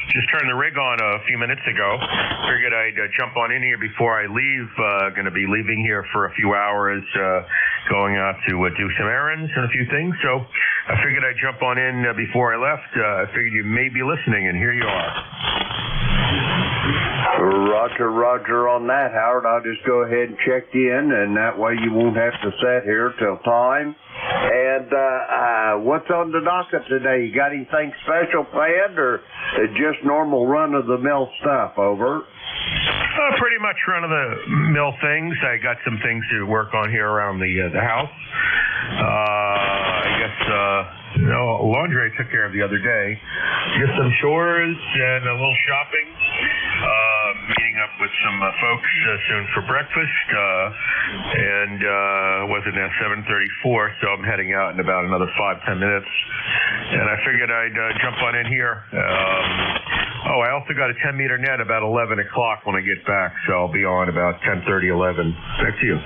Just turned the rig on a few minutes ago. Figured I'd jump on in here before I leave. Going to be leaving here for a few hours, going out to do some errands and a few things. So I figured I'd jump on in before I left. I figured you may be listening, and here you are. Roger on that, Howard. I'll just go ahead and check in, and that way you won't have to sit here till time. And what's on the docket today? You got anything special planned, or just normal run-of-the-mill stuff? Over. Pretty much run-of-the-mill things. I got some things to work on here around the house. I guess laundry I took care of the other day. Just some chores and a little shopping. Meeting up with some folks soon for breakfast. And was it now 7:34? So I'm heading out in about another 5-10 minutes. And I figured I'd jump on in here. I also got a 10-meter net about 11 o'clock when I get back, so I'll be on about 10:30, 11. Back to you.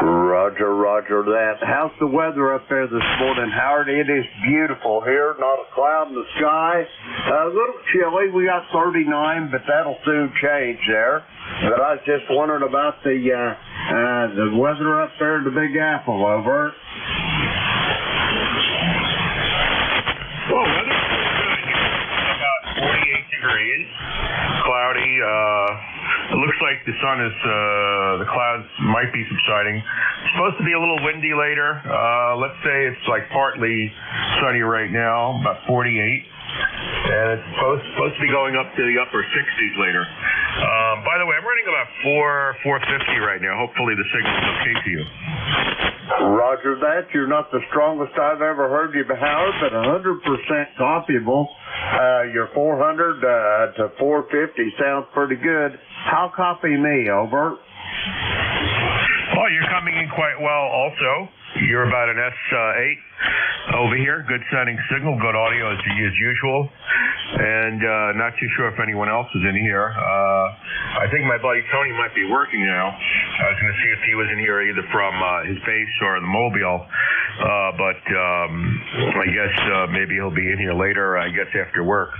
Roger that. How's the weather up there this morning, Howard? It is beautiful here, not a cloud in the sky. A little chilly. We got 39, but that'll soon change there. But I was just wondering about the weather up there in the Big Apple. Over. Well, weather's pretty good here. About 48 degrees. Cloudy. It looks like the sun is, the clouds might be subsiding. It's supposed to be a little windy later. Let's say it's like partly sunny right now, about 48. And it's supposed to be going up to the upper 60s later. By the way, I'm running about 450 right now. Hopefully the signal's okay to you. Roger that. You're not the strongest I've ever heard you, Howard, but 100% copyable. Your 400 to 450 sounds pretty good. How copy me? Over. Oh, you're coming in quite well also. You're about an S8 over here. Good sounding signal, good audio as usual. And not too sure if anyone else is in here. I think my buddy Tony might be working now. I was going to see if he was in here either from his base or the mobile. But I guess maybe he'll be in here later, I guess after work.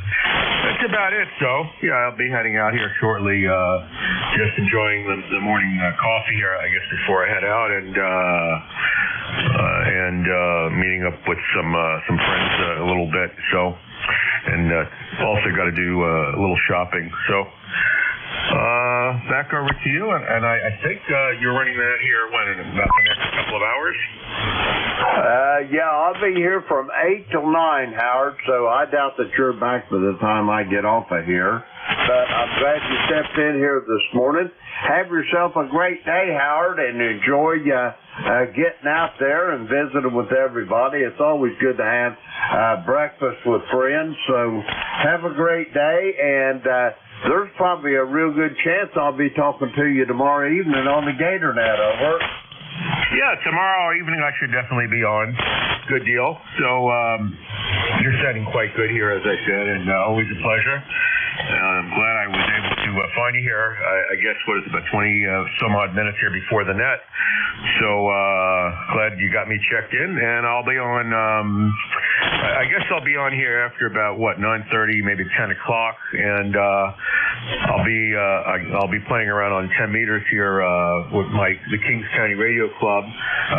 That's about it. So, yeah, I'll be heading out here shortly. Just enjoying the morning coffee here, I guess, before I head out. And meeting up with some friends a little bit. So, and also got to do a little shopping. So, back over to you. And I think you're running that here in about the next couple of hours. Yeah, I'll be here from 8 till 9, Howard. So I doubt that you're back by the time I get off of here. But I'm glad you stepped in here this morning. Have yourself a great day, Howard, and enjoy getting out there and visiting with everybody. It's always good to have breakfast with friends. So have a great day, and there's probably a real good chance I'll be talking to you tomorrow evening on the Gator Net. Over. Yeah, tomorrow evening I should definitely be on. Good deal. So you're sounding quite good here, as I said, and always a pleasure. I'm glad I was able to find you here. I guess, what is it, about 20 some odd minutes here before the net. So glad you got me checked in, and I'll be on. I guess I'll be on here after about 9:30, maybe 10 o'clock, and I'll be playing around on 10 meters here with the Kings County Radio Club,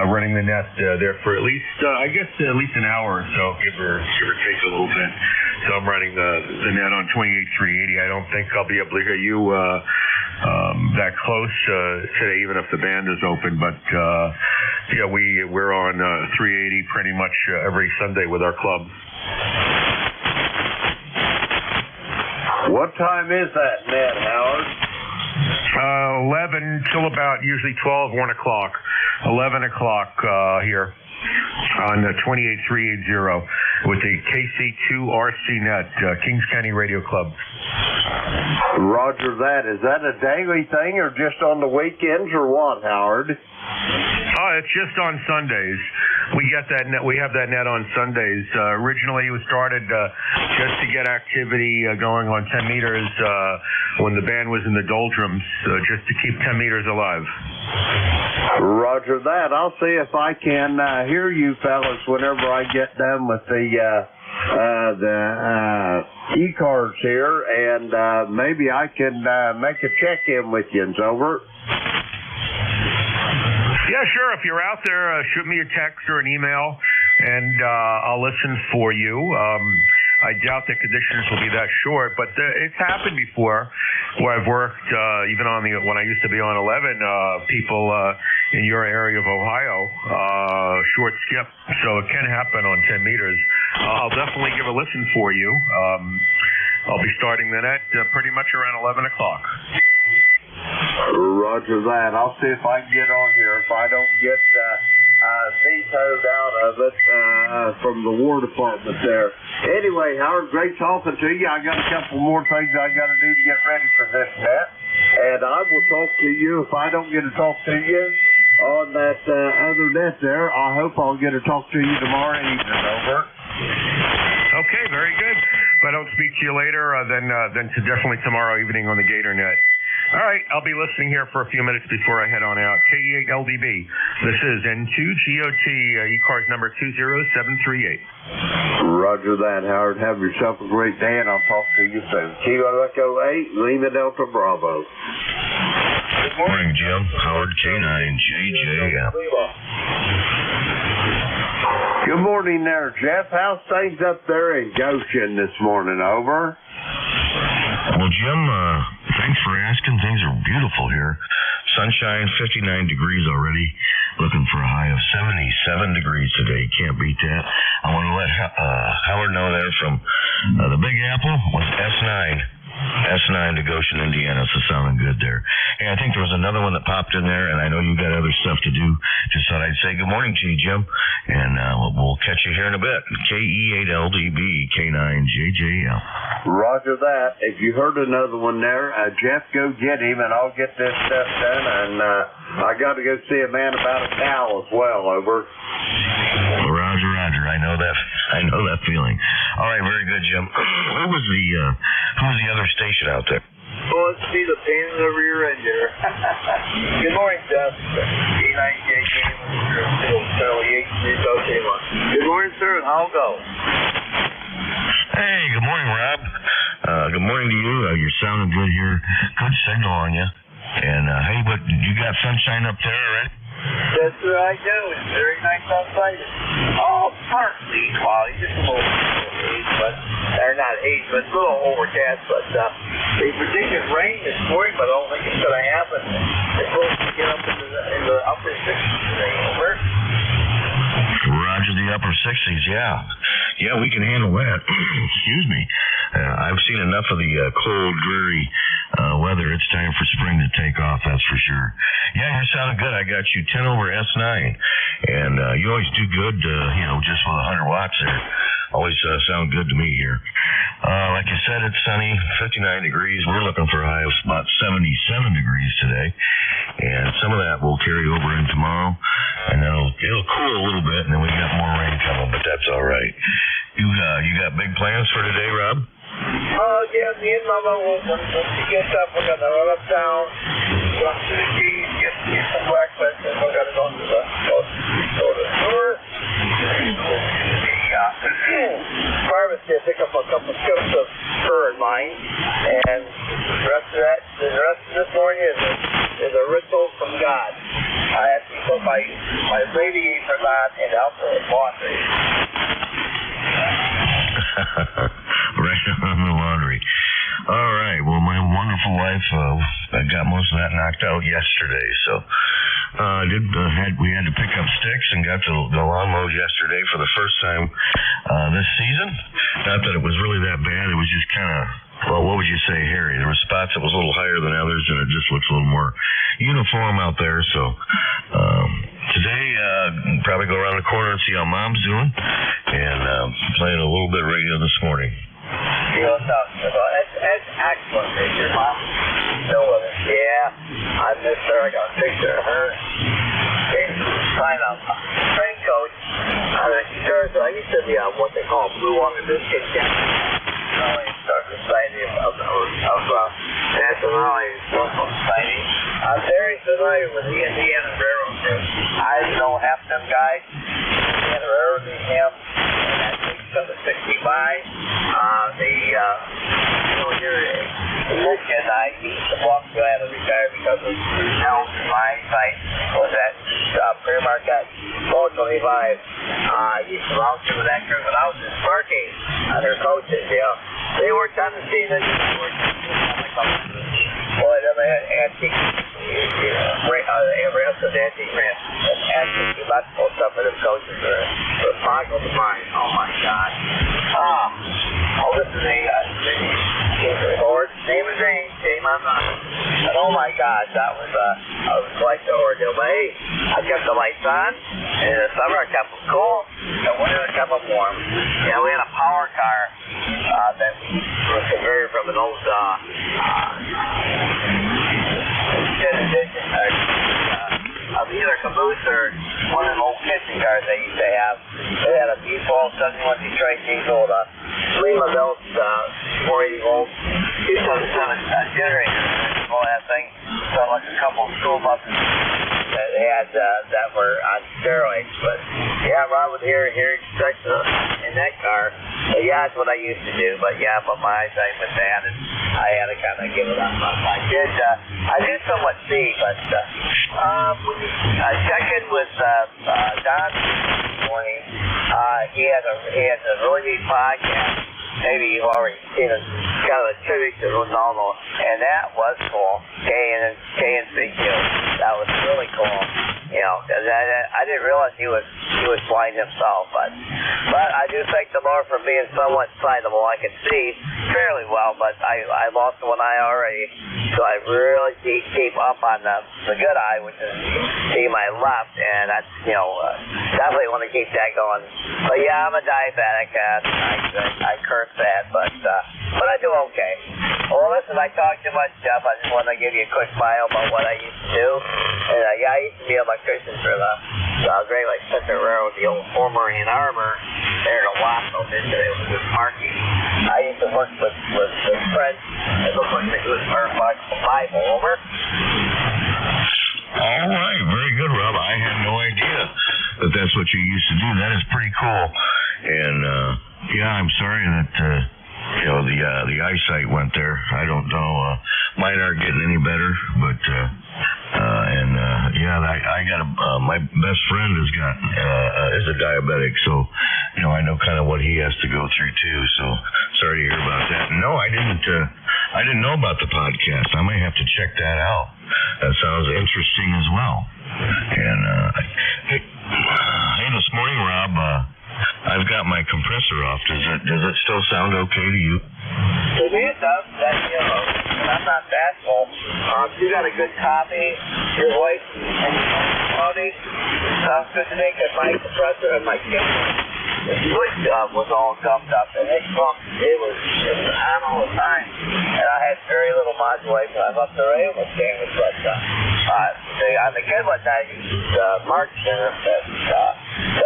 running the net there for at least an hour or so, give or take a little bit. So I'm running the net on 28.380. I don't think I'll be able to hear you that close today, even if the band is open. But yeah, we're on 380 pretty much every Sunday with our club. What time is that net, Howard? 11 till about usually 12, 1 o'clock. 11 o'clock here on 28380 with the KC2RC net, Kings County Radio Club. Roger that. Is that a daily thing or just on the weekends or what, Howard? It's just on Sundays. We get that net. We have that net on Sundays. Originally, it was started just to get activity going on 10 meters when the band was in the doldrums, just to keep 10 meters alive. Roger that. I'll see if I can hear you fellas whenever I get done with the the ECARS here, and maybe I can make a check-in with you. Over. Yeah, sure. If you're out there, shoot me a text or an email, and I'll listen for you. I doubt the conditions will be that short, but it's happened before where I've worked, even on when I used to be on 11, people in your area of Ohio, short skip, so it can happen on 10 meters. I'll definitely give a listen for you. I'll be starting the net pretty much around 11 o'clock. Roger that. I'll see if I can get on here. If I don't get vetoed out of it from the War Department there. Anyway, Howard, great talking to you. I got a couple more things I got to do to get ready for this net, and I will talk to you. If I don't get to talk to you on that other net there, I hope I'll get to talk to you tomorrow evening. Over. Okay, very good. If I don't speak to you later, then definitely tomorrow evening on the Gator Net. All right, I'll be listening here for a few minutes before I head on out. KE8LDB. This is N2GOT, ECARS number 20738. Roger that, Howard. Have yourself a great day, and I'll talk to you soon. Kilo Echo 8, Lima Delta Bravo. Good morning, Jim. Howard K9JJ. Good morning there, Jeff. How's things up there in Goshen this morning? Over. Well, Jim, thanks for asking. Things are beautiful here. Sunshine, 59 degrees already. Looking for a high of 77 degrees today. Can't beat that. I want to let Howard know there from the Big Apple was S9 to Goshen, Indiana, so sounding good there. Hey, I think there was another one that popped in there, and I know you got other stuff to do. Just thought I'd say good morning to you, Jim, and we'll catch you here in a bit. KE8LDB, K9JJL. Roger that. If you heard another one there, Jeff, go get him, and I'll get this stuff done, and I got to go see a man about a cow as well. Over. Roger. I know that feeling. All right, very good, Jim. Who was the other station out there? Well, let's see the pain in the rear end here. Good morning, Jeff. K9JJ, Good morning, sir. I'll go. Hey, good morning, Rob. Good morning to you. You're sounding good here. Good signal on you. And, hey, but you got sunshine up there already? That's what I do. It's very nice outside. Oh, partly cloudy, just a little haze, but they're not haze, but it's a little overcast. But they predicted rain this morning, but I don't think it's going to happen. It's supposed to get up in the upper 60s today. Over. Roger, the upper 60s, yeah. Yeah, we can handle that. Excuse me. I've seen enough of the cold, dreary weather. It's time for spring to take off, that's for sure. Yeah, you're sounding good. I got you 10 over S9. And you always do good, just with 100 watts there. Always sound good to me here. Like you said, it's sunny, 59 degrees. We're looking for a high of about 77 degrees today. And some of that will carry over in tomorrow. And then it'll cool a little bit, and then we got more rain coming, but that's all right. You got big plans for today, Rob? Yeah, me and Mama, once she gets up, we're going to run uptown, run to the keys, get some breakfast, and we're going to go to the store. Pharmacy to pick up a couple of scoops of fur in mine, and the rest of this morning is a ritual from God. I have to put my radiator on and out for the laundry. Right on the laundry. All right. Well, my wonderful wife, I got most of that knocked out yesterday. So we had to pick up sticks and got the lawnmowers yesterday for the first time this season. Not that it was really that bad. It was just kind of, well, what would you say, hairy? There were spots that was a little higher than others, and it just looks a little more uniform out there. So today, probably go around the corner and see how Mom's doing, and playing a little bit of radio this morning. That's excellent. Is your mom still with us? Yeah, I miss her. I got a picture of her. Sign up. Train coach. I used to be what they call blue on the biscuit captain. I started the signing of National Local Society. I'm very familiar with the Indiana Railroad group. I know half them guys. Indiana Railroad him. And I think some of the 60 miles. walked glad to retire because of my site was at pre-market 425. I used to launch with that crew when I was in Sparky under coaches, They worked on the season. They worked on the company. Boy, they had antique ramps and antique ramps. And antique electrical stuff for them coaches were boggles of mine. Oh my God. This is a report. Name is James. Shame on that. And oh my gosh, that was quite the ordeal. But hey, I kept the lights on. And in the summer I kept them cool. In the winter I kept them warm. Yeah, we had a power car that was converted from an old either caboose or one of them old kitchen cars they used to have. They had a V12 71 Detroit diesel, Lima built 480 volt 277 generator. All that thing. So like a couple of school buses that they had that were on steroids. But yeah, Rob would hear in that car. But yeah, that's what I used to do. But yeah, but my eyesight was bad, and I had to kind of give it up. I did somewhat see, but I checked in with Don this morning. He has a really neat podcast. Maybe you've already seen it. Kind of a tribute to Ronaldo, and that was cool. KNCQ. That was really cool. Because I didn't realize he was blind himself, but I do thank the Lord for being somewhat sightable. I can see fairly well, but I lost one eye already, so I really keep up on the good eye, which is see my left, and that's definitely want to keep that going. But yeah, I'm a diabetic, and I curse that, but I do okay. Well, listen, I talked too much, Jeff. I just want to give you a quick bio about what I used to do. And I used to be an electrician for the Great Lakes Central Railroad, the old former Ann Arbor, there in Owasso. It was with Markey. I used to work with Fred. It looked like it was Bible. Over. All right, very good, Rob. I had no idea that that's what you used to do. That is pretty cool. And yeah, I'm sorry that the eyesight went there. I don't know. Mine aren't getting any better, but I got my best friend is a diabetic, so I know kind of what he has to go through too. So sorry to hear about that. No, I didn't know about the podcast. I may have to check that out. That sounds interesting as well. And hey, this morning, Rob, I've got my compressor off. Does it still sound okay to you? To me it does. I'm not bashful. You got a good copy. Your voice and your quality sounds good to me because my compressor and my the switch was all gummed up, and it was on all the time. And I had very little modulation. I left the radio was damaged, but on the good one, I used Mark Center that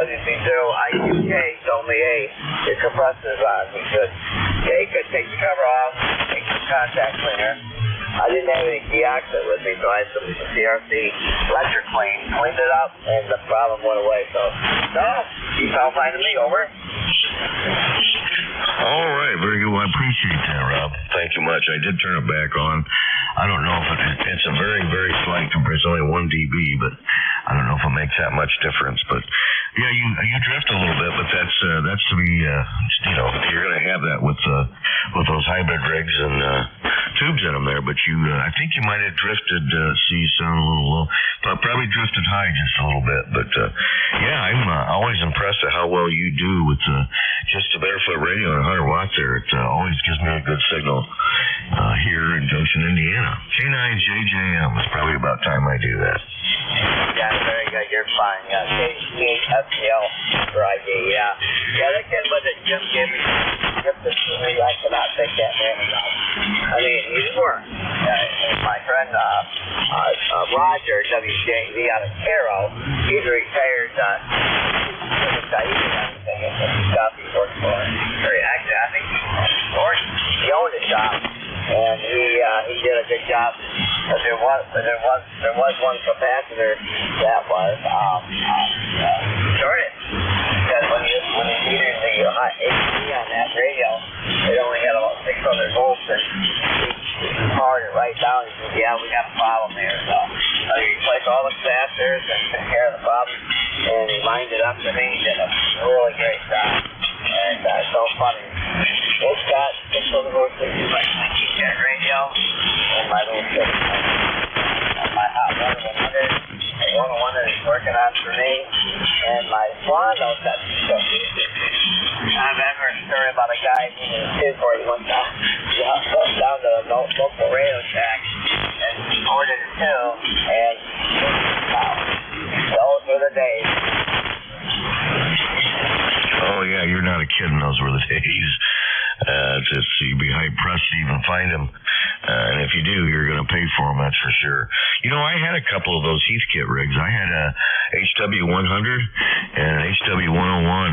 WC0IQK told me, hey, your compressor's on. He said, hey, you could take the cover off, take some contact cleaner. I didn't have any deoxit with me, so I had some CRC electric cleaned it up, and the problem went away. So, no, you sound fine to me. Over. All right, very good. Well, I appreciate that, Rob. Thank you much. I did turn it back on. I don't know if it's a very, very slight compression, only 1 dB, but I don't know if it makes that much difference. But yeah, you drift a little bit, but that's to be you're going to have that with those hybrid rigs and tubes in them there. But I think you might have drifted. You sound a little low. Probably drifted high just a little bit. But yeah, I'm always impressed at how well you do with just a barefoot radio and 100 watts there. It always gives me a good signal here in Junction, Indiana. K9JJM. It's probably about time I do that. Yeah, very good. You're fine. KFPL for ID. Yeah. Yeah, that kid was a Jim gave me. I cannot take that man enough. I mean, he's work. My friend Roger WJV out of Caro, he's a retired he worked for. Actually, I think he owned a shop, and he did a good job. But there was one capacitor that was shorted. Because when you needed the AC on that radio, it only had about 600 volts, and he powered it right right down. He said, yeah, we got a problem here. So he replaced all the capacitors and took care of the problem. And he lined it up to me. He did a really great job. And it's so funny. It's got 6 little voices, like my keypad radio, and my little system. My Hot 101. The 101 that he's working on for me, and my Swan note that I remember a story about a guy needing a tube for it one time. He goes down to the local radio shack and ordered a tube, and those were the days. Oh, yeah, you're not a kid, and those were the days. You'd be high-pressed to even find them. And if you do, you're going to pay for them, that's for sure. You know, I had a couple of those Heathkit rigs. I had a HW100 and an HW101.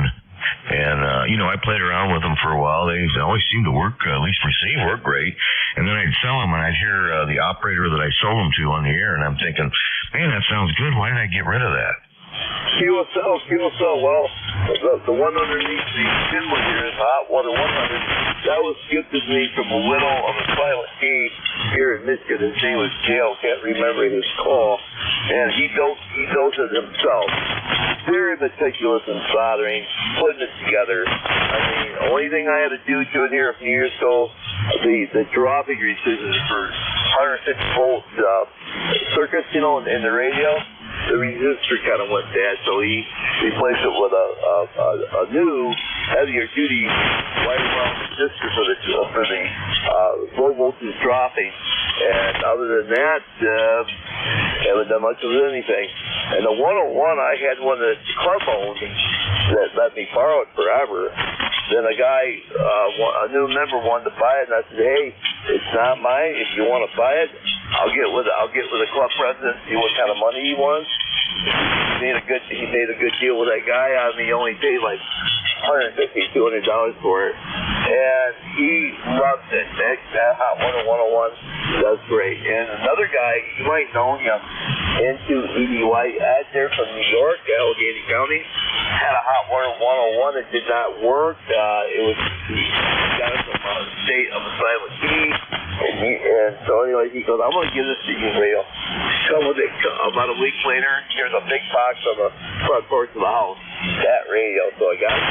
And, I played around with them for a while. They always seemed to work, at least work great. And then I'd sell them, and I'd hear the operator that I sold them to on the air, and I'm thinking, man, that sounds good. Why did I get rid of that? QSL, well, the one underneath the Finland here is Hot 10100. That was gifted to me from a widow of a silent key here in Michigan. His name was Gail, can't remember his call. And he built it himself. Very meticulous in soldering, putting it together. I mean, the only thing I had to do to it here a few years ago, the dropping resistors for 150 volt circuits, in the radio. The resistor kind of went bad, so he replaced it with a new, heavier duty wire wound resistor for the low voltage dropping. And other than that, haven't done much of anything. And the 101, I had one that the club owned that let me borrow it forever. Then a guy, a new member wanted to buy it, and I said, hey, it's not mine. If you want to buy it, I'll get with the club president, see what kind of money he wants. He made a good deal with that guy. I mean, he only paid like $150, $200 for it. And he loves it. That Hot 101 does great. And another guy, you might know him, into E.D. White, out there from New York, Allegheny County, had a Hot 101 that did not work. He got it from a state of a silent key. And so anyway, he goes, I'm going to give this to you, Leo. About a week later, here's a big box on the front porch of the house. That radio. So I got it.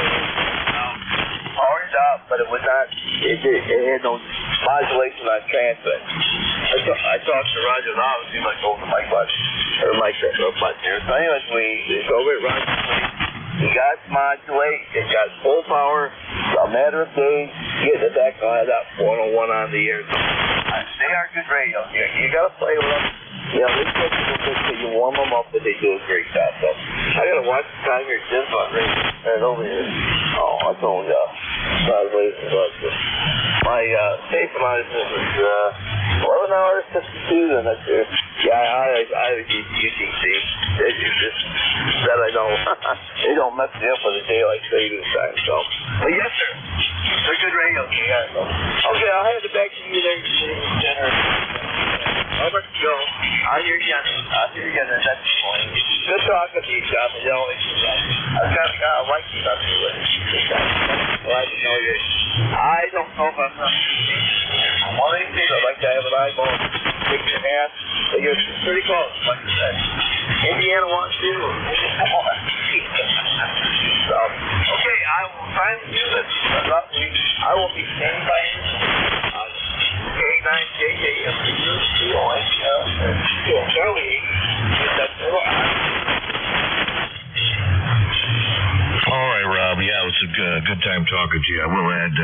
Powered up, but it was not, it had no modulation on transmit. I talked to Roger now, it seemed like over the mic button, or mic button here. So anyways, we go over at Roger's place. He got modulate, it got full power, a matter of days, getting it back on that 101 on the air. They are good radios. You got to play with them. They take a little bit till you warm them up, but they do a great job. So I got to watch the time here. This on radio. And over here. Oh, I told you. My station on it is 11 hours, 52, and that's it. Yeah, I was UTC. It's just that I don't, they don't mess me up with a daylight savings time, so. But yes, sir. They're good radios. So. Okay, I'll hand it back to you there. I'll let you go. I'll hear you on the next point. Good talking to you, John. I've got a guy I like you up here with. Glad to know you. I don't know if I'm not. One of these days I'd like to have an eyeball, kick your ass, but you're pretty close, like you said. Indiana wants you. So, okay, I will try and do this. I will be standing by you. K9JJM. Charlie. All right, Rob. Yeah, it was a good time talking to you. I will add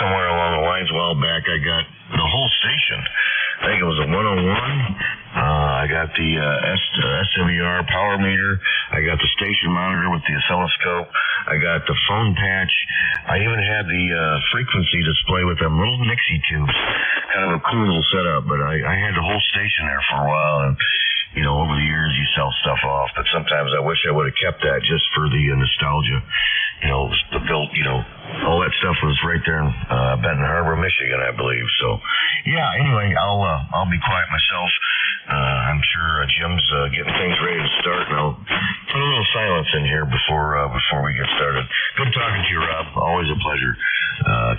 somewhere along the lines a while back, I got the whole station. I think it was a 101. I got the SWR power meter. I got the station monitor with the oscilloscope. I got the phone patch. I even had the frequency display with them little Nixie tubes. Kind of a cool little setup, but I had the whole station there for a while, and over the years you sell stuff off, but sometimes I wish I would have kept that just for the nostalgia. The built, all that stuff was right there in Benton Harbor, Michigan, I believe. So, yeah. Anyway, I'll be quiet myself. I'm sure Jim's getting things ready to start, and I'll put a little silence in here before we get started. Good talking to you, Rob. Always a pleasure.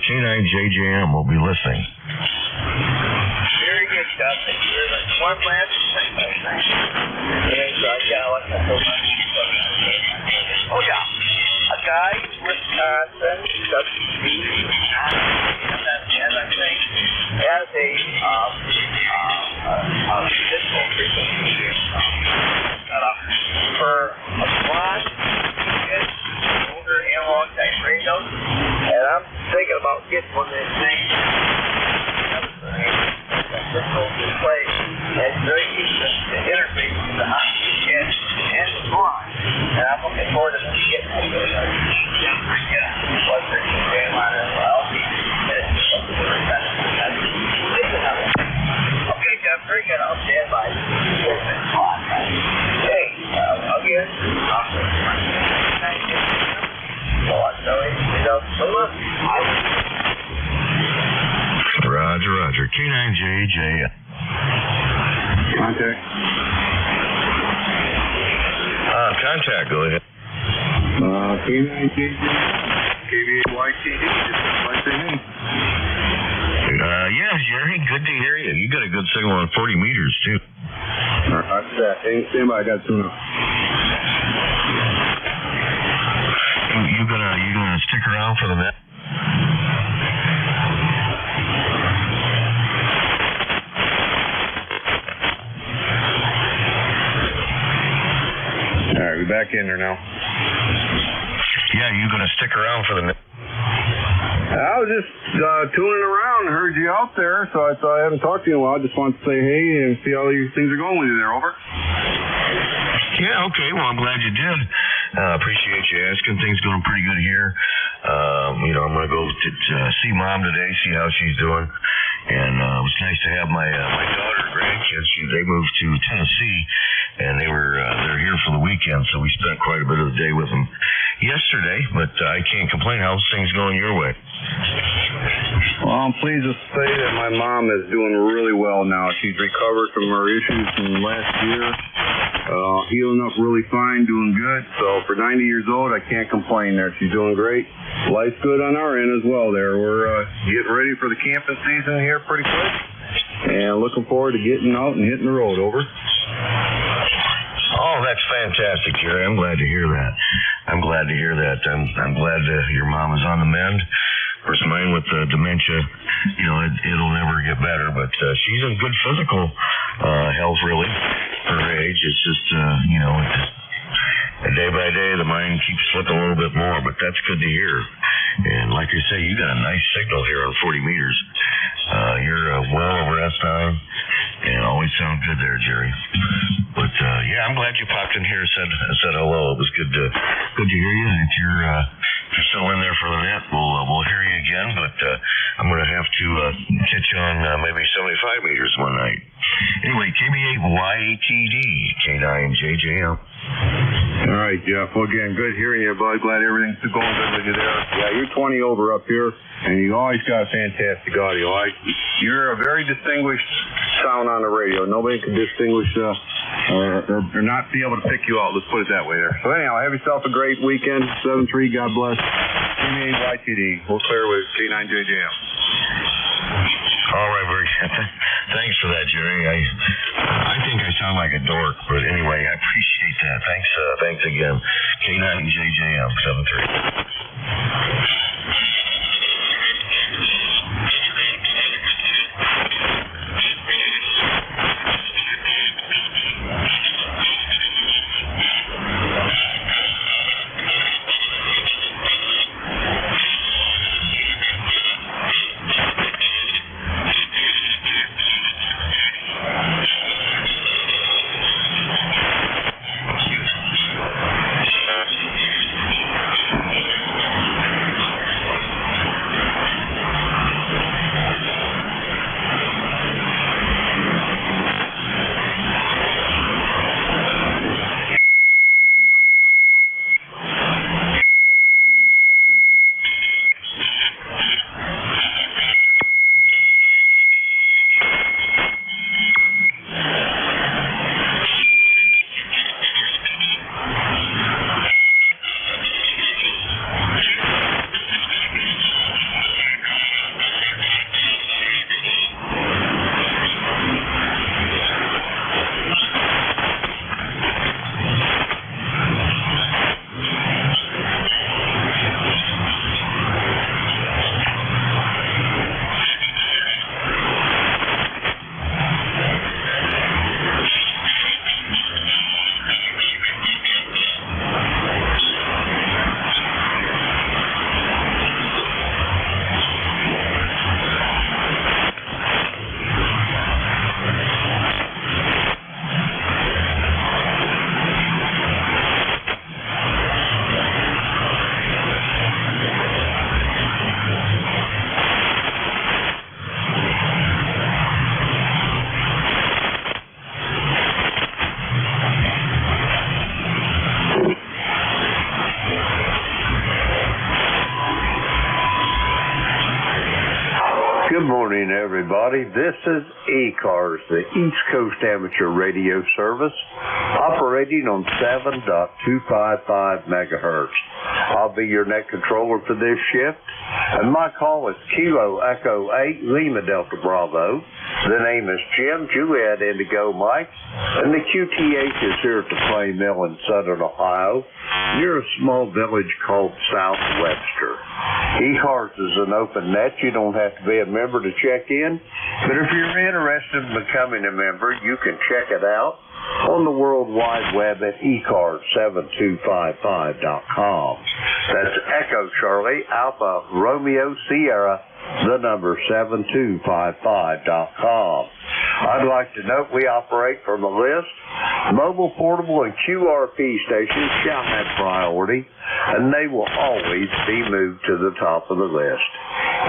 K9JJM will be listening. Very good. God, thank you very much. One last thing. Oh, yeah. A guy in Wisconsin, has a medicinal frequency for a blonde, older analog type radios, and I'm thinking about getting one of these things. Display, and it's very easy to interface with the hot and the blonde, and I'm looking forward to getting one of those. Okay, Jeff, very good. I'll stand by. Hey, again, Roger. K9JJ. Contact. Contact, go ahead. K9JJ, KBAYTD, just like they name. Yeah, Jerry, good to hear you. You got a good signal on 40 meters, too. That's that. Hey, stand by, I got two now. You gonna stick around for the net? All right, we back in there now. Yeah, you gonna stick around for the net? I was just tuning around and heard you out there, so I thought I haven't talked to you in a while. I just wanted to say hey and see how these things are going with you there. Over. Yeah, okay. Well, I'm glad you did. Appreciate you asking. Things going pretty good here. I'm going to go to see Mom today, see how she's doing. And it was nice to have my daughter and grandkids. They moved to Tennessee, and they're here for the weekend, so we spent quite a bit of the day with them yesterday. But I can't complain. How's things going your way? Well, I'm pleased to say that my mom is doing really well now. She's recovered from her issues from last year. Healing up really fine, doing good. So for 90 years old, I can't complain there. She's doing great. Life's good on our end as well there. We're getting ready for the camping season here pretty quick. And looking forward to getting out and hitting the road. Over. Oh, that's fantastic, Jerry. I'm glad to hear that. I'm glad your mom is on the mend. Of course, mine with dementia, it'll never get better, but she's in good physical health, really, for her age. It's just, day by day, the mind keeps slipping a little bit more, but that's good to hear. And like I say, you got a nice signal here on 40 meters. You're well over S9, and always sound good there, Jerry. But yeah, I'm glad you popped in here and said hello. It was good to hear you. If you're still in there for the net, we'll hear you again. But I'm going to have to catch you on maybe 75 meters one night. Anyway, KB8YTD, K9JJM. All right, Jeff. Well, again, good hearing you, bud. Glad everything's going good with you there. Yeah, you're 20 over up here, and you always got fantastic audio. You're a very distinguished sound on the radio. Nobody can distinguish or not be able to pick you out. Let's put it that way there. So anyhow, have yourself a great weekend. 7-3, God bless. KBAYTD. We'll clear with K9JJM. All right, very good. Thanks for that, Jerry. I think I sound like a dork, but anyway, I appreciate that. Thanks again. K9JJM 7-3. Good morning, everybody. This is ECARS, the East Coast Amateur Radio Service, operating on 7.255 megahertz. I'll be your net controller for this shift, and my call is Kilo Echo 8 Lima Delta Bravo. The name is Jim, Juliet Indigo Mike, and the QTH is here at the Clay Mill in Southern Ohio, near a small village called South Webster. ECARS is an open net. You don't have to be a member to check in, but if you're interested in becoming a member, you can check it out on the World Wide Web at ECARS7255.com. That's Echo Charlie, Alpha Romeo Sierra, the number 7255.com. I'd like to note we operate from a list. Mobile, portable, and QRP stations shall have priority, and they will always be moved to the top of the list.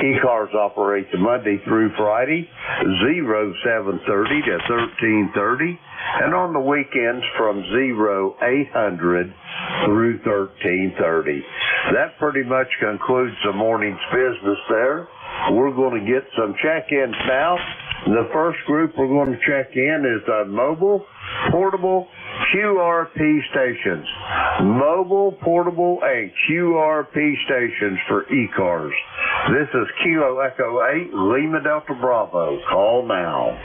ECARS operates Monday through Friday, 0730 to 1330, and on the weekends from 0800 through 1330. That pretty much concludes the morning's business there. We're going to get some check-ins now. The first group we're going to check in is mobile, portable, QRP stations. Mobile, portable, and QRP stations for ECARS. This is Kilo Echo 8, Lima Delta Bravo. Call now.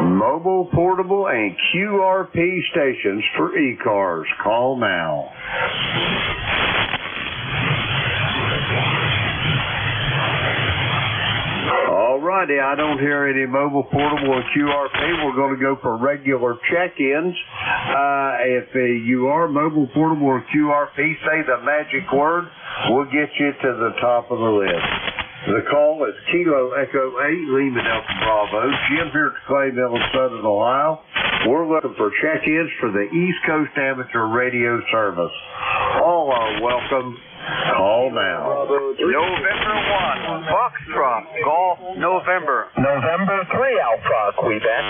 Mobile, portable, and QRP stations for ECARS. Call now. Alrighty, I don't hear any mobile, portable, or QRP. We're going to go for regular check-ins. If you are mobile, portable, or QRP, say the magic word. We'll get you to the top of the list. The call is Kilo Echo 8, Lima Delta Bravo. Jim here at Clay Mill in Southern Ohio. We're looking for check-ins for the East Coast Amateur Radio Service. All are welcome. Call now. November 1, Foxtrot, Golf, November. November 3, Alpha, Quebec.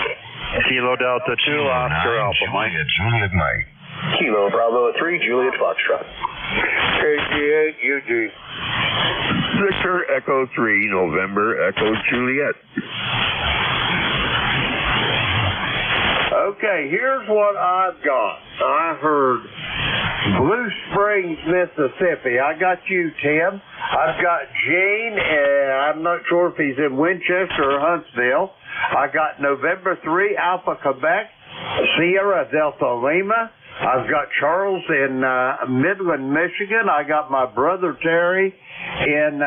Kilo Delta 2, Oscar Alpha, Mike. Juliet Mike. Kilo Bravo 3, Juliet Foxtrot. KG8, UG. Victor Echo 3, November Echo Juliet. Okay, here's what I've got. I heard Blue Springs, Mississippi. I got you, Tim. I've got Gene. I'm not sure if he's in Winchester or Huntsville. I got November 3, Alpha, Quebec, Sierra Delta Lima. I've got Charles in Midland, Michigan. I got my brother Terry in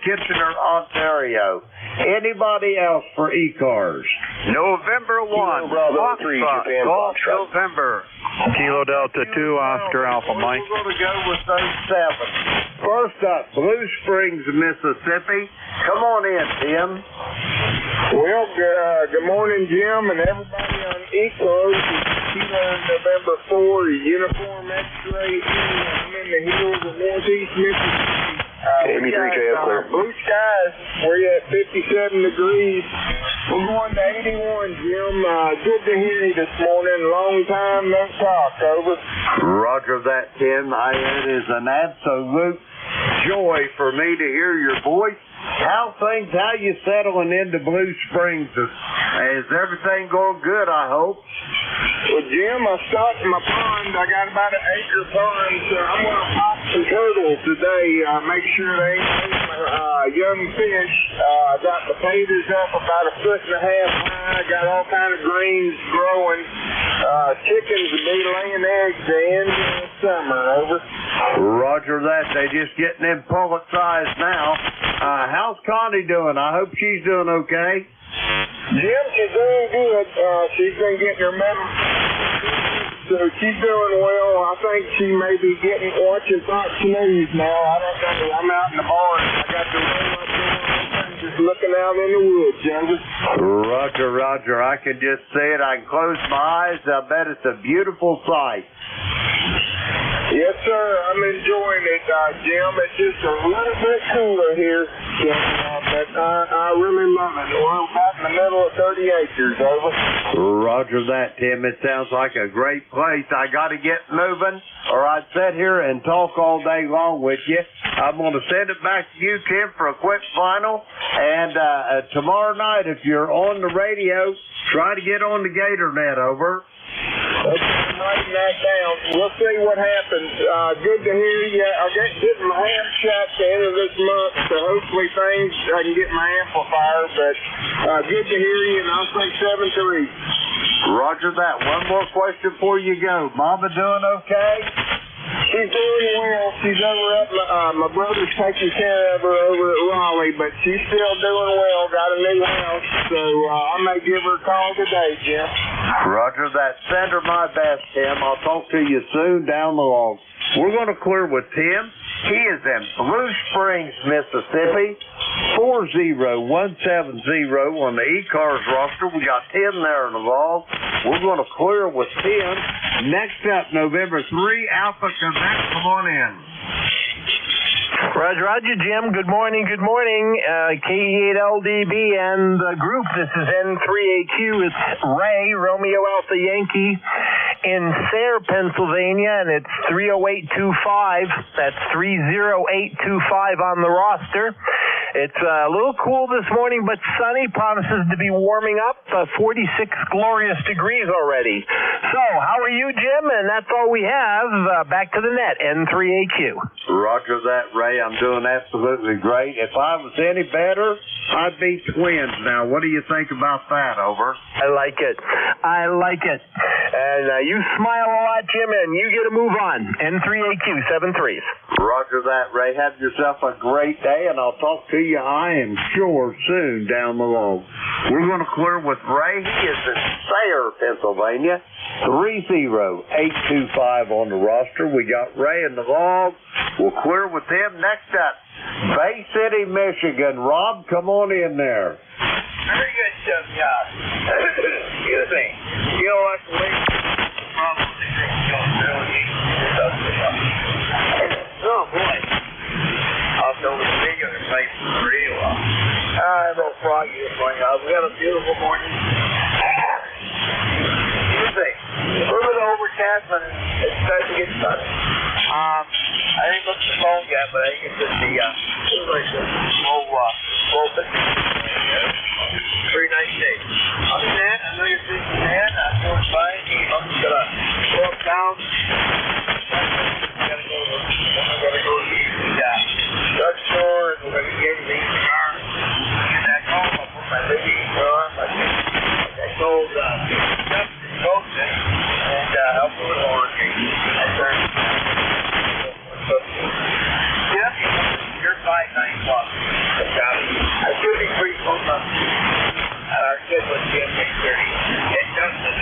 Kitchener, Ontario. Anybody else for ECARS? November 1, Foxtrot, Golf, November. Kilo Delta 2, Oscar Alpha, Mike. We're going to go with those 7. First up, Blue Springs, Mississippi. Come on in, Tim. Well, good morning, Jim, and everybody on ECARS. Kilo November 4, Uniform X-Ray. I'm in the hills of Northeast Mississippi. Amy 3J up there. Blue skies. We're at 57 degrees. We're going to 81, Jim. Good to hear you this morning. Long time no talk. Over. Roger that, Tim. It is an absolute joy for me to hear your voice. How you settling into Blue Springs? Is everything going good, I hope? Well, Jim, I stocked my pond. I got about an acre pond, so I'm going to pop some turtles today. Make sure they ain't my young fish. I got the potatoes up about 1.5 feet high. Got all kind of greens growing. Chickens will be laying eggs the end of the summer. Over. Roger that. They just getting them pullet size now. How's Connie doing? I hope she's doing okay. Jim, she's doing good. She's been getting her medicine, so she's doing well. I think she may be watching Fox News now. I don't know. I'm out in the barn. I got the room up there, just looking out in the woods, Joe. Roger. I can just see it. I can close my eyes. I bet it's a beautiful sight. Yes, sir. I'm enjoying it, Jim. It's just a little bit cooler here, but I really love it. We're about in the middle of 30 acres, over. Roger that, Tim. It sounds like a great place. I got to get moving, or I'd sit here and talk all day long with you. I'm going to send it back to you, Tim, for a quick final. And tomorrow night, if you're on the radio, try to get on the GatorNet, over. Okay, I'm writing that down. We'll see what happens. Good to hear you. I'll get my hand shot at the end of this month, so hopefully I can get my amplifier, but good to hear you, and I'll say 7-3. Roger that. One more question before you go. Mama doing okay? She's doing well. She's over at my brother's taking care of her over at Raleigh, but she's still doing well. Got a new house, so I may give her a call today, Jim. Roger that. Send her my best, Tim. I'll talk to you soon down the log. We're going to clear with Tim. He is in Blue Springs, Mississippi. 40170 on the ECARS roster. We got Tim there involved. We're going to clear with Tim. Next up, November 3, Alpha Quebec. Come on in. Roger, Jim. Good morning. K8LDB and the group. This is N3AQ. It's Ray, Romeo Alpha Yankee in Sayre, Pennsylvania, and it's 30825. That's 30825 on the roster. It's a little cool this morning, but sunny. Promises to be warming up. 46 glorious degrees already. So, how are you, Jim? And that's all we have. Back to the net, N3AQ. Roger that, Ray. I'm doing absolutely great. If I was any better, I'd be twins now. What do you think about that, over? I like it. And you smile a lot, Jim, and you get a move on. N3AQ, 7-3s. Roger that, Ray. Have yourself a great day, and I'll talk to you, I am sure, soon down the road. We're going to clear with Ray. He is in Sayre, Pennsylvania. 30825 on the roster. We got Ray in the log. We'll clear with him. Next up, Bay City, Michigan. Rob, come on in there. Very good stuff, Josh. Excuse me. You know what? Oh, boy. Also, the video is playing pretty well. A little froggy this morning. We got a beautiful morning. Excuse me. A little bit overcast, but it's starting to get sunny. I didn't look at the phone yet, but I think it's just the slow bit. Very nice day. Other than that, I know you're busy, man. I'm doing fine. I'm just going to go up down. I'm going to go to the drugstore, and we're going to get the ECARS. And back home, I'll put my baby on. I told Jeff to coach it and help with laundry. I turned Jeff, you're 5'9" plus. I should be pretty close up. Our kid was Jim 30. And Justin,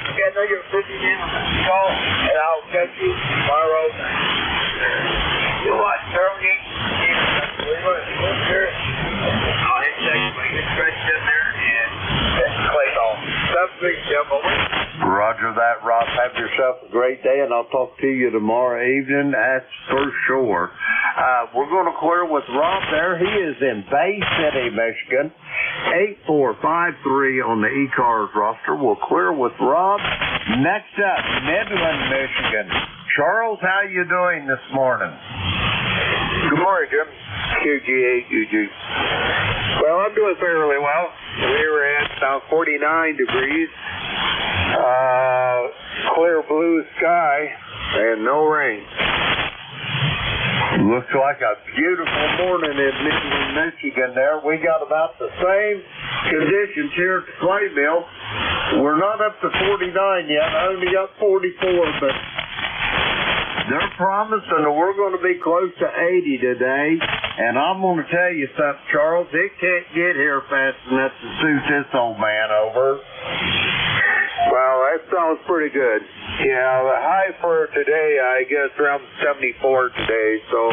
okay, I know you're a busy man. Call, and I'll catch you tomorrow. You watch Turtle Game? I'll hit next week. It's fresh in there, and that's clay ball. That's big jumbo. Roger that, Rob. Have yourself a great day, and I'll talk to you tomorrow evening. That's for sure. We're going to clear with Rob there. He is in Bay City, Michigan. 8453 on the ECARS roster. We'll clear with Rob. Next up, Midland, Michigan. Charles, how you doing this morning? Good morning, Jim. QG8UG. Well, I'm doing fairly well. We were at about 49 degrees. Clear blue sky and no rain. Looks like a beautiful morning in Midland, Michigan there. We got about the same conditions here at the clay mill. We're not up to 49 yet. I only got 44, but they're promising that we're going to be close to 80 today. And I'm going to tell you something, Charles. It can't get here fast enough to suit this old man, over. Well, that sounds pretty good. Yeah, the high for today, I guess, around 74 today. So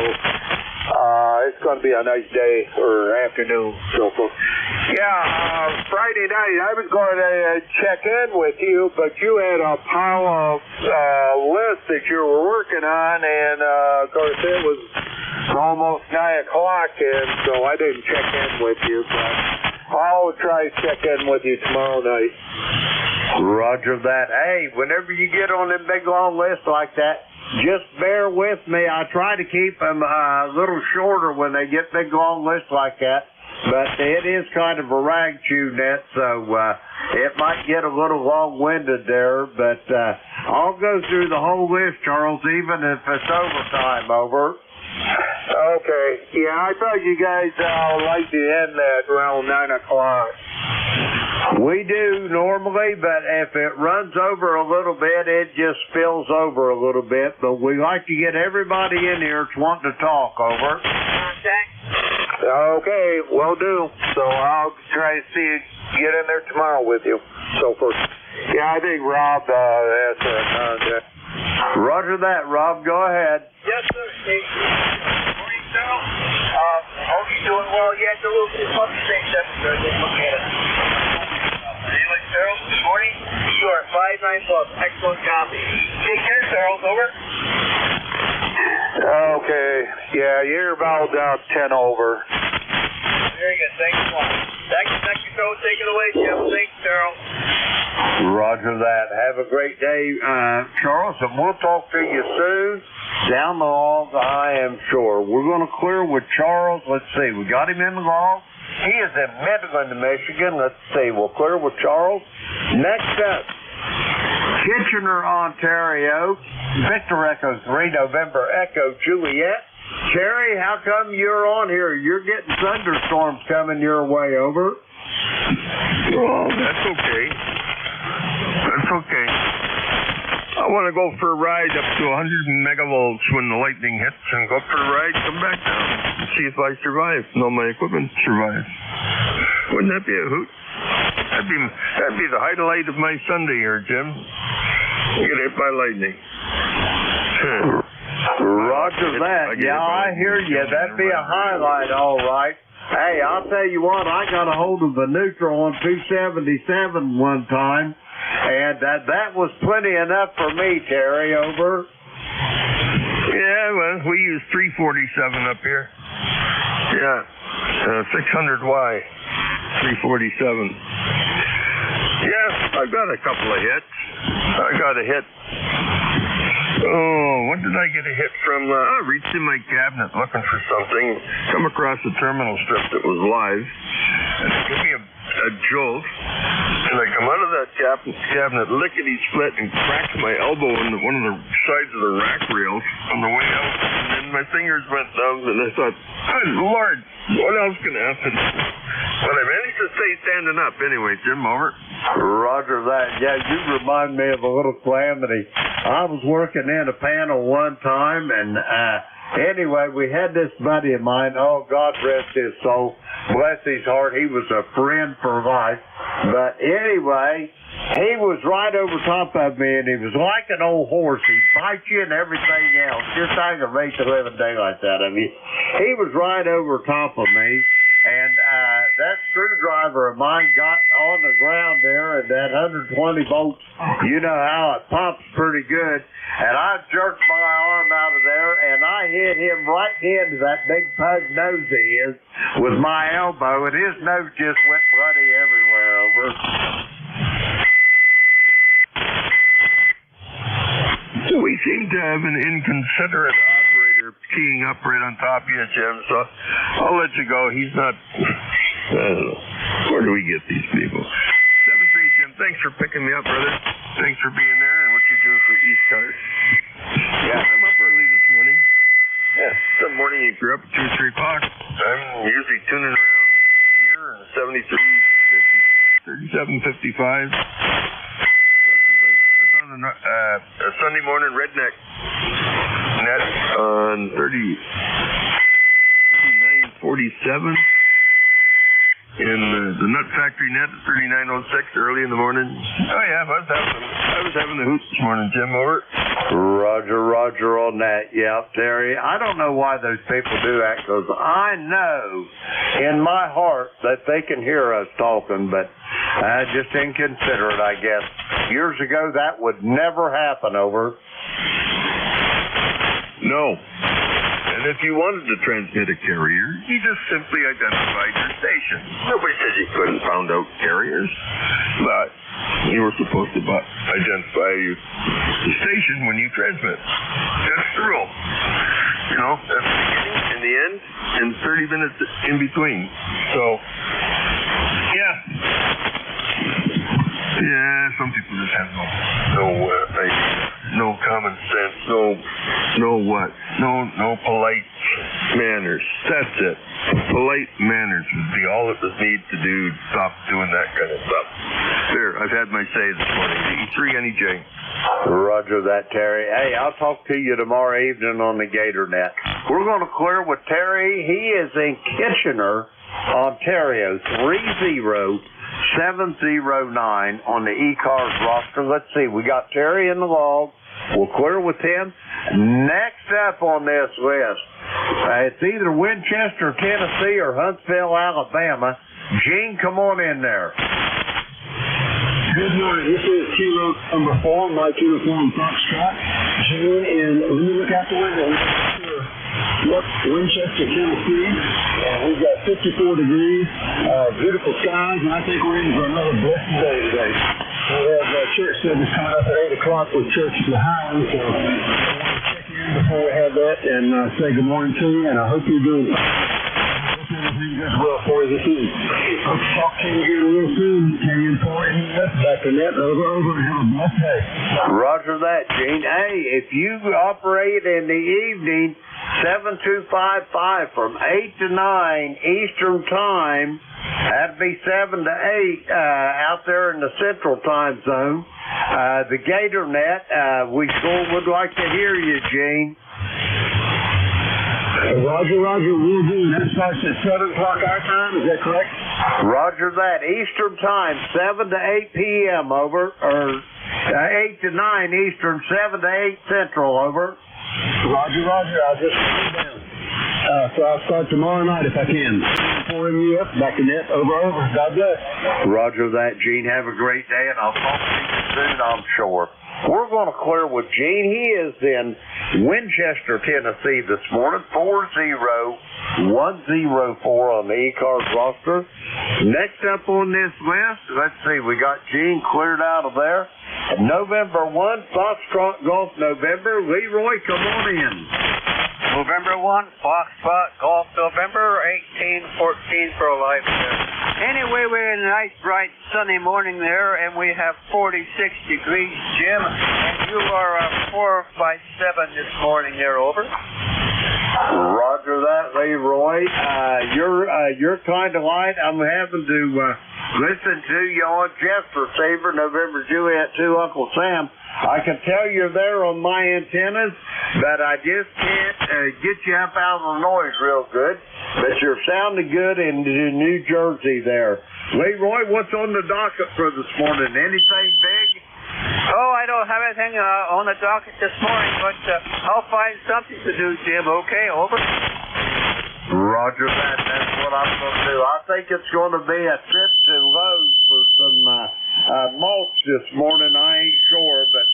It's going to be a nice day or afternoon, so forth. Yeah, Friday night I was going to check in with you, but you had a pile of lists that you were working on, and of course it was almost 9 o'clock, and so I didn't check in with you, but I'll try to check in with you tomorrow night. Roger that. Hey, whenever you get on them big long lists like that, just bear with me. I try to keep them a little shorter when they get big long lists like that, but it is kind of a rag chew net, so it might get a little long-winded there, but I'll go through the whole list, Charles, even if it's overtime. Over. Okay. Yeah, I thought you guys like to end that around 9 o'clock. We do normally, but if it runs over a little bit, it just spills over a little bit. But we like to get everybody in here that's wanting to talk. Over. Okay, will do. So I'll try to get in there tomorrow with you. So forth. Yeah, I think Rob has a contact. Roger that, Rob. Go ahead. Yes, sir. Hey, morning, Darrell. Hope you're doing well. Yeah, it's a little bit puppy thing, so I didn't look at it. Anyway, Darrell, good morning. You are 5-9 plus. Excellent copy. Take care, Darrell. Over. Okay. Yeah, you're about 10 over. Very good. Thanks a lot. Back to Mexico. Take it away, Jim. Thanks, Darrell. Roger that. Have a great day, Charles, and we'll talk to you soon. Down the log, I am sure. We're going to clear with Charles. Let's see. We got him in the log. He is in Midland, Michigan. Let's see. We'll clear with Charles. Next up, Kitchener, Ontario. Victor Echo 3, November Echo Juliet. Terry, how come you're on here? You're getting thunderstorms coming your way. Over. Oh, that's okay. That's okay. I want to go for a ride up to 100 megavolts when the lightning hits, and go for a ride, come back down, and see if I survive. No, my equipment survives. Wouldn't that be a hoot? That'd be the highlight of my Sunday here, Jim. Get hit by lightning. Roger that. Yeah, I hear you. That'd be a highlight, all right. Hey, I'll tell you what, I got a hold of the neutral on 277 one time, and that was plenty enough for me, Terry. Over. Yeah, well, we use 347 up here. Yeah, 600Y, 347. Yeah, I've got a couple of hits. I got a hit. Oh, what did I get a hit from? I reached in my cabinet looking for something, come across a terminal strip that was live, and it gave me a jolt, and I come out of that cabinet lickety-split and cracked my elbow into one of the sides of the rack rails on the way out, and then my fingers went numb, and I thought, good Lord, what else can happen? But I managed to stay standing up anyway, Jim. Over. Roger that. Yeah, you remind me of a little calamity. I was working in a panel one time, and anyway, we had this buddy of mine. Oh, God rest his soul. Bless his heart. He was a friend for life. But anyway, he was right over top of me, and he was like an old horse. He'd bite you and everything else. Just aggravate the living daylights out of you. He was right over top of me. And that screwdriver of mine got on the ground there, and that 120 volts, you know how it pops pretty good. And I jerked my arm out of there, and I hit him right into that big pug nose of his with my elbow, and his nose just went bloody everywhere. Over. So we seem to have an inconsiderate operator keying up right on top of you, Jim, so I'll let you go. He's not... I don't know. Where do we get these people? 7-3, Jim. Thanks for picking me up, brother. Thanks for being there and what you do for ECARS. Yeah, I'm up early this morning. Yeah, some morning you grew up at 2 or 3 o'clock. I'm usually tuning around here in 73, 37, 55. That's on a Sunday morning redneck net on 3947. in the Nut Factory net at 3906 early in the morning? Oh yeah, I was having the hoots this morning, Jim. Over. Roger on that. Yeah, Terry. I don't know why those people do that, because I know in my heart that they can hear us talking, but just inconsiderate, I guess. Years ago, that would never happen. Over. No. And if you wanted to transmit a carrier, you just simply identified your station. Nobody said you couldn't pound out carriers, but you were supposed to identify your station when you transmit. That's the rule. You know, at the beginning, in the end, and 30 minutes in between. So, yeah. Yeah, some people just have no common sense, no polite manners. That's it. Polite manners would be all it was needed to do to stop doing that kind of stuff. There, I've had my say this morning. E3 NEJ. Roger that, Terry. Hey, I'll talk to you tomorrow evening on the Gator Net. We're going to clear with Terry. He is in Kitchener, Ontario, 30709 on the ECARS roster. Let's see, we got Terry in the log. We'll clear with him. Next up on this list, it's either Winchester, Tennessee, or Huntsville, Alabama. Gene, come on in there. Good morning. This is Kilo number 4, Mike Uniform Foxtrot. June, and when you look out the window, look, Winchester, Tennessee, and we've got 54 degrees, beautiful skies, and I think we're in for another blessed day today. We have church service coming up at 8 o'clock with Church of the Highlands, so I want to check in before we have that and say good morning to you, and I hope you're doing everything goes well for you this evening. Hope to talk to you again real soon. Carry in for it. Back to net, over, and have a blessed day. Roger that, Gene. Hey, if you operate in the evening, 7255 from 8 to 9 Eastern Time, that'd be 7 to 8 out there in the Central Time Zone. The Gator Net, we sure would like to hear you, Gene. Roger, will do. That starts at 7 o'clock our time, is that correct? Roger that. Eastern Time, 7 to 8 p.m. over, or 8 to 9 Eastern, 7 to 8 Central over. Roger, I'll just put it down. So I'll start tomorrow night if I can. 4 MUF, back to net, over. God bless. Roger that, Gene. Have a great day, and I'll talk to you soon, I'm sure. We're going to clear with Gene. He is in Winchester, Tennessee this morning, 40104 on the ECARS roster. Next up on this list, let's see, we got Gene cleared out of there. November 1, Foxtrot Golf November. Leroy, come on in. November 1, Foxtrot Golf November, 1814 for a life there. Anyway, we're in a nice, bright, sunny morning there, and we have 46 degrees, Jim, and you are 4 by 7 this morning there, over. Roger that, Leroy. You're kind of light. I'm having to listen to you on Jeff's receiver, November Juliet 2, Uncle Sam. I can tell you're there on my antennas, but I just can't get you up out of the noise real good. But you're sounding good in New Jersey there. Leroy, what's on the docket for this morning? Anything big? Oh, I don't have anything on the docket this morning, but I'll find something to do, Jim. Okay, over. Roger that. That's what I'm going to do. I think it's going to be a trip to Lowe's for some mulch this morning. I ain't sure, but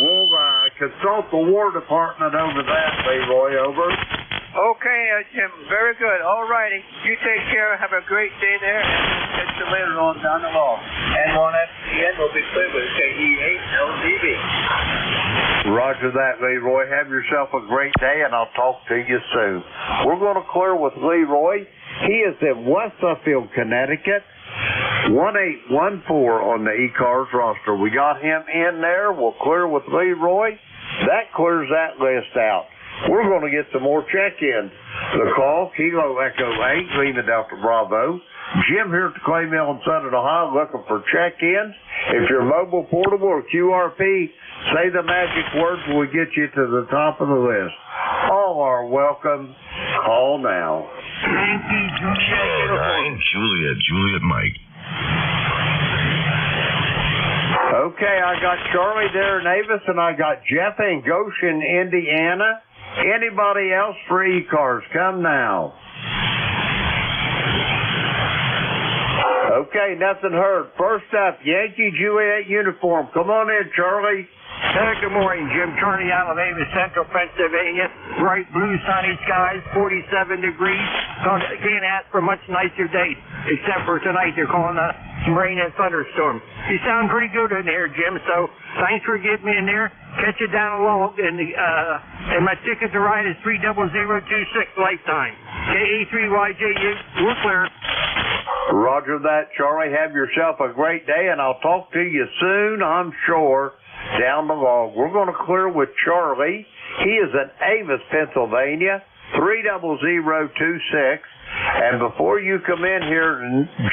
we'll consult the War Department over that, Leroy. Over. Okay, Jim. Very good. All righty. You take care. Have a great day there. And catch you later on down the law. And on at the end, we'll be clear with KE8LDV. Roger that, Leroy. Have yourself a great day, and I'll talk to you soon. We're going to clear with Leroy. He is in West Suffield, Connecticut. 1814 on the ECARS roster. We got him in there. We'll clear with Leroy. That clears that list out. We're going to get some more check-ins. The call, Kilo Echo 8, Lima Delta Bravo. Jim here at the Clay Mill in Southern Ohio looking for check-ins. If you're mobile, portable, or QRP, say the magic words and we'll get you to the top of the list. All are welcome. Call now. Yankee Juliet uniform. Juliet Mike. Okay, I got Charlie there in Avis, and I got Jeff in Goshen, Indiana. Anybody else for ECARS? Come now. Okay, nothing heard. First up, Yankee Juliet uniform. Come on in, Charlie. Good morning, Jim. Charlie out of Avis, Central Pennsylvania. Bright blue, sunny skies, 47 degrees. Can't ask for a much nicer day, except for tonight. They're calling some rain and thunderstorms. You sound pretty good in here, Jim, so thanks for getting me in there. Catch you down along, and my ticket to ride is 30026 lifetime. KE3YJU, we're clear. Roger that, Charlie. Have yourself a great day, and I'll talk to you soon, I'm sure, down the log. We're going to clear with Charlie. He is in Avis, Pennsylvania, 30026. And before you come in here,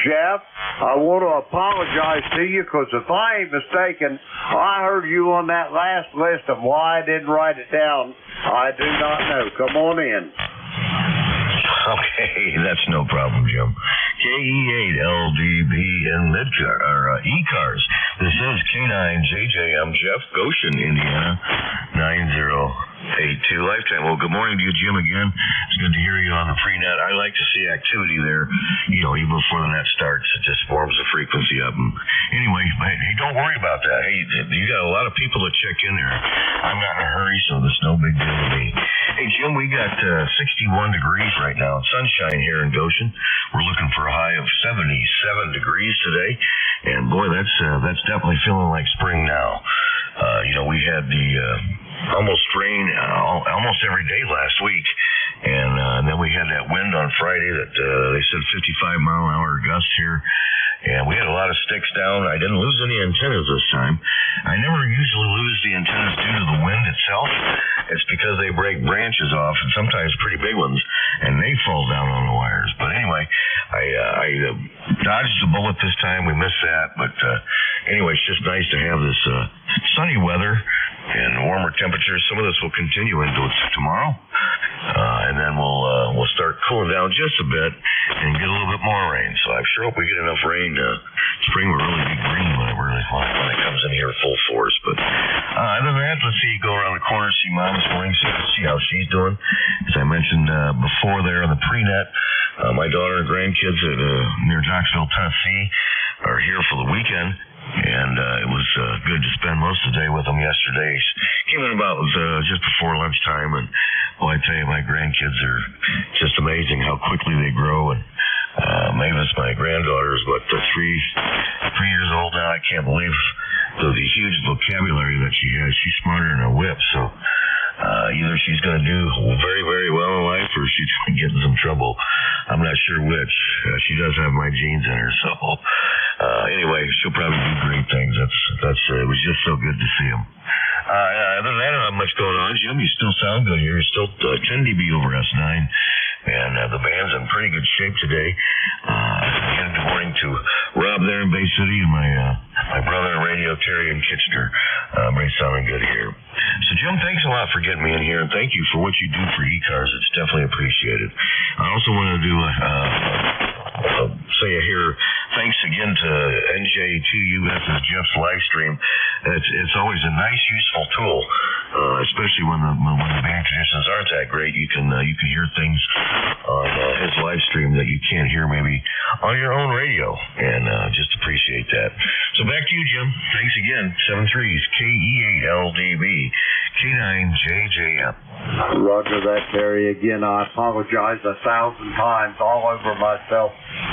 Jeff, I want to apologize to you because if I ain't mistaken, I heard you on that last list, and why I didn't write it down, I do not know. Come on in. Okay, that's no problem, Jim. KE8LDB in Midcar, or ECARS. This is K9JJM, Jeff, Goshen, Indiana, 9082. Lifetime. Well, good morning to you, Jim, again. It's good to hear you on the pre-net. I like to see activity there, even before the net starts. It just warms the frequency up. And anyway, hey, don't worry about that. Hey, you got a lot of people to check in there. I'm not in a hurry, so there's no big deal to me. Hey, Jim, we got 61 degrees right now. Sunshine here in Goshen. We're looking for a high of 77 degrees today. And boy, that's definitely feeling like spring now. We had the almost rain almost every day last week. And then we had that wind on Friday that they said 55-mile-an-hour gusts here. And we had a lot of sticks down. I didn't lose any antennas this time. I never usually lose the antennas due to the wind itself. It's because they break branches off, and sometimes pretty big ones, and they fall down on the wires. But anyway, I dodged the bullet this time. We missed that. But anyway, it's just nice to have this sunny weather and warmer temperatures. Some of this will continue into tomorrow. And then we'll start cooling down just a bit and get a little bit more rain. So I sure hope we get enough rain. Spring will really be green when it comes in here full force. But other than that, let's see, go around the corner, see Mom this morning, see how she's doing. As I mentioned before there on the pre-net, my daughter and grandkids near Knoxville, Tennessee are here for the weekend. And it was good to spend most of the day with them yesterday. Came in about just before lunchtime, and boy, I tell you, my grandkids are just amazing how quickly they grow. And Mavis, my granddaughter, is about 3 years old now. I can't believe the huge vocabulary that she has. She's smarter than a whip, so either she's going to do very, very well in life, or she's going to get in some trouble. I'm not sure which. She does have my genes in her, so anyway, she'll probably do great things. It was just so good to see them. Other than that, not much going on, Jim. You still sound good here. You're still 10 dB over S9, and the band's in pretty good shape today. Again, good morning to Rob there in Bay City, and my brother in radio, Terry in Kitchener. Everybody's sounding good here. So, Jim, thanks a lot for getting me in here, and thank you for what you do for ECARS. It's definitely appreciated. I also want to do say here, thanks again to NJ2US's Jeff's live stream. It's always a nice, useful tool, especially when the band conditions aren't that great. You can hear things on his live stream that you can't hear maybe on your own radio, and just appreciate that. So back to you, Jim. Thanks again. 73's KE8LDB, K9JJM. Roger that, Terry. Again, I apologize 1,000 times all over myself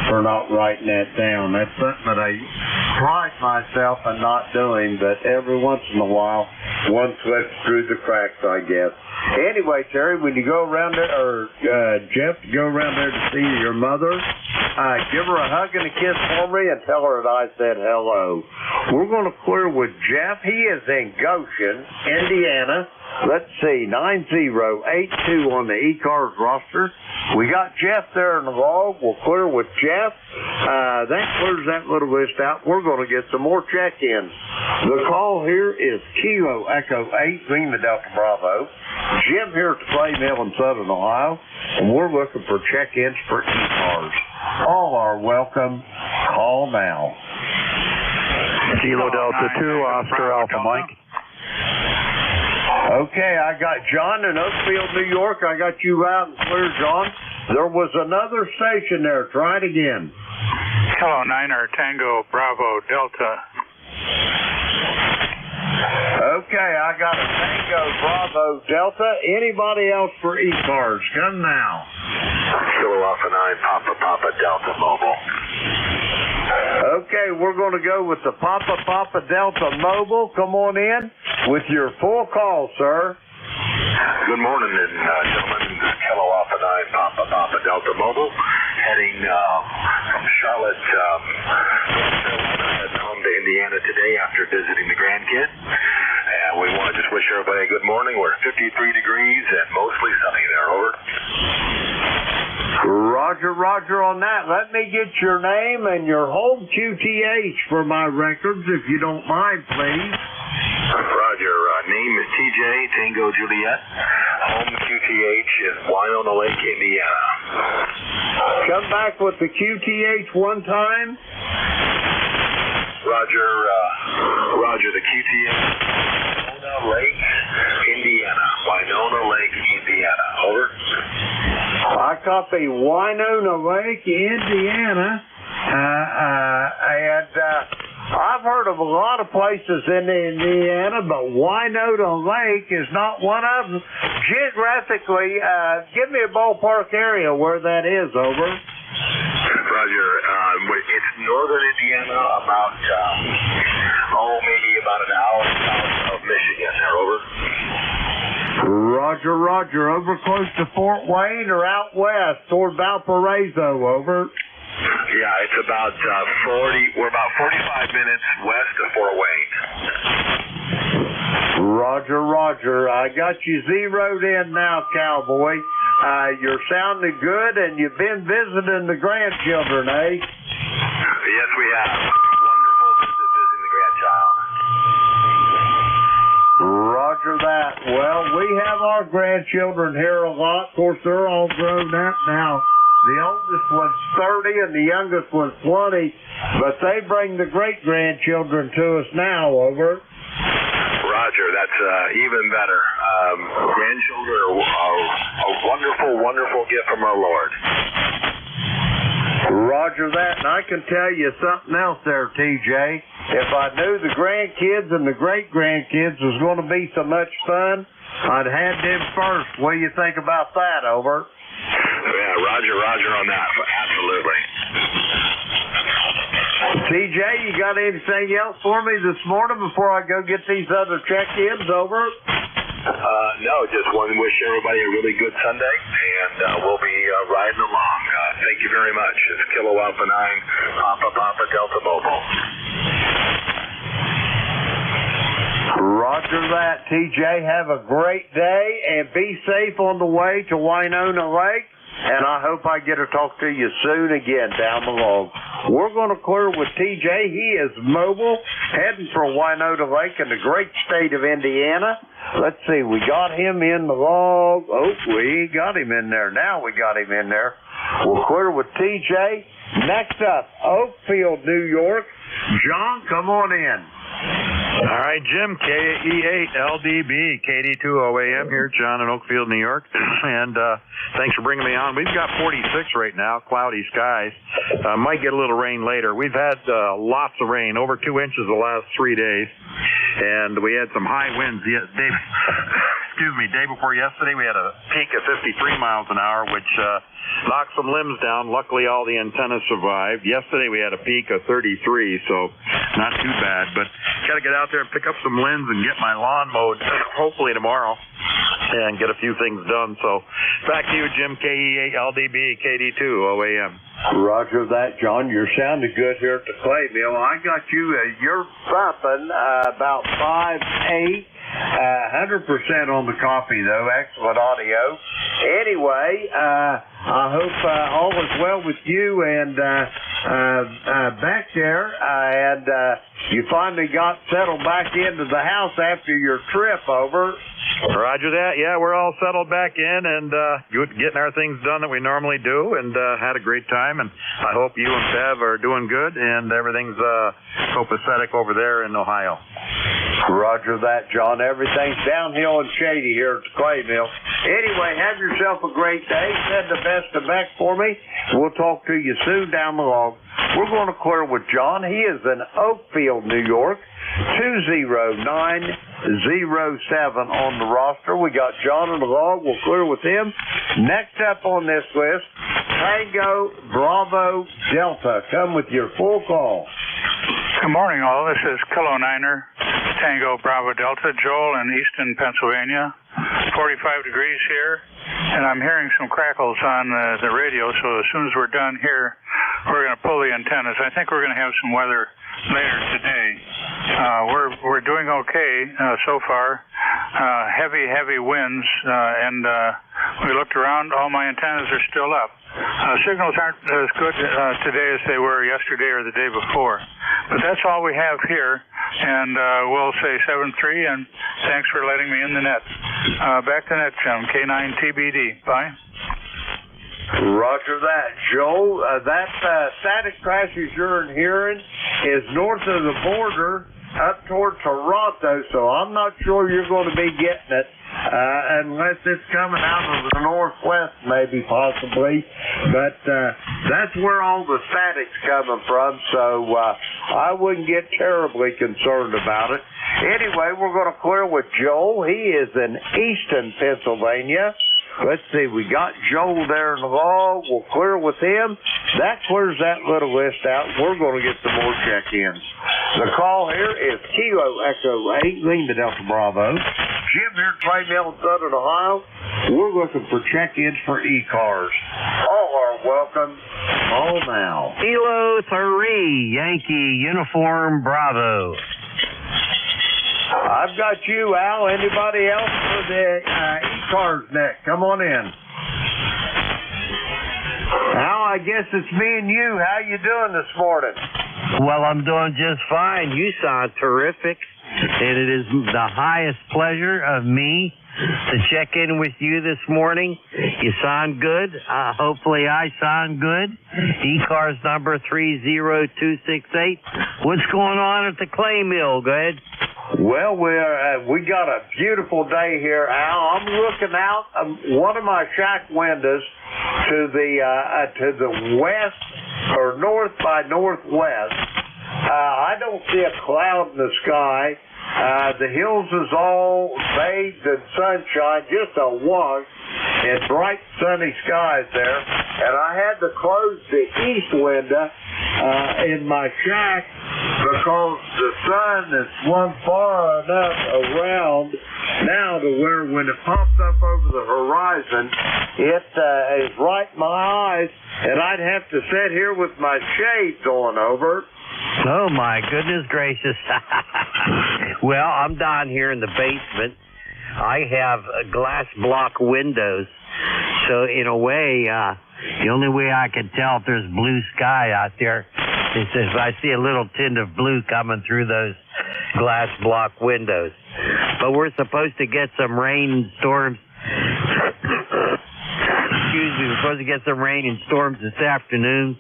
for not writing that down. That's something that I pride myself in not doing, but every once in a while, one slips through the cracks, I guess. Anyway, Terry, when you go around there, or Jeff, go around there to see your mother, give her a hug and a kiss for me and tell her that I said hello. We're going to clear with Jeff. He is in Goshen, Indiana, let's see, 9082 on the ECARS roster. We got Jeff there in the log. We'll clear with Jeff. That clears that little list out. We're going to get some more check-ins. The call here is Kilo Echo 8, Lima Delta Bravo. Jim here at the Clay Mill in Southern Ohio, and we're looking for check-ins for ECARS. All are welcome. Call now. Kilo Delta 2, Oscar Alpha Mike. Okay, I got John in Oakfield, New York. I got you out and clear, John. There was another station there. Try it again. Hello, Niner Tango Bravo Delta. Okay, I got a Tango Bravo Delta. Anybody else for ECARS? Come now. Kilo Alpha 9 Papa Delta Mobile. Okay, we're going to go with the Papa Delta Mobile. Come on in with your full call, sir. Good morning, gentlemen. This is Kilo Alpha 9 Papa Delta Mobile, heading from Charlotte, North Carolina, heading home to Indiana today after visiting the grandkid. And we want to just wish everybody a good morning. We're 53 degrees and mostly sunny there. Over. Roger on that. Let me get your name and your home QTH for my records, if you don't mind, please. Roger. Name is TJ, Tango Juliet. Home QTH is Winona Lake, Indiana. Come back with the QTH one time. Roger, the QTH. Winona Lake, Indiana. Winona Lake, Indiana. Over. I copy Winona Lake, Indiana. I've heard of a lot of places in Indiana, but Winona Lake is not one of them. Geographically, give me a ballpark area where that is, over. Roger. It's northern Indiana, about, maybe about an hour south of Michigan. Over. Roger. Over close to Fort Wayne or out west toward Valparaiso, over. Yeah, it's about we're about 45 minutes west of Fort Wayne. Roger. I got you zeroed in now, cowboy. You're sounding good, and you've been visiting the grandchildren, eh? Yes, we have. Wonderful visit visiting the grandchild. Roger that. Well, we have our grandchildren here a lot. Of course, they're all grown up now. The oldest was 30 and the youngest was 20, but they bring the great-grandchildren to us now, over. Roger, that's even better. Grandchildren are a wonderful gift from our Lord. Roger that, and I can tell you something else there, TJ. If I knew the grandkids and the great-grandkids was going to be so much fun, I'd had them first. What do you think about that, over? Yeah, Roger on that. Absolutely. TJ, you got anything else for me this morning before I go get these other check-ins, over? No, just want to wish everybody a really good Sunday, and we'll be riding along. Thank you very much. It's Kilo Alpha 9 Papa Delta Mobile. Roger that, TJ. Have a great day and be safe on the way to Winona Lake. And I hope I get to talk to you soon again down the log. We're going to clear with TJ. He is mobile, heading for Winona Lake in the great state of Indiana. Let's see, we got him in the log. Oh, we got him in there. Now we got him in there. We'll clear with TJ. Next up, Oakfield, New York. John, come on in. All right, Jim, KE8LDB, KD2OAM here, John in Oakfield, New York. And thanks for bringing me on. We've got 46 right now, cloudy skies. Might get a little rain later. We've had lots of rain, over 2 inches the last 3 days. And we had some high winds. Day before yesterday, we had a peak of 53 miles an hour, which knocked some limbs down. Luckily, all the antennas survived. Yesterday, we had a peak of 33, so not too bad. But got to get out there and pick up some limbs and get my lawn mowed, hopefully tomorrow, and get a few things done. So back to you, Jim, KE8LDB, KD2OAM. Roger that, John. You're sounding good here at the Clay Mill. I got you. You're bumping about 5'8", 100% on the coffee, though. Excellent audio. Anyway, I hope all is well with you and back there, and you finally got settled back into the house after your trip, over. Roger that. Yeah, we're all settled back in and getting our things done that we normally do, and had a great time. And I hope you and Bev are doing good and everything's copacetic over there in Ohio. Roger that, John. Everything's downhill and shady here at the clay mill. Anyway, have yourself a great day. Send the best to Beck for me. We'll talk to you soon down the log. We're going to clear with John. He is in Oakfield, New York. 20907 on the roster. We got John on the log. We'll clear with him. Next up on this list, Tango Bravo Delta. Come with your full call. Good morning, all. This is Kilo Niner, Tango Bravo Delta, Joel in Easton, Pennsylvania. 45 degrees here, and I'm hearing some crackles on the radio, so as soon as we're done here, we're going to pull the antennas. I think we're going to have some weather later today. We're doing okay so far. Heavy winds, and we looked around, all my antennas are still up. Signals aren't as good today as they were yesterday or the day before. But that's all we have here, and we'll say 7-3, and thanks for letting me in the net. Back to net, Jim, K9TBD. Bye. Roger that, Joe. That static crashes you're hearing is north of the border up toward Toronto, so I'm not sure you're going to be getting it unless it's coming out of the northwest, maybe, possibly. But that's where all the static's coming from, so I wouldn't get terribly concerned about it. Anyway, we're going to clear with Joel. He is in Easton, Pennsylvania. Let's see, we got Joel there in the log. We'll clear with him. That clears that little list out. We're going to get some more check-ins. The call here is Kilo Echo 8, Lima Delta Bravo. Jim here, Clay Mill in Southern Ohio. We're looking for check-ins for ECARS. All are welcome. All now. Kilo 3, Yankee Uniform Bravo. I've got you, Al. Anybody else for the ECARS net? Come on in. Al, I guess it's me and you. How you doing this morning? Well, I'm doing just fine. You sound terrific. And it is the highest pleasure of me to check in with you this morning. You sound good. Hopefully I sound good. ECARS number 30268. What's going on at the clay mill? Go ahead. Well, we got a beautiful day here, Al. I'm looking out one of my shack windows to the west or north by northwest. I don't see a cloud in the sky. The hills is all bathed in sunshine, just a wash, and bright sunny skies there. And I had to close the east window in my shack because the sun has swung far enough around now to where when it pops up over the horizon, it is right in my eyes, and I'd have to sit here with my shades on over. Oh, my goodness gracious. Well, I'm down here in the basement. I have glass block windows. So, in a way, the only way I can tell if there's blue sky out there is if I see a little tint of blue coming through those glass block windows. But we're supposed to get some rain and storms. Excuse me, we're supposed to get some rain and storms this afternoon.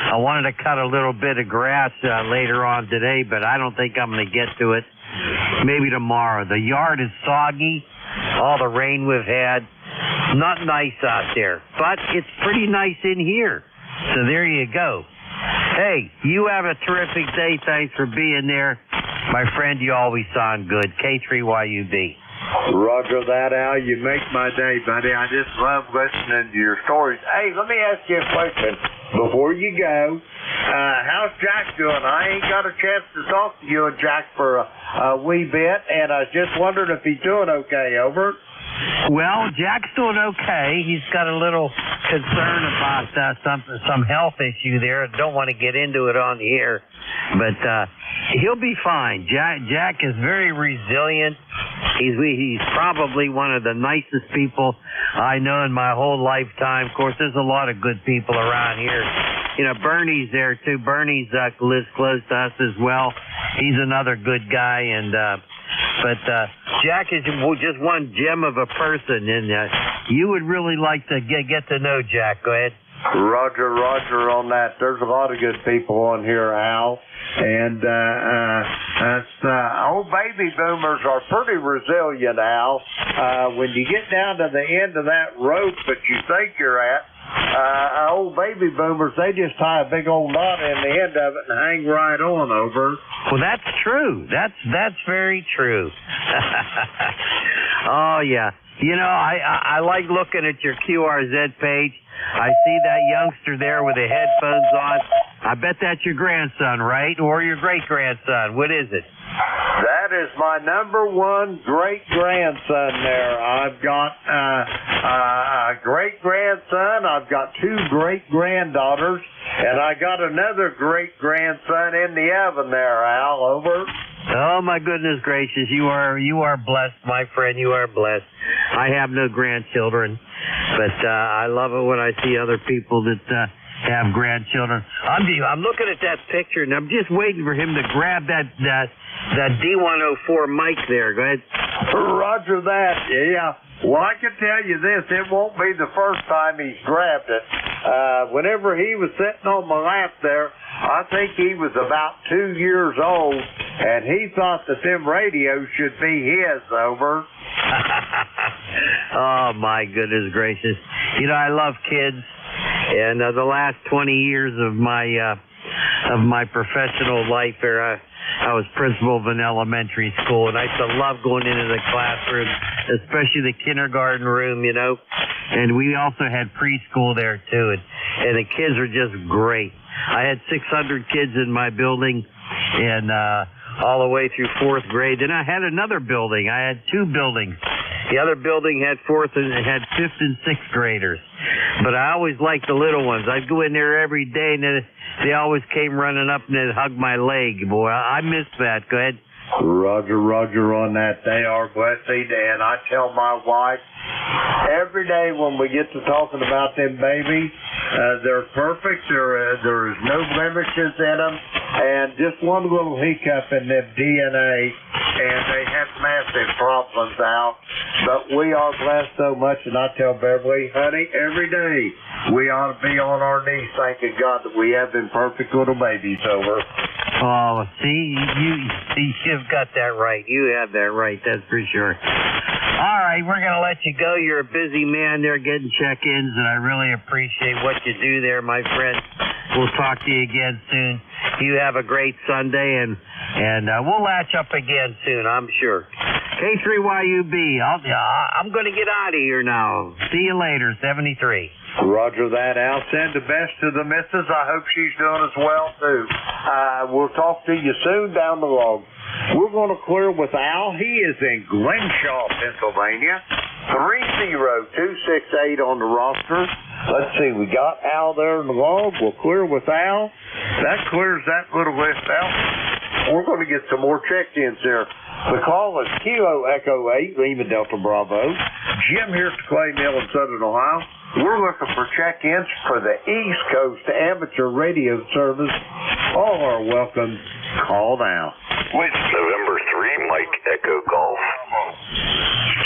I wanted to cut a little bit of grass later on today, but I don't think I'm going to get to it. Maybe tomorrow. The yard is soggy. All the rain we've had. Not nice out there, but it's pretty nice in here. So there you go. Hey, you have a terrific day. Thanks for being there. My friend, you always sound good. K3YUB. Roger that, Al. You make my day, buddy. I just love listening to your stories. Hey, let me ask you a question before you go. How's Jack doing? I ain't got a chance to talk to you and Jack for a wee bit, and I was just wondering if he's doing okay. Over. Well, Jack's doing okay. He's got a little concern about some health issue there. Don't want to get into it on the air, but He'll be fine. Jack is very resilient. He's probably one of the nicest people I know in my whole lifetime. Of course, there's a lot of good people around here. You know, Bernie's there too. Bernie's lives close to us as well. He's another good guy, and but Jack is just one gem of a person, and you would really like to get to know Jack. Go ahead. Roger on that. There's a lot of good people on here, Al. And old baby boomers are pretty resilient, Al. When you get down to the end of that rope that you think you're at, old baby boomers, they just tie a big old knot in the end of it and hang right on over. Well, that's true. That's very true. Oh, yeah. You know, I like looking at your QRZ page. I see that youngster there with the headphones on. I bet that's your grandson, right? Or your great-grandson. What is it? That is my number one great-grandson there. I've got a great-grandson. I've got two great-granddaughters. And I got another great-grandson in the oven there, Al. Over. Oh, my goodness gracious. You are blessed, my friend. You are blessed. I have no grandchildren, but I love it when I see other people that have grandchildren. I'm looking at that picture, and I'm just waiting for him to grab that D104 mic there. Go ahead. Roger that. Yeah. Well, I can tell you this. It won't be the first time he's grabbed it. Whenever he was sitting on my lap there, I think he was about 2 years old, and he thought that them radios should be his. Over. Oh, my goodness gracious. You know, I love kids, and the last 20 years of my professional life there, I was principal of an elementary school, and I used to love going into the classroom, especially the kindergarten room, you know. And we also had preschool there, too, and the kids are just great. I had 600 kids in my building, and all the way through fourth grade. Then I had another building. I had two buildings. The other building had fourth and it had fifth and sixth graders. But I always liked the little ones. I'd go in there every day, and they always came running up and they'd hug my leg. Boy, I miss that. Go ahead. Roger on that. They are blessed, and I tell my wife every day when we get to talking about them babies, they're perfect. There is no blemishes in them, and just one little hiccup in their DNA, and they have massive problems out. But we are blessed so much, and I tell Beverly, honey, every day we ought to be on our knees thanking God that we have them perfect little babies. Over. Oh, see, you've got that right. You have that right, that's for sure. All right, we're going to let you go. You're a busy man there getting check-ins, and I really appreciate what you do there, my friend. We'll talk to you again soon. You have a great Sunday, and we'll latch up again soon, I'm sure. K3YUB, I'm going to get out of here now. See you later, 73. Roger that, Al. Send the best to the missus. I hope she's doing as well, too. We'll talk to you soon down the road. We're going to clear with Al. He is in Glenshaw, Pennsylvania. 30268 on the roster. Let's see, we got Al there in the log. We'll clear with Al. That clears that little list out. We're going to get some more check-ins here. The call is Kilo Echo 8, Lima Delta Bravo. Jim here at the Clay Mill in Southern Ohio. We're looking for check-ins for the East Coast Amateur Radio Service. All are welcome. Call now. With November 3, Mike Echo Golf.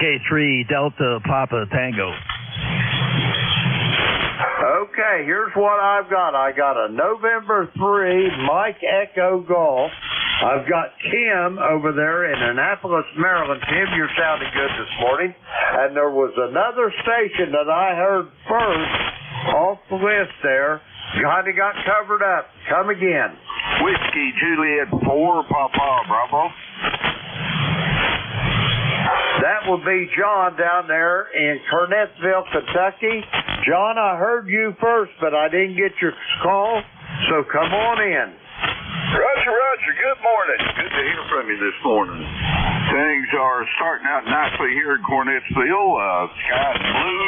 K3 Delta Papa Tango. Okay, here's what I've got. I got a November 3 Mike Echo Golf. I've got Tim over there in Annapolis, Maryland. Tim, you're sounding good this morning. And there was another station that I heard first off the list there. Kind of got covered up. Come again. Whiskey Juliet 4, Papa Bravo. That would be John down there in Kernettsville, Kentucky. John, I heard you first, but I didn't get your call, so come on in. Roger, good morning. Good to hear from you this morning. Things are starting out nicely here in Kernettsville. Sky's blue,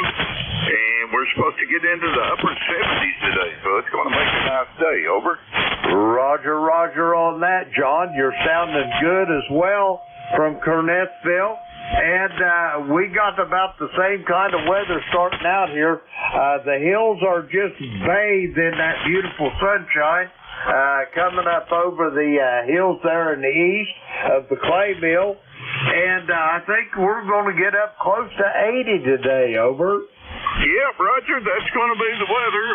and we're supposed to get into the upper 70s today, so it's going to make a nice day. Over. Roger, roger on that, John. You're sounding good as well from Kernetsville. And we got about the same kind of weather starting out here. The hills are just bathed in that beautiful sunshine coming up over the hills there in the east of the clay mill. And I think we're going to get up close to 80 today, over. Yep, Roger, that's going to be the weather.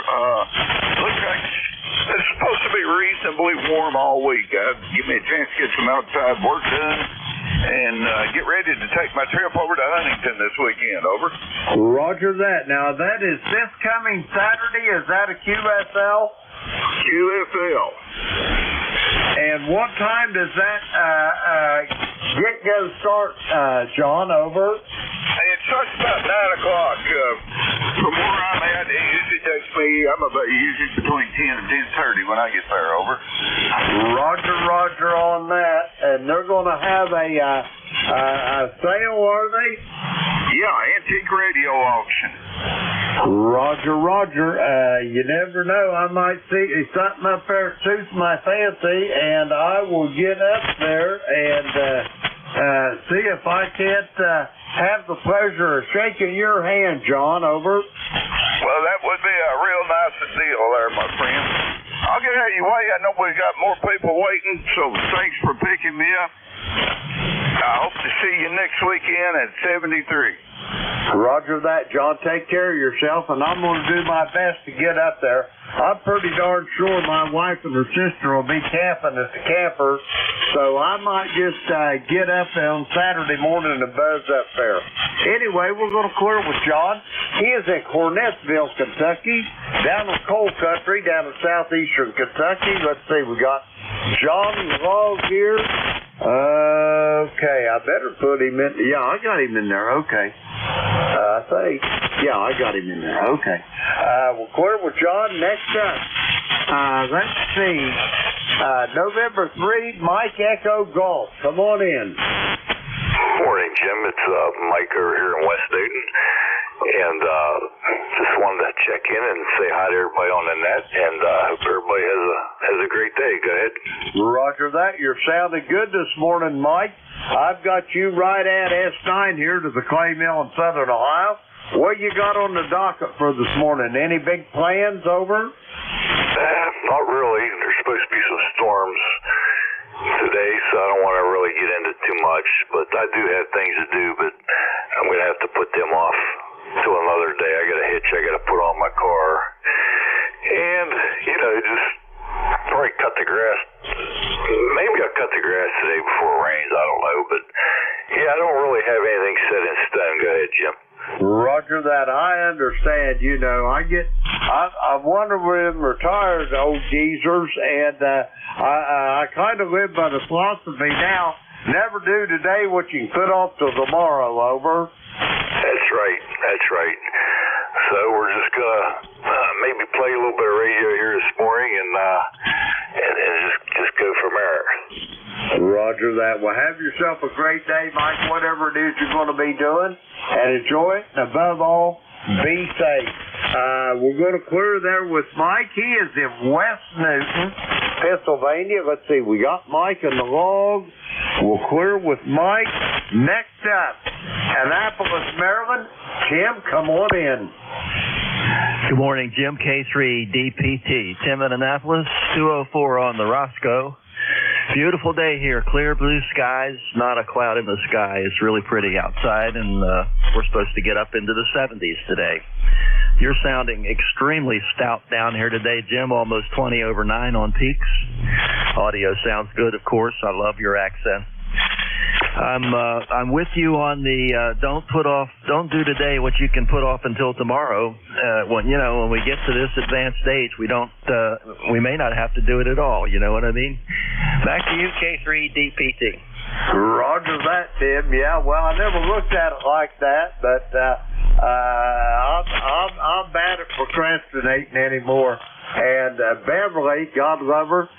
Looks like it's supposed to be reasonably warm all week. Give me a chance to get some outside work done and get ready to take my trip over to Huntington this weekend, over. Roger that. Now, that is this coming Saturday. Is that a QSL? QFL. And what time does that get-go start, John, over? It starts about 9 o'clock. From where I'm at, it usually takes me, usually between 10 and 10:30 when I get there, over. Roger, roger on that. And they're going to have a sale, are they? Yeah, antique radio auction. Roger, roger. You never know. I might see something up there that suits my fancy, and I will get up there and see if I can't have the pleasure of shaking your hand, John, over. Well, that would be a real nice deal there, my friend. I'll get out of your way. I know we got more people waiting, so thanks for picking me up. I hope to see you next weekend at 73. Roger that, John. Take care of yourself, and I'm going to do my best to get up there. I'm pretty darn sure my wife and her sister will be camping at the camper, so I might just get up on Saturday morning and buzz up there. Anyway, we're going to clear with John. He is in Kernetsville, Kentucky, down in coal country, down in southeastern Kentucky. Let's see, we got John Log here. Okay, I better put him in. Yeah, I got him in there. Okay. I think. Yeah, I got him in there. Okay. We'll clear with John next up. Let's see. November 3, Mike Echo Golf. Come on in. Morning, Jim. It's Mike over here in West Newton. And just wanted to check in and say hi to everybody on the net, and hope everybody has a great day. Go ahead. Roger that. You're sounding good this morning, Mike. I've got you right at S9 here to the clay mill in Southern Ohio. What you got on the docket for this morning? Any big plans, over? Not really. There's supposed to be some storms today, so I don't want to really get into too much, but I do have things to do, but I'm going to have to put them off till another day. I got a hitch I got to put on my car, and just probably cut the grass. Maybe I'll cut the grass today before it rains. I don't know, but yeah, I don't really have anything set in stone. Go ahead, Jim. Roger that. I understand. I'm one of them retired old geezers, and I kind of live by the philosophy now: never do today what you can put off till tomorrow, over. That's right. That's right. So we're just gonna maybe play a little bit of radio here this morning, and just go from there. Roger that. Well, have yourself a great day, Mike. Whatever it is you're going to be doing, and enjoy it. And above all, be safe. We're going to clear there with Mike. He is in West Newton, Pennsylvania. Let's see. We got Mike in the log. We'll clear with Mike. Next up, Annapolis, Maryland. Tim, come on in. Good morning, Jim. K3DPT. Tim in Annapolis, 204 on the Roscoe. Beautiful day here. Clear blue skies, not a cloud in the sky. It's really pretty outside, and we're supposed to get up into the 70s today. You're sounding extremely stout down here today, Jim, almost 20 over 9 on peaks. Audio sounds good, of course. I love your accent. I'm with you on the don't do today what you can put off until tomorrow. When we get to this advanced stage, we may not have to do it at all. You know what I mean? Back to you, K3DPT. Roger that, Tim. Yeah, well, I never looked at it like that, but I'm bad at procrastinating anymore. And Beverly, God love her,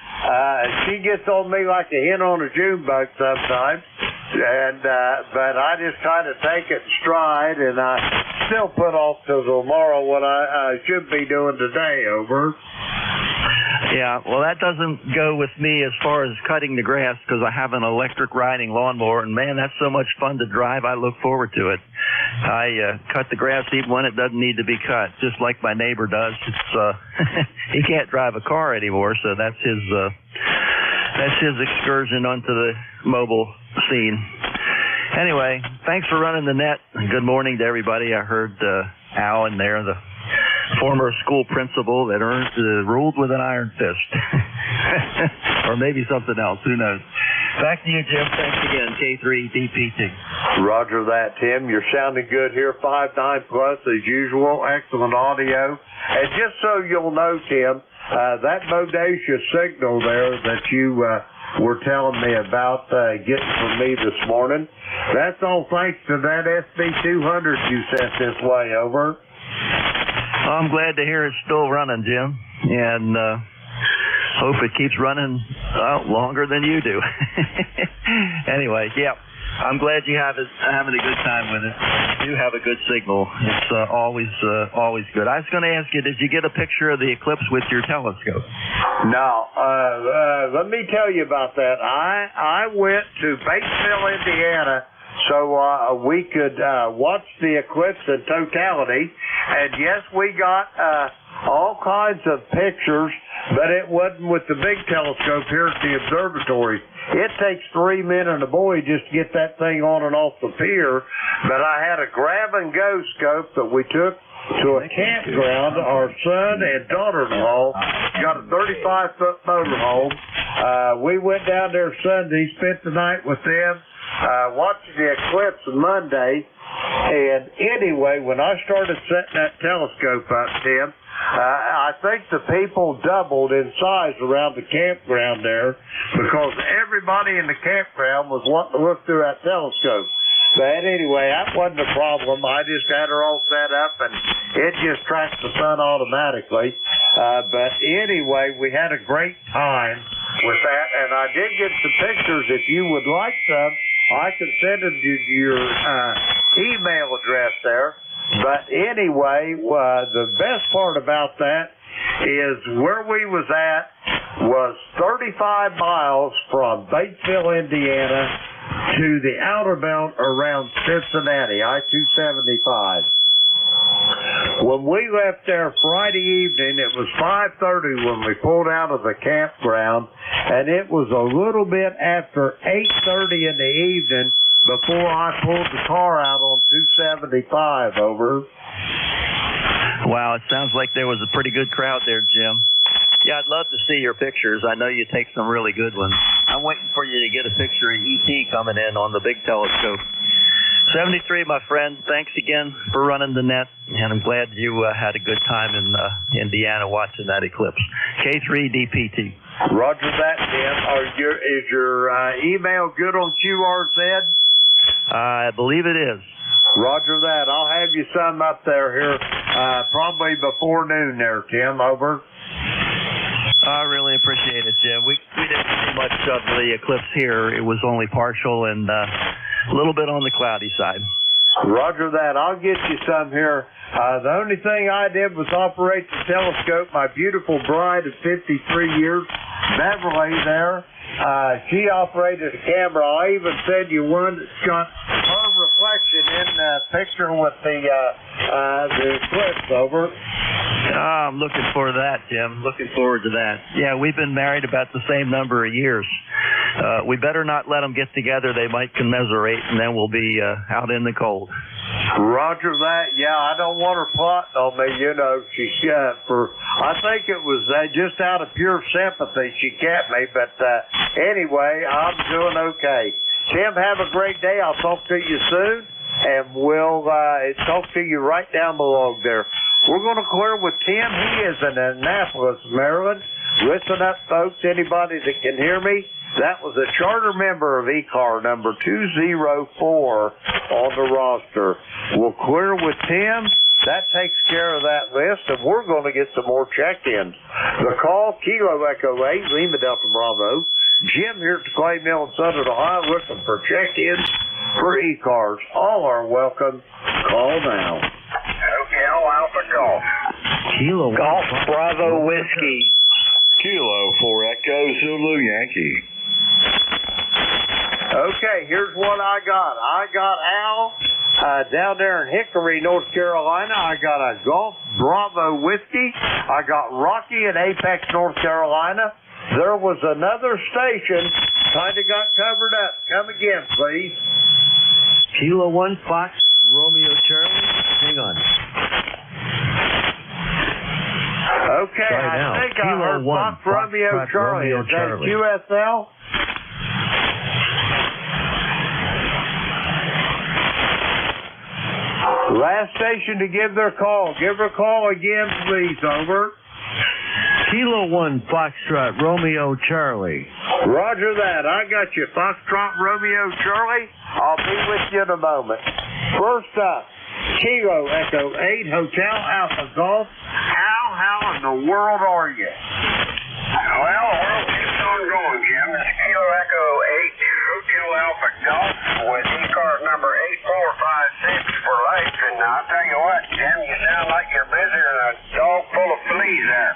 she gets on me like a hen on a June bug sometimes. And but I just kind of take it in stride, and I still put off till tomorrow what I should be doing today, over. Yeah, well, that doesn't go with me as far as cutting the grass because I have an electric riding lawnmower, and man, that's so much fun to drive. I look forward to it. I cut the grass even when it doesn't need to be cut, just like my neighbor does. It's he can't drive a car anymore, so that's his excursion onto the mobile scene. Anyway, thanks for running the net. Good morning to everybody. I heard Al in there, the former school principal that ruled with an iron fist. Or maybe something else. Who knows? Back to you, Jim. Thanks again. K3DPT. Roger that, Tim. You're sounding good here. 5.9 plus as usual. Excellent audio. And just so you'll know, Tim, that bodacious signal there that you were telling me about getting from me this morning, that's all thanks to that SB200 you sent this way, over. I'm glad to hear it's still running, Jim, and hope it keeps running longer than you do. Anyway, yeah, I'm glad you're having a good time with it. You do have a good signal. It's always good. I was going to ask you, did you get a picture of the eclipse with your telescope? No. Let me tell you about that. I went to Batesville, Indiana, so we could watch the eclipse in totality. And yes, we got all kinds of pictures, but it wasn't with the big telescope here at the observatory. It takes 3 men and a boy just to get that thing on and off the pier. But I had a grab-and-go scope that we took to a campground. Our son and daughter-in-law got a 35-foot motorhome. We went down there Sunday, spent the night with them, watching the eclipse on Monday. And anyway, when I started setting that telescope up, Tim, I think the people doubled in size around the campground there because everybody in the campground was wanting to look through that telescope. But anyway, that wasn't a problem. I just had her all set up, and it just tracks the sun automatically. But anyway, we had a great time with that, and I did get some pictures. If you would like some, I can send them to your email address there. But anyway, the best part about that is where we was at was 35 miles from Batesville, Indiana, to the outer belt around Cincinnati, I-275. When we left there Friday evening, it was 5:30 when we pulled out of the campground, and it was a little bit after 8:30 in the evening before I pulled the car out on 275, over. Wow, it sounds like there was a pretty good crowd there, Jim. Yeah, I'd love to see your pictures. I know you take some really good ones. I'm waiting for you to get a picture of E.T. coming in on the big telescope. 73, my friend, thanks again for running the net, and I'm glad you had a good time in Indiana watching that eclipse. K3DPT. Roger that, Tim. Is your email good on QRZ? I believe it is. Roger that. I'll have you some up there here probably before noon there, Tim, over. I really appreciate it, Jim. We didn't see much of the eclipse here. It was only partial and a little bit on the cloudy side. Roger that. I'll get you some here. The only thing I did was operate the telescope. My beautiful bride of 53 years, Beverly there, she operated a camera. I even said you one that's got her reflection in the picture with the eclipse, over. I'm looking forward to that, Jim. Looking forward to that. Yeah, we've been married about the same number of years. We better not let them get together. They might commiserate, and then we'll be out in the cold. Roger that. Yeah, I don't want her plotting on me. You know, I think it was just out of pure sympathy she kept me. But anyway, I'm doing okay. Tim, have a great day. I'll talk to you soon, and we'll talk to you right down below there. We're going to clear with Tim. He is in Annapolis, Maryland. Listen up, folks. Anybody that can hear me, that was a charter member of ECAR number 204 on the roster. We'll clear with Tim. That takes care of that list, and we're going to get some more check-ins. The call, Kilo Echo 8, Lima Delta Bravo. Jim here at the Clay Mill in Southern Ohio looking for check-ins for ECARS. All are welcome. Call now. Hotel Alpha Golf. Kilo Golf Bravo Whiskey. Kilo 4 Echo Zulu Yankee. Okay, here's what I got. I got Al down there in Hickory, North Carolina. I got a Golf Bravo Whiskey. I got Rocky in Apex, North Carolina. There was another station kind of got covered up. Come again, please. Kilo 1 Fox Romeo Charlie. Hang on. Okay, I think I heard Fox Romeo Charlie. Is that QSL? Last station to give their call. Give her a call again, please. Over. Kilo 1 Foxtrot Romeo Charlie. Roger that. I got you. Foxtrot Romeo Charlie. I'll be with you in a moment. First up, Kilo Echo 8 Hotel Alpha Golf. How in the world are you? Well, the world keeps on going, Jim. It's Kilo Echo 8 Hotel Alpha Golf with ECARS number 8456 for life. And I'll tell you what, Jim, you sound like you're busier than a dog full of fleas there.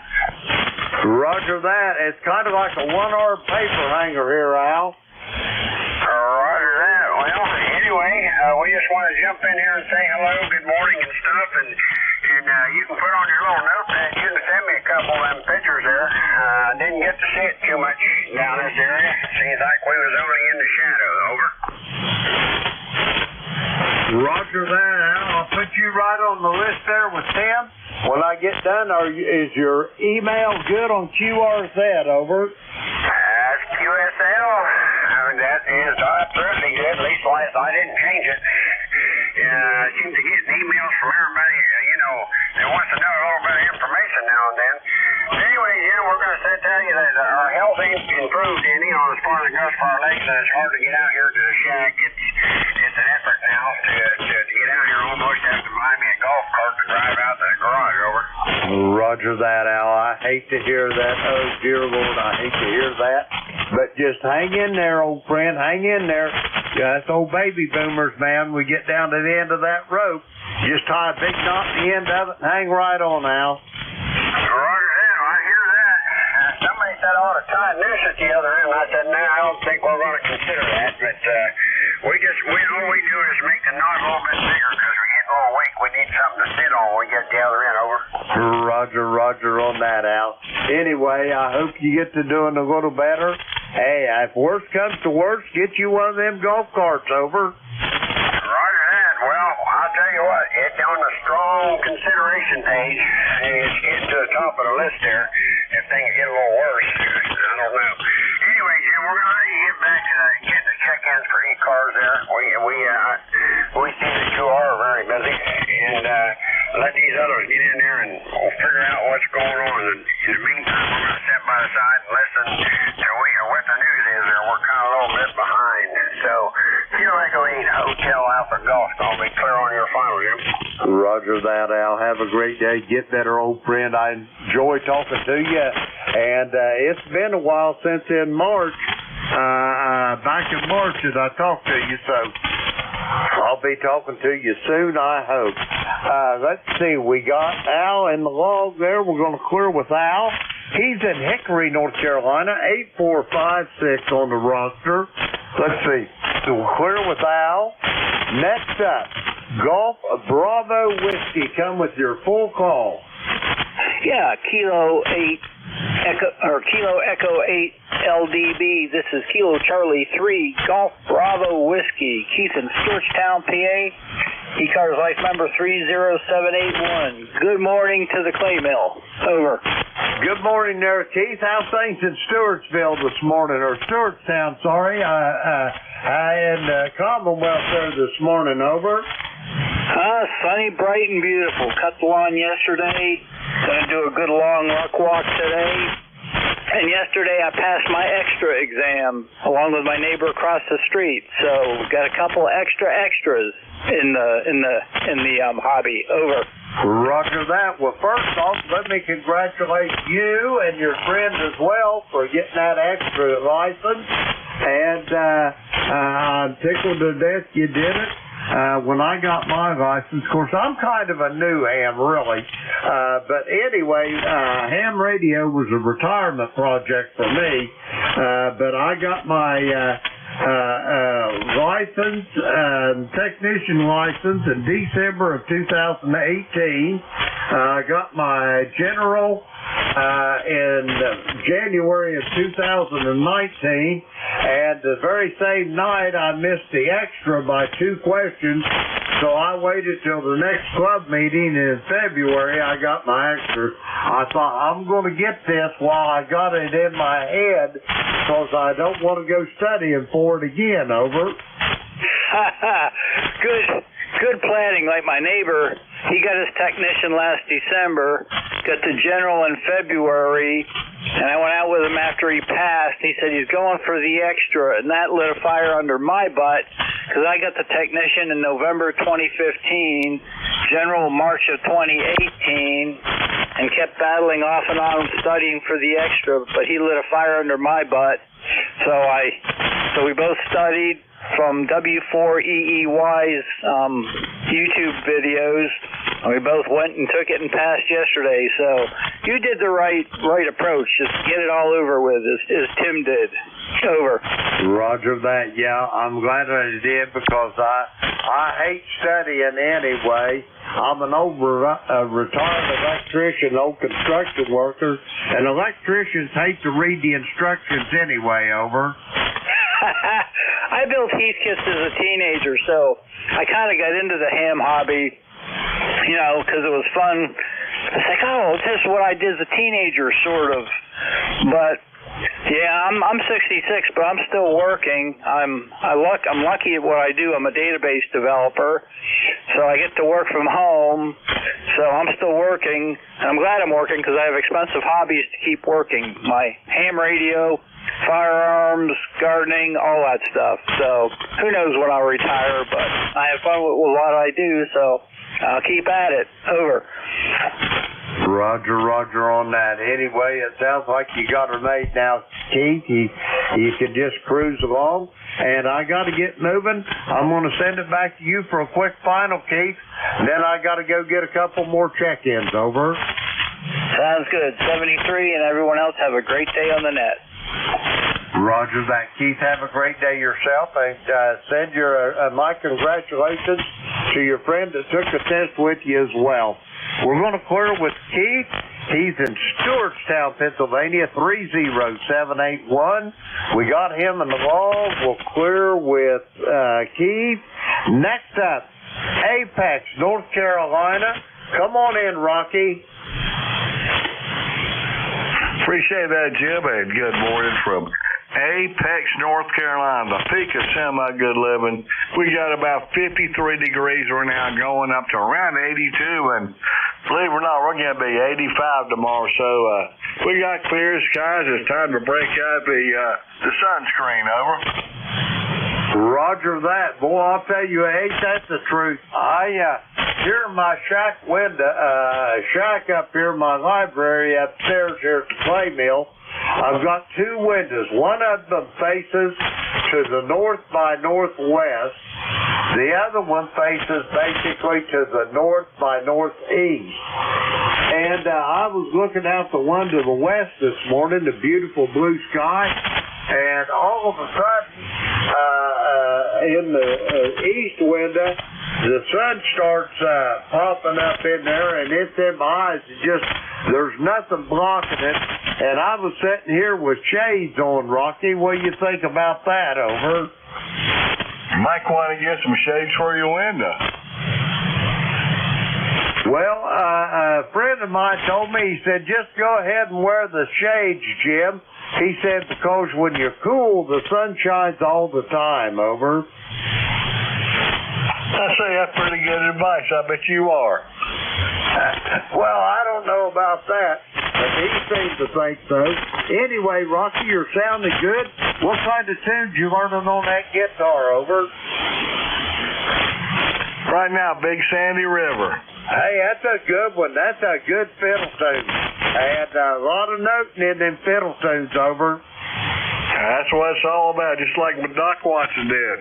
Roger that. It's kind of like a one-arm paper hanger here, Al. Roger that. Well, anyway, we just want to jump in here and say hello, good morning and stuff, and you can put on your little notepad. You can send me a couple of them pictures there. I didn't get to see it too much down this area. Seems like we was only in the shadow. Over. Roger that, Al. I'll put you right on the list there with Tim. When I get done, is your email good on QRZ? Over. That's QSL. That is absolutely good. At least I didn't change it. I seem to get emails from everybody, that wants to know a little bit of information now and then. Anyway, we're going to tell you that our health ain't improved any as far as it goes for our legs, and it's hard to get out here to the shack. It's an effort now to get out here. Almost have to buy me a golf cart to drive out to the garage. Over. Roger that, Al. I hate to hear that. Oh, dear Lord, I hate to hear that. But just hang in there, old friend. Hang in there. Yeah, that's old baby boomers, man. We get down to the end of that rope. Just tie a big knot at the end of it and hang right on, Al. Roger that. I hear that. Somebody said I ought to tie a noose at the other end. I said, no, I don't think we're going to consider that. But all we do is make the knot a little bit bigger because we're getting a little weak. We need something to sit on when we get the other end. Over. Roger on that, Al. Anyway, I hope you get to doing a little better. Hey, if worst comes to worst, get you one of them golf carts. Over. Roger that. Well, I'll tell you what, it's on the strong consideration page. It's getting to the top of the list there. If things get a little worse, I don't know. Anyway, Jim, we're going to let you get back to getting the check-ins for ECARS there. We see that you are very busy, and let these others get in there and we'll figure out what's going on. And in the meantime, we're going to step by the side and listen to what the news is there. We're kind of a little bit behind. So, Kilo Echo 8 Hotel Alpha Golf going to be clear on your final, Jim. Roger that, Al. Have a great day. Get better, old friend. I enjoy talking to you. And it's been a while since in March, back in March that I talked to you, so I'll be talking to you soon, I hope. Let's see. We got Al in the log there. We're going to clear with Al. He's in Hickory, North Carolina, 8456 on the roster. Let's see. So we'll clear with Al. Next up, Golf Bravo Whiskey. Come with your full call. Yeah, Kilo Echo 8 LDB. This is Kilo Charlie 3 Golf Bravo Whiskey. Keith in Stewartstown, PA. ECARS life number 30781. Good morning to the clay mill. Over. Good morning there, Keith. How's things in Stewartsville this morning, or Stewartstown, sorry. In Commonwealth there this morning. Over. Sunny, bright, and beautiful. Cut the lawn yesterday. Gonna do a good long luck walk today. And yesterday I passed my extra exam along with my neighbor across the street. So we've got a couple extras in the hobby. Over. Roger that. Well, first off, let me congratulate you and your friends as well for getting that extra license. And I'm tickled to death you did it. when I got my license. Of course, I'm kind of a new ham, really. But anyway, ham radio was a retirement project for me. But I got my license, technician license in December of 2018. I got my general in January of 2019, and the very same night I missed the extra by 2 questions, so I waited till the next club meeting in February. I got my extra. I thought, I'm going to get this while I got it in my head, because I don't want to go studying for it again. Over. Good planning. Like my neighbor, he got his technician last December, got the general in February, and I went out with him after he passed. He said he's going for the extra, and that lit a fire under my butt, because I got the technician in November 2015, general March of 2018, and kept battling off and on studying for the extra, but he lit a fire under my butt. So we both studied from W4EEY's YouTube videos, and we both went and took it and passed yesterday. So you did the right approach. Just get it all over with, as Tim did. Over. Roger that. Yeah, I'm glad I did, because I hate studying anyway. I'm an retired electrician, old construction worker, and electricians hate to read the instructions anyway. Over. I built heat kits as a teenager, so I kind of got into the ham hobby, because it was fun. It's like, oh, this is what I did as a teenager, sort of. But yeah, I'm 66, but I'm still working. I'm lucky at what I do. I'm a database developer, so I get to work from home. So I'm still working, and I'm glad I'm working, because I have expensive hobbies to keep working. My ham radio, firearms, gardening, all that stuff. So who knows when I'll retire, but I have fun with what I do, so I'll keep at it. Over. Roger on that. Anyway, it sounds like you got her made now, Keith. You can just cruise along, and I got to get moving. I'm going to send it back to you for a quick final, Keith. Then I got to go get a couple more check-ins. Over. Sounds good. 73, and everyone else have a great day on the net. Roger that. Keith, have a great day yourself, and send my congratulations to your friend that took the test with you as well. We're going to clear with Keith. He's in Stewartstown, Pennsylvania, 30781. We got him in the log. We'll clear with Keith. Next up, Apex, North Carolina. Come on in, Rocky. Appreciate that, Jim, and good morning from Apex, North Carolina, the peak of semi-good living. We got about 53 degrees right now, going up to around 82, and believe it or not, we're going to be 85 tomorrow. So we got clear skies. It's time to break out the sunscreen. Over. Roger that. Boy, I'll tell you, ain't that the truth? Here in my shack window, shack up here, my library upstairs here at the clay mill, I've got 2 windows. One of them faces to the north by northwest. The other one faces basically to the north by northeast. And I was looking out the one to the west this morning, the beautiful blue sky, and all of a sudden, in the east window, the sun starts popping up in there, and it's in my eyes. There's nothing blocking it. And I was sitting here with shades on, Rocky. What do you think about that? Over. You might want to get some shades for your window. Well, a friend of mine told me, he said, just go ahead and wear the shades, Jim. He said, because when you're cool, the sun shines all the time. Over. I say that's pretty good advice. I bet you are. Well, I don't know about that, but he seems to think so. Anyway, Rocky, you're sounding good. What kind of tunes you learning on that guitar? Over. Right now, Big Sandy River. Hey, that's a good one. That's a good fiddle tune. And a lot of noting in them fiddle tunes. Over. That's what it's all about, just like Doc Watson did.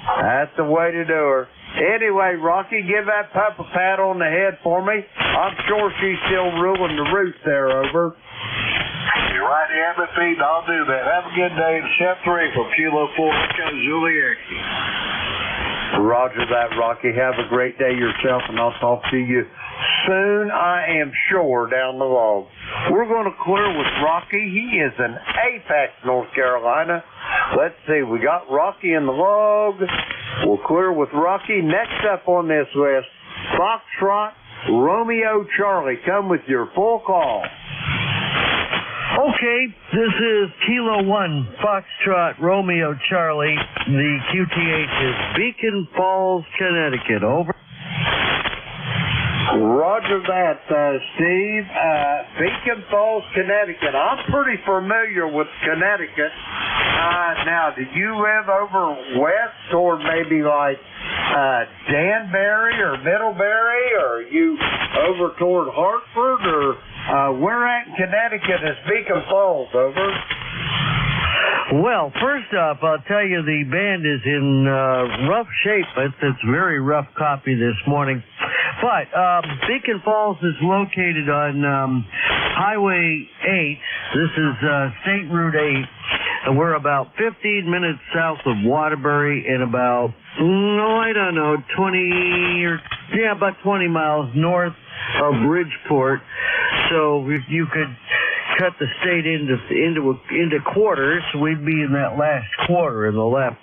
That's the way to do her. Anyway, Rocky, give that pup a pat on the head for me. I'm sure she's still ruling the roost there, over. You're right, Abbott Feet. I'll do that. Have a good day. Chef 3 from Kilo 4 Echo Zulu Yankee. Roger that, Rocky. Have a great day yourself, and I'll talk to you soon, I am sure, down the log. We're going to clear with Rocky. He is in Apex, North Carolina. Let's see. We got Rocky in the log. We'll clear with Rocky. Next up on this list, Foxtrot, Romeo Charlie. Come with your full call. Okay, this is Kilo 1, Foxtrot, Romeo Charlie. The QTH is Beacon Falls, Connecticut. Over. Roger that, Steve. Beacon Falls, Connecticut. I'm pretty familiar with Connecticut. Now, do you live over west or maybe like Danbury or Middlebury, or are you over toward Hartford, or where at in Connecticut is Beacon Falls, over? Well, first off, I'll tell you the band is in rough shape. It's a very rough copy this morning. But Beacon Falls is located on Highway 8. This is State Route 8. And we're about 15 minutes south of Waterbury and about, about 20 miles north of Bridgeport. So if you could cut the state into quarters, we'd be in that last quarter in the left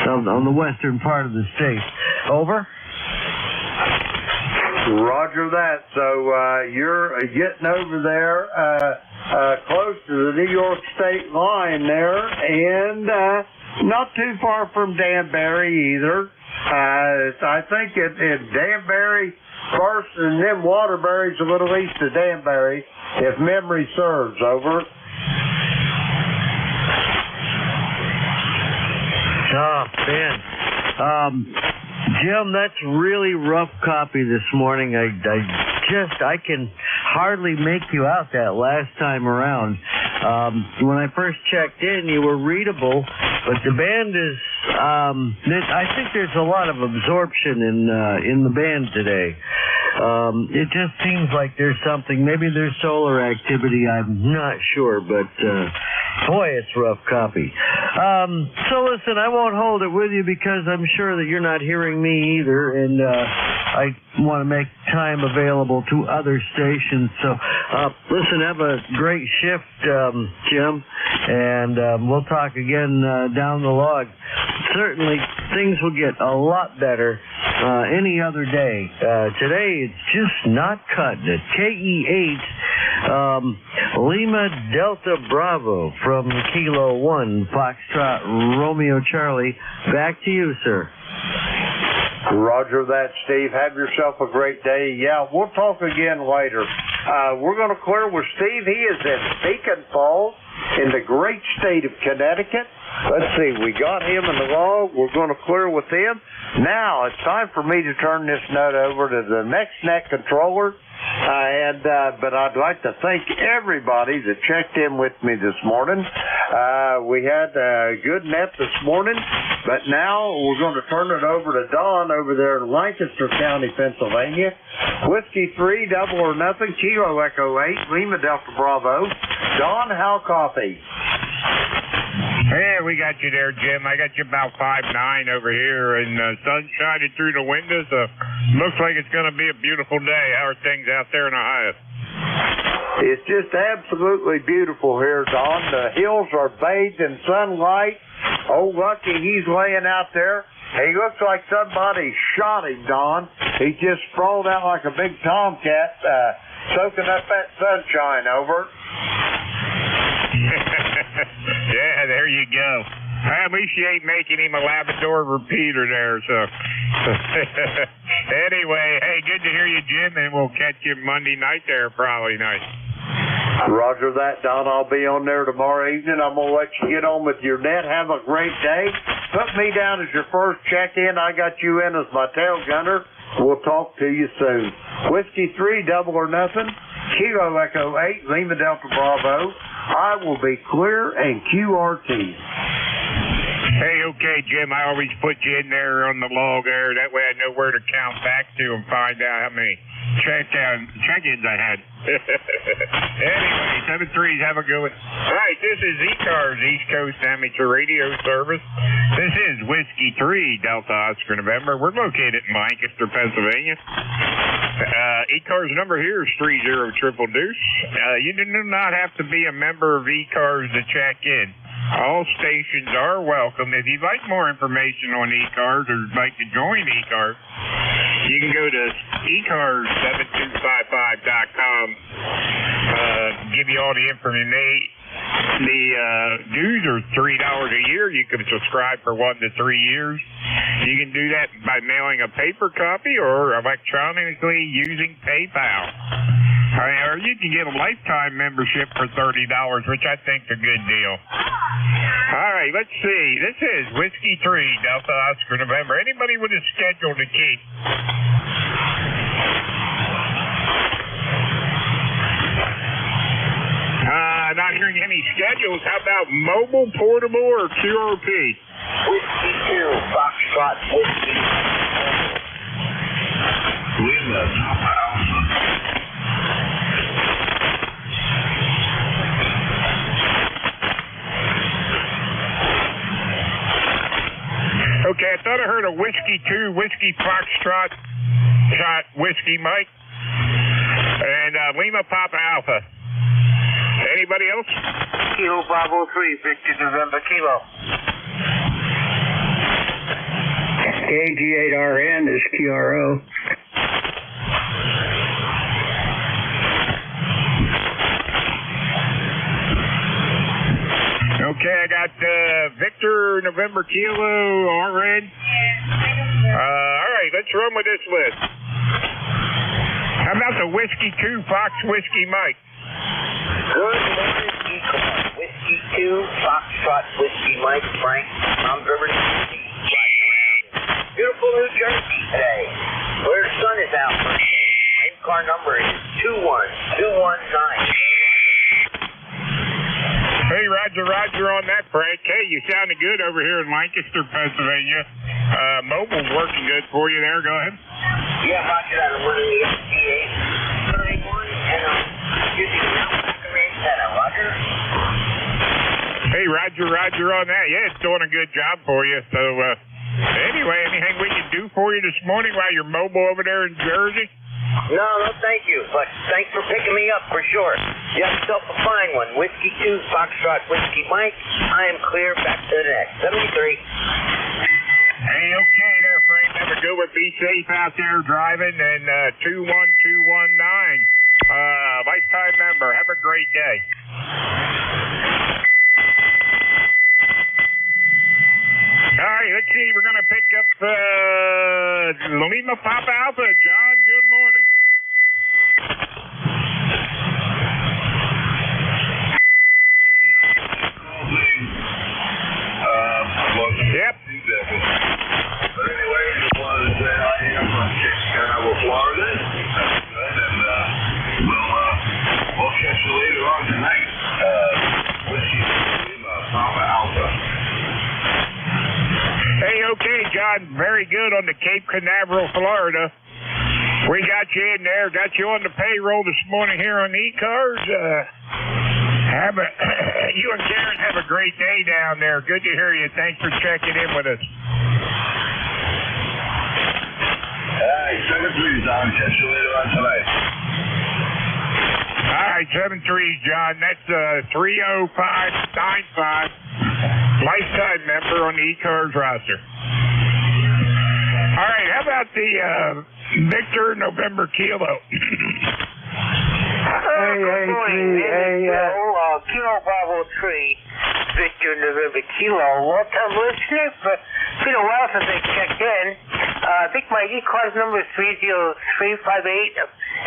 on the western part of the state. Over. Roger that. So you're getting over there close to the New York State line there, and not too far from Danbury either. I think in Danbury first, and then Waterbury's a little east of Danbury, if memory serves, over. Oh, Ben. Jim, that's really rough copy this morning. I can hardly make you out that last time around. When I first checked in, you were readable, but the band is, I think there's a lot of absorption in the band today. It just seems like there's something, maybe there's solar activity, I'm not sure, but boy, it's rough copy. So listen, I won't hold it with you because I'm sure that you're not hearing me either, and I want to make time available to other stations. So listen, have a great shift, Jim, and we'll talk again down the log. Certainly, things will get a lot better any other day. Today, it's just not cutting it. KE8, Lima Delta Bravo from Kilo 1, Foxtrot, Romeo Charlie. Back to you, sir. Roger that, Steve. Have yourself a great day. Yeah, we'll talk again later. We're going to clear with Steve. He is in Beacon Falls in the great state of Connecticut. Let's see, we got him in the log. We're going to clear with him. Now, it's time for me to turn this nut over to the next net controller. But I'd like to thank everybody that checked in with me this morning. We had a good net this morning, but now we're going to turn it over to Don over there in Lancaster County, Pennsylvania. Whiskey 3, double or nothing, Kilo Echo 8, Lima Delta Bravo. Don, how copy? Hey, we got you there, Jim. I got you about 5'9" over here, and sun shining through the windows. Looks like it's going to be a beautiful day. How are things out there in Ohio? It's just absolutely beautiful here, Don. The hills are bathed in sunlight. Old Lucky, he's laying out there. He looks like somebody shot him, Don. He just sprawled out like a big tomcat, soaking up that sunshine, over. Yeah, there you go. At least you ain't making him a Labrador repeater there, so. Anyway, hey, good to hear you, Jim, and we'll catch you Monday night there, probably night. Roger that, Don. I'll be on there tomorrow evening. I'm going to let you get on with your net. Have a great day. Put me down as your first check-in. I got you in as my tail gunner. We'll talk to you soon. Whiskey 3, double or nothing. Kilo Echo 8, Lima Delta Bravo. I will be clear and QRT. Hey, Okay, Jim, I always put you in there on the log there. That way I know where to count back to and find out how many check-ins I had. Anyway, 7-3s, have a good one. All right, this is ECARS, East Coast Amateur Radio Service. This is Whiskey 3, Delta Oscar November. We're located in Lancaster, Pennsylvania. ECARS number here is 30 Deuce. You do not have to be a member of ECARS to check in. All stations are welcome. If you'd like more information on ECARS or like to join ECARS, you can go to ECARS7255.com. Give you all the information. The dues are $3 a year. You can subscribe for 1 to 3 years. You can do that by mailing a paper copy or electronically using PayPal. Or you can get a lifetime membership for $30, which I think is a good deal. All right, let's see. This is Whiskey 3, Delta Oscar November. Anybody with a schedule to keep? Not hearing any schedules. How about mobile, portable, or QRP? Whiskey 2, Foxtrot, Whiskey. Lima, Papa Alpha. Okay, I thought I heard a Whiskey 2, Whiskey Foxtrot, shot Whiskey Mike, and Lima Papa Alpha. Anybody else? Kilo Bravo 3, Victor November Kilo. KG8RN is QRO. Okay, I got Victor November Kilo RN. All right, let's run with this list. How about the Whiskey 2 Fox Whiskey Mike? Good morning, ECARS. Whiskey 2, Foxtrot, Whiskey Mike, Frank, I'm River City, riding around in beautiful New Jersey today, where the sun is out for a day. My car number is 21219. Hey, Roger on that, Frank. Hey, you sounded good over here in Lancaster, Pennsylvania. Mobile's working good for you there. Go ahead. Yeah, Roger that. I'm running the FTA 91, and I'm using the Mount Macquarie antenna. Roger? Hey, Roger on that. Yeah, it's doing a good job for you. So, anyway, anything we can do for you this morning while you're mobile over there in Jersey? No, thank you. But thanks for picking me up for sure. You have yourself a fine one. Whiskey 2, Foxtrot, Whiskey Mike. I am clear. Back to the next. 73. Hey, okay there, Frank. Have a good one. Be safe out there driving. And 21219. Lifetime member. Have a great day. All right, let's see. We're going to pick up Lima Papa Alpha. John, good morning. Yep. But anyway, just wanted to say I am from Chicago, Florida. And we'll catch you later on tonight. Whiskey Lima Papa Alpha. Hey, okay, John, very good on the Cape Canaveral, Florida. We got you in there, got you on the payroll this morning here on ECARS. You and Karen have a great day down there. Good to hear you. Thanks for checking in with us. All right, 7-3, John. Catch you later on tonight. All right, 7-3, John. That's 30595. Lifetime member on the ECARS roster. All right, how about the Victor November Kilo? Good morning. Kilo Bravo 3, Victor November Kilo. Long-time listener. It's been a while since I checked in. I think my ECARS number is 30358,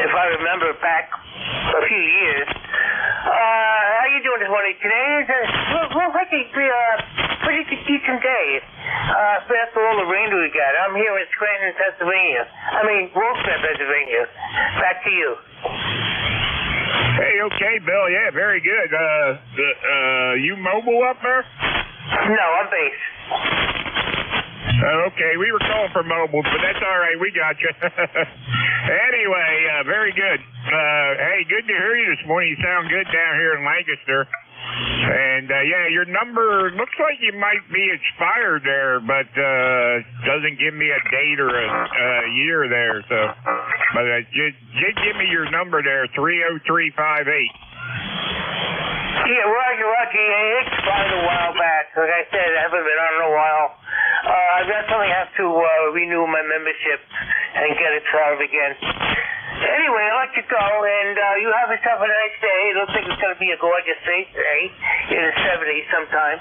if I remember back a few years. How you doing this morning? Today is looks like a pretty decent day. After all the rain we got. I'm here in Scranton, Pennsylvania. Wilkes-Barre, Pennsylvania. Back to you. Hey, okay, Bill. Yeah, very good. You mobile up there? No, I'm base. Okay, we were calling for mobiles, but that's all right. We got you. Anyway, very good. Hey, good to hear you this morning. You sound good down here in Lancaster. And, yeah, your number looks like you might be expired there, but doesn't give me a date or a year there. So, but just give me your number there, 30358. Yeah, Roger. It expired a while back. Like I said, I haven't been on in a while. I definitely have to renew my membership and get it started again. Anyway, I'll let you go, and you have yourself a nice day. It looks like it's going to be a gorgeous day today, in the 70s sometime,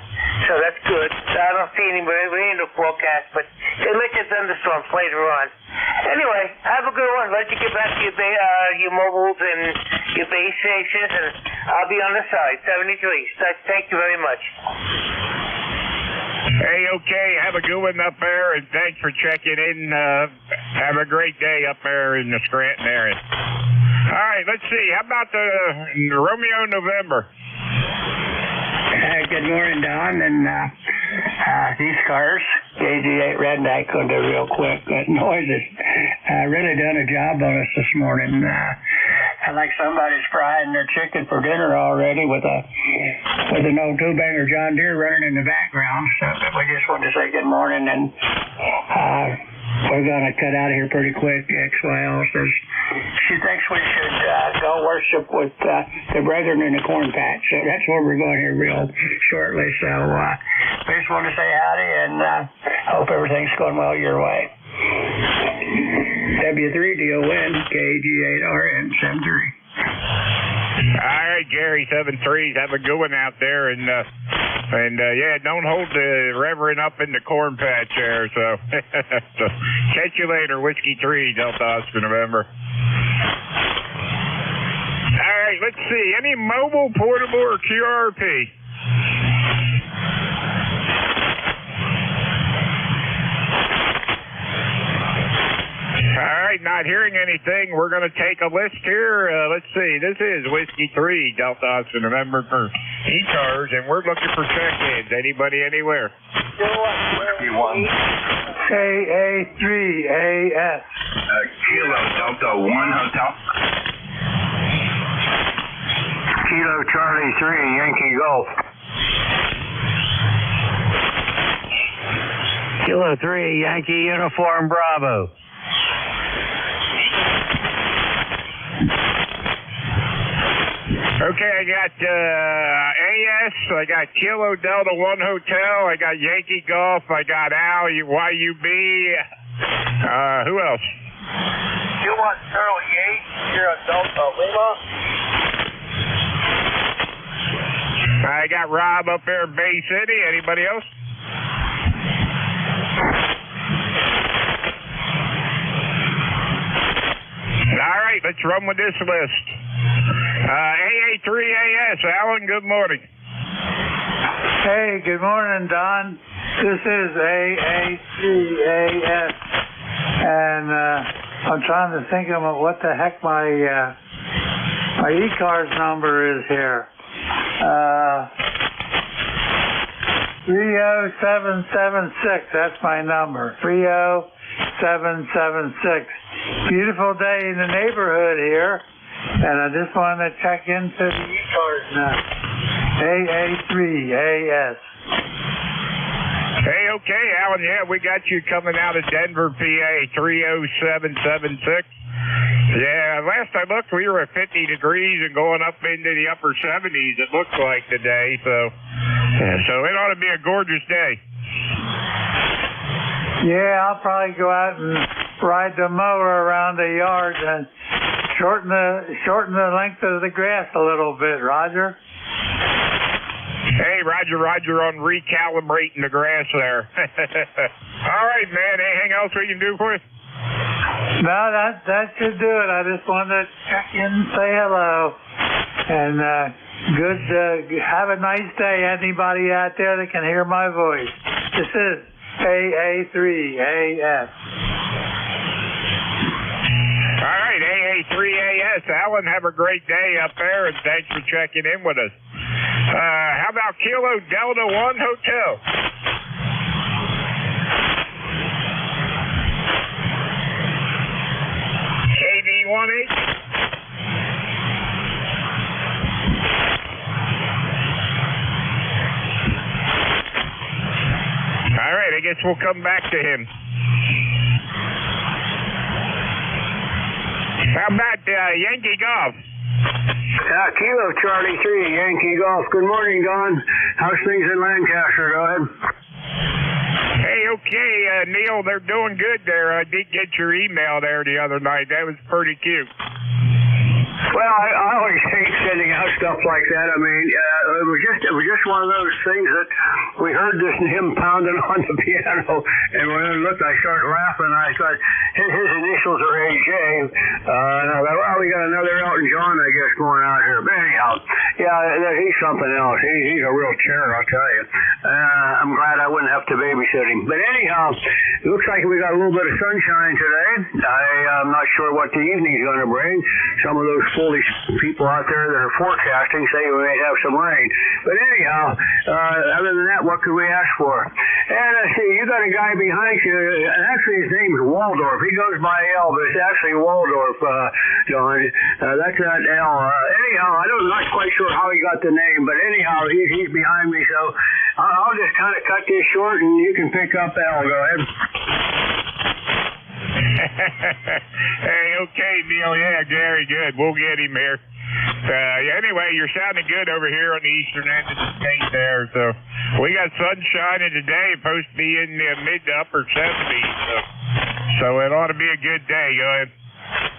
so that's good. I don't see any rain in the forecast, but they mentioned thunderstorms later on. Anyway, have a good one. Let you get back to your mobiles and your base stations, and I'll be on the side, 73. So thank you very much. Hey, okay. Have a good one up there, and thanks for checking in. Have a great day up there in the Scranton area. All right, let's see. How about the Romeo November? Good morning, Don, and ECARS, KG8 Redneck, going to do real quick. That noise has really done a job on us this morning. Like somebody's frying their chicken for dinner already with an old two-banger John Deere running in the background. So we just wanted to say good morning, and we're going to cut out of here pretty quick. XYL says she thinks we should go worship with the brethren in the corn patch. So that's where we're going here real shortly. So we just want to say howdy, and hope everything's going well your way. W3DON, KG8RN, 73. All right, Gary, 73s. Have a good one out there, and yeah, don't hold the Reverend up in the corn patch there. So, so catch you later, Whiskey 3, Delta Oscar November. All right, let's see. Any mobile, portable, or QRP? All right, not hearing anything. We're going to take a list here. Let's see. This is Whiskey 3, Delta Oscar November for ECARS, and we're looking for check-ins. Anybody, anywhere? KA3AS. Kilo Delta 1 Hotel. Kilo Charlie 3, Yankee Golf. Kilo 3, Yankee Uniform Bravo. Okay, I got AS, I got Kilo Delta 1 Hotel, I got Yankee Golf, I got Al, YUB, who else? You want Charlie 8 here at Delta Lima? I got Rob up there in Bay City. Anybody else? All right, let's run with this list. AA3AS, Alan, good morning. Hey, good morning, Don. This is AA3AS, and I'm trying to think of what the heck my ECARS number is here. 30776, that's my number. 30776. Beautiful day in the neighborhood here, and I just wanted to check into the ECARS now. AA3AS. Hey, okay, Alan, yeah, we got you coming out of Denver, PA, 30776. Yeah, last I looked, we were at 50 degrees and going up into the upper 70s, it looks like today, so it ought to be a gorgeous day. Yeah, I'll probably go out and ride the mower around the yard and shorten the length of the grass a little bit, Roger. Hey, Roger on recalibrating the grass there. All right, man, anything else we can do for you? No, that should do it. I just wanted to check in and say hello. And have a nice day, anybody out there that can hear my voice. This is AA3AS. All right, AA3AS. Alan, have a great day up there, and thanks for checking in with us. How about Kilo Delta 1 Hotel? All right, I guess we'll come back to him. How about Yankee Golf? Kilo Charlie 3, Yankee Golf. Good morning, Don. How's things in Lancaster? Go ahead. Hey, okay, Neil, they're doing good there. I did get your email there the other night. That was pretty cute. Well, I always hate sending out stuff like that. I mean, it was just one of those things that we heard him pounding on the piano, and when I looked, I started laughing. I thought his initials are AJ, and I thought, well, we got another Elton John, I guess, going out here. But anyhow, yeah, he's something else. He's a real terror, I'll tell you. I'm glad I wouldn't have to babysit him. But anyhow, it looks like we got a little bit of sunshine today. I'm not sure what the evening's going to bring. Some of those foolish people out there that are forecasting say we may have some rain. But anyhow, other than that, what could we ask for? And see, you got a guy behind you. Actually, his name's Waldorf. He goes by L, but it's actually Waldorf, John. That's not L. Anyhow, I'm not quite sure how he got the name, but anyhow, he's behind me, so I'll just kind of cut this short, and you can pick up L. Go ahead. Hey, okay, Neil. Yeah, very good. We'll get him here. Anyway, you're sounding good over here on the eastern end of the state there. So we got sunshine today, supposed to be in the mid to upper 70s. So it ought to be a good day. Go ahead.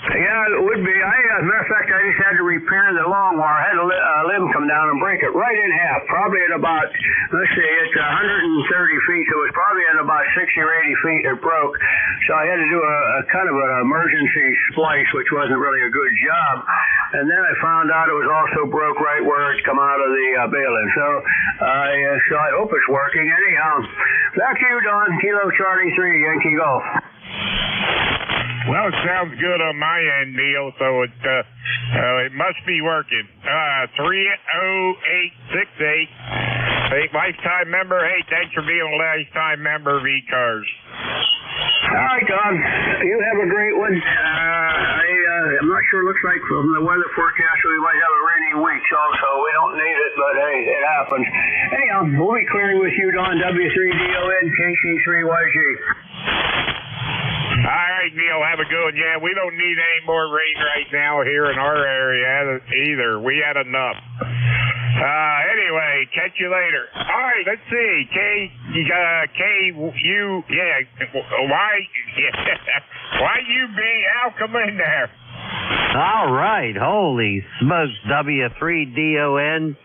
Yeah, it would be. As a matter of fact, I just had to repair the lawn wire. I had a limb come down and break it right in half, probably at about, let's see, it's 130 feet, so it was probably at about 60 or 80 feet it broke. So I had to do a kind of an emergency splice, which wasn't really a good job. And then I found out it was also broke right where it come out of the baling. So I hope it's working. Anyhow, back to you, Don. Kilo Charlie 3, Yankee Golf. Well, it sounds good on my end, Neil, so it must be working. 30868. Hey, lifetime member. Hey, thanks for being a lifetime member of ECARS. All right, Don. You have a great one. I'm not sure. It looks like from the weather forecast we might have a rainy week, so we don't need it, but hey, it happens. Anyhow, we'll be clearing with you, Don. W3DON, KC3YG. All right, Neil, have a good one. Yeah, we don't need any more rain right now here in our area either. We had enough. Anyway, catch you later. All right, let's see. YUB, Al, come in there. All right, holy smokes, W3DON,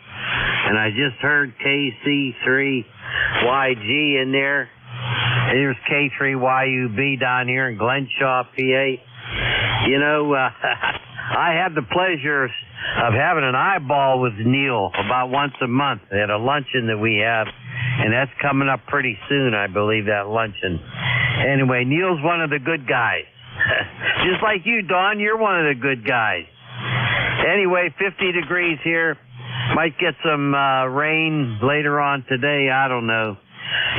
and I just heard KC3YG in there. Here's K3YUB down here in Glenshaw, PA. You know, I have the pleasure of having an eyeball with Neil about once a month at a luncheon that we have, and that's coming up pretty soon, I believe, that luncheon. Anyway, Neil's one of the good guys. Just like you, Don, you're one of the good guys. Anyway, 50 degrees here. Might get some rain later on today. I don't know.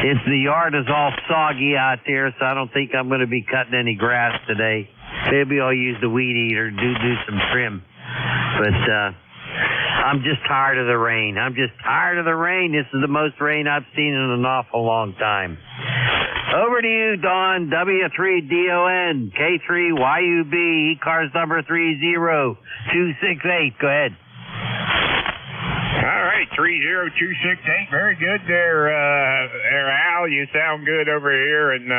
The yard is all soggy out there, so I don't think I'm going to be cutting any grass today. Maybe I'll use the weed eater, do some trim. But I'm just tired of the rain. This is the most rain I've seen in an awful long time. Over to you, Don. W3DON, K3YUB, ECARS number 30268. Go ahead. All right, 30268. Very good there, Al. You sound good over here. And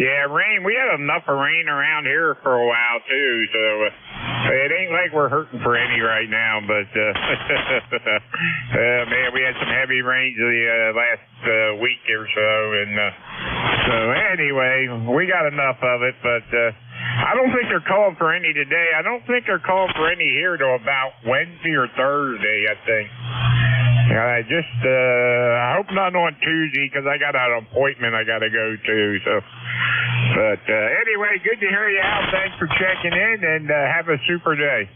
yeah, rain. We had enough of rain around here for a while too. So it ain't like we're hurting for any right now. But man, we had some heavy rains the last week or so. And so anyway, we got enough of it. But I don't think they're calling for any today. I don't think they're calling for any here till about Wednesday or Thursday, I think. I hope not on Tuesday because I got an appointment I got to go to. So, but anyway, good to hear you out. Thanks for checking in and have a super day.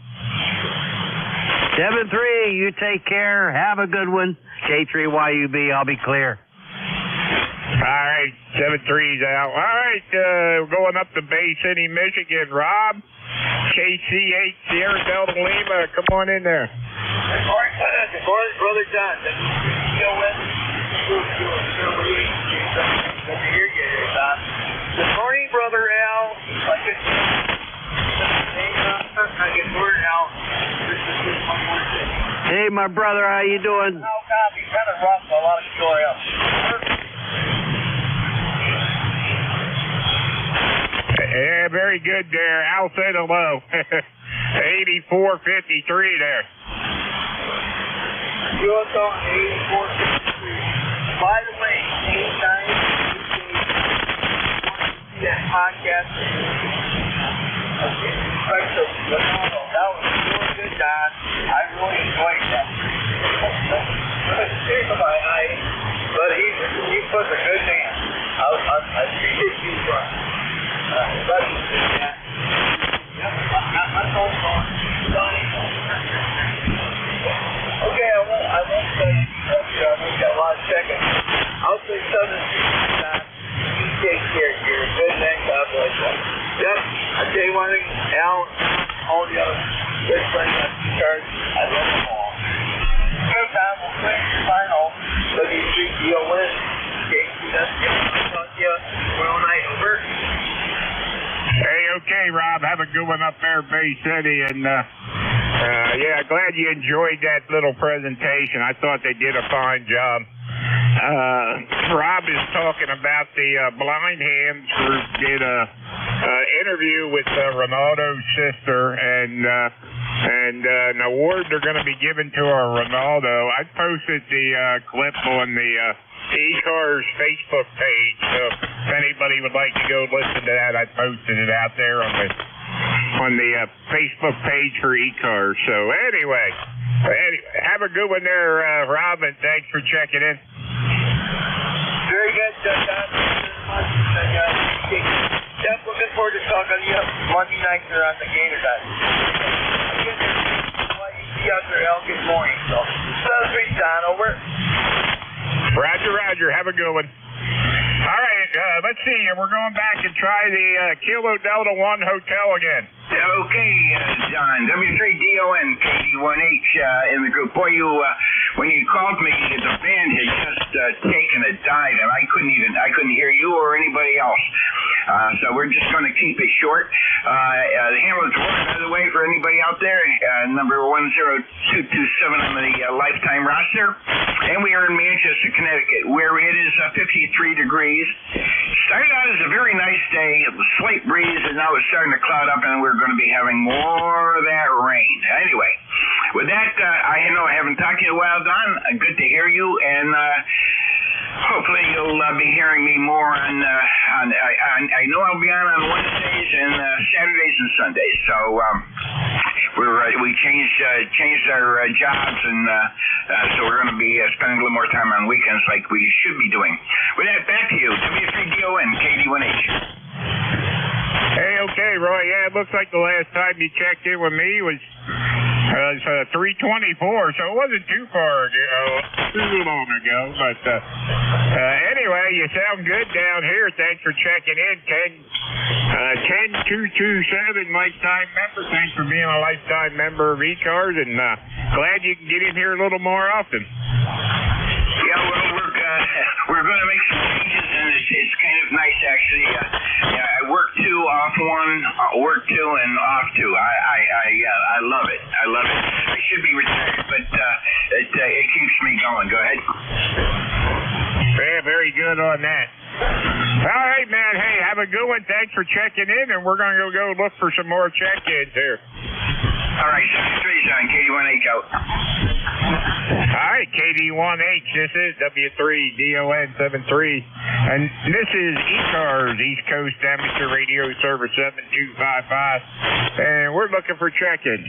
7-3, you take care. Have a good one. K3YUB, I'll be clear. All right, 7-3's out. All right, going up to Bay City, Michigan. Rob, KC8 Sierra Delta Lima. Come on in there. Good morning, Brother John. Good morning, Brother Al. Good morning, Al. Hey, my brother, how you doing? How copy? Kind of rough, a lot of story up. Yeah, very good there. Al said hello. 8453 there. USO 8453. By the way, anytime that podcast, special Ronaldo, that was really good, Don. I really enjoyed that. But he puts a good man. I appreciate you, bro. Okay, I won't say you. I've got a lot of seconds. I'll say Southern Street time. You take care. You're a good man. God bless you. Yep. I'll tell you one thing, Al, all the other good friends on ECARS, I love them all. Sometime we'll play your final W3 win. I'll talk to you tomorrow night. Over. Hey, okay, Rob. Have a good one up there, Bay City. And, yeah, glad you enjoyed that little presentation. I thought they did a fine job. Rob is talking about the Blind Hands group did a interview with Ronaldo's sister, and an award they're going to be giving to our Ronaldo. I posted the clip on the ECARS Facebook page, so if anybody would like to go listen to that, I posted it out there on the Facebook page for ECARS. So anyway, have a good one there, Rob, and thanks for checking in. Very good, John. Jeff, looking forward to talking to you Monday night or on the Gator Night. You out there, Al, good morning. So, Southern Street, John, over. Roger. Have a good one. All right, let's see. We're going back and try the Kilo Delta 1 hotel again. Okay, John. W3DON, KD1H in the group. Boy, when you called me, the band had just taken a dive, and I couldn't hear you or anybody else. So we're just going to keep it short. The handler's one, by the way, for anybody out there, number 10227 on the lifetime roster. And we are in Manchester, Connecticut, where it is 53 degrees. Started out as a very nice day, a slight breeze, and now it's starting to cloud up, and we're going to be having more of that rain. Anyway, with that, I know I haven't talked to you in a while, Don. Good to hear you, and hopefully you'll be hearing me more on I know I'll be on Wednesdays and Saturdays and Sundays. So we changed our jobs, and so we're going to be spending a little more time on weekends like we should be doing. With that, back to you, W3DON, KD1H. Hey, okay, Roy. Yeah, it looks like the last time you checked in with me was 324, so it wasn't too long ago. But anyway, you sound good down here. Thanks for checking in. 10227 lifetime member. Thanks for being a lifetime member of ECARS, and glad you can get in here a little more often. Yeah, well, we're going to make some changes, and it's kind of nice, actually. I work two, off one, work two, and off two. I love it. I should be retired, but it keeps me going. Go ahead. Yeah, very good on that. All right, man. Hey, have a good one. Thanks for checking in, and we're going to go look for some more check-ins here. All right, 73's on KD1H out. All right, KD1H. This is W3DON 73, and this is ECARS, East Coast Amateur Radio Service 7255, and we're looking for check-ins.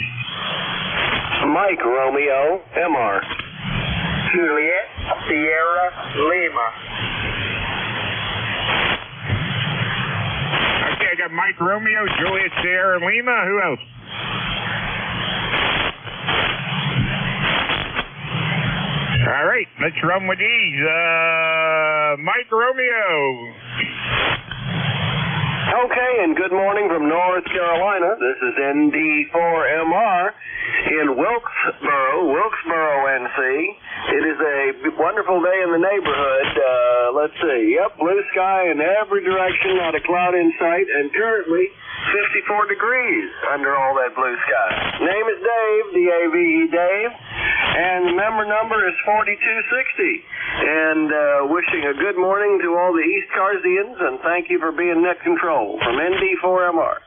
Mike Romeo, MR. Juliet Sierra Lima. Okay, I got Mike Romeo, Juliet Sierra Lima. Who else? All right, let's run with these. Mike Romeo. Okay, and good morning from North Carolina. This is ND4MR in Wilkesboro, NC. It is a wonderful day in the neighborhood. Let's see. Yep, blue sky in every direction, not a cloud in sight, and currently 54 degrees under all that blue sky. Name is Dave, D-A-V-E Dave, and the member number is 4260. And wishing a good morning to all the ECARSians, and thank you for being net control from ND4MR.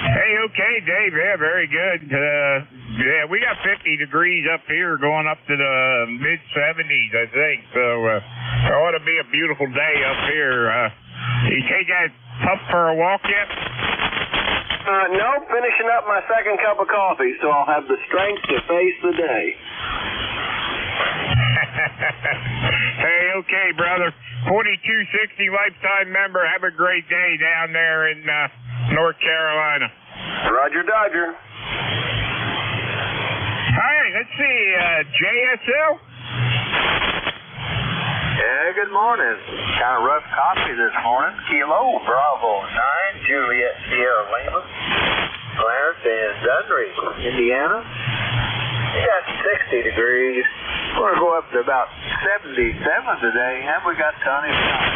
Hey, okay, Dave. Yeah, very good. Yeah, we got 50 degrees up here, going up to the mid-70s, I think. So it ought to be a beautiful day up here. You take that pup for a walk yet? No, finishing up my second cup of coffee, so I'll have the strength to face the day. Hey, okay, brother. 4260 lifetime member. Have a great day down there in North Carolina. Roger, Dodger. All right, let's see. JSL? Yeah, good morning. Kind of rough coffee this morning. Kilo Bravo 9, Juliet Sierra Lima, Clarence and Dundry, Indiana. We got 60 degrees. We're going to go up to about 77 today, and we got plenty of time.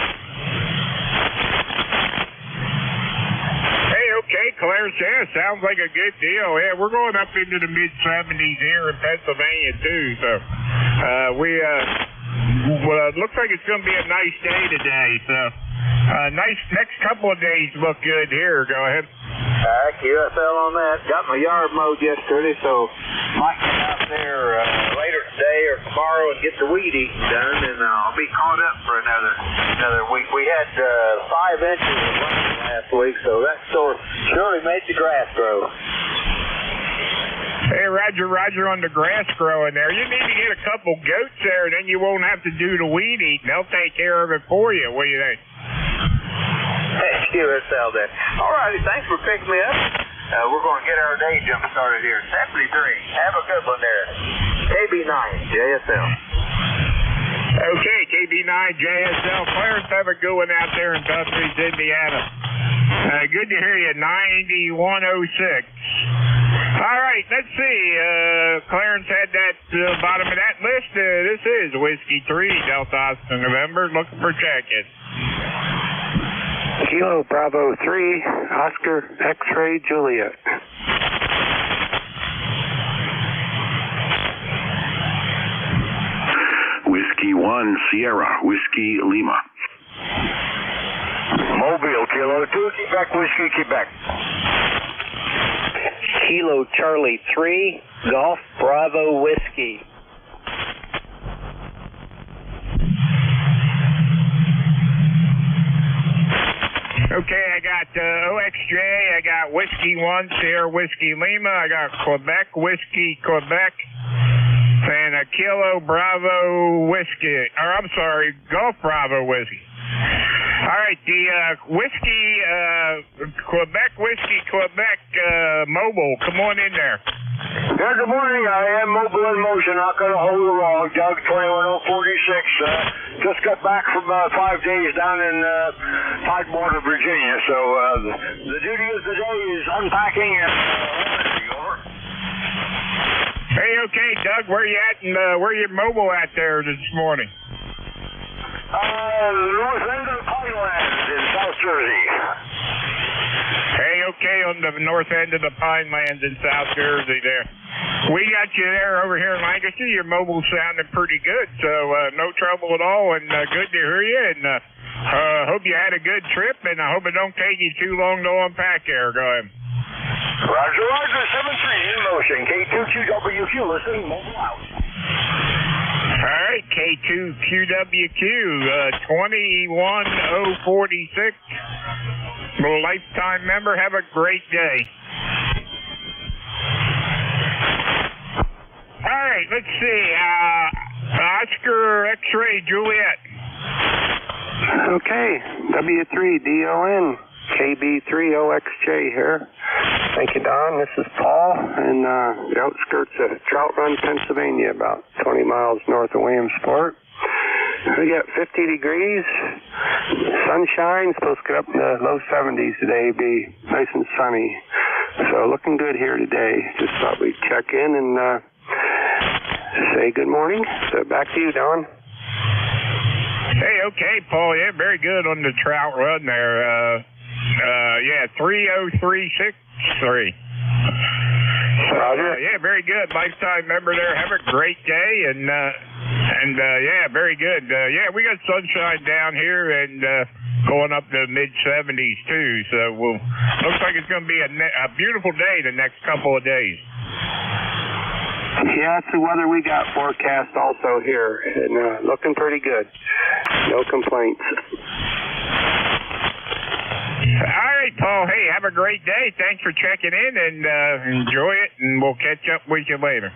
Hey, okay, Clarence, yeah, sounds like a good deal. Yeah, we're going up into the mid-70s here in Pennsylvania, too. So, well, it looks like it's going to be a nice day today. So, nice next couple of days look good here. Go ahead. QSL on that. Got my yard mowed yesterday, so might get out there later today or tomorrow and get the weed eating done, and I'll be caught up for another week. We had 5 inches of rain last week, so that surely made the grass grow. Hey, Roger on the grass growing there. You need to get a couple goats there, and then you won't have to do the weed eating. They'll take care of it for you. What do you think? QSL there. All righty, thanks for picking me up. We're going to get our day jump started here. 73. Have a good one there. KB9, JSL. Okay, KB9, JSL. Clarence, have a good one out there in Dumfries, Indiana. Good to hear you. 9106. All right, let's see. Clarence had that bottom of that list. This is Whiskey 3, Delta Oscar November, looking for check-in. Kilo Bravo 3, Oscar X-Ray Juliet. Whiskey 1, Sierra, Whiskey Lima. Mobile, Kilo 2, Quebec, Whiskey, Quebec. Kilo Charlie 3, Golf Bravo Whiskey. Okay, I got OXJ, I got Whiskey 1, Sierra Whiskey Lima, I got Quebec Whiskey, Quebec, and a Kilo Bravo Whiskey, or I'm sorry, Golf Bravo Whiskey. All right, the Whiskey, Quebec Whiskey, Quebec Mobile, come on in there. Yeah, good morning. I am mobile in motion. Not going to hold you long. Doug 21046. Just got back from 5 days down in Tidewater, Virginia. So the duty of the day is unpacking and over. Hey, okay, Doug, where you at? And where you mobile at there this morning? North end of the Pinelands in South Jersey. Hey, okay, on the north end of the Pinelands in South Jersey there. We got you there over here in Lancaster. Your mobile sounded pretty good, so no trouble at all, and good to hear you, and hope you had a good trip, and I hope it don't take you too long to unpack there. Go ahead. Roger, 7-3 in motion. K2QWQ, listen, mobile out. All right, K2QWQ, 21046. Lifetime member, have a great day. All right, let's see. Oscar X-Ray Juliet. Okay, W3DON, KB3OXJ here. Thank you, Don. This is Paul in the outskirts of Trout Run, Pennsylvania, about 20 miles north of Williamsport. We got 50 degrees, sunshine, supposed to get up in the low 70s today, be nice and sunny. So looking good here today. Just thought we'd check in and say good morning. So back to you, Don. Hey, okay, Paul. Yeah, very good on the trout run there. 3:03.63. Roger. Yeah, very good. Lifetime member there. Have a great day, and yeah, very good. Yeah, we got sunshine down here and going up to mid 70s too. So looks like it's going to be a beautiful day the next couple of days. Yeah, that's the weather we got forecast also here, and looking pretty good. No complaints. All right, Paul. Hey, have a great day. Thanks for checking in, and enjoy it, and we'll catch up with you later.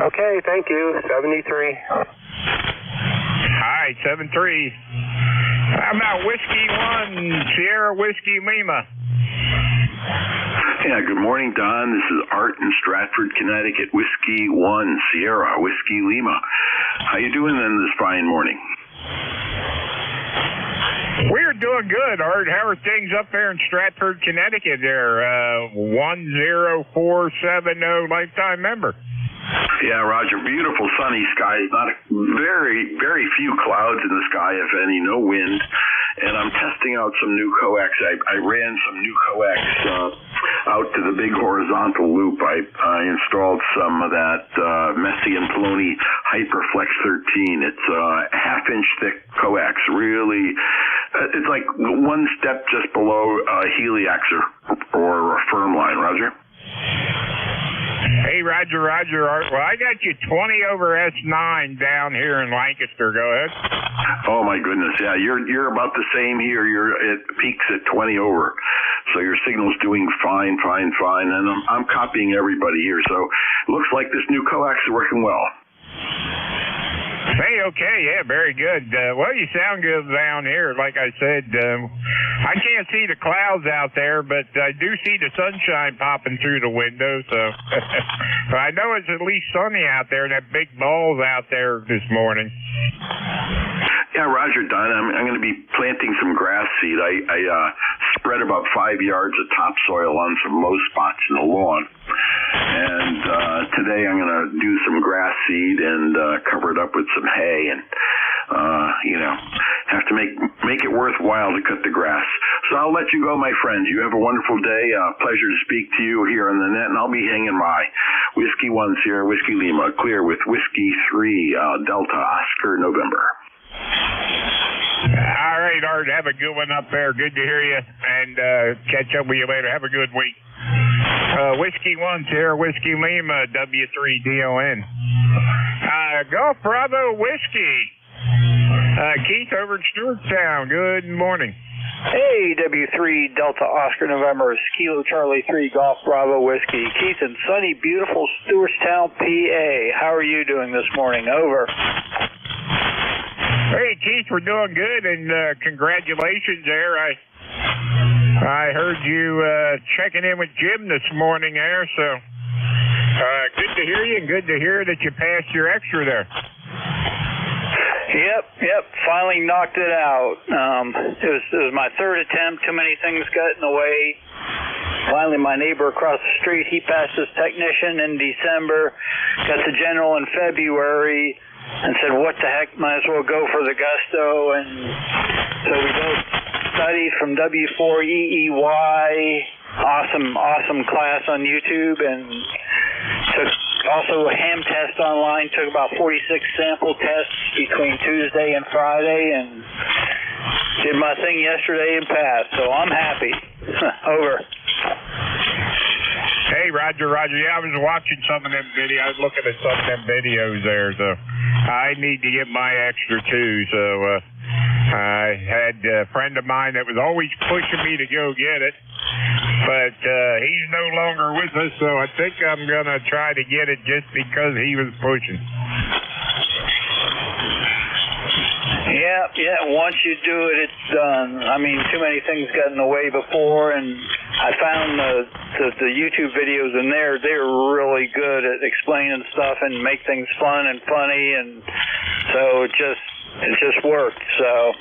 Okay, thank you. 73. All right, 73. How about Whiskey 1, Sierra Whiskey Lima? Yeah, good morning, Don. This is Art in Stratford, Connecticut. Whiskey 1, Sierra Whiskey Lima. How you doing then this fine morning? We're doing good, Art. How are things up there in Stratford, Connecticut there? 10470 lifetime member. Yeah, Roger. Beautiful sunny skies. Not very, very few clouds in the sky, if any. No wind. And I'm testing out some new coax. I ran some new coax out to the big horizontal loop. I installed some of that Messi and Poloni Hyperflex 13. It's a half-inch thick coax. Really, it's like one step just below Heliox or firm line. Roger? Hey, Roger, Art. Well, I got you 20 over S9 down here in Lancaster. Go ahead. Oh my goodness, yeah, you're about the same here. It peaks at 20 over, so your signal's doing fine, and I'm copying everybody here. So it looks like this new coax is working well. Hey, okay, yeah, very good. Well, you sound good down here. Like I said, I can't see the clouds out there, but I do see the sunshine popping through the window, so I know it's at least sunny out there, and that big ball's out there this morning. Yeah, Roger, Don, I'm going to be planting some grass seed. I spread about 5 yards of topsoil on some low spots in the lawn. And today I'm going to do some grass seed and cover it up with some hay and, have to make it worthwhile to cut the grass. So I'll let you go, my friend. You have a wonderful day. Pleasure to speak to you here on the net, and I'll be hanging by. Whiskey 1, Sierra Whiskey Lima, clear with Whiskey 3, Delta Oscar November. All right, Art, have a good one up there. Good to hear you, and catch up with you later. Have a good week. Whiskey 1, Sierra Whiskey Lima, W3DON. Golf Bravo Whiskey. Keith over in Stewartstown. Good morning. Hey, W3 Delta Oscar November, Kilo Charlie 3 Golf Bravo Whiskey. Keith in sunny, beautiful Stewartstown, PA. How are you doing this morning? Over. Hey, Keith, we're doing good, and congratulations there. I heard you checking in with Jim this morning there, so good to hear you, and good to hear that you passed your extra there. Yep. Finally knocked it out. It was my third attempt. Too many things got in the way. Finally, my neighbor across the street, he passed his technician in December, got the general in February, and said, what the heck, might as well go for the gusto. And so we both studied from W4EEY. Awesome class on YouTube, and took also a ham test online. Took about 46 sample tests between Tuesday and Friday, and did my thing yesterday and passed. So I'm happy. Over. Hey, Roger. Yeah, I was watching some of them videos. I was looking at some of them videos there, so I need to get my extra too. So I had a friend of mine that was always pushing me to go get it, but he's no longer with us, so I think I'm going to try to get it just because he was pushing. Yeah, once you do it, it's done. I mean, too many things got in the way before, and I found the YouTube videos in there, they're really good at explaining stuff and make things fun and funny, and so just It just worked. So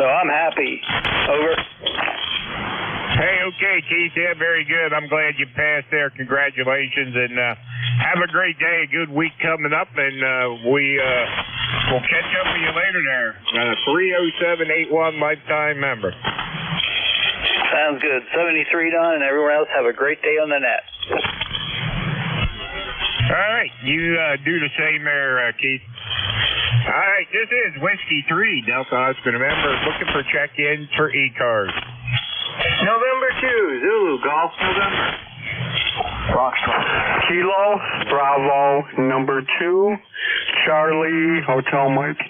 I'm happy. Over. Hey, okay, Keith. Yeah, very good. I'm glad you passed there. Congratulations, and have a great day. A good week coming up, and we'll catch up with you later there. 30781 lifetime member. Sounds good. 73 Don, and everyone else have a great day on the net. All right, you do the same there, Keith. All right, this is Whiskey 3, Delta Oscar November, looking for check-in for ECARS. November 2, Zulu, Golf November. Foxtrot. Kilo, Bravo, number 2, Charlie, Hotel Mike.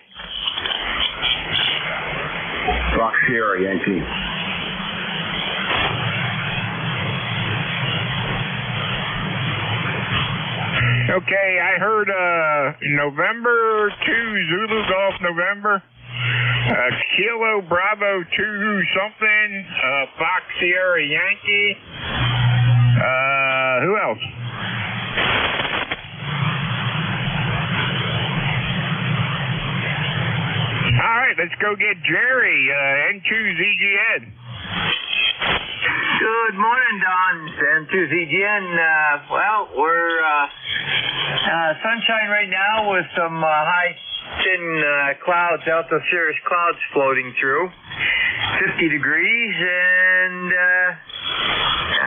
Fox Sierra, Yankee. Okay, I heard November 2, Zulu Golf November. Kilo Bravo 2 something, Fox Sierra Yankee. Who else? All right, let's go get Jerry, N2ZGN. Good morning, Don. N2ZGN. Well, we're sunshine right now with some high thin clouds, Delta Cirrus clouds floating through. 50 degrees, and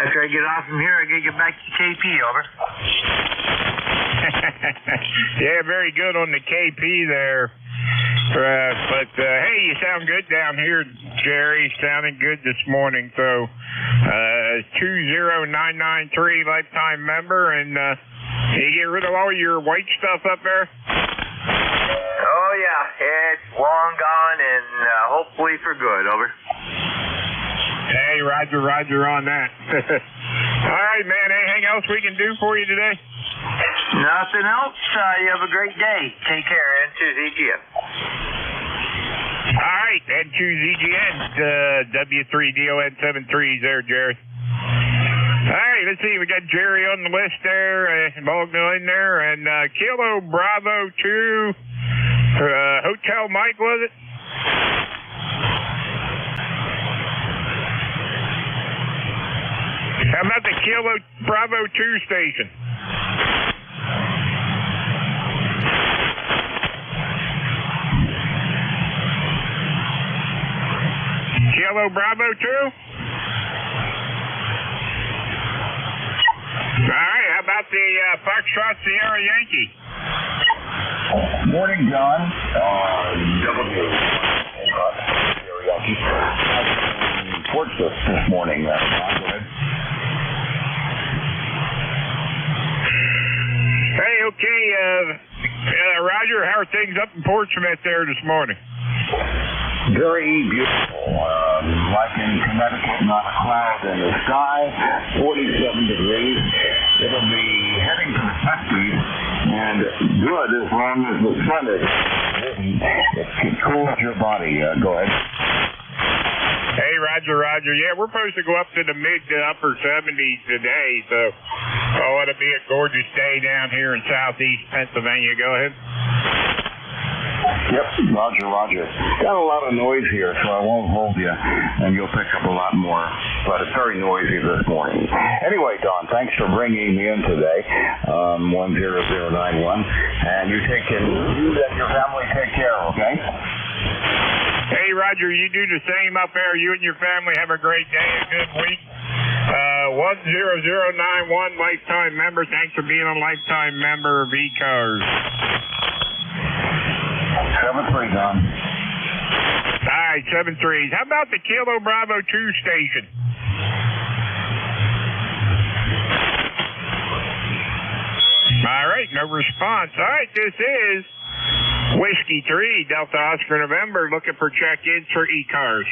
after I get off from here, I gotta get back to KP, over. Yeah, very good on the KP there. But hey, you sound good down here, Jerry. Sounding good this morning. So 20993 lifetime member, and you get rid of all your white stuff up there? Oh yeah, it's long gone, and hopefully for good, over. Hey, roger on that. All right, man, anything else we can do for you today? Nothing else. You have a great day. Take care, N2ZGN. All right, N2ZGN, W3DON73 there, Jerry. All right, let's see. We got Jerry on the list there, Bogno in there, and Kilo Bravo 2, Hotel Mike, was it? How about the Kilo Bravo 2 station? Kilo Bravo 2? All right, how about the Foxtrot Sierra Yankee? Morning, John. W. Sierra Yankee. Portsmouth this morning, John. Go ahead. Hey, okay, Roger, how are things up in Portsmouth there this morning? Very beautiful. Like in Connecticut, not a cloud in the sky. 47 degrees. It'll be heading to the 50s, and good as long as the sun is. It cools your body. Go ahead. Hey, Roger. Yeah, we're supposed to go up to the mid to upper 70s today, so it'll be a gorgeous day down here in southeast Pennsylvania. Go ahead. Yep, Roger. Got a lot of noise here, so I won't hold you, and you'll pick up a lot more, but it's very noisy this morning. Anyway, Don, thanks for bringing me in today, 10091, and you and your family take care, okay? Hey, Roger, you do the same up there. You and your family have a great day, a good week. 10091 lifetime member. Thanks for being a lifetime member of ECARS. 7-3, Don. All right, 7-3. How about the Kilo Bravo 2 station? All right, no response. All right, this is Whiskey 3, Delta Oscar November, looking for check-ins for ECARS.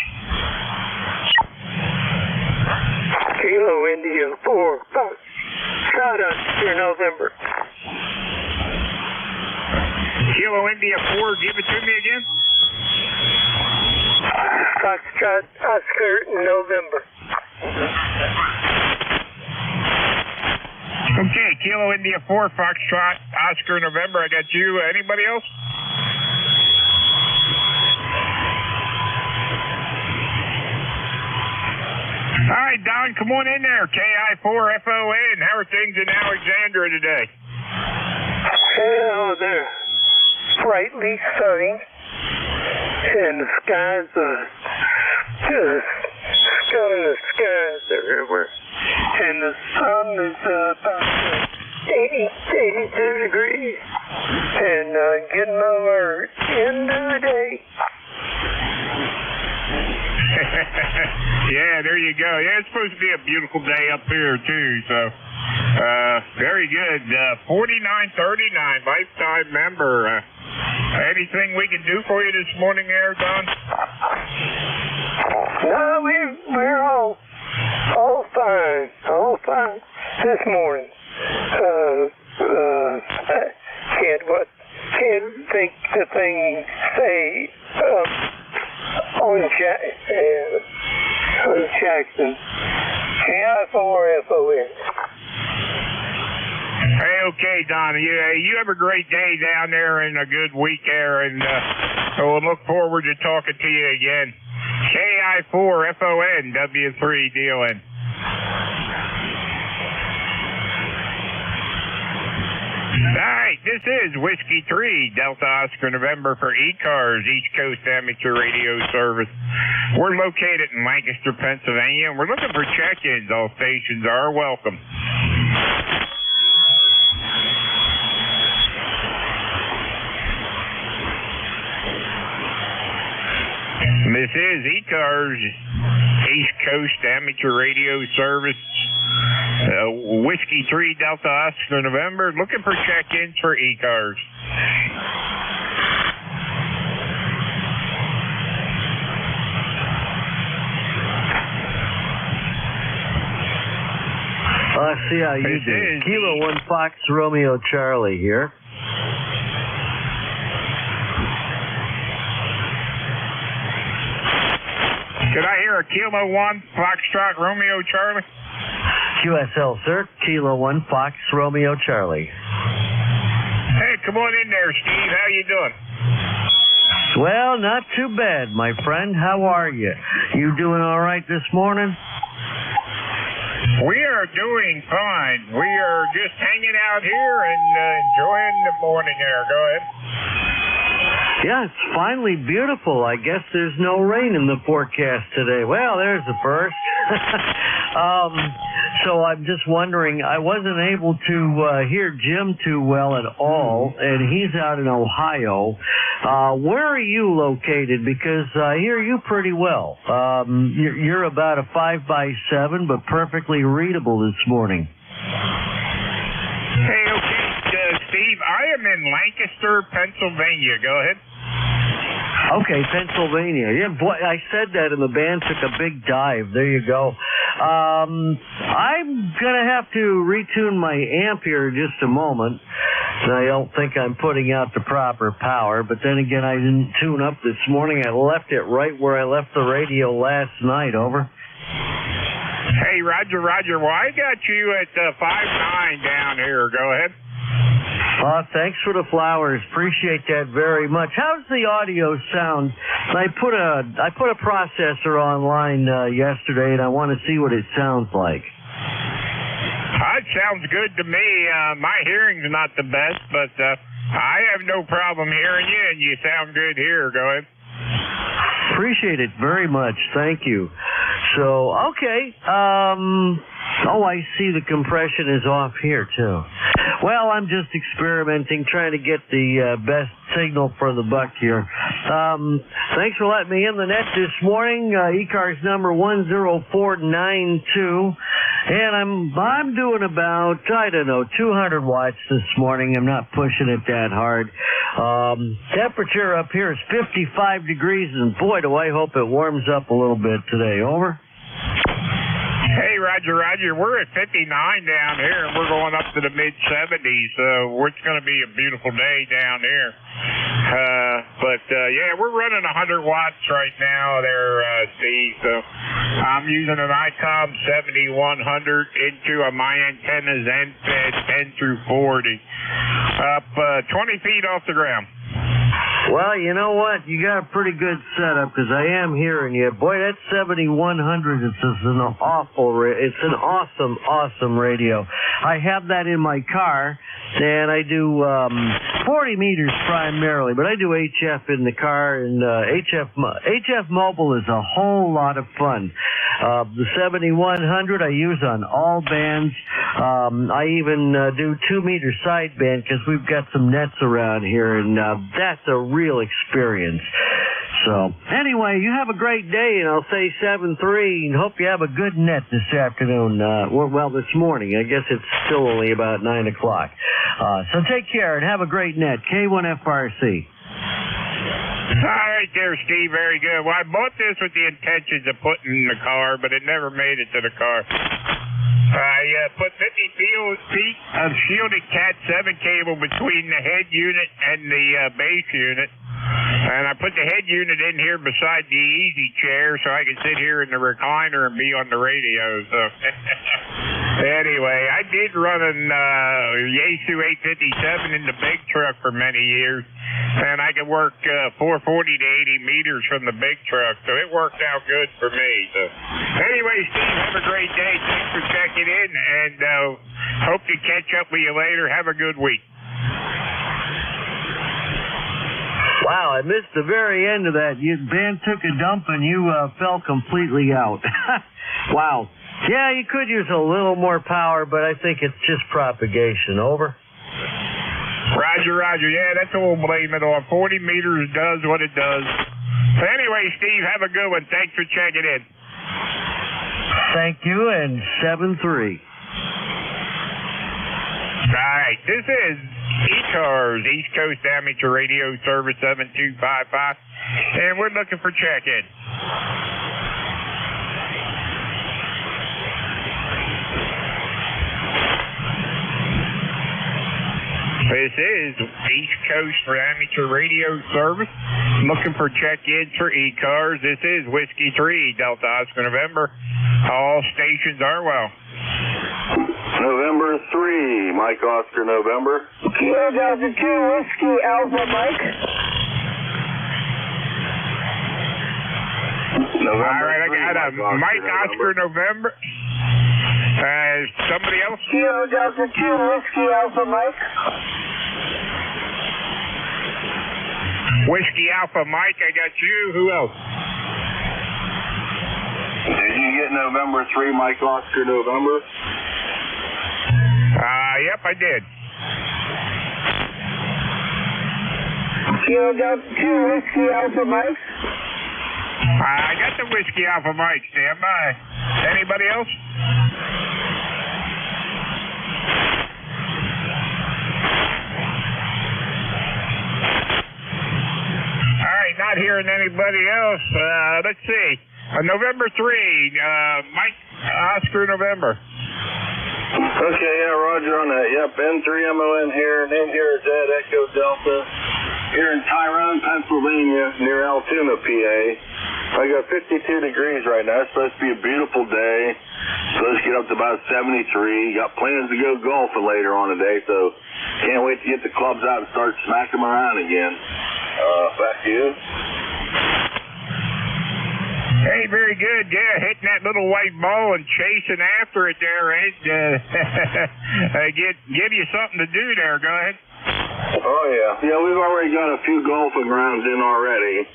Kilo India 4, Fox, Shot Oscar November. Kilo India 4, give it to me again. Foxtrot Oscar November. Okay, Kilo India 4, Foxtrot Oscar November. I got you. Anybody else? Don, come on in there. KI4FON. How are things in Alexandria today? Hello there. Brightly sunny. And the skies are just sculling the skies everywhere. And the sun is about 82 degrees. And getting over end of the day. Yeah, there you go. Yeah, it's supposed to be a beautiful day up here, too, so very good. 4939, lifetime member. Anything we can do for you this morning there, Don? No, we're all fine this morning. Can't think the thing say on Jackson. KI4FON. Hey, okay, Donna. You have a great day down there and a good week there, and we'll look forward to talking to you again. KI4FON, W3DON. Alright, this is Whiskey 3, Delta Oscar November for ECARS, East Coast Amateur Radio Service. We're located in Lancaster, Pennsylvania, and we're looking for check-ins. All stations are welcome. This is ECARS, East Coast Amateur Radio Service. Whiskey 3 Delta Oscar November, looking for check-ins for ECARS. Let's see how you do. Kilo 1 Fox Romeo Charlie here. Did I hear a Kilo 1 Foxtrot Romeo Charlie? QSL, sir. Kilo 1 Fox Romeo Charlie. Hey, come on in there, Steve. How you doing? Well, not too bad, my friend. How are you? You doing all right this morning? We are doing fine. We are just hanging out here and enjoying the morning air. Go ahead. Yeah, it's finally beautiful. I guess there's no rain in the forecast today. Well, there's the first. So I'm just wondering, I wasn't able to hear Jim too well at all, and he's out in Ohio. Where are you located? Because I hear you pretty well. You're about a 5x7, but perfectly readable this morning. Hey, okay, Steve, I am in Lancaster, Pennsylvania. Go ahead. Okay, Pennsylvania. Yeah, boy, I said that and the band took a big dive. There you go. I'm going to have to retune my amp here in just a moment. I don't think I'm putting out the proper power, but then again, I didn't tune up this morning. I left it right where I left the radio last night. Over. Hey, Roger. Well, I got you at 5'9" down here. Go ahead. Thanks for the flowers. Appreciate that very much. How's the audio sound? I put a processor online yesterday, and I want to see what it sounds like. It sounds good to me. My hearing's not the best, but I have no problem hearing you, and you sound good here. Go ahead. Appreciate it very much. Thank you. So, okay. I see the compression is off here, too. Well, I'm just experimenting, trying to get the best signal for the buck here. Thanks for letting me in the net this morning. ECARS number 10492. And I'm doing about, 200 watts this morning. I'm not pushing it that hard. Temperature up here is 55 degrees, and boy, do I hope it warms up a little bit today. Over. Hey, Roger. We're at 59 down here, and we're going up to the mid-70s, so it's going to be a beautiful day down here. We're running 100 watts right now there, Steve, so I'm using an ICOM 7100 into my antennas and fed 10 through 40, up 20 feet off the ground. Well, you know what? You got a pretty good setup because I am hearing you. Boy, that 7100 is an it's an awesome radio. I have that in my car, and I do 40 meters primarily, but I do HF in the car, and HF Mobile is a whole lot of fun. The 7100 I use on all bands. I even do 2-meter sideband because we've got some nets around here, and that's a real experience. So, anyway, you have a great day, and I'll say 7-3, and hope you have a good net this afternoon. Well, this morning. I guess it's still only about 9 o'clock. So take care and have a great net. K1FRC. All right there, Steve. Very good. Well, I bought this with the intentions of putting in the car, but it never made it to the car. I put 50 feet of shielded Cat 7 cable between the head unit and the base unit. And I put the head unit in here beside the easy chair so I can sit here in the recliner and be on the radio. So anyway, I did run an Yaesu 857 in the big truck for many years. And I could work 440 to 80 meters from the big truck. So it worked out good for me. So anyway, Steve, have a great day. Thanks for checking in. And hope to catch up with you later. Have a good week. Wow, I missed the very end of that. Ben took a dump and you fell completely out. Wow. Yeah, you could use a little more power, but I think it's just propagation. Over. Roger. Yeah, that's what we'll blame it on. 40 meters does what it does. So anyway, Steve, have a good one. Thanks for checking in. Thank you, and 7-3. All right, this is ECARS, East Coast Amateur Radio Service 7255, and we're looking for check-in. This is East Coast Amateur Radio Service, looking for check-ins for ECARS. This is Whiskey 3, Delta Oscar November. All stations are well. November 3, Mike Oscar November. Kilo Delta 2, Whiskey Alpha Mike. November all right, 3, I got a Mike Oscar November. Somebody else? Kilo Delta 2, Whiskey Alpha Mike. Whiskey Alpha Mike, I got you. Who else? Did you get November 3, Mike Oscar November? Yep, I did. Kilo Delta 2, Whiskey Alpha Mike. I got the Whiskey Alpha Mike. Stand by. Anybody else? All right, not hearing anybody else. Let's see. November 3, Mike Oscar November. Okay, yeah, Roger on that. Yep, N3MON here, and then here is Ed Echo Delta. Here in Tyrone, Pennsylvania, near Altoona, PA. I got 52 degrees right now. It's supposed to be a beautiful day. Supposed to get up to about 73. Got plans to go golfing later on today, so can't wait to get the clubs out and start smacking them around again. Back to you. Hey, very good. Yeah, hitting that little white ball and chasing after it there, Ed. Give you something to do there. Go ahead. Oh, yeah. Yeah, we've already got a few golfing rounds in already.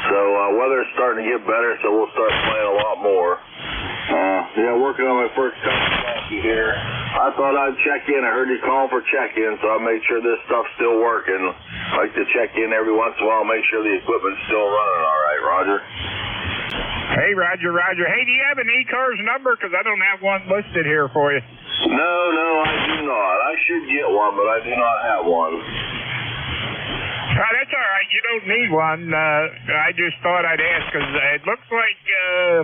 So, weather's starting to get better, so we'll start playing a lot more. Yeah, working on my first cup of coffee here. I thought I'd check in. I heard you calling for check-in, so I made sure this stuff's still working. I like to check in every once in a while, make sure the equipment's still running all right, Roger. Hey, Roger. Hey, do you have an ECARS number? Because I don't have one listed here for you. No, I do not. I should get one, but I do not have one. That's all right. You don't need one. I just thought I'd ask because it looks like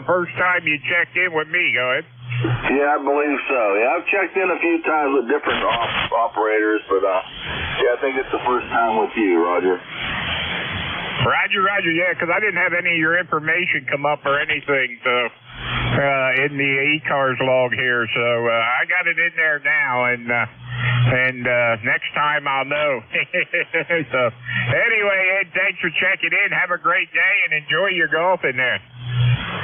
first time you checked in with me. Go ahead. Yeah, I believe so. Yeah, I've checked in a few times with different operators, but yeah, I think it's the first time with you, Roger. Roger, yeah, because I didn't have any of your information come up or anything in the ECARS log here, so I got it in there now, and And next time I'll know. So anyway, Ed, thanks for checking in. Have a great day and enjoy your golf in there.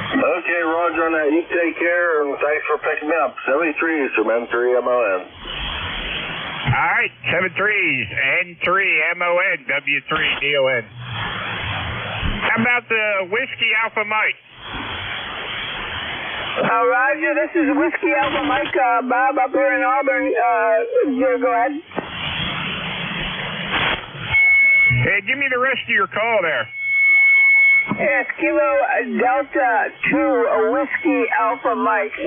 Okay, Roger on that. You take care, and thanks for picking me up. 73s from M3MON. All right, 73s, N3MON, W3DON. How about the Whiskey Alpha Mike? Roger, this is Whiskey Alpha Mike, Bob up here in Auburn. Go ahead. Hey, give me the rest of your call there. Yes, Kilo Delta 2, Whiskey Alpha Mike.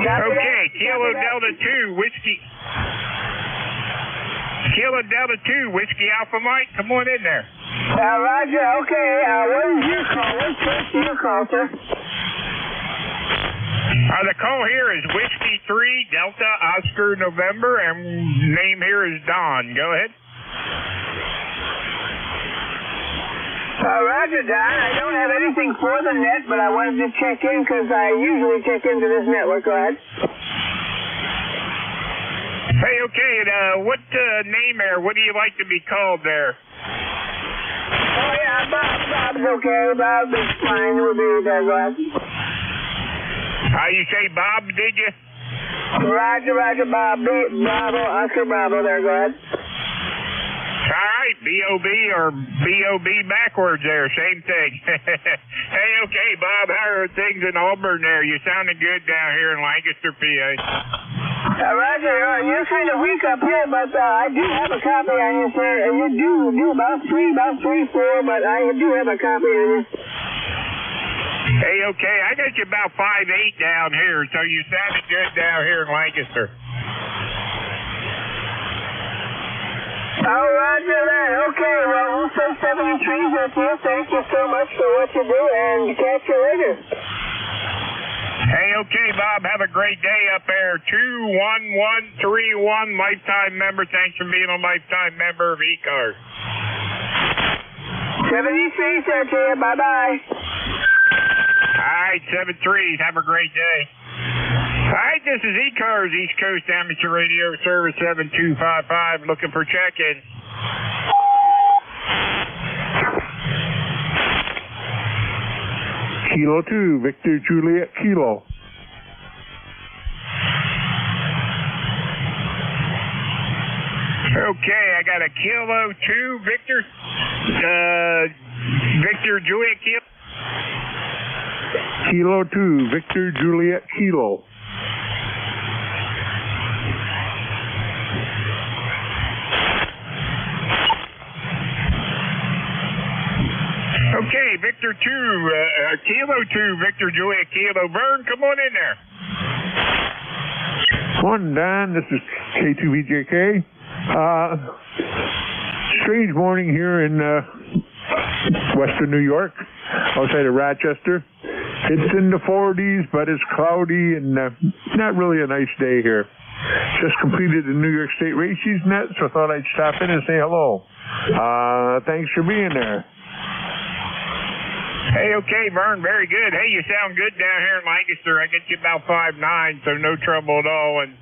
Okay, Kilo Delta 2, Whiskey. Kilo Delta 2, Whiskey Alpha Mike, come on in there. Roger, okay, what is your call? What's your call, sir? The call here is Whiskey 3, Delta, Oscar, November, and name here is Don. Go ahead. Roger, Don. I don't have anything for the net, but I wanted to check in because I usually check into this network. Go ahead. Hey, okay, what name there? What do you like to be called there? Oh, yeah, Bob's okay. Bob is fine. We'll be there, go ahead. You say Bob, did you? Roger, Bob. Bravo, Oscar Bravo there, go ahead. All right, B-O-B or B-O-B backwards there, same thing. Hey, okay, Bob, how are things in Auburn there? You sounding good down here in Lancaster, PA. Roger, you're kind of weak up here, but I do have a copy on you, sir. You do about 3, 4, but I do have a copy on you. Hey, okay, I got you about 5'8" down here, so you sounded good down here in Lancaster. Oh, Roger that. Okay, well, we'll say 73s with you. Thank you so much for what you do, and catch you later. Hey, okay, Bob, have a great day up there. 21131, lifetime member. Thanks for being a lifetime member of ECARS. 73, sir, to you. Bye-bye. All right, 73s. Have a great day. All right, this is ECARS, East Coast Amateur Radio Service 7255, looking for check-in. Kilo 2, Victor Juliet Kilo. Okay, I got a Kilo 2, Victor. Victor Juliet Kilo. Kilo 2, Victor Juliet Kilo. Okay, Victor 2, Kilo 2, Victor Juliet Kilo. Vern, come on in there. Morning, Don. This is K2VJK. Strange morning here in western New York, outside of Rochester. It's in the 40s, but it's cloudy and not really a nice day here. Just completed the New York State race season, so I thought I'd stop in and say hello. Thanks for being there. Hey, okay, Vern, very good. Hey, you sound good down here in Lancaster. I get you about 5'9", so no trouble at all, and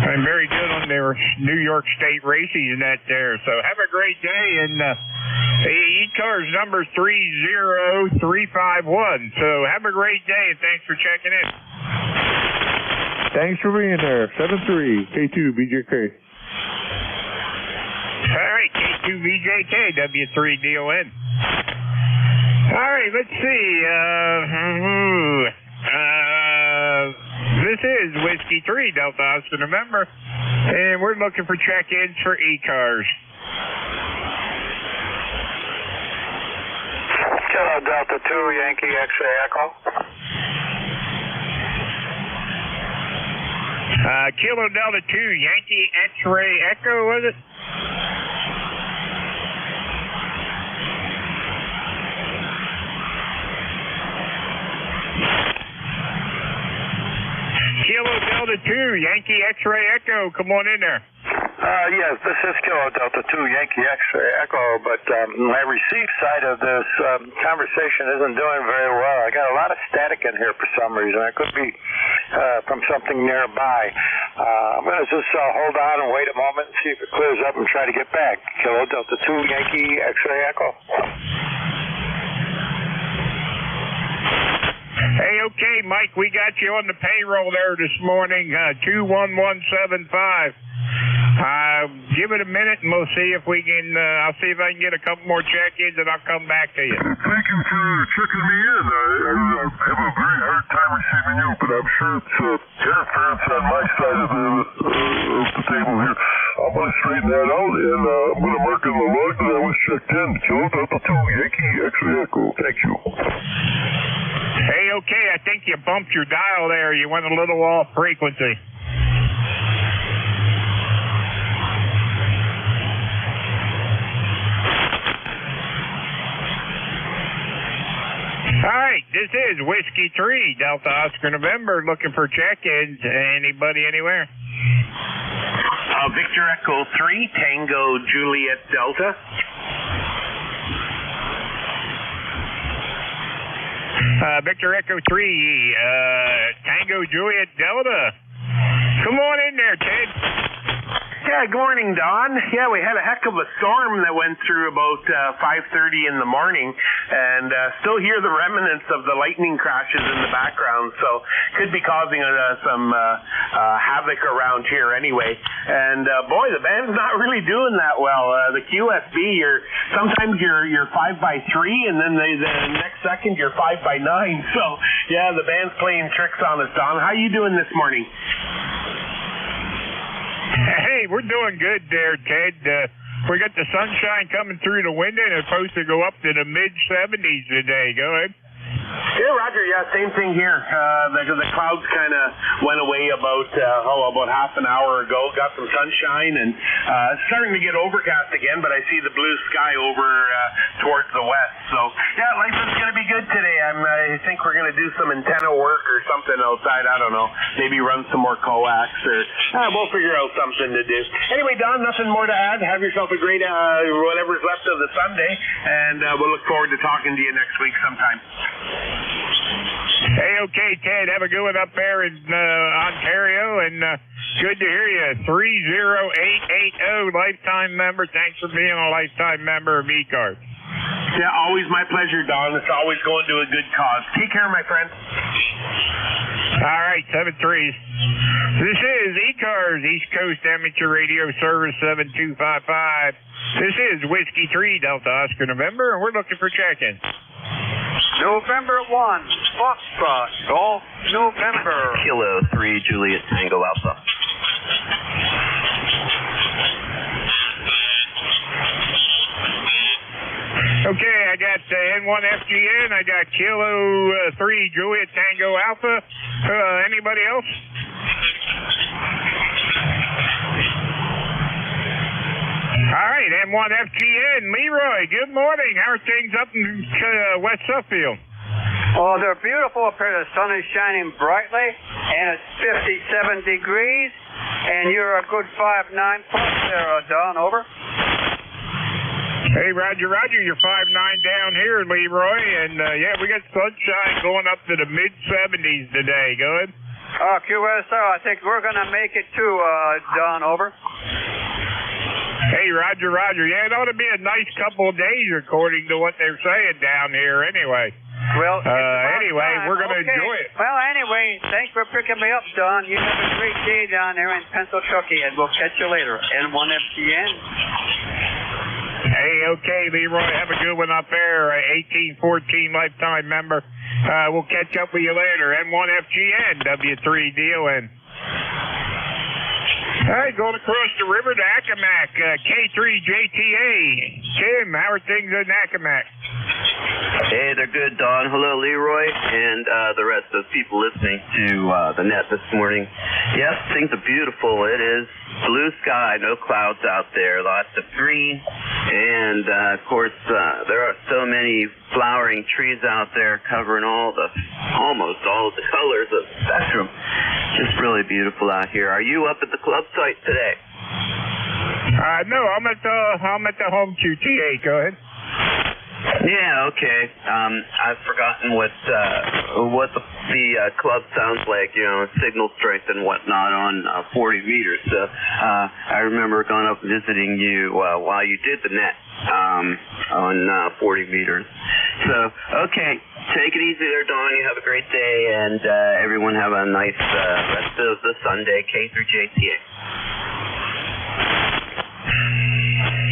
I'm very good on their New York State races and that there. So have a great day, and ECARS number 30351. So have a great day, and thanks for checking in. Thanks for being there. 73 K2VJK. All right, K2VJK, W3DON. All right, let's see. This is Whiskey 3, Delta Oscar November, and we're looking for check-ins for ECARS. Kilo Delta 2, Yankee X-ray Echo. Kilo Delta 2, Yankee X-ray Echo, was it? Kilo Delta 2, Yankee X-ray Echo, come on in there. Yes, this is Kilo Delta 2 Yankee X-ray Echo, but my receive side of this conversation isn't doing very well. I got a lot of static in here for some reason. It could be from something nearby. I'm going to just hold on and wait a moment and see if it clears up and try to get back. Kilo Delta 2 Yankee X-ray Echo. Hey, okay, Mike, we got you on the payroll there this morning, 21175. Give it a minute and we'll see if we can, I'll see if I can get a couple more check-ins and I'll come back to you. Thank you for checking me in. I have a very hard time receiving you, but I'm sure it's interference on my side of the table here. I'm going to straighten that out and I'm going to mark in the log that I was checked in. Kilo Delta 2 Yankee X-ray Echo. Thank you. Hey, okay, I think you bumped your dial there. You went a little off frequency. All right, this is Whiskey 3, Delta Oscar November, looking for check-ins. Anybody anywhere? Victor Echo 3, Tango Juliet Delta. Victor Echo 3, Tango Juliet Delta. Come on in there, Ted. Yeah, good morning, Don. Yeah, we had a heck of a storm that went through about 5:30 in the morning, and still hear the remnants of the lightning crashes in the background, so could be causing some havoc around here anyway. And boy, the band's not really doing that well. The QSB, sometimes you're 5x3, and then the next second you're 5x9. So yeah, the band's playing tricks on us, Don. How you doing this morning? Hey, we're doing good there, Ted. We got the sunshine coming through the window, and it's supposed to go up to the mid-70s today. Go ahead. Yeah, Roger. Yeah, same thing here. The clouds kind of went away about half an hour ago. Got some sunshine, and it's starting to get overcast again, but I see the blue sky over towards the west. So, yeah, life is going to be good today. I think we're going to do some antenna work or something outside. I don't know. Maybe run some more coax, or we'll figure out something to do. Anyway, Don, nothing more to add. Have yourself a great whatever's left of the Sunday, and we'll look forward to talking to you next week sometime. Hey, okay, Ted. Have a good one up there in Ontario, and good to hear you. 30880, lifetime member. Thanks for being a lifetime member of ECARS. Yeah, always my pleasure, Don. It's always going to a good cause. Take care, my friend. All right, 7-3. This is ECARS, East Coast Amateur Radio Service 7255. This is Whiskey 3, Delta Oscar November, and we're looking for check-in. November 1, Foxtrot, Golf, November. Kilo 3, Juliet Tango Alpha. Okay, I got N1FGN, I got Kilo 3, Juliet Tango Alpha. Anybody else? All right, M1FGN, Leroy, good morning. How are things up in West Suffield? Oh, they're beautiful up here. The sun is shining brightly, and it's 57 degrees, and you're a good 5'9" plus there, Don, over. Hey, Roger, you're 5'9" down here, Leroy, and yeah, we got sunshine going up to the mid-70s today. Go ahead. QSO, I think we're going to make it too, Don, over. Hey, Roger. Yeah, it ought to be a nice couple of days according to what they're saying down here anyway. Well, anyway, we're going to enjoy it. Well, anyway, thanks for picking me up, Don. You have a great day down there in Pennsylvania, and we'll catch you later. N1FGN. Hey, okay, Leroy, have a good one up there. 1814 lifetime member. We'll catch up with you later. N1FGN, W3DON. All right, going across the river to Accomack, K3JTA. Tim, how are things in Accomack? Hey, they're good, Don. Hello, Leroy, and the rest of the people listening to the net this morning. Yes, things are beautiful. It is blue sky, no clouds out there, lots of green, and of course, there are so many flowering trees out there covering almost all the colors of the spectrum. Just really beautiful out here. Are you up at the club site today? No, I'm at the home QTA. Go ahead. Yeah, okay. I've forgotten what the club sounds like, signal strength and whatnot on 40 meters. So I remember going up and visiting you while you did the net on 40 meters. So, okay, take it easy there, Don. You have a great day, and everyone have a nice rest of the Sunday, K through JTA.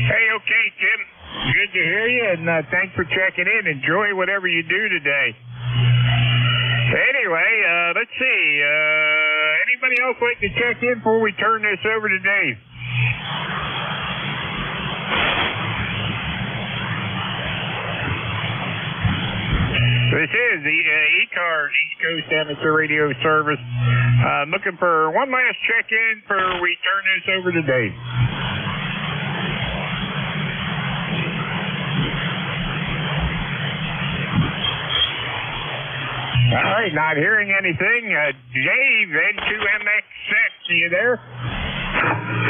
Hey, okay, Tim. Good to hear you, and thanks for checking in. Enjoy whatever you do today. Anyway, let's see. Anybody else like to check in before we turn this over to Dave? This is the ECARS East Coast Amateur Radio Service. Looking for one last check-in before we turn this over to Dave. All right, not hearing anything. Dave, N2MXX, are you there?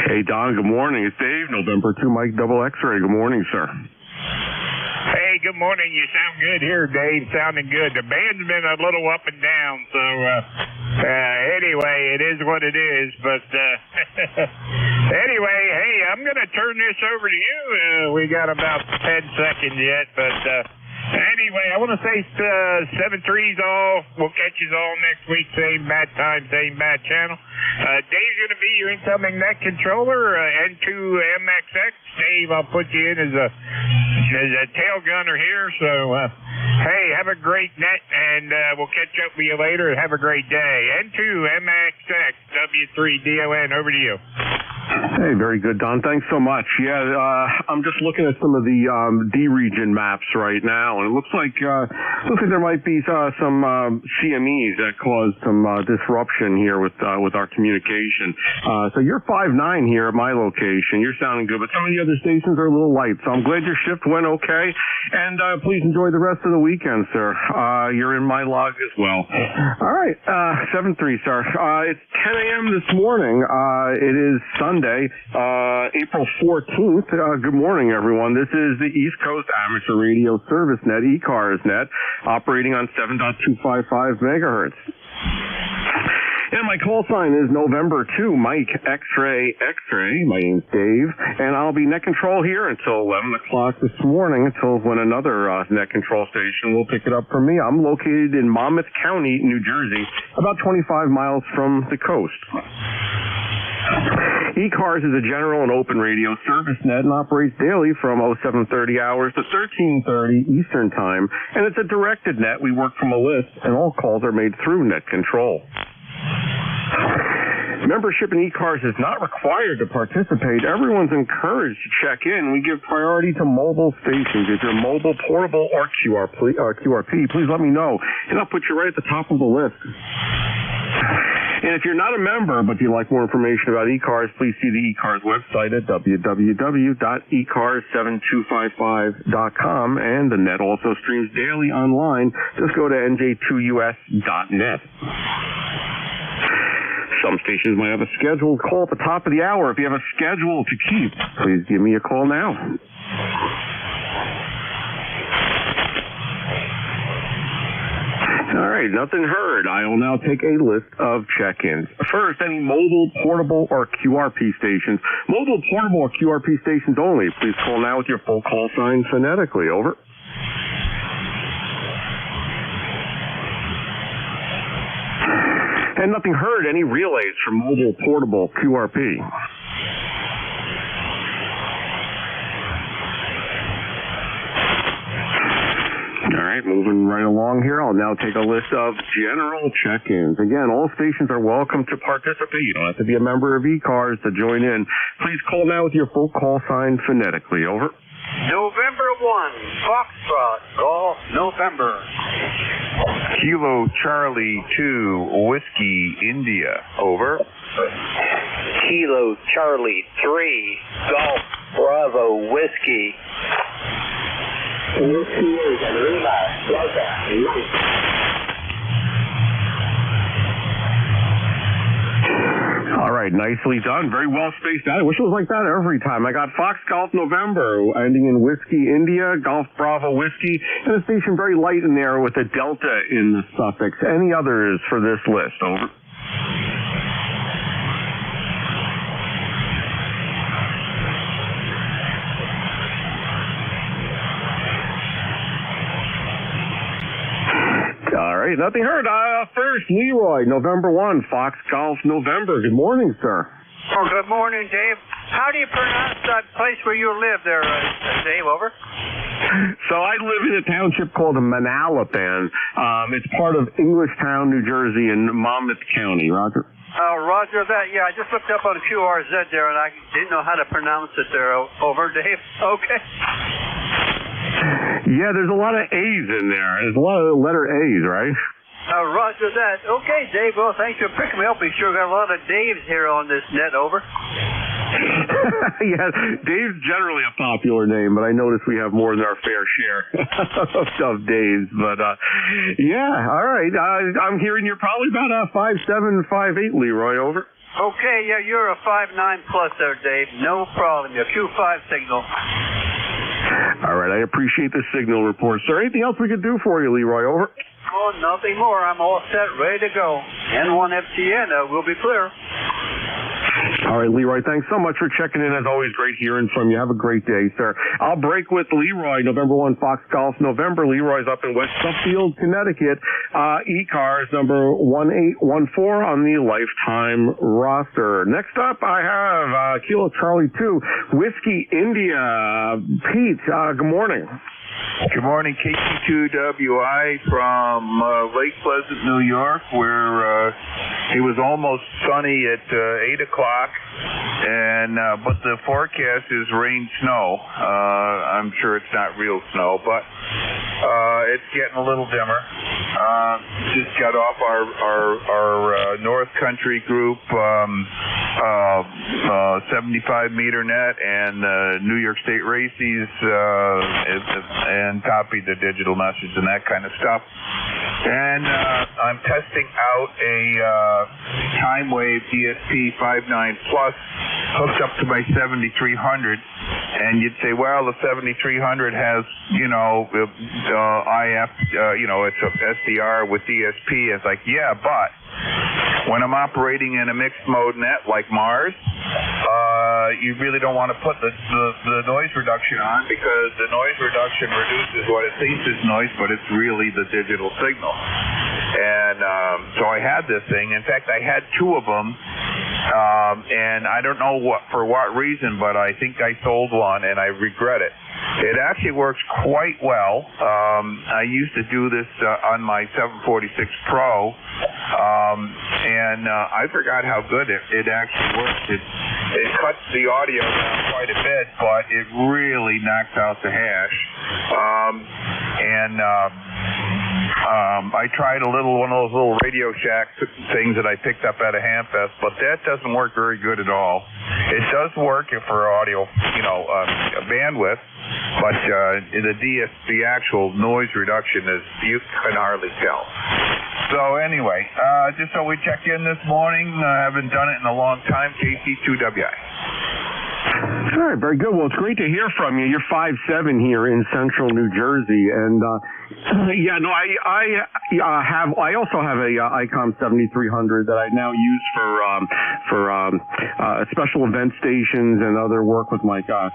Hey, Don, good morning. It's Dave, November 2 Mike Double X-Ray. Good morning, sir. Hey, good morning. You sound good here, Dave. Sounding good. The band's been a little up and down, so anyway, it is what it is. But anyway, hey, I'm going to turn this over to you. We got about 10 seconds yet, but anyway, I want to say 7-3's all. We'll catch you all next week. Same bat time, same bat channel. Dave's going to be your incoming net controller, N2MXX. Dave, I'll put you in as a tail gunner here. So, hey, have a great net, and we'll catch up with you later. Have a great day. N2MXX, W3DON, over to you. Hey, very good, Don. Thanks so much. Yeah, I'm just looking at some of the D-region maps right now, and it looks like there might be some CMEs that caused some disruption here with our communication. So you're 5-9 here at my location. You're sounding good, but some of the other stations are a little light. So I'm glad your shift went okay, and please enjoy the rest of the weekend, sir. You're in my log as well. All right, 7-3, sir. It's 10 a.m. this morning. It is Sunday, April 14th. Good morning, everyone. This is the East Coast Amateur Radio Service Net, ECARS Net, operating on 7.255 megahertz. And my call sign is November 2, Mike X-Ray X-Ray. My name's Dave, and I'll be net control here until 11 o'clock this morning, until when another net control station will pick it up from me. I'm located in Monmouth County, New Jersey, about 25 miles from the coast. ECARS is a general and open radio service net and operates daily from 0730 hours to 1330 Eastern Time, and it's a directed net. We work from a list, and all calls are made through net control. Membership in ECARS is not required to participate. Everyone's encouraged to check in. We give priority to mobile stations. If you're mobile, portable, or QRP, please let me know, and I'll put you right at the top of the list. And if you're not a member, but you'd like more information about ECARS, please see the ECARS website at www.ecars7255.com, and the net also streams daily online. Just go to nj2us.net. Some stations might have a scheduled call at the top of the hour. If you have a schedule to keep, please give me a call now. All right, nothing heard. I will now take a list of check-ins. First, any mobile, portable, or QRP stations. Mobile, portable, or QRP stations only. Please call now with your full call sign phonetically. Over. And nothing heard. Any relays for mobile, portable, QRP. All right, moving right along here. I'll now take a list of general check-ins. Again, all stations are welcome to participate. You don't have to be a member of ECARS to join in. Please call now with your full call sign phonetically. Over. November 1, Foxtrot, Golf, November. Kilo Charlie 2, Whiskey, India. Over. Kilo Charlie 3, Golf, Bravo, Whiskey. All right, nicely done. Very well spaced out. I wish it was like that every time. I got Fox Golf November, ending in Whiskey India, Golf Bravo Whiskey, and a station very light in there with a Delta in the suffix. Any others for this list? Over. All right, nothing heard. First, Leroy, November 1, Fox Golf November. Good morning, sir. Oh, good morning, Dave. How do you pronounce that place where you live there, Dave? Over. So I live in a township called Manalapan. It's part of Englishtown, New Jersey, in Monmouth County. Roger. Roger that. Yeah, I just looked up on QRZ there, and I didn't know how to pronounce it there. Over, Dave. Okay. Yeah, there's a lot of A's in there. There's a lot of letter A's, right? Roger that. Okay, Dave. Well, thanks for picking me up. We sure got a lot of Daves here on this net. Over. Yeah, Dave's generally a popular name, but I notice we have more than our fair share of Daves. But, yeah, all right. I'm hearing you're probably about a 5'7", 5'8", Leroy. Over. Okay, yeah, you're a 5'9" plus there, Dave. No problem. Your Q5 signal. All right, I appreciate the signal report, sir. Anything else we could do for you, Leroy? Over. Oh, nothing more. I'm all set, ready to go. N1 FTN will be clear. All right, Leroy, thanks so much for checking in. As always, great hearing from you. Have a great day, sir. I'll break with Leroy, November 1, Fox Golf November. Leroy's up in West Suffield, Connecticut. ECARS number 1814 on the lifetime roster. Next up, I have Kilo Charlie 2, Whiskey India. Pete, good morning. Good morning, KC2WI from Lake Pleasant, New York, where it was almost sunny at 8 o'clock, and but the forecast is rain, snow. I'm sure it's not real snow, but it's getting a little dimmer. Just got off our North Country group 75-meter net and New York State races and copied the digital message and that kind of stuff. And I'm testing out a Time Wave DSP 59 Plus hooked up to my 7300. And you'd say, well, the 7300 has, IF, it's a SDR with DSP. It's like, yeah, but when I'm operating in a mixed mode net like Mars, you really don't want to put the noise reduction on, because the noise reduction reduces what it thinks is noise, but it's really the digital signal. And so I had this thing. In fact, I had two of them, and I don't know for what reason, but I think I sold one, and I regret it. It actually works quite well. I used to do this on my 746 Pro, and I forgot how good it actually works. It cuts the audio down quite a bit, but it really knocks out the hash. I tried one of those little Radio Shack things that I picked up at a Hamfest, but that doesn't work very good at all. It does work for audio, bandwidth, but the actual noise reduction you can hardly tell. So anyway, just so we check in this morning, I haven't done it in a long time, KC2WI. All right, very good. Well, it's great to hear from you. You're 5'7" here in central New Jersey, and I also have a ICOM 7300 that I now use for special event stations and other work with my club.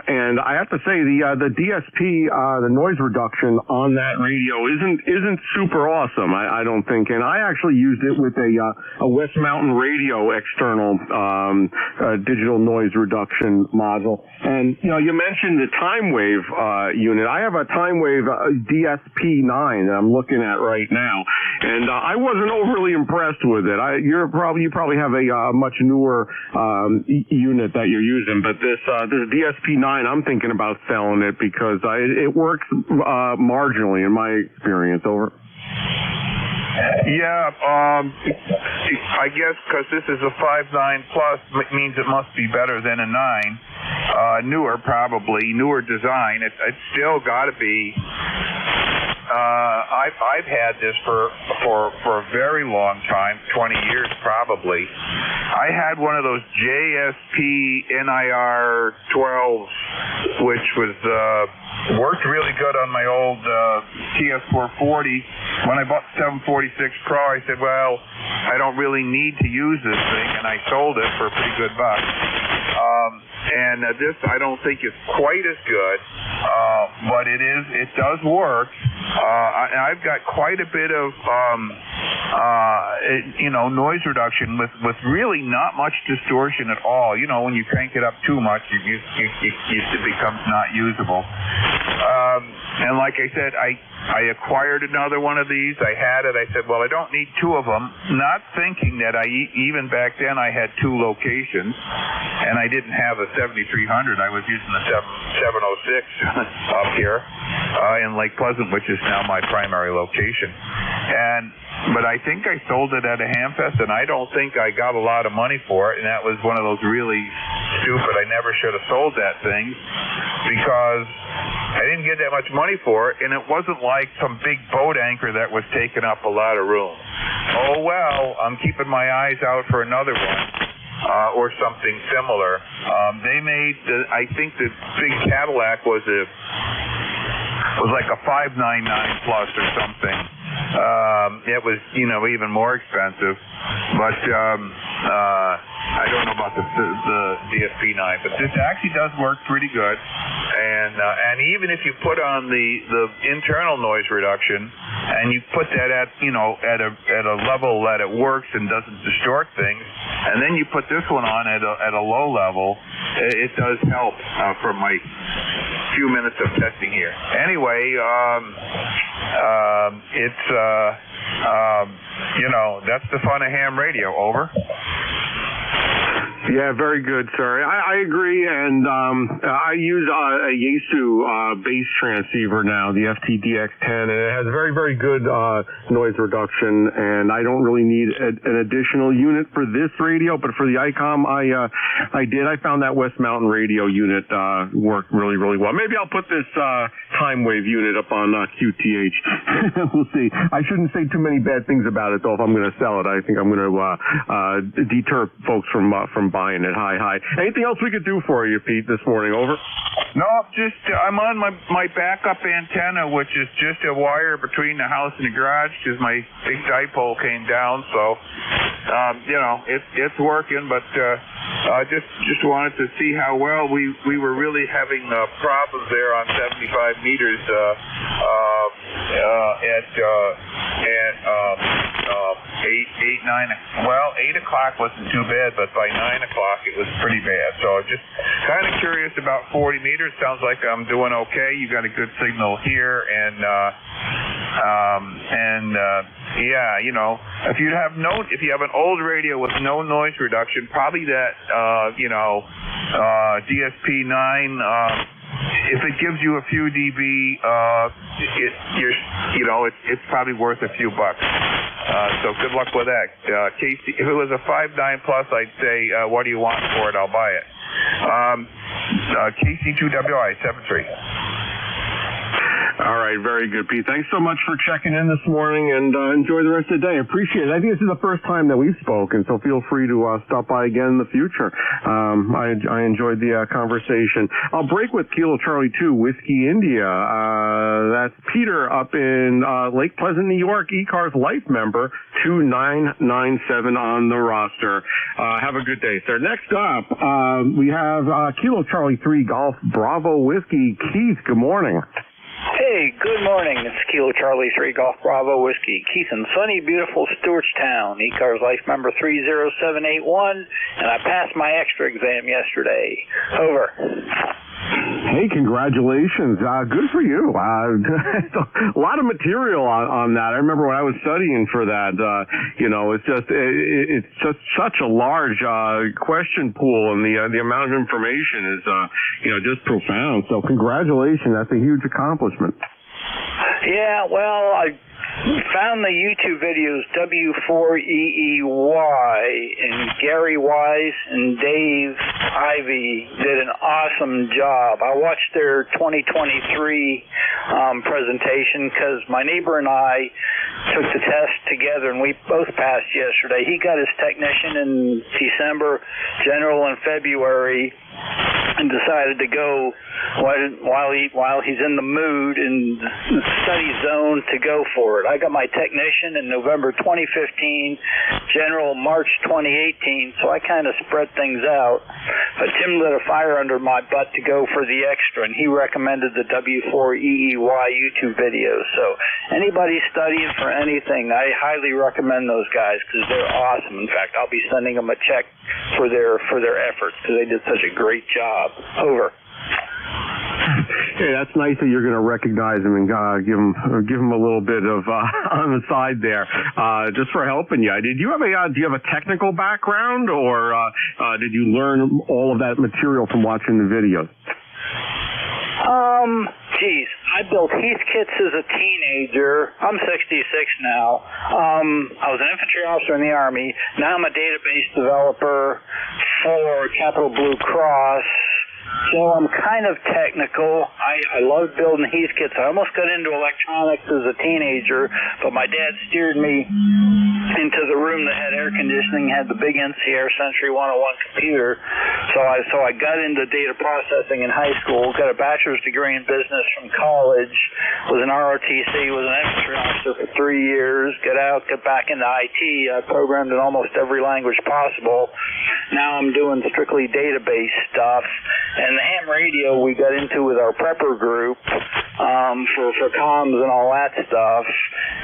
And I have to say the DSP, the noise reduction on that radio isn't super awesome. I don't think, and I actually used it with a West Mountain Radio external digital noise reduction module. And you mentioned the Time Wave unit. I have a Time Wave DSP9 that I'm looking at right now, and I wasn't overly impressed with it. You probably have a much newer unit that you're using, but this DSP9, I'm thinking about selling it because it works marginally in my experience. Over. Yeah, I guess because this is a 59 plus, it means it must be better than a 9. Newer, probably, newer design. It's still got to be. I I've had this for a very long time, 20 years probably. I had one of those JSP NIR 12s, which was worked really good on my old TS440. When I bought the 746 Pro, I said, well, I don't really need to use this thing, and I sold it for a pretty good buck. And this I don't think is quite as good, but it does work. I've got quite a bit of noise reduction with really not much distortion at all. You know, when you crank it up too much, it becomes not usable. And like I said, I acquired another one of these. I had it. I said, well, I don't need two of them, not thinking that even back then I had two locations, and I didn't have a 7300. I was using the 706 up here in Lake Pleasant, which is now my primary location. But I think I sold it at a Hamfest, and I don't think I got a lot of money for it, and that was one of those really stupid, I never should have sold that thing, because I didn't get that much money for it, and it wasn't like some big boat anchor that was taking up a lot of room. Oh well, I'm keeping my eyes out for another one. Or something similar. They made, I think the big Cadillac was like a 599 plus or something. It was, even more expensive. But I don't know about the DSP9, but this actually does work pretty good. And even if you put on the internal noise reduction, and you put that at a level that it works and doesn't distort things, and then you put this one on at a low level, it does help from my few minutes of testing here. Anyway, it's that's the fun of ham radio. Over. Yeah, very good, sir. I agree, and I use a Yaesu bass transceiver now, the FTDX10, and it has very, very good noise reduction, and I don't really need an additional unit for this radio, but for the ICOM, I did. I found that West Mountain radio unit worked really, really well. Maybe I'll put this time wave unit up on QTH. We'll see. I shouldn't say too many bad things about it, though, if I'm going to sell it. I think I'm going to deter folks from buying it. Hi. Anything else we could do for you, Pete, this morning? Over. No, just I'm on my backup antenna, which is just a wire between the house and the garage because my big dipole came down. So, it's working, but just wanted to see how well we were really having problems there on 75 meters at 8 o'clock wasn't too bad, but by 9 o'clock it was pretty bad. So just kind of curious about 40 meters. Sounds like I'm doing okay. You got a good signal here, and if you have an old radio with no noise reduction, probably that DSP9. If it gives you a few dB, it's probably worth a few bucks. So good luck with that. Casey, if it was a 5.9 plus, I'd say, what do you want for it? I'll buy it. KC2WI 73. All right, very good, Pete. Thanks so much for checking in this morning, and enjoy the rest of the day. Appreciate it. I think this is the first time that we've spoken, so feel free to stop by again in the future. I enjoyed the conversation. I'll break with Kilo Charlie 2, Whiskey India. That's Peter up in Lake Pleasant, New York, ECARS Life member 2997 on the roster. Have a good day, sir. Next up, we have Kilo Charlie 3 Golf Bravo Whiskey. Keith, good morning. Hey, good morning. It's Kilo Charlie 3 Golf Bravo Whiskey. Keith in sunny, beautiful Stewartstown. ECARS Life member 30781, and I passed my extra exam yesterday. Over. Hey, congratulations. Good for you. A lot of material on that. I remember when I was studying for that, it's just such a large question pool, and the amount of information is, just profound. So congratulations. That's a huge accomplishment. Yeah, well, found the YouTube videos W4EEY, and Gary Wise and Dave Ivy did an awesome job. I watched their 2023 presentation because my neighbor and I took the test together, and we both passed yesterday. He got his technician in December, general in February, and decided to go while he's in the mood and study zone to go for it. I got my technician in November 2015, general March 2018, so I kind of spread things out. But Tim lit a fire under my butt to go for the extra, and he recommended the W4EEY YouTube videos. So anybody studying for anything, I highly recommend those guys because they're awesome. In fact, I'll be sending them a check for their efforts because they did such a great job. Over. Hey, that's nice that you're going to recognize him and give him a little bit of on the side there, just for helping you. Do you have a technical background, or did you learn all of that material from watching the videos? I built Heathkits as a teenager. I'm 66 now. I was an infantry officer in the Army. Now I'm a database developer for Capital Blue Cross. So I'm kind of technical. I love building Heathkits. I almost got into electronics as a teenager, but my dad steered me into the room that had air conditioning, had the big NCR Century 101 computer. So I got into data processing in high school, got a bachelor's degree in business from college, was an ROTC, was an infantry officer for 3 years, got back into IT. I programmed in almost every language possible. Now I'm doing strictly database stuff. And the ham radio we got into with our prepper group for comms and all that stuff.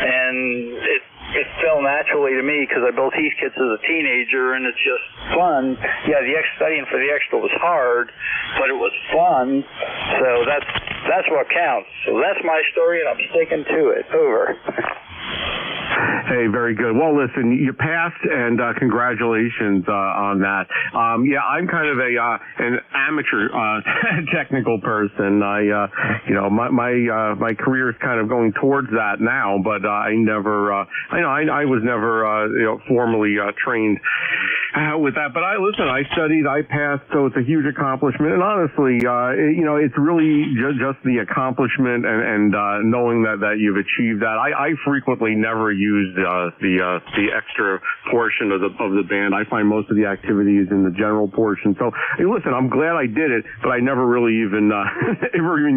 And it fell naturally to me because I built Heathkits as a teenager, and it's just fun. Yeah, studying for the extra was hard, but it was fun. So that's what counts. So that's my story, and I'm sticking to it. Over. Hey, very good. Well, listen, you passed, and congratulations on that. I'm kind of an amateur technical person. My career is kind of going towards that now, but I was never formally trained with that. But I studied, I passed, so it's a huge accomplishment. And honestly, it's really just the accomplishment and knowing that you've achieved that. I frequently never use the extra portion of the band. I find most of the activities in the general portion. So, hey, listen, I'm glad I did it, but I never really even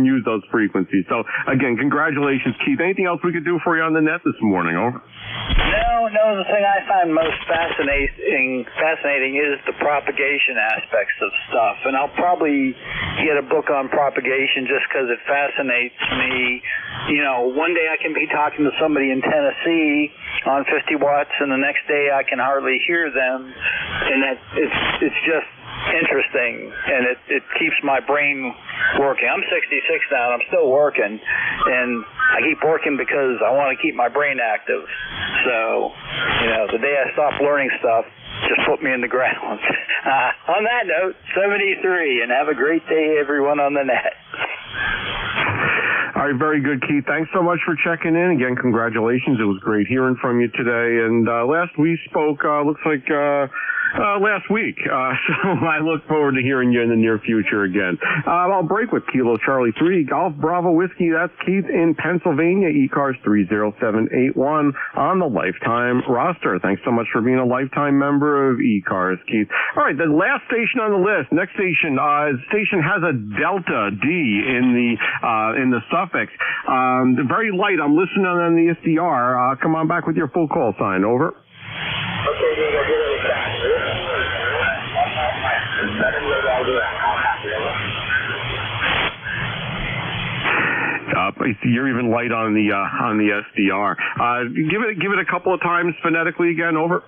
used those frequencies. So, again, congratulations, Keith. Anything else we could do for you on the net this morning? Over. No. The thing I find most fascinating is the propagation aspects of stuff, and I'll probably get a book on propagation just because it fascinates me. One day I can be talking to somebody in Tennessee on 50 watts, and the next day I can hardly hear them, and it's just interesting, and it keeps my brain working. I'm 66 now, and I'm still working, and I keep working because I want to keep my brain active. So, the day I stop learning stuff, just put me in the ground. On that note, 73, and have a great day, everyone on the net. All right, very good, Keith. Thanks so much for checking in. Again, congratulations. It was great hearing from you today. And last we spoke, looks like last week. So I look forward to hearing you in the near future again. I'll break with Kilo Charlie 3, Golf Bravo Whiskey. That's Keith in Pennsylvania, ECARS 30781 on the lifetime roster. Thanks so much for being a lifetime member of ECARS, Keith. All right, the last station on the list, next station, station has a Delta D in the suffix. Very light. I'm listening on the SDR. Come on back with your full call sign. Over. You're even light on the SDR. Give it a couple of times phonetically again. Over.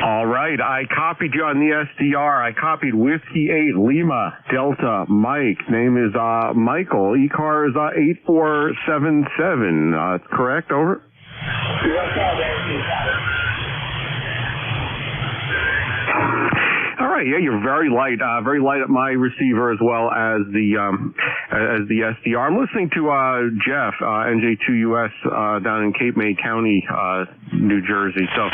All right, I copied you on the SDR. I copied Whiskey 8 Lima Delta Mike. Name is Michael. ECARS 8477. Correct? Over. All right, yeah, you're very light at my receiver as well as the SDR. I'm listening to Jeff, NJ2US, down in Cape May County, New Jersey. So,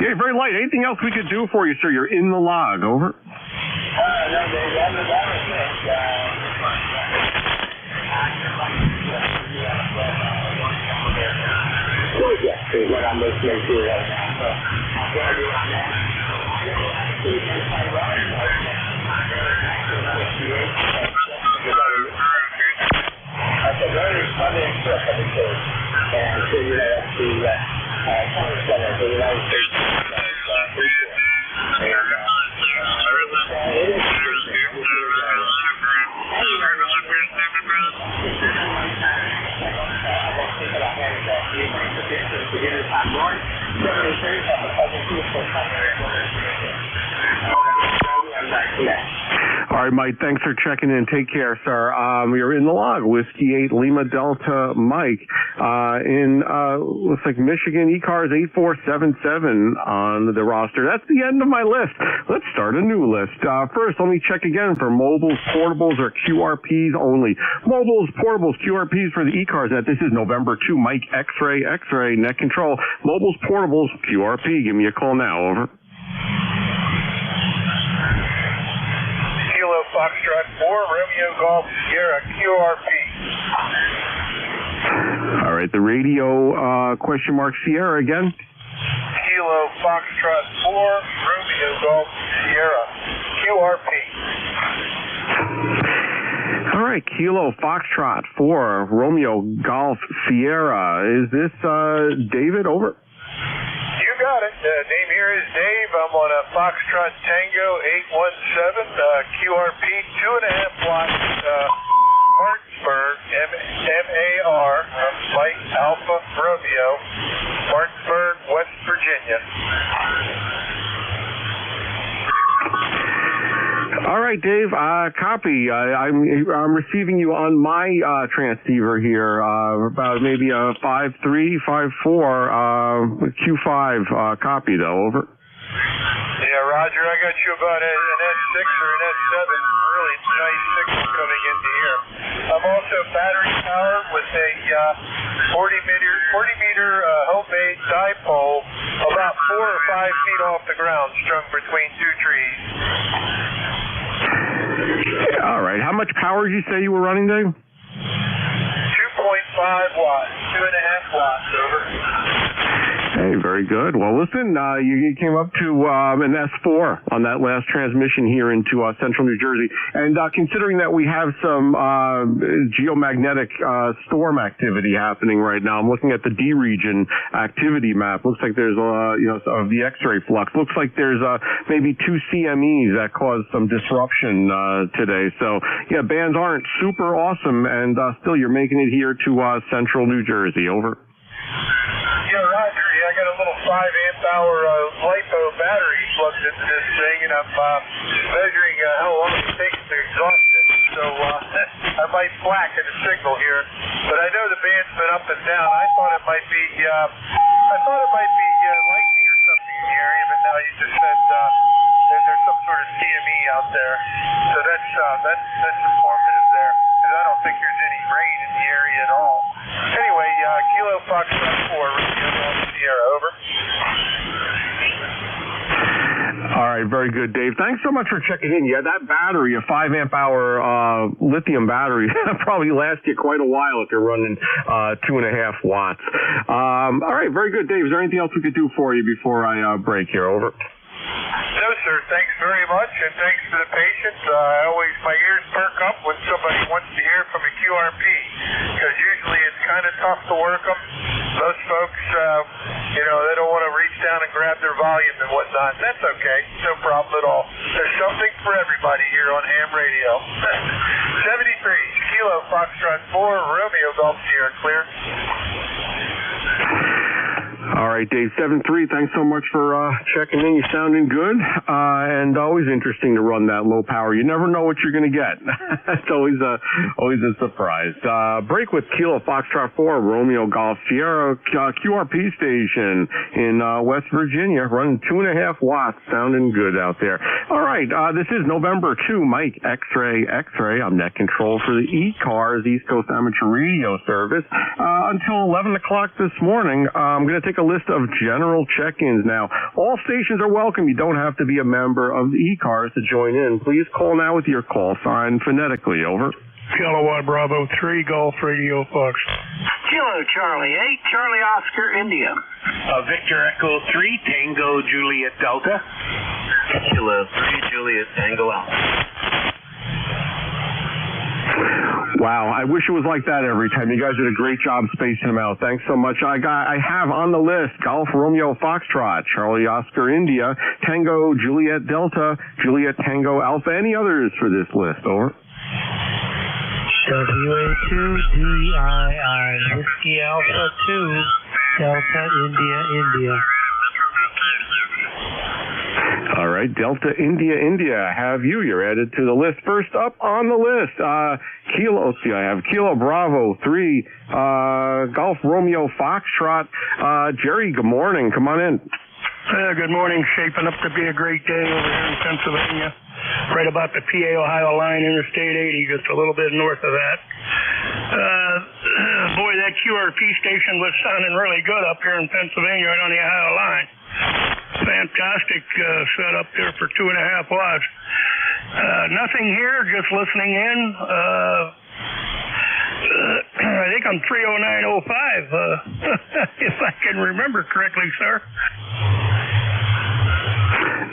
yeah, you're very light. Anything else we could do for you, sir? You're in the log. Over. Is what I'm listening to right now. So, that's a very funny trip of the case. And so you have the Center of the United States. All right, Mike, thanks for checking in. Take care, sir. You're in the log. Whiskey 8 Lima Delta Mike. Looks like Michigan ECARS 8477 on the roster. That's the end of my list. Let's start a new list. First, let me check again for mobiles, portables, or QRPs only. Mobiles, portables, QRPs for the ECARS. This is November 2, Mike X-Ray, net control. Mobiles, portables, QRP. Give me a call now. Over. Kilo Foxtrot 4, Romeo Golf Sierra, QRP. All right, the radio question mark Sierra again. Kilo Foxtrot 4, Romeo Golf Sierra, QRP. All right, Kilo Foxtrot 4, Romeo Golf Sierra. Is this David? Over. You got it. Name here is Dave. I'm on a Foxtrot Tango 817, QRP, 2.5 watts, Martinsburg, MAR, Mike Alpha Romeo, Martinsburg, West Virginia. All right, Dave. Copy. I'm receiving you on my transceiver here. About maybe a 5.3, 5.4 Q5 copy though. Over. Yeah, Roger. I got you about an S6 or an S7. Really nice signal coming into here. I'm also battery powered with a 40 meter homemade dipole, about 4 or 5 feet off the ground, strung between two trees. All right. How much power did you say you were running, Dave? 2.5 watts, 2.5 watts. Over. Hey, very good. Well, listen, you came up to an S4 on that last transmission here into central New Jersey. And considering that we have some geomagnetic storm activity happening right now, I'm looking at the D region activity map. Looks like there's, of the X-ray flux. Looks like there's maybe 2 CMEs that caused some disruption today. So, yeah, bands aren't super awesome, and still you're making it here to central New Jersey. Over. Yeah, Roger. I got a little 5 amp hour LiPo battery plugged into this thing, and I'm measuring how long it takes to exhaust it. So I might flack in the signal here, but I know the band's been up and down. I thought it might be lightning or something in the area, but now you just said there's some sort of CME out there. So that's informative there, because I don't think there's any rain in the area at all. Anyway, Kilo Foxtrot 4, Radio Golf Sierra, over. All right, very good, Dave. Thanks so much for checking in. Yeah, that battery, a 5 amp hour lithium battery, probably last you quite a while if you're running 2.5 watts. All right, very good, Dave. Is there anything else we could do for you before I break here? Over. No, sir. Thanks very much, and thanks for the patience. My ears perk up when somebody wants to hear from a QRP, because usually it's kind of tough to work them. Most folks, they don't want to reach down and grab their volume and whatnot. That's okay. No problem at all. There's something for everybody here on ham radio. 73, Kilo Foxtrot 4, Romeo Golf Sierra, clear. All right, Dave, 7-3, thanks so much for checking in. You're sounding good, and always interesting to run that low power. You never know what you're going to get. It's always a surprise. Break with Kilo Foxtrot 4, Romeo Golf Sierra QRP station in West Virginia, running 2.5 watts, sounding good out there. All right, this is November 2, Mike X-Ray. I'm net control for the ECARS, East Coast Amateur Radio Service. Until 11 o'clock this morning, I'm going to take a list of general check-ins now. All stations are welcome. You don't have to be a member of the ECARS to join in. Please call now with your call sign phonetically. Over. Kilowatt Bravo 3, Golf Radio Fox. Kilo Charlie 8, Charlie Oscar India. Victor Echo 3, Tango Juliet Delta. Kilo 3, Juliet Tango Alpha. Wow, I wish it was like that every time. You guys did a great job spacing them out. Thanks so much. I have on the list Golf Romeo Foxtrot, Charlie Oscar India, Tango Juliet Delta, Juliet Tango Alpha. Any others for this list? Over. WA2DII, Whiskey Alpha 2, Delta India. All right, Delta India, have you. You're added to the list. First up on the list, I have Kilo Bravo 3, Golf Romeo Foxtrot. Jerry, good morning. Come on in. Good morning. Shaping up to be a great day over here in Pennsylvania. Right about the PA-Ohio line, Interstate 80, just a little bit north of that. Boy, that QRP station was sounding really good up here in Pennsylvania right on the Ohio line. Fantastic setup there for 2.5 watts. Nothing here, just listening in. I think I'm 30905, if I can remember correctly, sir.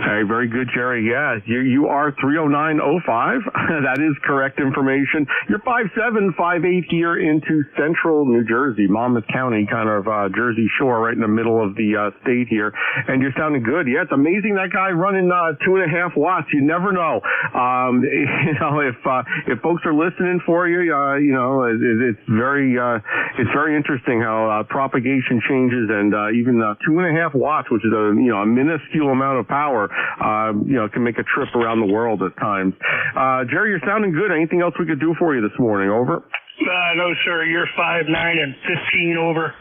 Hey, very good, Jerry. Yeah, you are 30905. That is correct information. You're 5758 here into central New Jersey, Monmouth County, kind of Jersey Shore, right in the middle of the state here. And you're sounding good. Yeah, it's amazing that guy running 2.5 watts. You never know. If folks are listening for you, it's very interesting how propagation changes, and even 2.5 watts, which is a minuscule amount of power, can make a trip around the world at times. Jerry, you're sounding good. Anything else we could do for you this morning? Over. No, sir. You're 5, 9, and 15 over.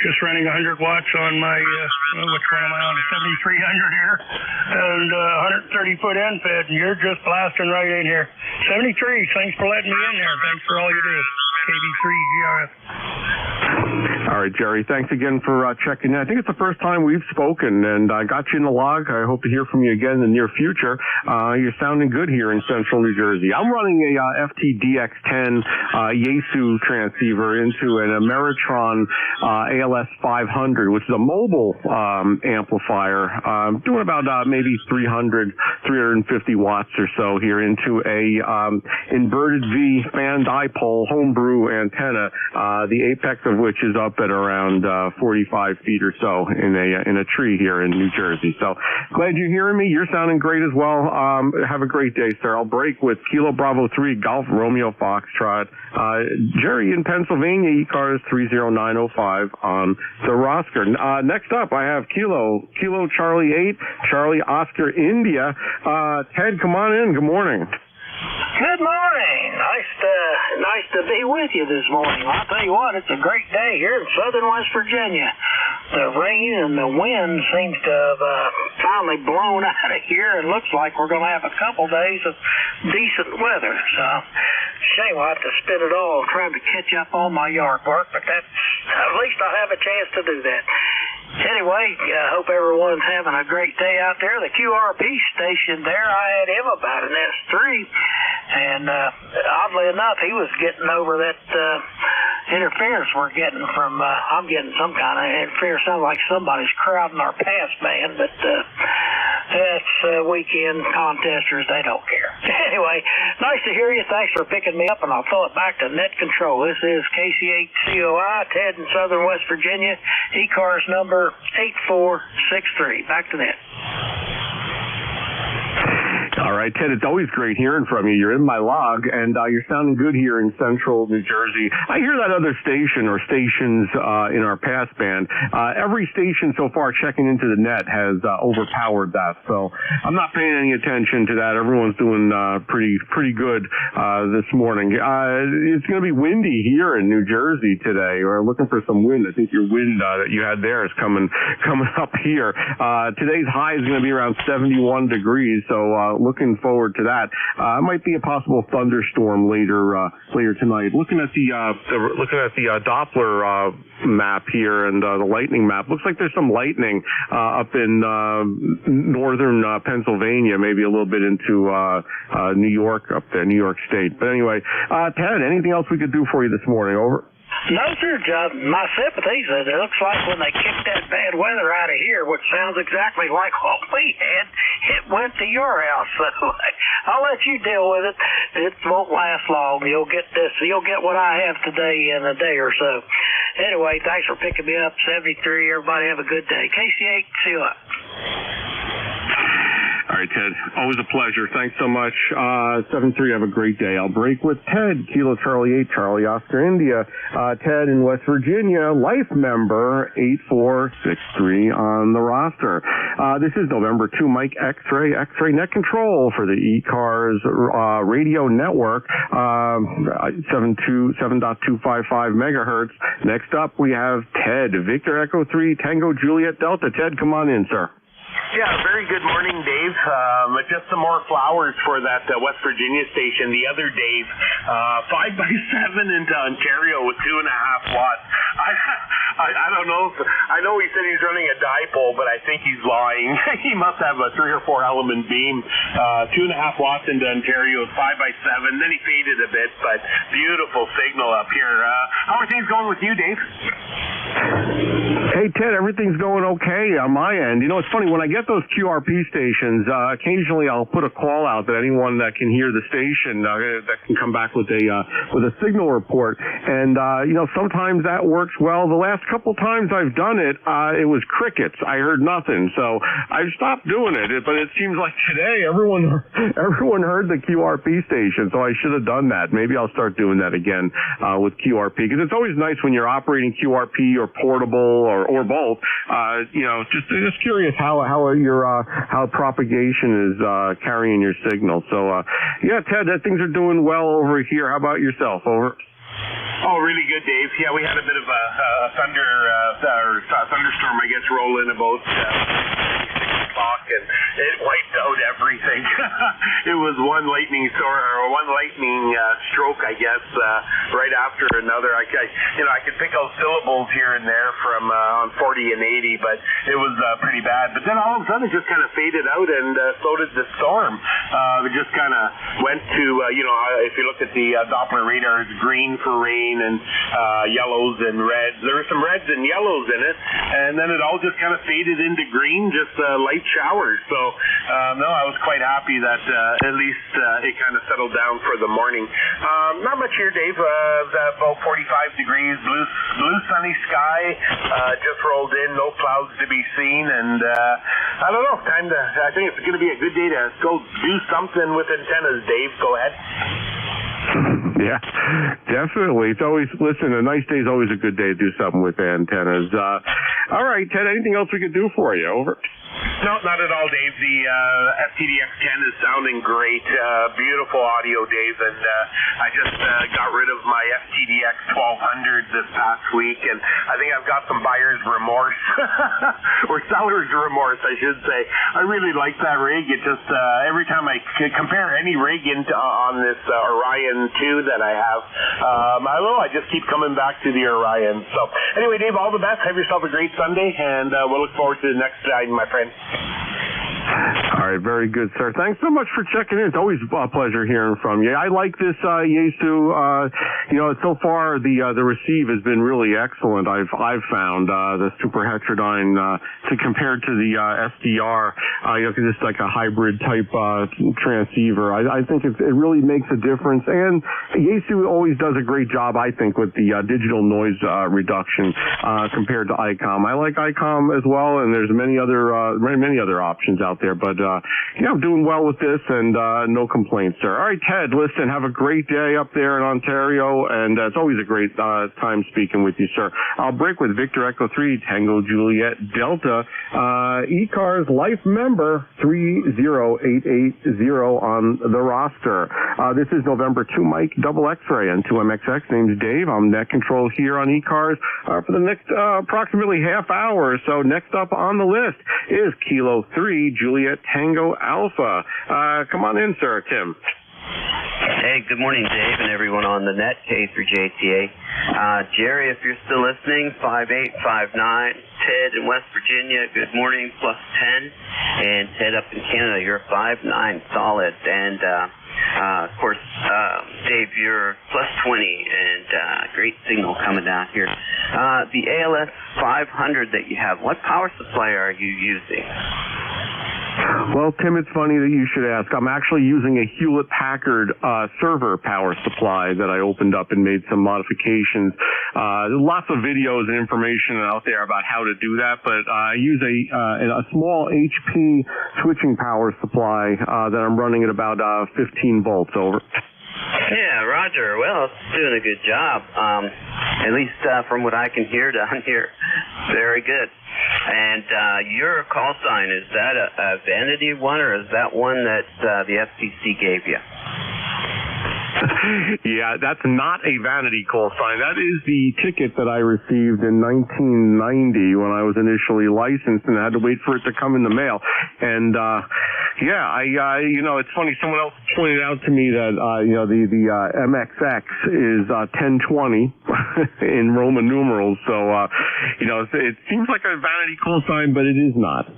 Just running 100 watts on my, which one am I on? 7300 here. And 130-foot end fed, and you're just blasting right in here. 73, thanks for letting me in there. Thanks for all you do. KB3 GRF. All right, Jerry, thanks again for checking in. I think it's the first time we've spoken, and I got you in the log. I hope to hear from you again in the near future. You're sounding good here in central New Jersey. I'm running a FTDX10 Yaesu transceiver into an Ameritron ALS 500, which is a mobile amplifier. Doing about maybe 350 watts or so here into a inverted V fan dipole homebrew antenna, the apex of which is up at around 45 feet or so in a tree here in New Jersey. So glad you're hearing me. You're sounding great as well. Have a great day, sir. I'll break with Kilo Bravo 3 Golf Romeo Foxtrot. Jerry in Pennsylvania, ECARS 30905 on the roster. Next up, I have Kilo Charlie 8, Charlie Oscar India. Ted, come on in. Good morning. Good morning. Nice to be with you this morning. I'll tell you what, it's a great day here in southern West Virginia. The rain and the wind seems to have finally blown out of here, and looks like we're going to have a couple days of decent weather. So, shame I'll have to spend it all trying to catch up on my yard work, but that's at least I'll have a chance to do that. Anyway, I hope everyone's having a great day out there. The QRP station there, I had him about an S3, and oddly enough, he was getting over that interference we're getting from, I'm getting some kind of interference. Sounds like somebody's crowding our pass band, but that's weekend contesters, they don't care. Anyway, nice to hear you. Thanks for picking me up, and I'll throw it back to net control. This is KC8COI, Ted in southern West Virginia, ECARS number 8463. Back to net. All right, Ted, it's always great hearing from you. You're in my log, and you're sounding good here in central New Jersey. I hear that other station or stations in our pass band. Every station so far checking into the net has overpowered that, so I'm not paying any attention to that. Everyone's doing pretty good this morning. It's going to be windy here in New Jersey today. We're looking for some wind. I think your wind that you had there is coming up here. Today's high is going to be around 71 degrees, so looking forward to that. It might be a possible thunderstorm later tonight. Looking at the Doppler map here and the lightning map, looks like there's some lightning up in northern Pennsylvania, maybe a little bit into New York up there, New York State. But anyway, Ted, anything else we could do for you this morning? Over. No, sir, John. My sympathies. It looks like when they kicked that bad weather out of here, which sounds exactly like what we had, it went to your house. So I'll let you deal with it. It won't last long. You'll get this. You'll get what I have today in a day or so. Anyway, thanks for picking me up. 73. Everybody have a good day. KC8, see you later. All right, Ted. Always a pleasure. Thanks so much. 7-3, have a great day. I'll break with Ted, Kilo Charlie 8, Charlie Oscar India. Ted in West Virginia, life member 8463 on the roster. This is November 2, Mike X-Ray Net Control for the ECARS radio network, 7.255 megahertz. Next up, we have Ted, Victor Echo 3, Tango Juliet Delta. Ted, come on in, sir. Yeah, very good morning, Dave. Just some more flowers for that West Virginia station. The other Dave, 5x7 into Ontario with 2.5 watts. I don't know. I know he said he's running a dipole, but I think he's lying. He must have a 3 or 4 element beam. 2.5 watts into Ontario, 5x7. Then he faded a bit, but beautiful signal up here. How are things going with you, Dave? Hey, Ted, everything's going okay on my end. You know, it's funny, when I get those QRP stations, occasionally I'll put a call out that anyone that can hear the station that can come back with a signal report. And, you know, sometimes that works well. The last couple times I've done it, it was crickets. I heard nothing. So I stopped doing it. But it seems like today everyone heard the QRP station, so I should have done that. Maybe I'll start doing that again with QRP, because it's always nice when you're operating QRP or portable or both. You know, just curious how propagation is carrying your signal. So yeah, Ted, things are doing well over here. How about yourself? Over. Oh, really good, Dave. Yeah, we had a bit of a thunderstorm, I guess, roll in about 6 o'clock, and it wiped out everything. It was one lightning stroke, I guess, right after another. I could pick out syllables here and there from on 40 and 80, but it was pretty bad. But then all of a sudden, it just kind of faded out, and so did the storm. It just kind of went to, if you look at the Doppler radar, it's green for rain and yellows and reds. There were some reds and yellows in it, and then it all just kind of faded into green, just light showers. So, no, I was quite happy that at least it kind of settled down for the morning. Not much here, Dave. About 45 degrees, blue sunny sky, just rolled in, no clouds to be seen, and I don't know, I think it's going to be a good day to go do something with antennas, Dave. Go ahead. Yeah, definitely. It's always, listen, a nice day is always a good day to do something with antennas. All right, Ted, anything else we could do for you? Over. No, not at all, Dave. The FTDX10 is sounding great. Beautiful audio, Dave. And I just got rid of my FTDX 1200 this past week, and I think I've got some buyer's remorse, or seller's remorse, I should say. I really like that rig. It just, every time I compare any rig on this Orion 2 that I have, I don't know, I just keep coming back to the Orion. So anyway, Dave, all the best. Have yourself a great Sunday, and we'll look forward to the next time, my friend. All right, very good, sir. Thanks so much for checking in. It's always a pleasure hearing from you. I like this Yaesu. So far the receive has been really excellent. I've found the super heterodyne compared to the SDR. Because it's like a hybrid type transceiver. I think it really makes a difference. And Yaesu always does a great job, I think, with the digital noise reduction compared to ICOM. I like ICOM as well, and there's many other options out there. But yeah, I'm doing well with this and no complaints, sir. All right, Ted, listen, have a great day up there in Ontario, and it's always a great time speaking with you, sir. I'll break with Victor Echo 3, Tango Juliet Delta, ECARS Life Member 30880 on the roster. This is November 2 Mike Double X-Ray and 2MXX. Name's Dave. I'm net control here on ECARS for the next approximately half hour. So next up on the list is Kilo 3 Juliet Tango Alpha. Come on in, sir, Tim. Hey, good morning, Dave, and everyone on the net, K3JTA. Jerry, if you're still listening, 5859. Ted in West Virginia, good morning, +10. And Ted up in Canada, you're 59, solid. And, of course, Dave, you're +20, and great signal coming down here. The ALS 500 that you have, what power supply are you using? Well, Tim, it's funny that you should ask. I'm actually using a Hewlett-Packard server power supply that I opened up and made some modifications. There's lots of videos and information out there about how to do that, but I use a small HP switching power supply that I'm running at about 15 volts over. Yeah, Roger. Well, it's doing a good job. At least from what I can hear down here. Very good. And your call sign, is that a vanity one, or is that one that the FCC gave you? Yeah, that's not a vanity call sign. That is the ticket that I received in 1990 when I was initially licensed, and I had to wait for it to come in the mail. And it's funny. Someone else pointed out to me that the MXX is 1020 in Roman numerals. So it seems like a vanity call sign, but it is not.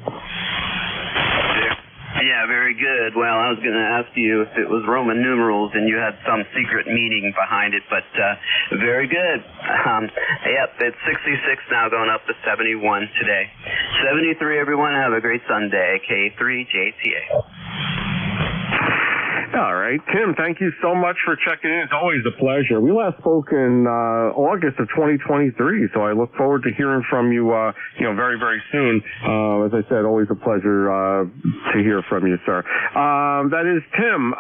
Yeah, very good. Well, I was going to ask you if it was Roman numerals and you had some secret meaning behind it, but very good. Yep, it's 66 now, going up to 71 today. 73, everyone. Have a great Sunday. K3JTA. All right, Tim, thank you so much for checking in. It's always a pleasure. We last spoke in August of 2023, so I look forward to hearing from you, very, very soon. As I said, always a pleasure to hear from you, sir. That is Tim,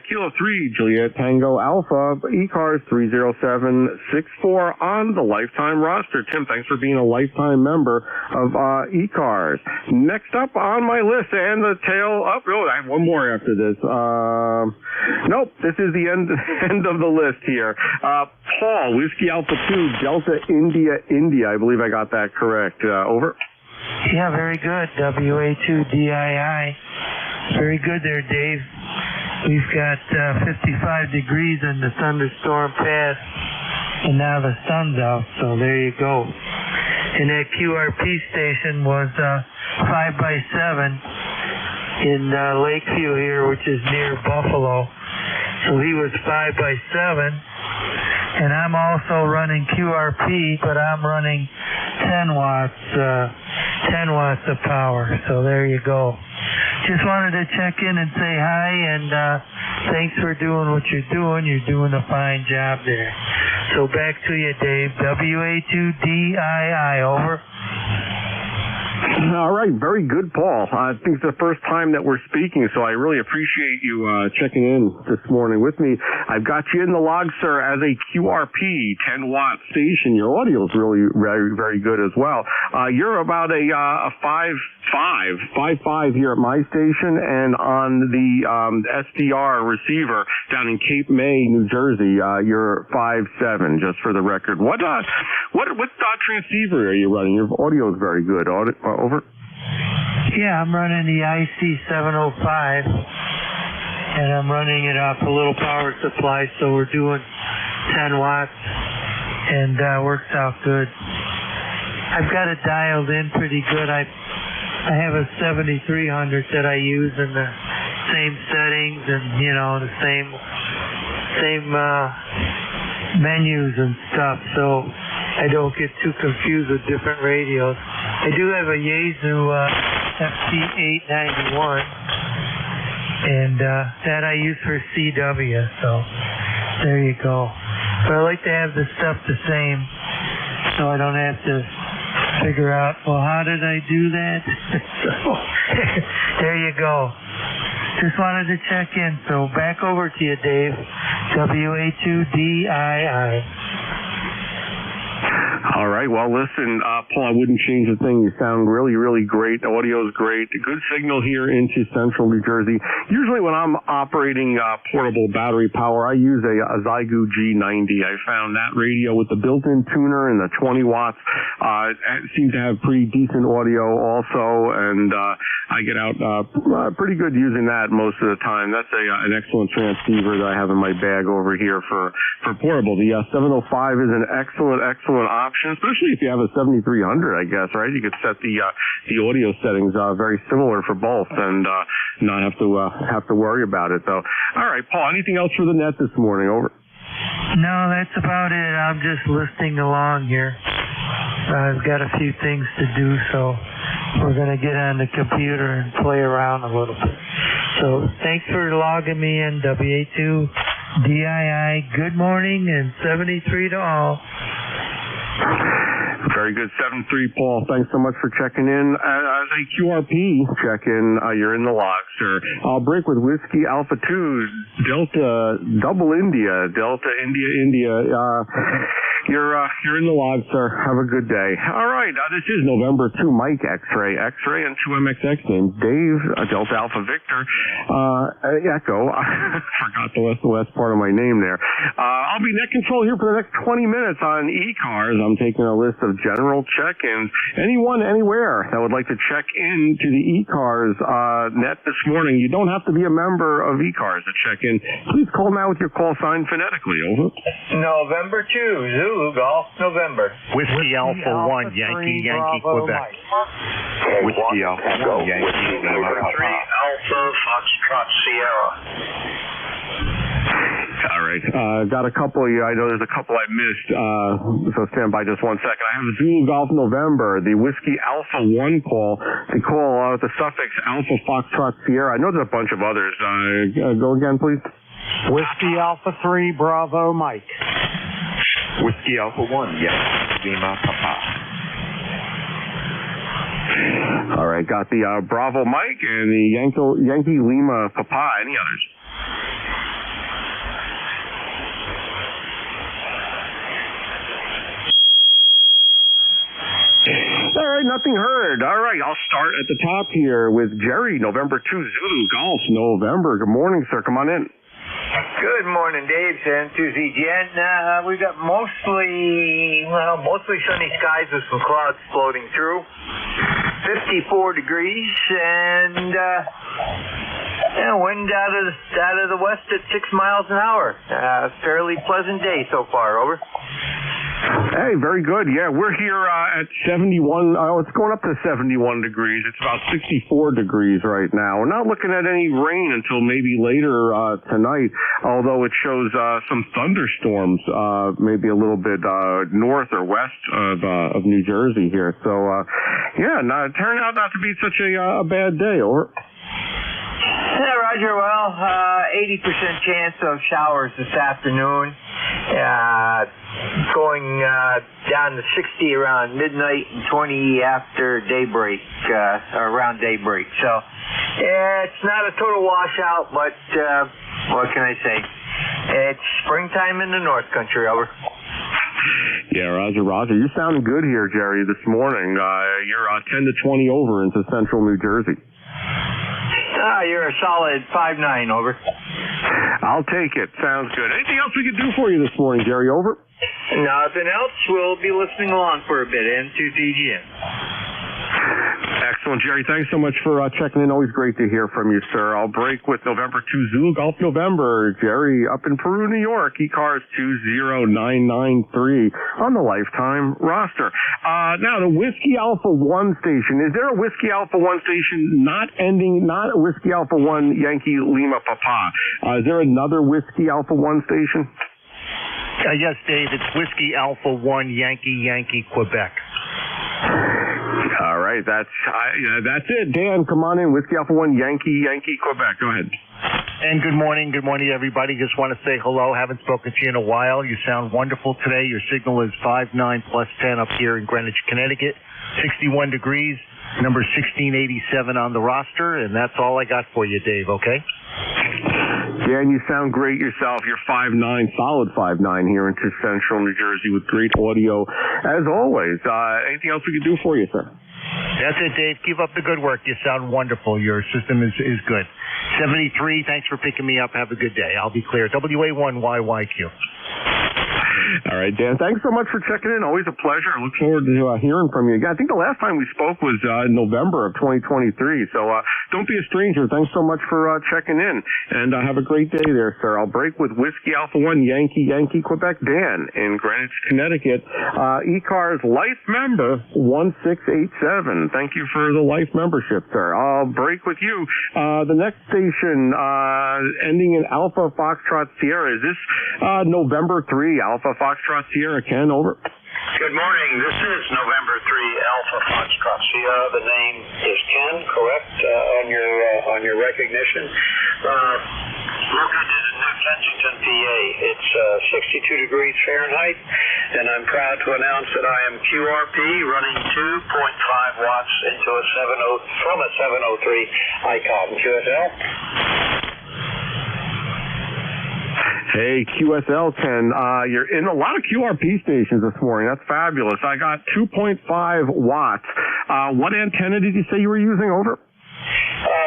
Kilo 3, Juliet Tango Alpha, ECARS 30764 on the lifetime roster. Tim, thanks for being a lifetime member of ECARS. Next up on my list, and the tail up. Oh, I have one more after this. Nope, this is the end of the list here. Paul, Whiskey Alpha 2, Delta India. I believe I got that correct. Over. Yeah, very good. WA2DII. Very good there, Dave. We've got 55 degrees in the thunderstorm pass, and now the sun's out, so there you go. And that QRP station was 5x7 in Lakeview here, which is near Buffalo. So he was 5x7, and I'm also running QRP, but I'm running 10 watts of power. So there you go. Just wanted to check in and say hi, and thanks for doing what you're doing. You're doing a fine job there. So back to you, Dave. WA2DII, over. All right, very good, Paul. I think it's the first time that we're speaking, so I really appreciate you checking in this morning with me. I've got you in the log, sir, as a QRP 10-watt station. Your audio is really very, very good as well. You're about a 5.5 here at my station, and on the SDR receiver down in Cape May, New Jersey, you're 5.7, just for the record. What transceiver are you running? Your audio is very good. Over. Yeah, I'm running the IC705, and I'm running it off a little power supply, so we're doing 10 watts, and works out good. I've got it dialed in pretty good. I have a 7300 that I use in the same settings and, the same menus and stuff, so I don't get too confused with different radios. I do have a Yaesu FT891, and that I use for CW, so there you go. But I like to have the stuff the same, so I don't have to figure out, well, how did I do that? So there you go. Just wanted to check in. So back over to you, Dave. WA2DII. All right. Well, listen, Paul, I wouldn't change a thing. You sound really, really great. The audio's great. A good signal here into central New Jersey. Usually when I'm operating portable battery power, I use a Zygu G90. I found that radio with the built-in tuner and the 20 watts seems to have pretty decent audio also, and I get out pretty good using that most of the time. That's an excellent transceiver that I have in my bag over here for portable. The 705 is an excellent option, especially if you have a 7300, I guess, right? You could set the audio settings very similar for both and not have to worry about it. So, all right, Paul, anything else for the net this morning? Over. No, that's about it. I'm just listening along here. I've got a few things to do, so we're going to get on the computer and play around a little bit. So thanks for logging me in, WA2DII. Good morning and 73 to all. Very good. 7-3, Paul. Thanks so much for checking in. As a QRP check-in, you're in the log, sir. I'll break with Whiskey Alpha 2, Delta, Double India, Delta, India. You're in the log, sir. Have a good day. All right. This is November 2, Mike, X-Ray, and 2MXX name, Dave, Delta Alpha Victor, Echo. I forgot the last part of my name there. I'll be net control here for the next 20 minutes on ECARS. I'm taking a list of general check-ins. Anyone, anywhere that would like to check in to the ECARS net this morning, you don't have to be a member of ECARS to check in. Please call now with your call sign phonetically. Over. November 2, Zulu Golf, November. Whiskey Alpha 1, Yankee, Quebec. Whiskey Alpha 1, Yankee, November 3, Alpha Foxtrot Sierra. All right. Got a couple of you. I know there's a couple I missed, so stand by just 1 second. I have Zulu Golf November, the Whiskey Alpha 1 call. They call the suffix Alpha Foxtrot Sierra. I know there's a bunch of others. Go again, please. Whiskey Alpha 3, Bravo, Mike. Whiskey Alpha 1, yes. Lima, Papa. All right. Got the Bravo Mike and the Yankee Lima Papa. Any others? All right, nothing heard. All right, I'll start at the top here with Jerry, November 2, Zulu Golf, November. Good morning, sir. Come on in. Good morning, Dave. And to ZGN. We've got mostly sunny skies with some clouds floating through. 54 degrees and wind out of the west at 6 miles an hour. Fairly pleasant day so far. Over. Hey, very good. Yeah, we're here at 71. It's going up to 71 degrees. It's about 64 degrees right now. We're not looking at any rain until maybe later tonight, although it shows some thunderstorms maybe a little bit north or west of New Jersey here. So, it turned out not to be such a bad day. Over. Yeah, Roger. Well, 80% chance of showers this afternoon. Going down to 60 around midnight and 20 after daybreak, around daybreak. So it's not a total washout, but what can I say? It's springtime in the North Country. Over. Yeah, Roger. You're sounding good here, Jerry, this morning. You're 10 to 20 over into central New Jersey. You're a solid 5-9, over. I'll take it. Sounds good. Anything else we can do for you this morning, Jerry? Over. Nothing else. We'll be listening along for a bit. N2DGN. Excellent, Jerry. Thanks so much for checking in. Always great to hear from you, sir. I'll break with November 2 Zulu Golf November. Jerry up in Peru, New York. ECARS 20993 on the lifetime roster. Now, the Whiskey Alpha 1 station. Is there a Whiskey Alpha 1 station not a Whiskey Alpha 1 Yankee Lima Papa? Is there another Whiskey Alpha 1 station? Yes, Dave. It's Whiskey Alpha 1 Yankee, Quebec. All right, that's it. Dan, come on in. Whiskey Alpha 1 Yankee, Quebec. Go ahead. And good morning, everybody. Just want to say hello. Haven't spoken to you in a while. You sound wonderful today. Your signal is 59 plus 10 up here in Greenwich, Connecticut. 61 degrees. number 1687 on the roster, and that's all I got for you, Dave, okay? Yeah, and you sound great yourself. You're 5'9", solid 5'9" here in Central New Jersey with great audio, as always. Anything else we could do for you, sir? That's it, Dave. Keep up the good work. You sound wonderful. Your system is good. 73, thanks for picking me up. Have a good day. I'll be clear. WA1YYQ. All right, Dan, thanks so much for checking in. Always a pleasure. I look forward to hearing from you again. I think the last time we spoke was in November of 2023, so don't be a stranger. Thanks so much for checking in, and have a great day there, sir. I'll break with Whiskey Alpha 1 Yankee Quebec Dan in Greenwich, Connecticut. ECARS Life Member 1687. Thank you for the Life membership, sir. I'll break with you. The next station ending in Alpha Foxtrot Sierra. Is this November 3 Alpha Foxtrot Sierra? Ken, over. Good morning. This is November 3 Alpha Foxtrot Sierra. The name is Ken, correct, on your recognition. Located in New Kensington, PA. It's 62 degrees Fahrenheit, and I'm proud to announce that I am QRP running 2.5 watts into from a 703 icon QSL. Hey, QSL, Ken, you're in a lot of QRP stations this morning. That's fabulous. I got 2.5 watts. What antenna did you say you were using, over?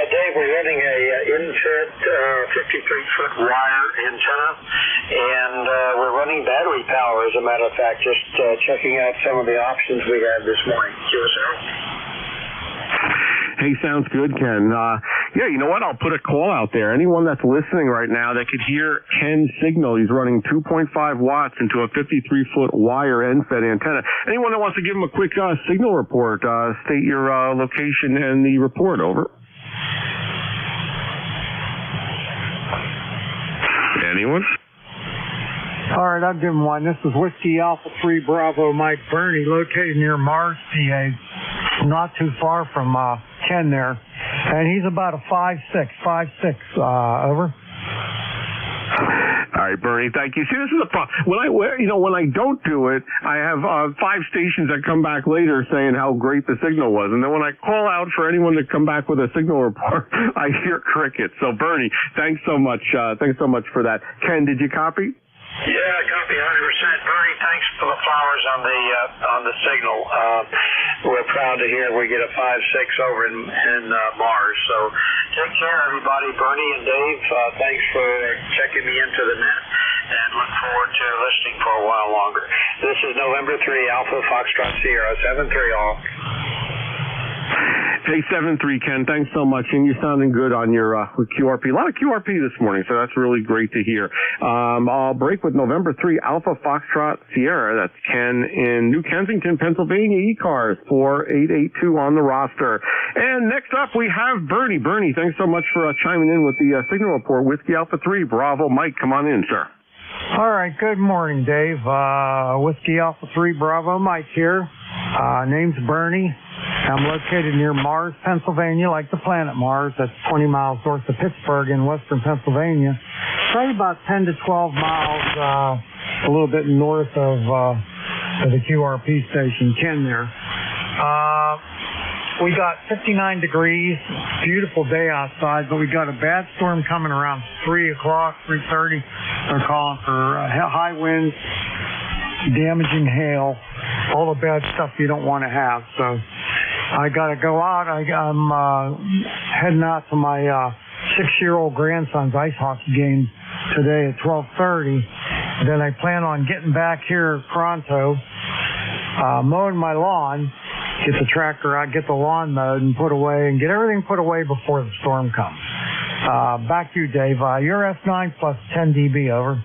Dave, we're running a in-fed 53-foot wire antenna, and we're running battery power, as a matter of fact, just checking out some of the options we have this morning. QSL? Hey, sounds good, Ken. Yeah, you know what? I'll put a call out there. Anyone that's listening right now that could hear Ken's signal, he's running 2.5 watts into a 53-foot wire end-fed antenna. Anyone that wants to give him a quick signal report, state your location and the report, over. Anyone? All right, I'll give him one. This is Whiskey Alpha 3 Bravo Mike Bernie, located near Mars, PA, not too far from Ken there. And he's about a 5'6", over. All right, Bernie, thank you. See, this is the problem. When I don't do it, I have 5 stations that come back later saying how great the signal was. And then when I call out for anyone to come back with a signal report, I hear crickets. So, Bernie, thanks so much. Thanks so much for that. Ken, did you copy? Yeah, copy 100%. Bernie, thanks for the flowers on the signal. We're proud to hear we get a 5.6 over in Mars. So take care, everybody. Bernie and Dave, thanks for checking me into the net, and look forward to listening for a while longer. This is November 3 Alpha Foxtrot Sierra 73 all. Hey, 7-3, Ken, thanks so much. And you're sounding good on your QRP. A lot of QRP this morning, so that's really great to hear. I'll break with November 3 Alpha Foxtrot Sierra. That's Ken in New Kensington, Pennsylvania, ECARS 4882 on the roster. And next up, we have Bernie. Bernie, thanks so much for chiming in with the signal report. Whiskey Alpha 3, Bravo. Mike, come on in, sir. All right, good morning, Dave. Whiskey Alpha 3 Bravo Mike here. Name's Bernie. I'm located near Mars, Pennsylvania, like the planet Mars. That's 20 miles north of Pittsburgh in western Pennsylvania. Probably about 10 to 12 miles, a little bit north of the QRP station, Ken there. We got 59 degrees, beautiful day outside, but we got a bad storm coming around 3 o'clock, 3:30. They're calling for high winds, damaging hail, all the bad stuff you don't want to have. So I got to go out. I'm heading out to my 6-year-old grandson's ice hockey game today at 12:30. Then I plan on getting back here pronto, mowing my lawn, get the tractor out, get the lawn mowed and put away, and get everything put away before the storm comes. Back to you, Dave. You're F9 plus 10 dB, over.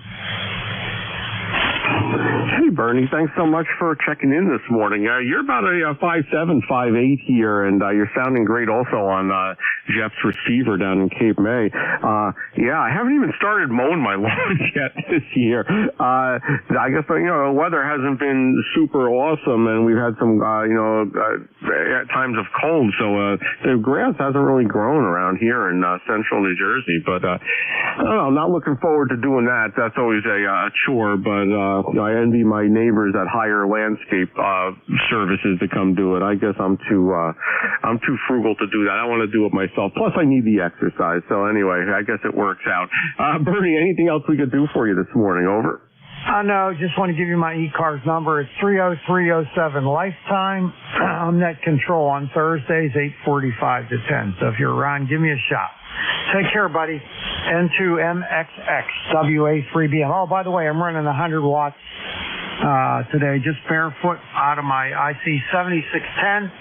Hey, Bernie, thanks so much for checking in this morning. You're about a 5'7", 5'8" here, and you're sounding great also on Jeff's receiver down in Cape May. Yeah, I haven't even started mowing my lawn yet this year. I guess, the weather hasn't been super awesome, and we've had some, times of cold, so the grass hasn't really grown around here in central New Jersey. But I don't know, I'm not looking forward to doing that. That's always a chore, but I envy pity my neighbors at Higher Landscape Services to come do it. I guess I'm too frugal to do that. I want to do it myself. Plus, I need the exercise. So anyway, I guess it works out. Bernie, anything else we could do for you this morning? Over. No, just want to give you my ECARS number. It's 30307. Lifetime net control on Thursdays, 8:45 to 10. So if you're around, give me a shot. Take care, buddy. N2MXX, WA3BM. Oh, by the way, I'm running 100 watts today, just barefoot out of my IC 7610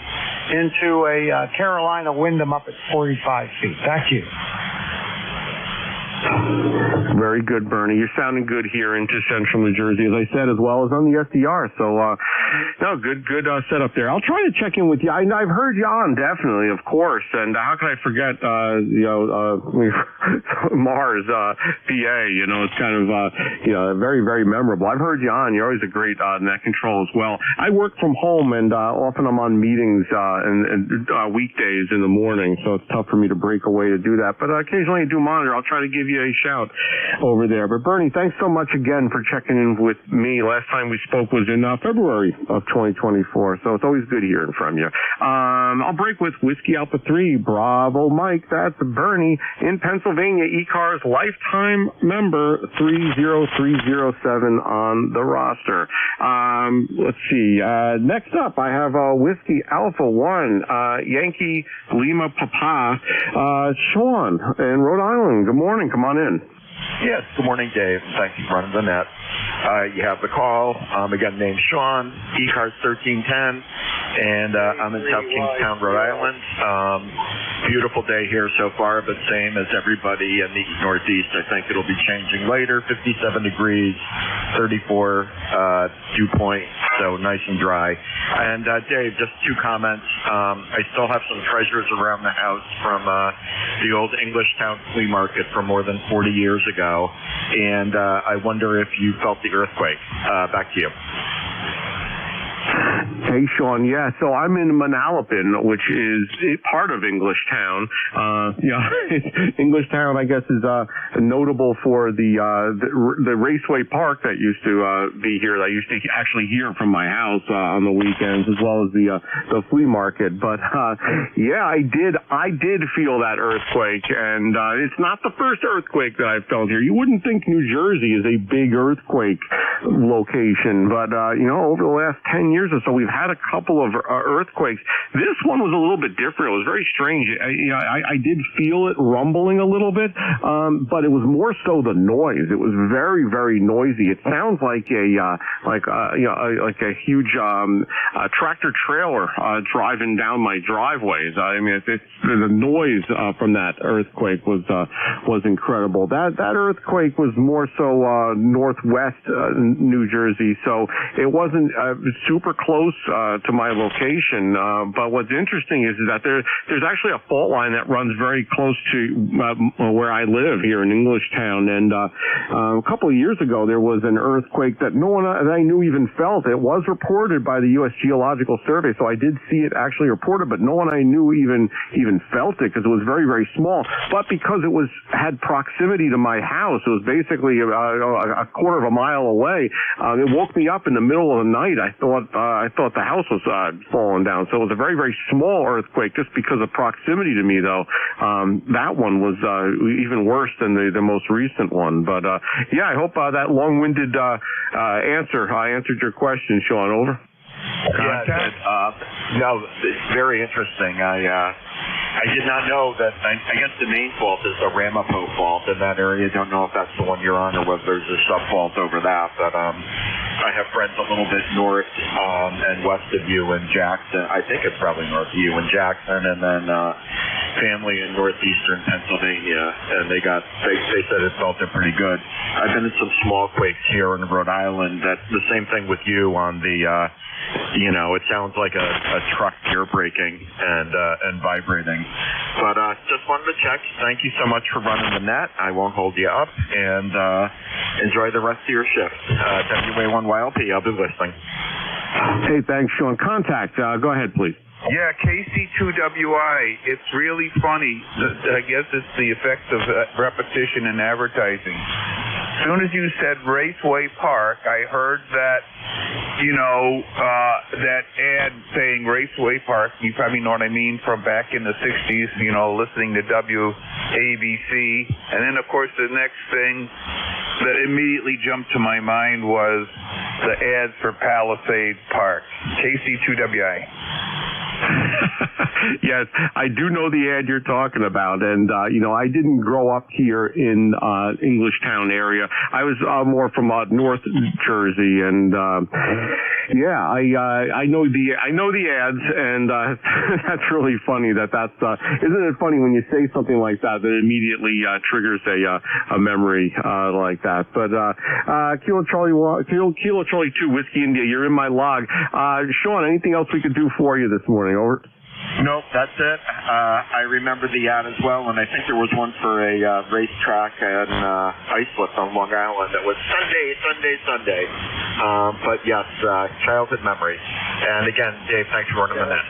into a Carolina Wyndham up at 45 feet. Back to you. Very good, Bernie. You're sounding good here into central New Jersey, as I said, as well as on the SDR. So, no, good setup there. I'll try to check in with you. I've heard you on, definitely, of course. And how can I forget, Mars, PA, it's kind of, very, very memorable. I've heard you on. You're always a great net control as well. I work from home, and often I'm on meetings and weekdays in the morning, so it's tough for me to break away to do that. But occasionally I do monitor. I'll try to give you a shout over there. But Bernie, thanks so much again for checking in with me. Last time we spoke was in February of 2024, so it's always good hearing from you. I'll break with Whiskey Alpha 3, Bravo Mike. That's Bernie in Pennsylvania, ECARS lifetime member 30307 on the roster. Let's see. Next up, I have Whiskey Alpha 1, Yankee Lima Papa, Sean in Rhode Island. Good morning. Come on in. Yes, good morning, Dave. Thank you for running the net. You have the call. Again, name's Sean, ECARS 1310, and I'm in South Kingstown, Rhode Island. Beautiful day here so far, but same as everybody in the Northeast. I think it'll be changing later. 57 degrees, 34 dew point, so nice and dry. And Dave, just two comments. I still have some treasures around the house from the old Englishtown flea market from more than 40 years ago, and I wonder if you felt the earthquake. Back to you. Hey, Sean. Yeah, so I'm in Manalapan, which is part of Englishtown. Englishtown, I guess, is notable for the Raceway Park that used to be here. That I used to actually hear from my house on the weekends, as well as the flea market. But yeah, I did feel that earthquake, and it's not the first earthquake that I've felt here. You wouldn't think New Jersey is a big earthquake location, but over the last 10 years or so, we've had a couple of earthquakes. This one was a little bit different. It was very strange. I did feel it rumbling a little bit, but it was more so the noise. It was very, very noisy. It sounds like a huge tractor trailer driving down my driveways. I mean, the noise from that earthquake was incredible. That earthquake was more so northwest New Jersey, so it wasn't super close to my location. But what's interesting is that there's actually a fault line that runs very close to where I live here in Englishtown. And a couple of years ago, there was an earthquake that no one that I knew even felt. It was reported by the U.S. Geological Survey, so I did see it actually reported, but no one I knew even felt it because it was very, very small. But because it had proximity to my house, it was basically a quarter of a mile away. It woke me up in the middle of the night. I thought the house was falling down. So it was a very, very small earthquake just because of proximity to me, though. That one was even worse than the most recent one. But yeah, I hope that long-winded answer answered your question, Sean. Over. Yeah, no, it's very interesting. I did not know that. I guess the main fault is the Ramapo fault in that area. I don't know if that's the one you're on or whether there's a sub-fault over that. But I have friends a little bit north and west of you in Jackson. I think it's probably north of you in Jackson, and then family in northeastern Pennsylvania. And they said it felt it pretty good. I've been in some small quakes here in Rhode Island. That's the same thing with you on the. It sounds like a truck gear braking and vibrating. But just wanted to check. Thank you so much for running the net. I won't hold you up, and enjoy the rest of your shift. WA1YLP, I'll be listening. Hey, thanks, Sean. Contact. Go ahead, please. Yeah, KC2WI. It's really funny. I guess it's the effect of repetition in advertising. soon as you said Raceway Park, I heard that, that ad saying Raceway Park. You probably know what I mean from back in the 60s, listening to WABC. And then, of course, the next thing that immediately jumped to my mind was the ads for Palisades Park. KC2WI. Yes, I do know the ad you're talking about, and I didn't grow up here in Englishtown area. I was more from North Jersey, and I know the ads, and that's really funny. That's isn't it funny when you say something like that that immediately triggers a memory like that? But Kilo Charlie 2 Whiskey India, you're in my log. Sean, anything else we could do for you this morning? Over. Nope, that's it. I remember the ad as well, and I think there was one for a racetrack and Islip on Long Island that was Sunday. But yes, childhood memories. And again, Dave, thanks for running the net.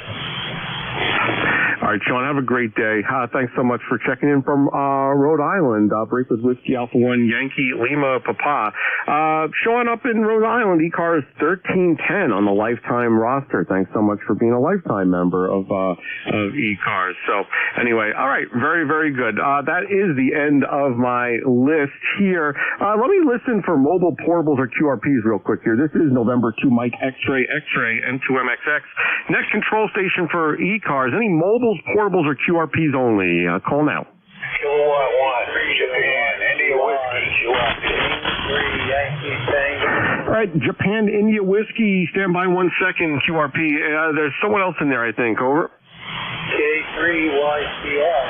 All right, Sean, have a great day. Thanks so much for checking in from Rhode Island. Break with Whiskey Alpha 1 Yankee Lima Papa. Sean up in Rhode Island, ECARS 1310 on the lifetime roster. Thanks so much for being a lifetime member of ECARS. So anyway, all right, very, very good. That is the end of my list here. Let me listen for mobile portables or QRPs real quick here. This is November 2 Mike X-Ray N2MXX. Next control station for ECARS. Any mobiles, portables, or QRPs only? Call now. Kilowatt 1, Japan, India Whiskey, QRP, 3 Yankee Tango. All right, Japan, India Whiskey, stand by 1 second, QRP. There's someone else in there, I think. Over. K3YCR.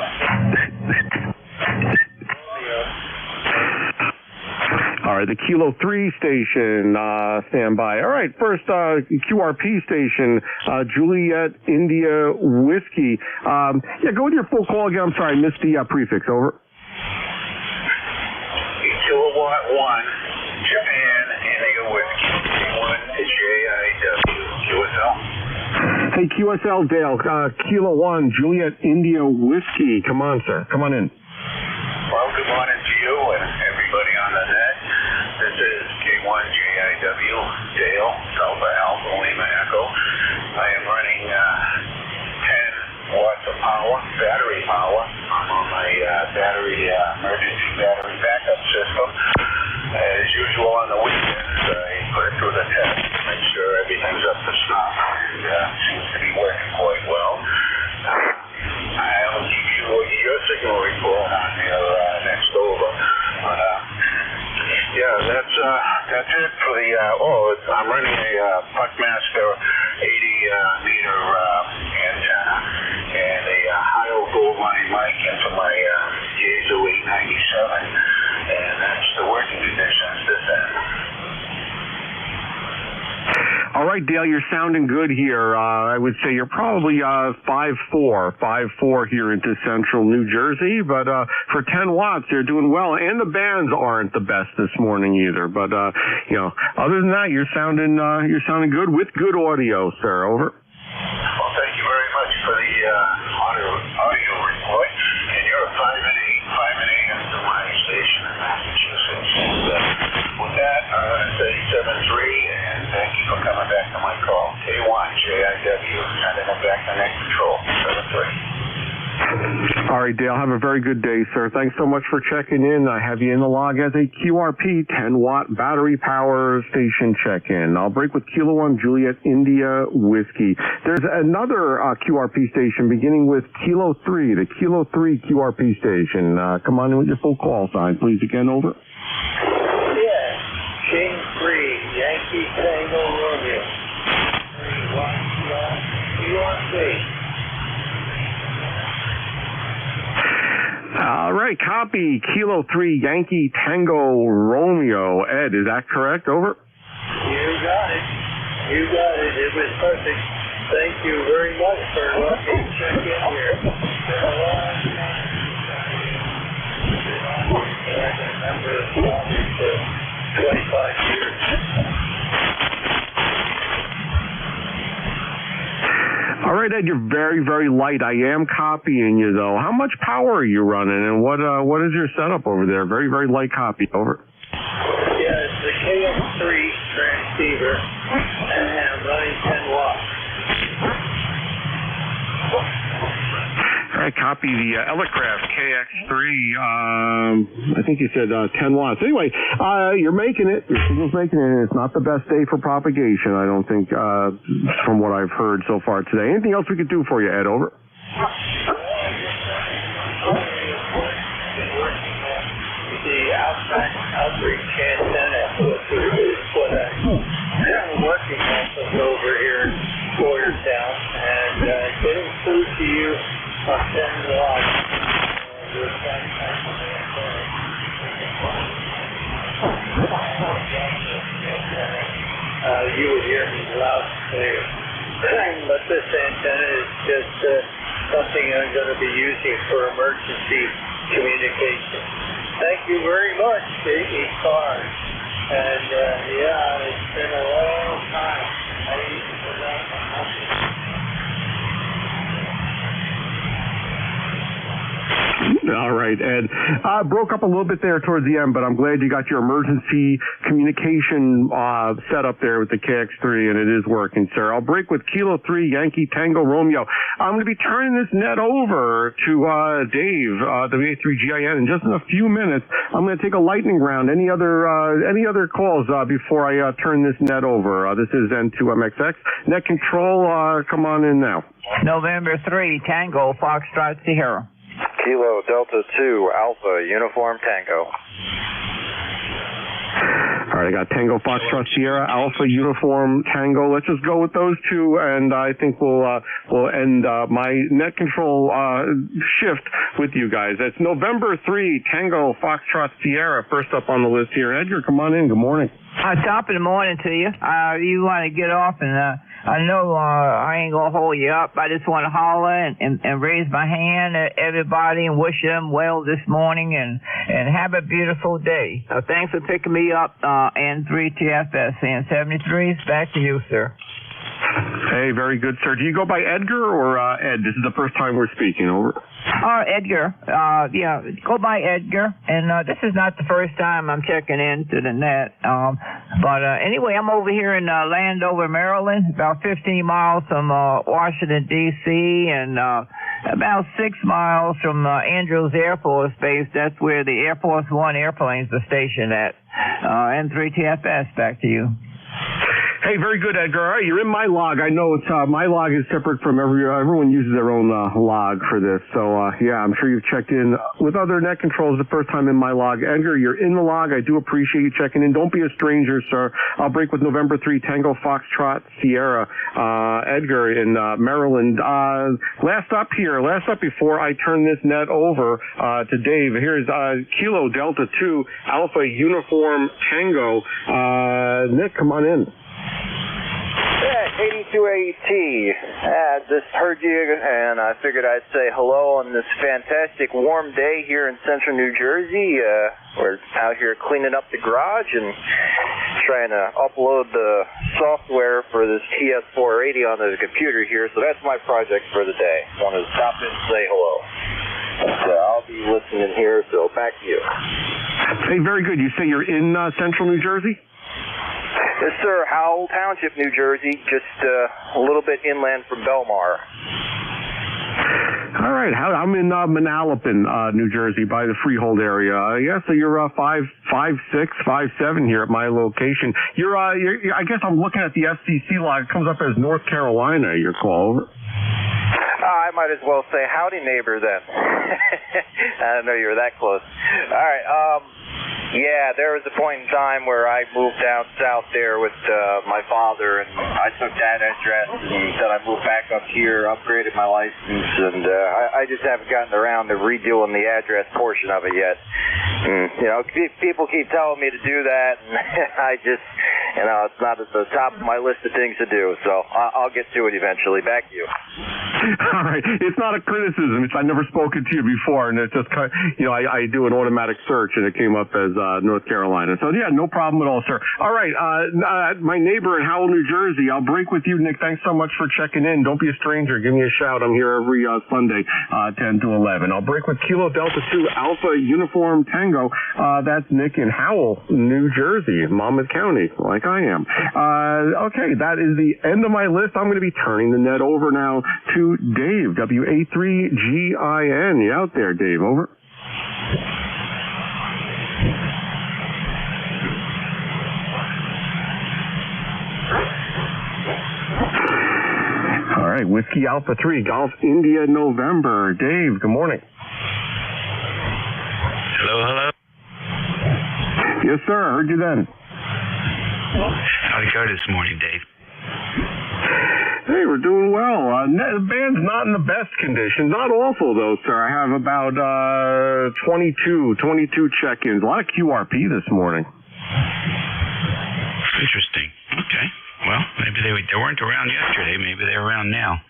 All right, the Kilo 3 station, stand by. All right, first QRP station, Juliet India Whiskey. Go with your full call again. I'm sorry, I missed the prefix. Over. Kilowatt 1, Japan, India Whiskey, 1 JIW, QSL. Hey, QSL, Dale, Kilo 1, Juliet India Whiskey. Come on, sir. Come on in. Well, good morning to you and everybody on the net. This is K1JIW, Dale, Delta Alpha Lima Echo. I am running 10 watts of power, battery power. I'm on my emergency battery backup system. As usual on the weekends, I put it through the test to make sure everything's up to snuff. And seems to be working quite well. I'll give you your signal report on your next over. But, that's it for the, I'm running a Buckmaster 80-meter antenna and a high gold line mic into my Yaesu 897, and that's the working conditions this end. All right, Dale, you're sounding good here. I would say you're probably 5'4" here into central New Jersey, but for 10 watts, you're doing well. And the bands aren't the best this morning either. But other than that, you're sounding good with good audio, sir. Over. Well, thank you very much for the audio report. And you're a 5 and 8 into my station in Massachusetts. And with that, I'm going to say 7-3. Thank you for coming back to my call. K1JIW, sending it back to next control. 7-3. All right, Dale, have a very good day, sir. Thanks so much for checking in. I have you in the log as a QRP 10-watt battery power station check-in. I'll break with Kilo 1 Juliet India Whiskey. There's another QRP station beginning with Kilo 3, the Kilo 3 QRP station. Come on in with your full call sign, please. Again, over. King 3, Yankee Tango Romeo. 3 watts, QRP. All right, copy. Kilo 3, Yankee Tango Romeo. Ed, is that correct? Over. You got it. It was perfect. Thank you very much for letting me check in here. Been a long time. I can remember for 25 years. All right, Ed, you're very, very light. I am copying you, though. How much power are you running, and what is your setup over there? Very, very light copy. Over. receiver, and I'm running 10 watts. All right, copy the Elecraft KX3. I think you said 10 watts. Anyway, you're making it. Your signal's making it. It's not the best day for propagation, I don't think, from what I've heard so far today. Anything else we could do for you, Ed? Over. The outside outreach antenna is what I'm working on over here in Boyertown, and getting through to you on 10 watts. You would hear me loud and clear. But this antenna is just something I'm going to be using for emergency communication. Thank you very much, ECARS. And yeah, it's been a long time. I used to forget my husband. All right, Ed. Broke up a little bit there towards the end, but I'm glad you got your emergency communication set up there with the KX3, and it is working, sir. I'll break with Kilo 3 Yankee Tango Romeo. I'm going to be turning this net over to Dave, WA3GIN, in just in a few minutes. I'm going to take a lightning round. Any other calls before I turn this net over? This is N2MXX. Net control, come on in now. November 3, Tango, Foxtrot Sierra. Kilo Delta 2 Alpha Uniform Tango. All right, I got Tango Foxtrot Sierra Alpha Uniform Tango. Let's just go with those two, and I think we'll end my net control shift with you guys. That's November 3 Tango Foxtrot Sierra. First up on the list here, Edgar. Come on in. Good morning. Top of the morning to you. You want to get off, and I know I ain't gonna hold you up. I just want to holler and raise my hand at everybody and wish them well this morning and have a beautiful day. Thanks for picking me up, N3TFS and 73. Back to you, sir. Hey, very good, sir. Do you go by Edgar or Ed? This is the first time we're speaking. Over. Edgar. Yeah, go by Edgar. And this is not the first time I'm checking into the net. But anyway, I'm over here in Landover, Maryland, about 15 miles from Washington, D.C., and about 6 miles from Andrews Air Force Base. That's where the Air Force One airplanes are stationed at. N3TFS, back to you. Hey, very good, Edgar. All right, you're in my log. I know it's my log is separate from everyone uses their own log for this. So yeah, I'm sure you've checked in with other net controls the first time in my log. Edgar, you're in the log. I do appreciate you checking in. Don't be a stranger, sir. I'll break with November 3 Tango Foxtrot Sierra. Edgar in Maryland. Last up before I turn this net over to Dave. Here's Kilo Delta 2 Alpha Uniform Tango. Nick, come on in. Yeah, 82AT. I just heard you, and I figured I'd say hello on this fantastic warm day here in central New Jersey. We're out here cleaning up the garage and trying to upload the software for this TS480 onto the computer here, so that's my project for the day. Wanted to stop in and say hello. So I'll be listening here, so back to you. Hey, very good. You say you're in central New Jersey? Yes, sir. Howell Township, New Jersey, just a little bit inland from Belmar. All right. I'm in Manalapan, New Jersey, by the Freehold area. Yeah, so you're 5'6", 5'7" here at my location. You're I guess I'm looking at the FCC log. It comes up as North Carolina. Your call. I might as well say howdy, neighbor, then. I didn't know you were that close. All right. Yeah, there was a point in time where I moved down south there with my father, and I took that address, and then I moved back up here, upgraded my license, and I just haven't gotten around to redoing the address portion of it yet. And, you know, people keep telling me to do that, and I just, you know, it's not at the top of my list of things to do, so I'll get to it eventually. Back to you. All right. It's not a criticism. I've never spoken to you before, and it's just, I do an automatic search, and it came up as North Carolina. So, yeah, no problem at all, sir. All right. My neighbor in Howell, New Jersey. I'll break with you, Nick. Thanks so much for checking in. Don't be a stranger. Give me a shout. I'm here every Sunday, 10 to 11. I'll break with Kilo Delta 2 Alpha Uniform Tango. That's Nick in Howell, New Jersey, Monmouth County, like I am. Okay, that is the end of my list. I'm going to be turning the net over now to Dave, WA3GIN. You out there, Dave? Over. All right, Whiskey Alpha 3, Golf India November. Dave, good morning. Hello. Yes, sir. I heard you then. How'd it go this morning, Dave? Hey, we're doing well. The band's not in the best condition. Not awful, though, sir. I have about 22 check-ins. A lot of QRP this morning. Interesting. Okay. Well, maybe they weren't around yesterday. Maybe they're around now.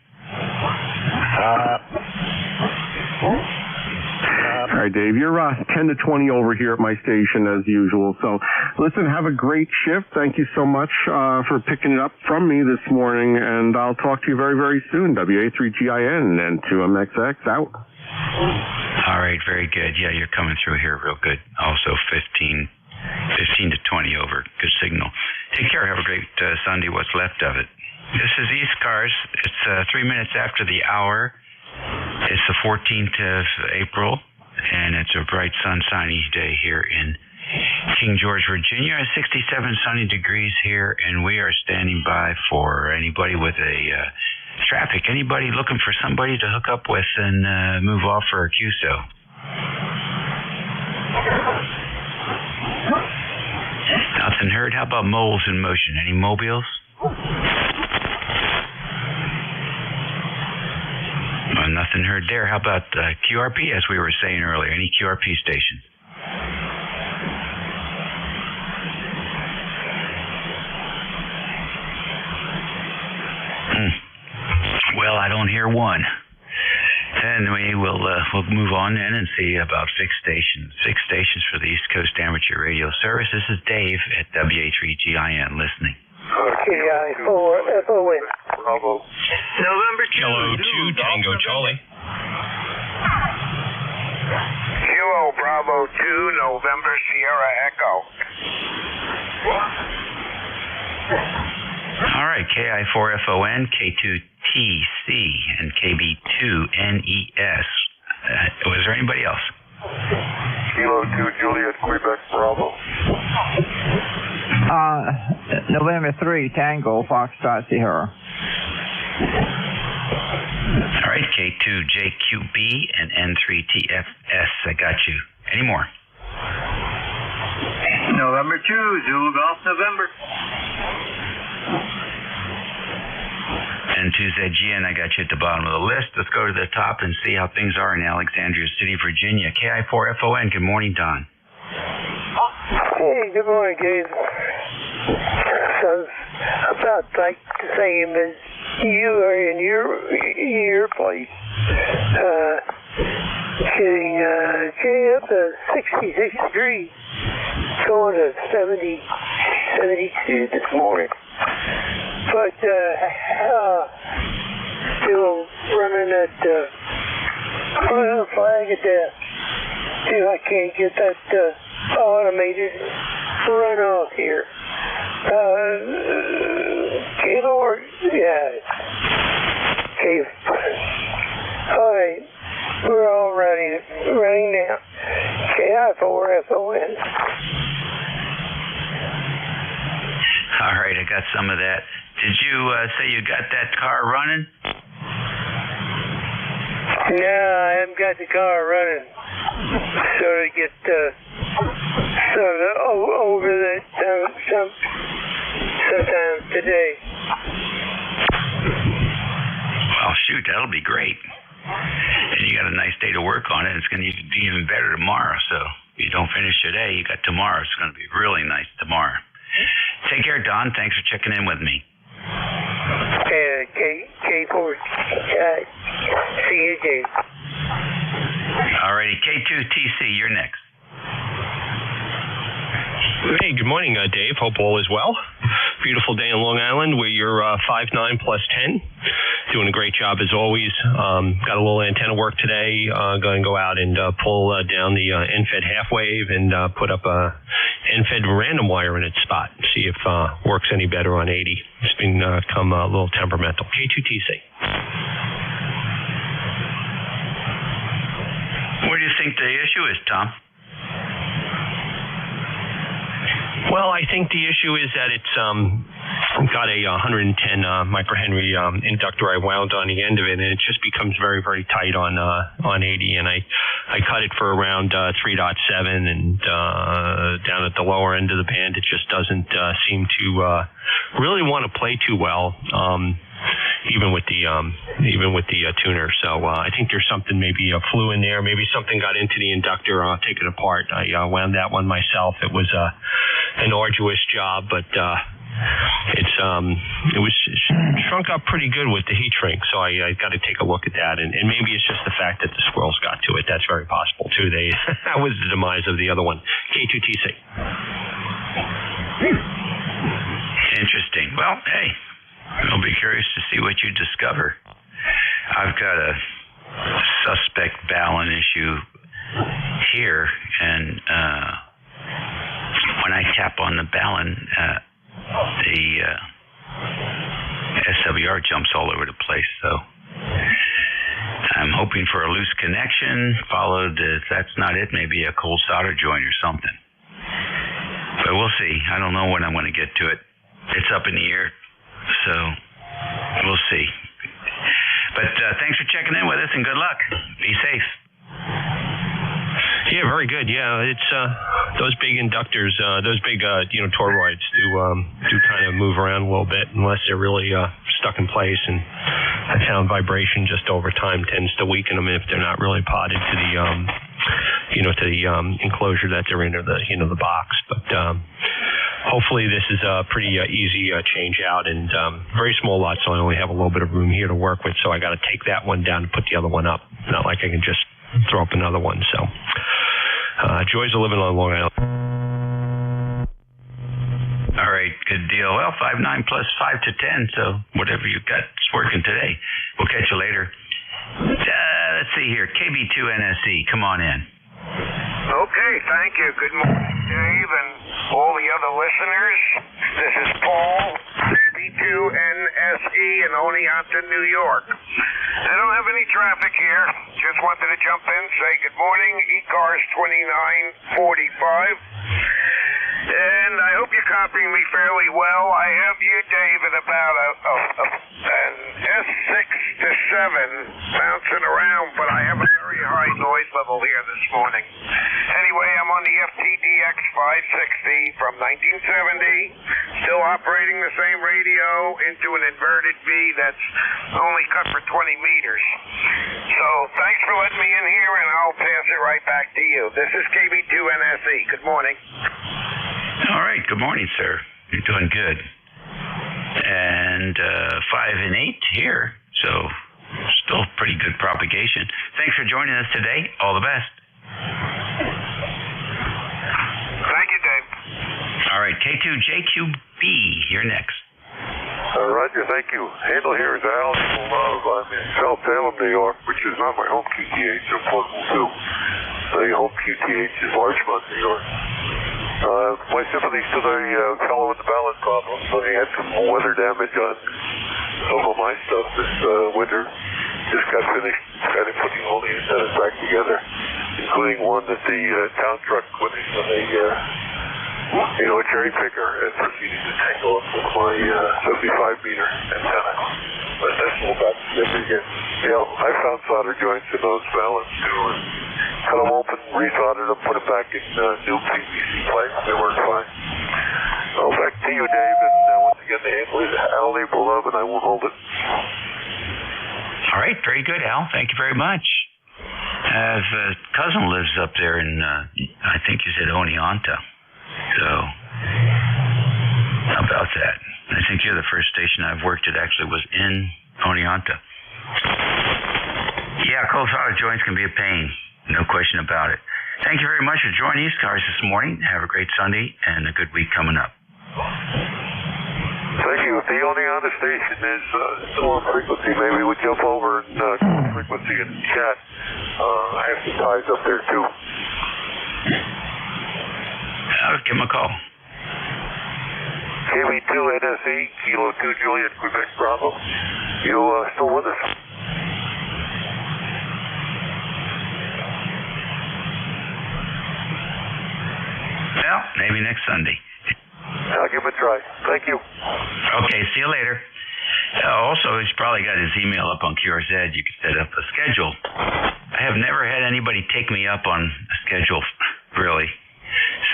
All right, Dave, you're 10 to 20 over here at my station as usual. So, listen, have a great shift. Thank you so much for picking it up from me this morning, and I'll talk to you very, very soon. WA3GIN and 2MXX out. All right, very good. Yeah, you're coming through here real good. Also 15 to 20 over. Good signal. Take care. Have a great Sunday, what's left of it. This is ECARS. It's 3 minutes after the hour. It's the 14th of April, and it's a bright, sunny day here in King George, Virginia. 67 sunny degrees here, and we are standing by for anybody with a traffic. Anybody looking for somebody to hook up with and move off for a QSO. Nothing heard. How about moles in motion? Any mobiles? Nothing heard there. How about QRP, as we were saying earlier? Any QRP stations? Well, I don't hear one. Then we'll move on then and see about fixed stations. Fixed stations for the East Coast Amateur Radio Service. This is Dave at WA3GIN listening. KI4FON. Bravo. November 2. Kilo 2 Tango Charlie. Kilo Bravo 2 November Sierra Echo. All right, KI4FON, K2TC, and KB2NES. Was there anybody else? Kilo 2 Juliet Quebec Bravo. November 3 Tango Foxtrot Sierra. All right, K2JQB and N3TFS. I got you. Any more? November 2 Zulu Golf November. N2ZGN, I got you at the bottom of the list. Let's go to the top and see how things are in Alexandria City, Virginia. KI4FON, good morning, Don. Hey, good morning, Dave. So, about like the same as you are in your place. Getting up to 66 degrees, going to 72 this morning. But still running at flag of death. Still, I can't get that automated runoff here. Gaylord, yeah. Okay. All right. We're all running now. KI4FON. All right, I got some of that. Did you say you got that car running? No, I haven't got the car running. Sort of get over that sometimes today. Well, shoot, that'll be great. And you got a nice day to work on it. It's going to be even better tomorrow. So if you don't finish today, you got tomorrow. It's going to be really nice tomorrow. Take care, Don. Thanks for checking in with me. K4 you too. All righty, K2TC, you're next. Hey, good morning, Dave. Hope all is well. Beautiful day in Long Island where you're 5'9 plus 10. Doing a great job as always. Got a little antenna work today. Going to go out and pull down the NFED half wave and put up a NFED random wire in its spot. See if works any better on 80. It's been come a little temperamental. K2TC. What do you think the issue is, Tom? Well, I think the issue is that it's got a 110 microhenry inductor I wound on the end of it, and it just becomes very, very tight on 80. And I cut it for around 3.7, and down at the lower end of the band, it just doesn't seem to really want to play too well. Even with the tuner. So I think there's something, maybe a flew in there, maybe something got into the inductor. I'll take it apart. I wound that one myself. It was an arduous job, but it was shrunk up pretty good with the heat shrink. So I got to take a look at that, and maybe it's just the fact that the squirrels got to it. That's very possible too. That was the demise of the other one. K2TC. Interesting. Well, hey, I'll be curious to see what you discover. I've got a suspect balun issue here, and when I tap on the balun, the SWR jumps all over the place. So I'm hoping for a loose connection, followed, if that's not it, maybe a cold solder joint or something. But we'll see. I don't know when I'm going to get to it. It's up in the air. So we'll see. But thanks for checking in with us, and good luck. Be safe. Yeah, very good. Yeah, it's those big inductors, those big toroids do kind of move around a little bit unless they're really stuck in place. And I found vibration just over time tends to weaken them if they're not really potted to the enclosure that they're in, or the box. But hopefully this is a pretty easy change out, and very small lot, so I only have a little bit of room here to work with. So I got to take that one down and put the other one up. Not like I can just throw up another one. So joys of living on Long Island. All right, good deal. Well, 5'9 plus 5 to 10, so whatever you got is working today. We'll catch you later. Let's see here. KB2NSE, come on in. Okay, thank you. Good morning, Dave, and all the other listeners. This is Paul, KB2NSE in Oneonta, New York. I don't have any traffic here. Just wanted to jump in, say good morning, ECARS 2945. And I hope you're copying me fairly well. I have you, Dave, at about an S6 to 7 bouncing around, but I have a very high noise level here this morning. Anyway, I'm on the FTDX 560 from 1970, still operating the same radio into an inverted V that's only cut for 20 meters. So thanks for letting me in here, and I'll pass it right back to you. This is KB2NSE. Good morning. All right, good morning, sir. You're doing good. And 5 and 8 here, so still pretty good propagation. Thanks for joining us today. All the best. Thank you, Dave. All right, K2JQB, you're next. Roger, thank you. Handle here is Al. I'm in South Salem, New York, which is not my home QTH. I'm Portable too. The home QTH is Larchmont, New York. My sympathies to the fellow with the balance problems. So he had some weather damage on some of my stuff this winter. Just got finished kind of putting all the antennas back together, including one that the town truck went in on a cherry picker and proceeded to tangle up with my 75-meter antenna. But that's all back together again. I found solder joints in those balance too, and cut them open, resoldered them, put them back in new PVC plates. They work fine. So back to you, Dave, and once again, the handle is Al Love, and I won't hold it. All right, very good, Al. Thank you very much. I have a cousin lives up there in, I think you said Oneonta. So, how about that? I think you're the first station I've worked at actually was in Oneonta. Yeah, cold solid joints can be a pain. No question about it. Thank you very much for joining ECARS this morning. Have a great Sunday and a good week coming up. Thank you. If the only other station is still on frequency, maybe we jump over and frequency and chat. I have some ties up there too. I'll give him a call. KB2 NSE, Kilo 2 Juliet, Quebec Bravo. You still with us? Well, maybe next Sunday. I'll give it a try. Thank you. Okay, see you later. Also, he's probably got his email up on QRZ. You could set up a schedule. I have never had anybody take me up on a schedule, really.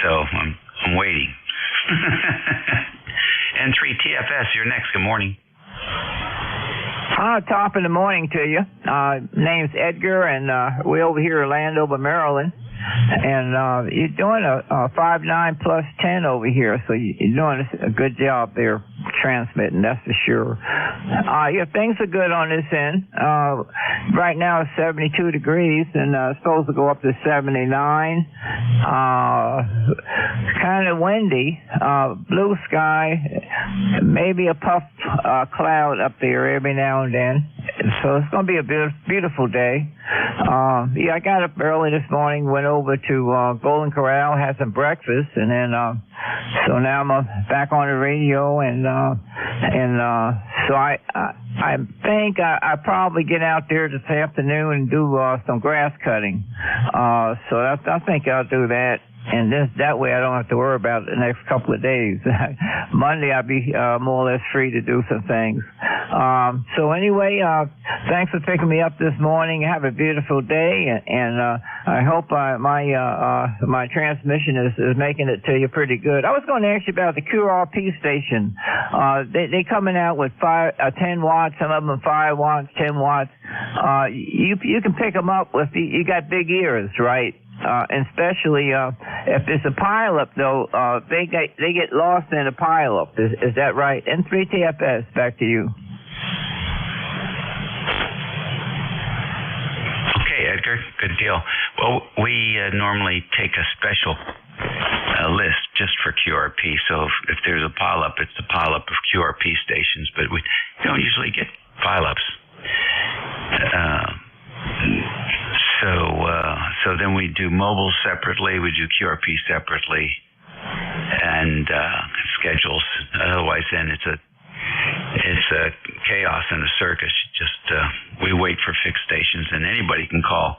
So I'm waiting. N3 TFS, you're next. Good morning. Top of the morning to you. Name's Edgar, and we're over here in Landover, Maryland. And you're doing a 5.9 plus 10 over here, so you're doing a good job there transmitting, that's for sure. Yeah, things are good on this end. Right now it's 72 degrees, and it's supposed to go up to 79. Kind of windy, blue sky, maybe a puff cloud up there every now and then. So it's going to be a beautiful day. Yeah, I got up early this morning, went over to Golden Corral, had some breakfast, and then so now I'm back on the radio, and so I think I probably get out there this afternoon and do some grass cutting. So I think I'll do that. And that way I don't have to worry about it the next couple of days. Monday I'll be more or less free to do some things. So anyway, thanks for picking me up this morning. Have a beautiful day, and I hope my transmission is making it to you pretty good. I was going to ask you about the QRP station. They coming out with 10 watts, some of them 5 watts, 10 watts. You can pick them up with you got big ears, right? And especially if there's a pileup, though, they get lost in a pileup. Is that right? N3 TFS, back to you. Okay, Edgar, good deal. Well, we normally take a special list just for QRP. So if there's a pileup, it's a pileup of QRP stations, but we don't usually get pileups. So then we do mobile separately, we do QRP separately, and schedules. Otherwise, then it's a chaos and a circus. Just we wait for fixed stations, and anybody can call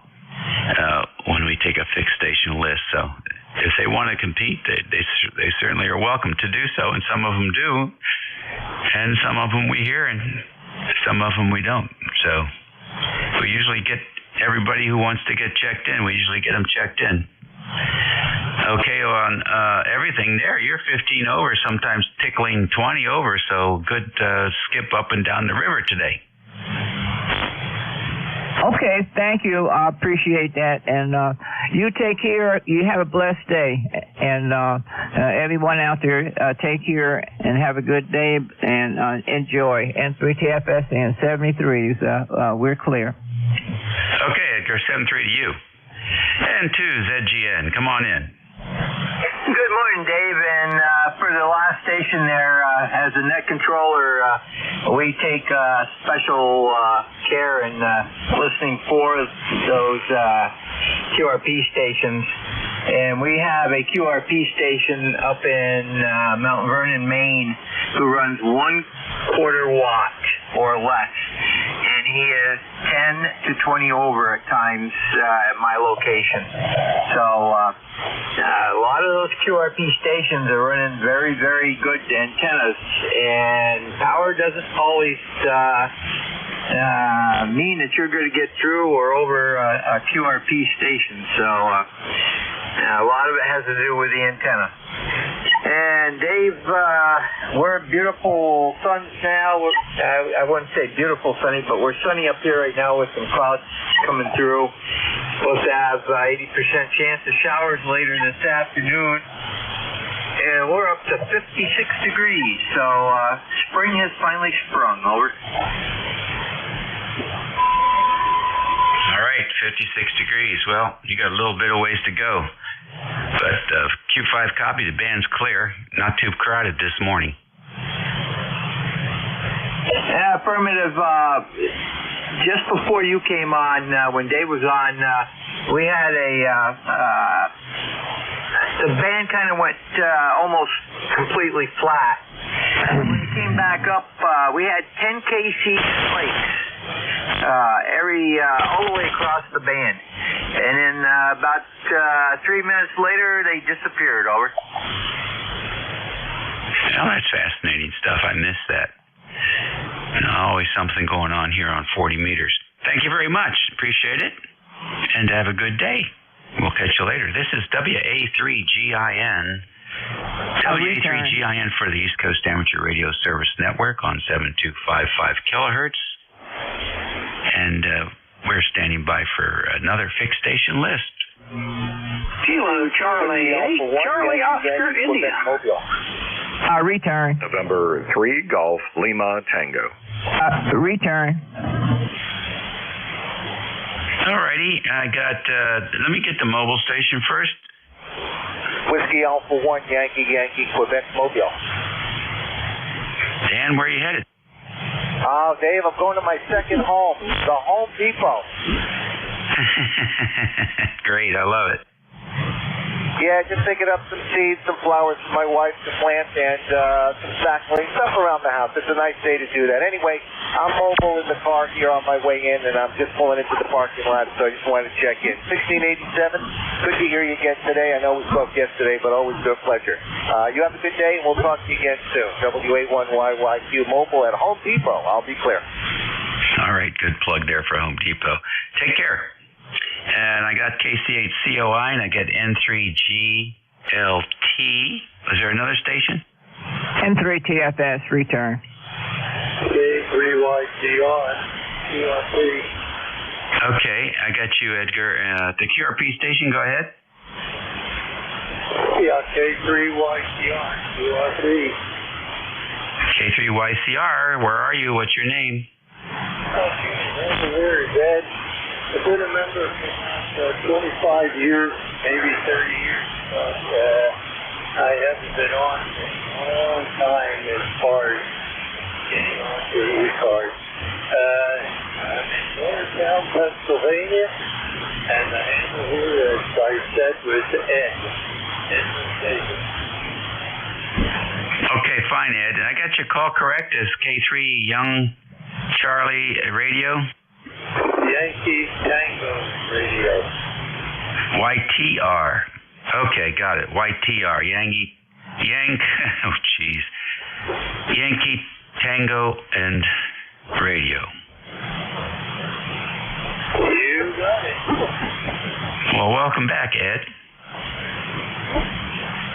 when we take a fixed station list. So if they want to compete, they certainly are welcome to do so, and some of them do, and some of them we hear, and some of them we don't. So we usually get everybody who wants to get checked in, we usually get them checked in. Okay, on everything there, you're 15 over, sometimes tickling 20 over, so good skip up and down the river today. Okay, thank you. I appreciate that. And you take care. You have a blessed day. And everyone out there, take care and have a good day and enjoy. N3 TFS and 73s, we're clear. Okay, Edgar, 7-3 to you. And 2 ZGN, come on in. Good morning, Dave. And for the last station there, as a net controller, we take special care in listening for those QRP stations. And we have a QRP station up in Mount Vernon, Maine, who runs 1/4 watt or less. And he is 10 to 20 over at times at my location. So a lot of those QRP stations are running very, very good antennas, and power doesn't always mean that you're going to get through or over a QRP station. So a lot of it has to do with the antenna. And Dave, we're beautiful suns now. I wouldn't say beautiful sunny, but we're sunny up here right now with some clouds coming through. Supposed to have 80% chance of showers later this afternoon. And we're up to 56 degrees, so spring has finally sprung. Over. All right, 56 degrees. Well, you got a little bit of ways to go. But Q5 copy, the band's clear. Not too crowded this morning. Affirmative. Just before you came on, when Dave was on, we had the band kind of went almost completely flat. When we came back up, we had 10 kc spikes all the way across the band. And then about 3 minutes later, they disappeared. Over. Well, that's fascinating stuff. I missed that. Always something going on here on 40 meters. Thank you very much. Appreciate it. And have a good day. We'll catch you later. This is WA3GIN. WA3GIN for the East Coast Amateur Radio Service Network on 7255 kilohertz. And we're standing by for another fixed station list. Kilo Charlie 8, Charlie Oscar India. Return. November 3, Golf Lima Tango. Return. Alrighty, I got, let me get the mobile station first. Whiskey Alpha 1, Yankee, Quebec, Mobile. Dan, where are you headed? Dave, I'm going to my second home, the Home Depot. Great, I love it. Yeah, just picking up some seeds, some flowers for my wife to plant, and some sapling, stuff around the house. It's a nice day to do that. Anyway, I'm mobile in the car here on my way in, and I'm just pulling into the parking lot, so I just wanted to check in. 1687, good to hear you again today. I know we spoke yesterday, but always a pleasure. You have a good day, and we'll talk to you again soon. WA1YYQ Mobile at Home Depot. I'll be clear. All right, good plug there for Home Depot. Take care. And I got KC8COI, and I got N3GLT. Was there another station? N3TFS, return. K3YCR, QRP. Okay, I got you, Edgar. The QRP station, go ahead. Yeah, K3YCR, QRP. K3YCR, where are you? What's your name? Very bad. I've been a member for 25 years, maybe 30 years, but I haven't been on for a long time as far as getting on to ECARS. I'm in Watertown, Pennsylvania, and the handle here, as I said, was Ed. Okay, fine, Ed. And I got your call correct as K3 Young Charlie Radio? Yankee Tango Radio. YTR. Okay, got it. YTR. Oh, jeez. Yankee Tango and Radio. You got it. Well, welcome back, Ed.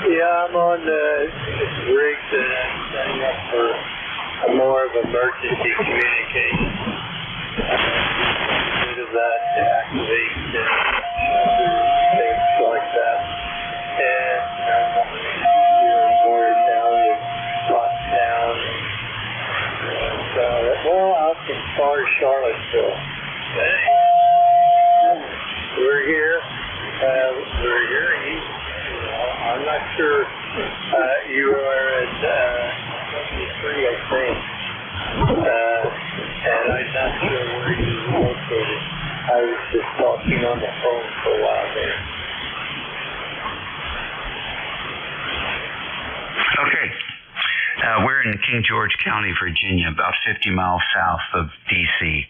Yeah, I'm on the rig that I'm setting up for more of emergency communication. Bit of that to activate things like that. And here in Watertown and Rocktown. Well, out as far as Charlottesville. We're here. I'm not sure. You are at 73, I think. And I'm not sure where you're located. I was just talking on the phone for a while there. Okay. We're in King George County, Virginia, about 50 miles south of D.C.,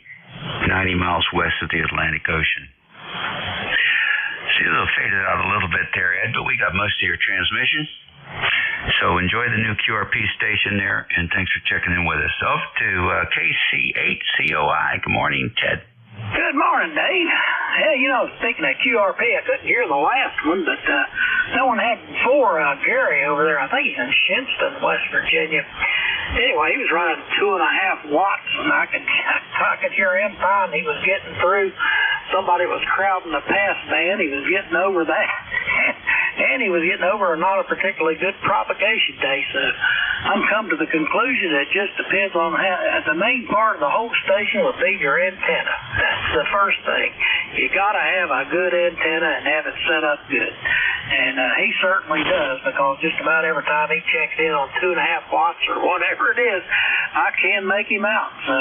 90 miles west of the Atlantic Ocean. See, it'll fade it out a little bit there, Ed, but we got most of your transmission. So enjoy the new QRP station there, and thanks for checking in with us. Off to KC8COI. Good morning, Ted. Good morning, Dave. Yeah, speaking of QRP, I couldn't hear the last one, but no one had before. Gary over there, I think he's in Shinston, West Virginia. Anyway, he was running 2.5 watts, and I could hear him fine. He was getting through. Somebody was crowding the pass band. He was getting over that. Sandy was getting over not a particularly good propagation day, so I'm come to the conclusion that it just depends on how, the main part of the whole station would be your antenna. That's the first thing. You got to have a good antenna and have it set up good. And he certainly does, because just about every time he checks in on 2.5 watts or whatever it is, I can make him out. So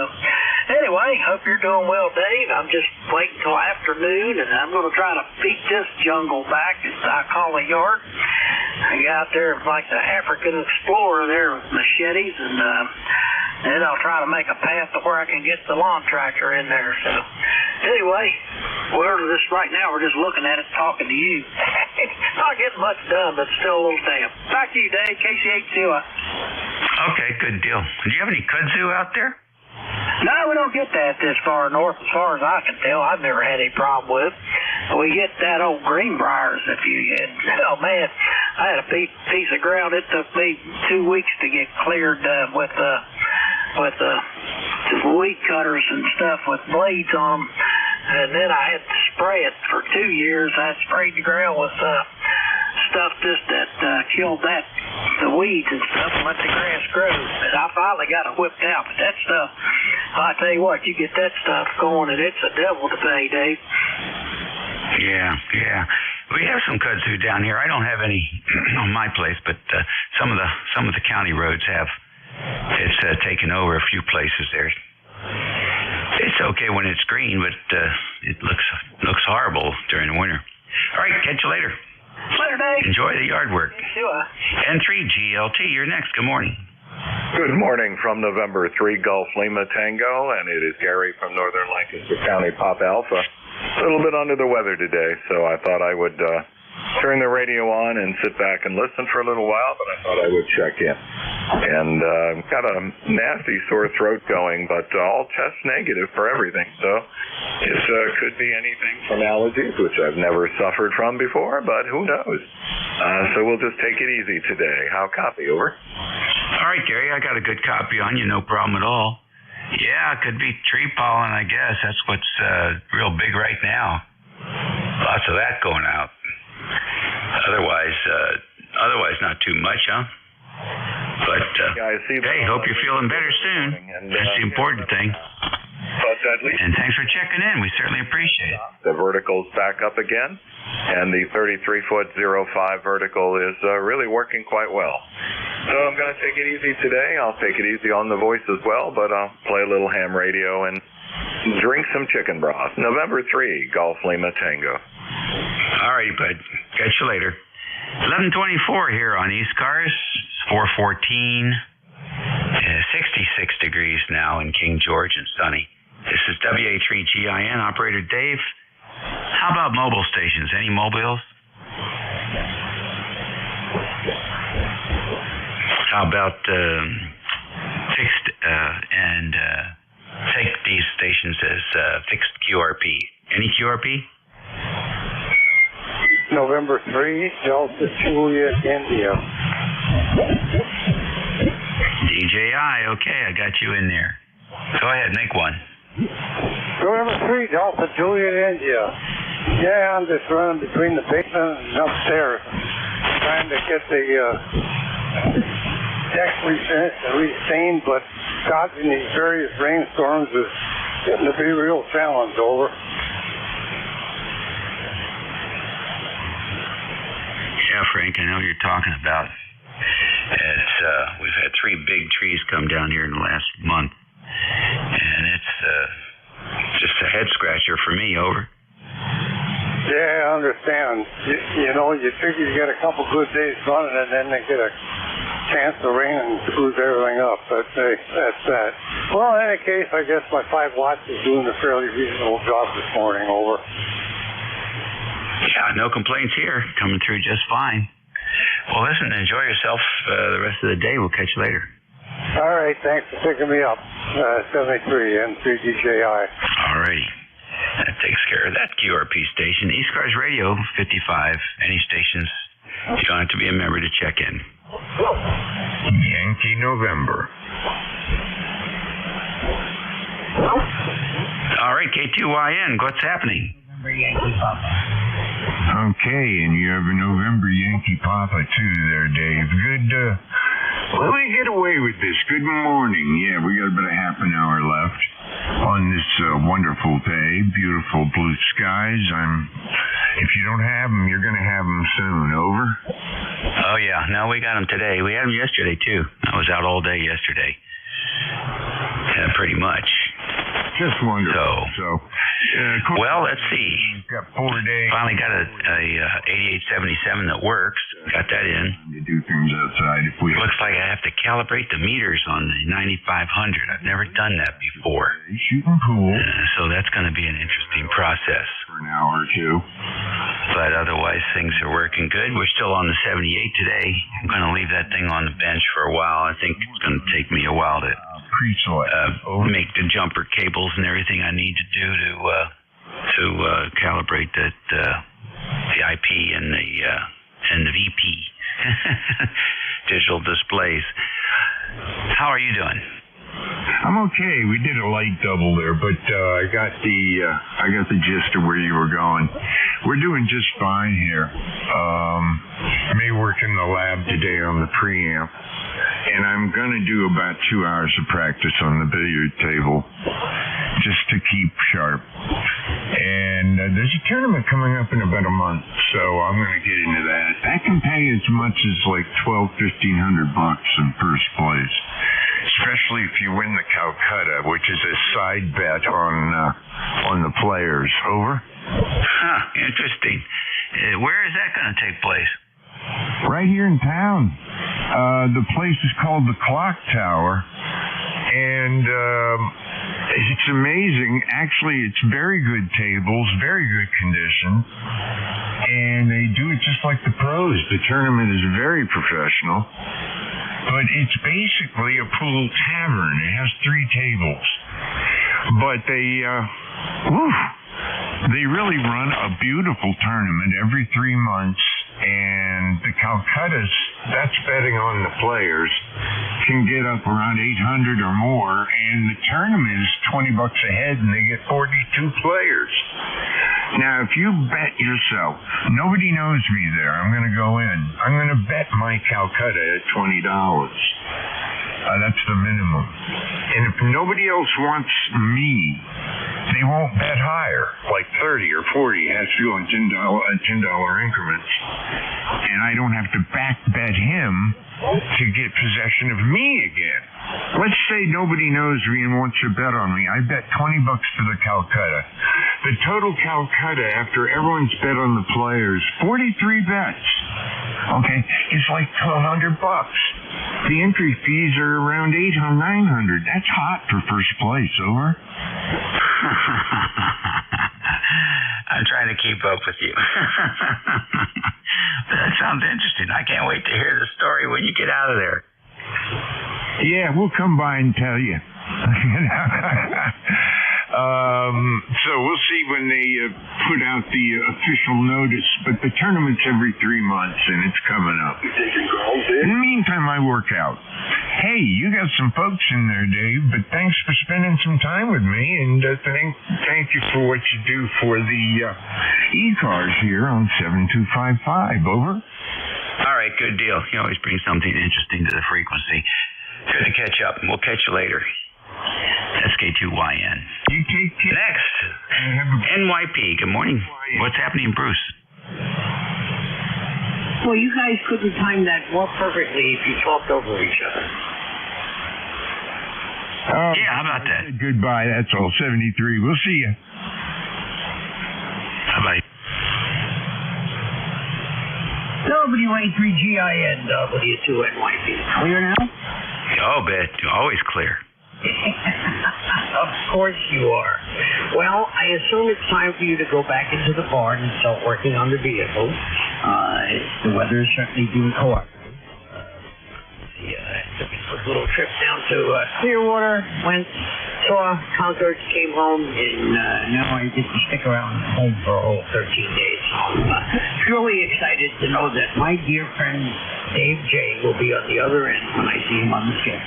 anyway, hope you're doing well, Dave. I'm just waiting till afternoon, and I'm going to try to beat this jungle back, as I call a yard. I got out there like the African explorer there with machetes, and then I'll try to make a path to where I can get the lawn tractor in there. So anyway, right now we're just looking at it, talking to you. Not getting much done, but still a little damp. Back to you, Dave. KC8CY. Okay, good deal. Do you have any kudzu out there? No, we don't get that this far north, as far as I can tell. I've never had any problem with. We get that old greenbriers if you had. Oh, man, I had a piece of ground. It took me 2 weeks to get cleared with the weed cutters and stuff with blades on them. And then I had to spray it for 2 years. I sprayed the ground with stuff just that killed the weeds and stuff, and let the grass grow. And I finally got it whipped out. But that stuff, I tell you what, you get that stuff going, and it's a devil to pay, Dave. Yeah. We have some kudzu down here. I don't have any on my place, but some of the county roads have. It's taken over a few places there. It's okay when it's green, but it looks horrible during the winter. All right, catch you later. Later, Dave. Enjoy the yard work. Sure. N3GLT, you're next. Good morning. Good morning from November 3 Gulf Lima Tango, and it is Gary from Northern Lancaster County, Pop Alpha. A little bit under the weather today, so I thought I would turn the radio on and sit back and listen for a little while, but I thought I would check in. And got a nasty sore throat going, but all tests negative for everything, so it could be anything from allergies, which I've never suffered from before, but who knows? So we'll just take it easy today. How copy? Over. All right, Gary, I got a good copy on you, no problem at all. Yeah, it could be tree pollen, I guess. That's what's real big right now. Lots of that going out. Otherwise not too much, huh? But, hey, hope you're feeling better soon. That's the important thing. And thanks for checking in. We certainly appreciate it. The vertical's back up again, and the 33-foot 05 vertical is really working quite well. So I'm going to take it easy today. I'll take it easy on the voice as well, but I'll play a little ham radio and drink some chicken broth. November 3, Golf Lima Tango. All righty, bud. Catch you later. 11:24 here on ECARS. 4:14. 66 degrees now in King George and sunny. This is WA3GIN, Operator Dave. How about mobile stations? Any mobiles? How about fixed and take these stations as fixed QRP? Any QRP? November 3, Delta Juliet, India. DJI, okay, I got you in there. Go ahead, make one. November 3, Delta Juliet, India. Yeah, I'm just running between the basement and upstairs, trying to get the deck restained, but dodging these various rainstorms is getting to be a real challenge. Over. Yeah, Frank, I know what you're talking about. We've had 3 big trees come down here in the last month, and it's just a head scratcher for me. Over. Yeah, I understand. You know, you figure you get a couple good days running, and then they get a chance to rain and screws everything up. But that's that. Well, in any case, I guess my 5 watts is doing a fairly reasonable job this morning. Over. Yeah, no complaints here. Coming through just fine. Well, listen, enjoy yourself the rest of the day. We'll catch you later. All right, thanks for picking me up. 73 N3DJI. All righty. That takes care of that QRP station. ECARS Radio 55. Any stations, you don't have to be a member to check in. Yankee November. All right, K2YN, what's happening? November Yankee Papa. Okay, and you have a November Yankee Papa too there, Dave. Good, let me get away with this. Good morning. Yeah, we got about a half an hour left on this wonderful day. Beautiful blue skies. If you don't have them, you're going to have them soon. Over? Oh, yeah. No, we got them today. We had them yesterday, too. I was out all day yesterday. Pretty much. Just wonderful. Well, let's see. Got 4 days. Finally got a 8877 that works. Got that in. To do things outside. Looks like I have to calibrate the meters on the 9500. I've never done that before. Shooting pool. So that's going to be an interesting process. For an hour or two. But otherwise, things are working good. We're still on the 78 today. I'm going to leave that thing on the bench for a while. I think it's going to take me a while to make the jumper cables and everything I need to do to calibrate that the IP and the VP digital displays. How are you doing? I'm okay. We did a light double there, but I got the gist of where you were going. We're doing just fine here. May work in the lab today on the preamp. And I'm going to do about 2 hours of practice on the billiard table just to keep sharp. And there's a tournament coming up in about a month, so I'm going to get into that. That can pay as much as like $1,200-1,500 in first place, especially if you win the Calcutta, which is a side bet on the players. Over? Huh, interesting. Where is that going to take place? Right here in town. The place is called the Clock Tower, and it's amazing. Actually, it's very good tables, very good condition, and they do it just like the pros. The tournament is very professional, but it's basically a pool tavern. It has 3 tables, but they really run a beautiful tournament every 3 months. And the Calcuttas, that's betting on the players, can get up around 800 or more, and the tournament is $20 a head, and they get 42 players. Now, if you bet yourself, nobody knows me there, I'm going to go in. I'm going to bet my Calcutta at $20. That's the minimum. And if nobody else wants me, they won't bet higher, like 30 or 40. It has to go in $10 increments. And I don't have to back bet him to get possession of me again. Let's say nobody knows me and wants to bet on me. I bet $20 to the Calcutta. The total Calcutta, after everyone's bet on the players, 43 bets. Okay, it's like $1,200. The entry fees are around $800 or $900. That's hot for first place. Over. I'm trying to keep up with you. That sounds interesting. I can't wait to hear the story when you get out of there. Yeah, we'll come by and tell you. So we'll see when they put out the official notice, but the tournament's every 3 months, and it's coming up. In the meantime, I work out. Hey, you got some folks in there, Dave, but thanks for spending some time with me, and thank you for what you do for the ECARS here on 7255. Over. All right, good deal. You always bring something interesting to the frequency. Good to catch up. We'll catch you later. SK2YN. You take care. Next, NYP. Good morning. What's happening, Bruce? Well, you guys couldn't time that more perfectly if you talked over each other. Yeah, how about that? Goodbye. That's all. 73. We'll see you. Bye-bye. WA3GIN, W2NYP. Clear now? Oh, bet. Always clear. Of course you are. Well, I assume it's time for you to go back into the barn and start working on the vehicle. The weather is certainly doing cooperate. Took a little trip down to Clearwater, went, saw, conquered, came home, and now I get to stick around home for a whole 13 days. I'm truly excited to know that my dear friend Dave J will be on the other end when I see him on the scale.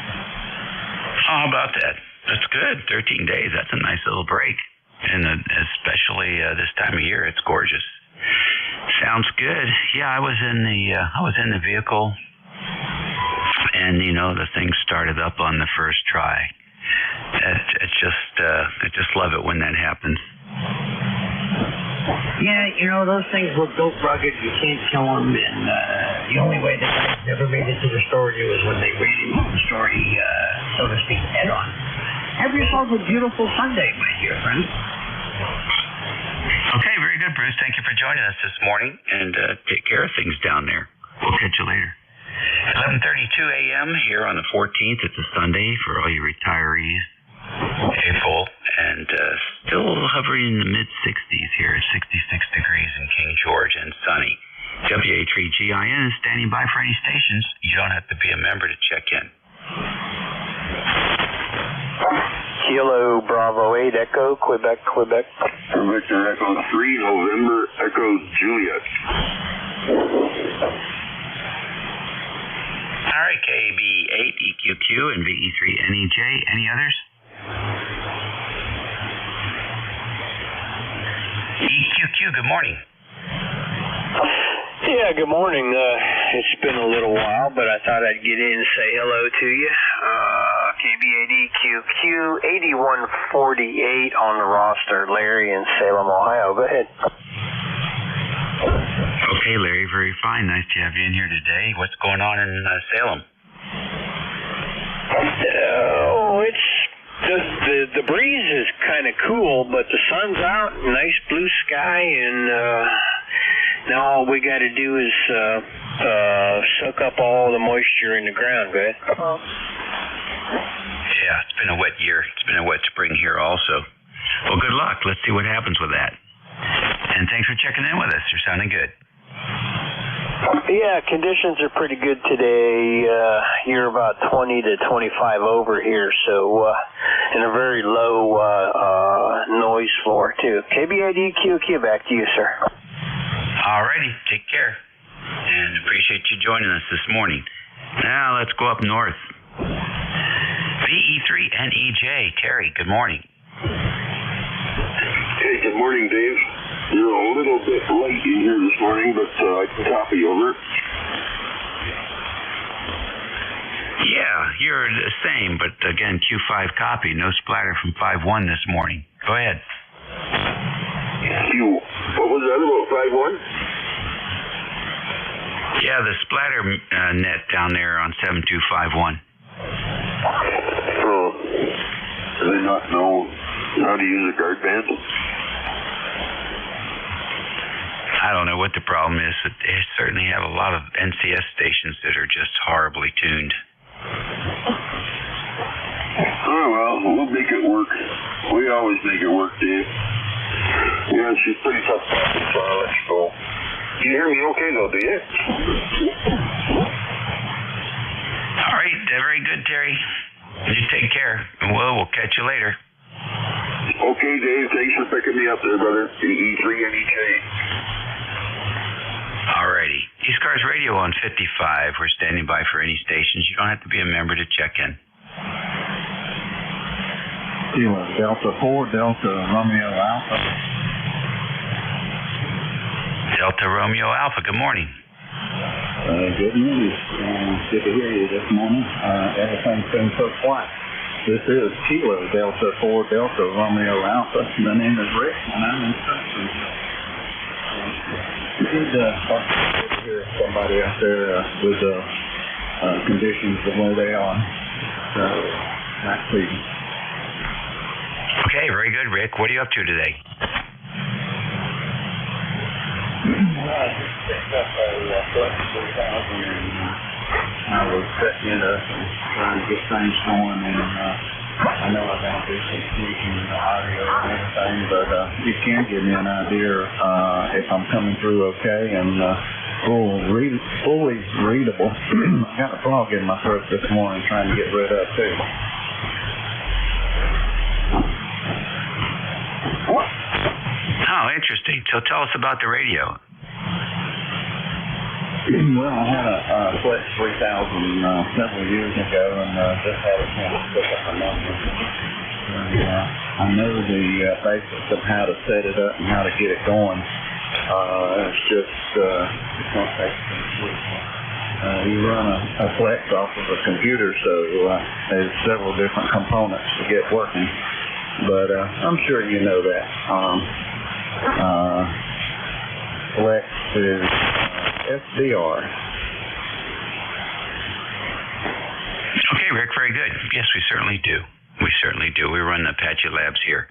How about that? That's good. 13 days. That's a nice little break. And especially this time of year, it's gorgeous. Sounds good. Yeah, I was in the vehicle, and the thing started up on the first try. I just love it when that happens. Yeah, those things were built rugged. You can't kill them, and the only way the guys never made it to the story was when they ran into the story, so to speak, head on. Have yourself a beautiful Sunday, my dear friend. Okay, very good, Bruce. Thank you for joining us this morning, and take care of things down there. We'll catch you later. 11:32 a.m. here on the 14th. It's a Sunday for all you retirees. April, and still hovering in the mid-60s here, 66 degrees in King George, and sunny. WA3GIN is standing by for any stations. You don't have to be a member to check in. Kilo Bravo 8 Echo, Quebec. Victor Echo 3, November Echo Juliet. All right, KB8 EQQ and VE3 NEJ. Any others? EQQ, good morning. Yeah, good morning. It's been a little while, but I thought I'd get in and say hello to you. KB8EQQ 8148 on the roster, Larry in Salem, Ohio. Go ahead. Okay, Larry, very fine. Nice to have you in here today. What's going on in Salem? It's the breeze is kind of cool, but the sun's out, nice blue sky, and now all we got to do is soak up all the moisture in the ground. Go ahead. Yeah, it's been a wet year. It's been a wet spring here also. Well, good luck. Let's see what happens with that. And thanks for checking in with us. You're sounding good. Yeah, conditions are pretty good today. You're about 20 to 25 over here, so and a very low noise floor too. KB8EQQ, back to you, sir. Alrighty, take care, and appreciate you joining us this morning. Now let's go up north. VE3NEJ, Terry, good morning. Hey, good morning, Dave. You're a little bit late in here this morning, but I can copy over. Yeah, you're the same, but again, Q5 copy, no splatter from 5-1 this morning. Go ahead. What was that about 5-1? Yeah, the splatter net down there on 7251. Oh, do they not know how to use a guard band? I don't know what the problem is, but they certainly have a lot of NCS stations that are just horribly tuned. Oh, well, we'll make it work. We always make it work, Dave. Yeah, she's pretty tough talking, so I'll let you go. You hear me okay, though, do you? All right, very good, Terry. You take care, and we'll catch you later. Okay, Dave, thanks for picking me up there, brother. VE3NEJ. Alrighty. ECARS Radio on 55. We're standing by for any stations. You don't have to be a member to check in. Delta 4, Delta Romeo Alpha. Delta Romeo Alpha, good morning. Good news. Good to hear you this morning. Everything's been so quiet. This is Kilo Delta 4, Delta Romeo Alpha. The name is Rick, and I'm in Centerville. Did hear somebody out there with conditions the way they are. So, that's pleasing. Okay, very good, Rick. What are you up to today? I just picked up a Flex 3000 and I was setting it up and trying to get things going, and I know I got this tweaking the audio and everything, but you can give me an idea if I'm coming through okay and fully readable. I got a frog in my throat this morning trying to get rid of too. Oh, interesting. So tell us about the radio. Well, I had a Flex 3000 several years ago, and just had a chance to pick up a number. And, I know the basics of how to set it up and how to get it going. It's just it's going to take some tweaking. You run a flex off of a computer, so there's several different components to get working. But I'm sure you know that. Flex is SDR. Okay, Rick, very good. Yes, we certainly do. We certainly do. We run Apache Labs here.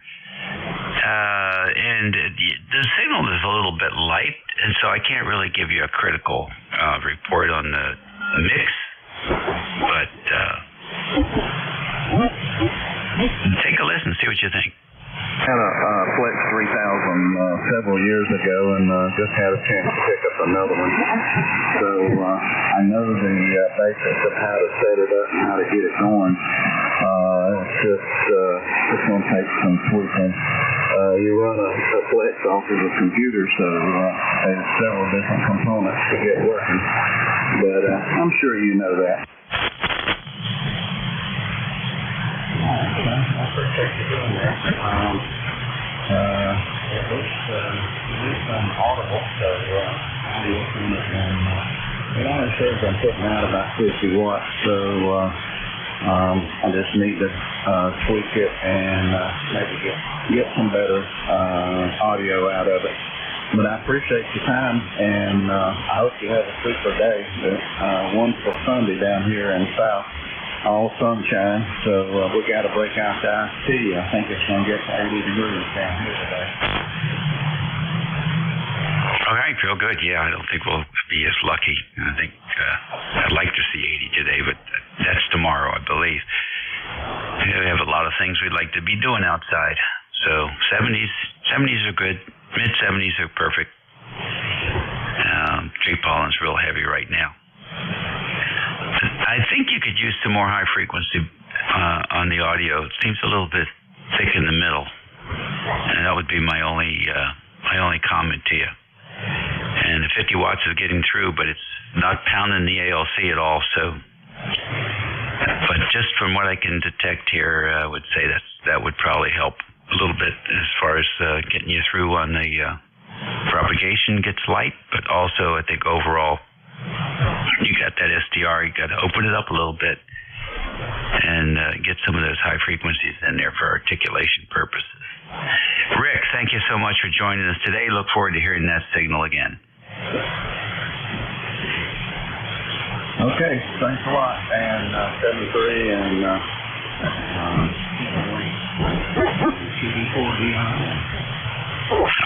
And the signal is a little bit light, and so I can't really give you a critical report on the mix, but take a listen, see what you think. I had a Flex 3000 several years ago, and just had a chance to pick up another one. So I know the basics of how to set it up and how to get it going. It's going to take some tweaking. You run a Flex off of a computer, so there's several different components to get working. But I'm sure you know that. I appreciate you doing that. It looks audible, so I'm looking and it only says I'm putting out about 50 watts, so I just need to tweak it and maybe get some better audio out of it. But I appreciate your time, and I hope you have a super day. Wonderful Sunday down here in South. All sunshine, so we got to break out the iced tea. I think it's going to get to 80 degrees down here today. All right, feel good. Yeah, I don't think we'll be as lucky. I think I'd like to see 80 today, but that's tomorrow, I believe. We have a lot of things we'd like to be doing outside. So 70s are good. Mid-70s are perfect. Tree pollen's real heavy right now. I think you could use some more high frequency on the audio. It seems a little bit thick in the middle, and that would be my only comment to you. And the 50 watts is getting through, but it's not pounding the ALC at all. So, but just from what I can detect here, I would say that would probably help a little bit as far as getting you through on the propagation gets light, but also I think overall. You got that SDR, you got to open it up a little bit and get some of those high frequencies in there for articulation purposes. Rick, thank you so much for joining us today. Look forward to hearing that signal again. Okay, thanks a lot. And 73 and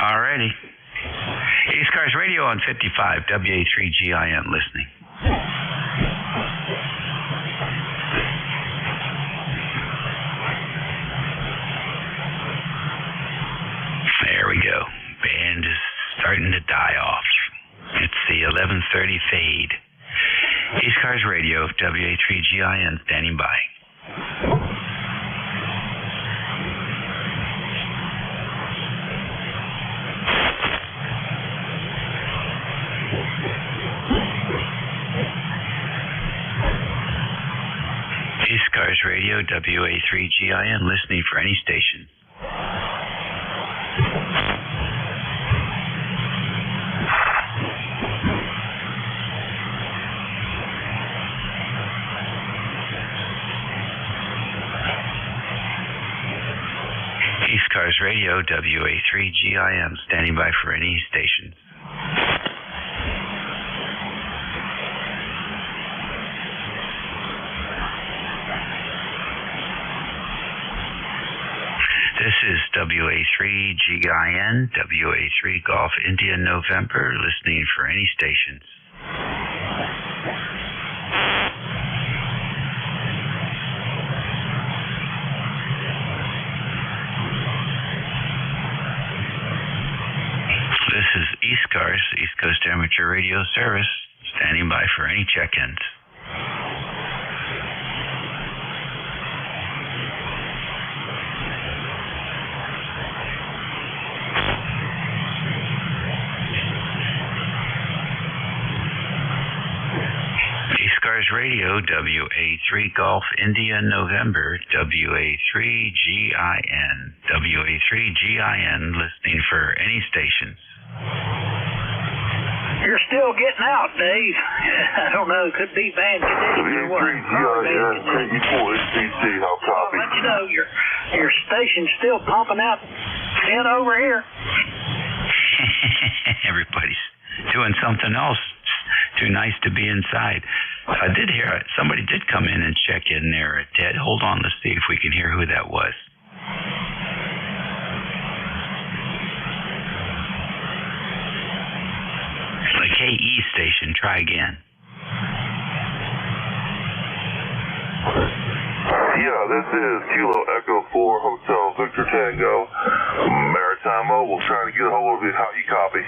all righty. ECARS Radio on 55, WA3GIN listening. There we go. Band is starting to die off. It's the 11:30 fade. ECARS Radio, WA3GIN standing by. ECARS Radio, WA3GIN, listening for any station. ECARS Radio, WA3GIN, standing by for any station. This is WA3GIN, WA3 Golf India November, listening for any stations. This is ECARS, East Coast Amateur Radio Service, standing by for any check-ins. ECARS Radio, WA3 Golf India November, WA3GIN, WA3GIN, listening for any stations. You're still getting out, Dave. I don't know. Could be bad conditions or what. I'll copy. I'll let you know your station's still pumping out in over here. Everybody's doing something else. It's too nice to be inside. I did hear somebody did come in and check in there, Ted. Hold on, let's see if we can hear who that was. The KE station. Try again. Yeah, this is Kilo Echo 4 Hotel Victor Tango, Maritime Mobile, trying to get a hold of you. How you copy?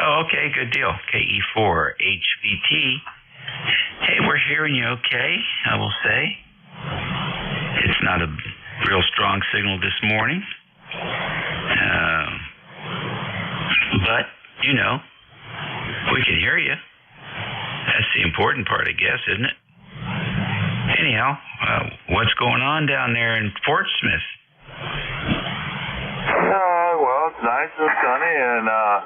Oh, okay, good deal. KE4 HVT. Hey, we're hearing you okay, I will say. It's not a real strong signal this morning. But, you know, we can hear you. That's the important part, I guess, isn't it? Anyhow, what's going on down there in Fort Smith? Well, it's nice and sunny, and a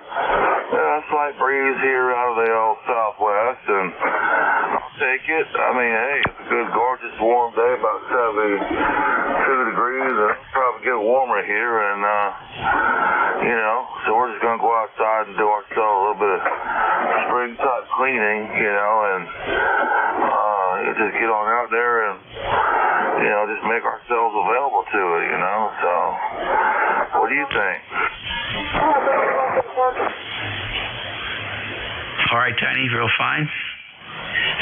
slight breeze here out of the old southwest, and I'll take it. I mean, hey, it's a good, gorgeous, warm day, about 72 degrees, and it'll probably get warmer here, and, you know, so we're just going to go outside and do ourselves a little bit of springtime cleaning, you know, and just get on out there and, you know, just make ourselves available to it, you know, so what do you think? All right, Tiny, real fine.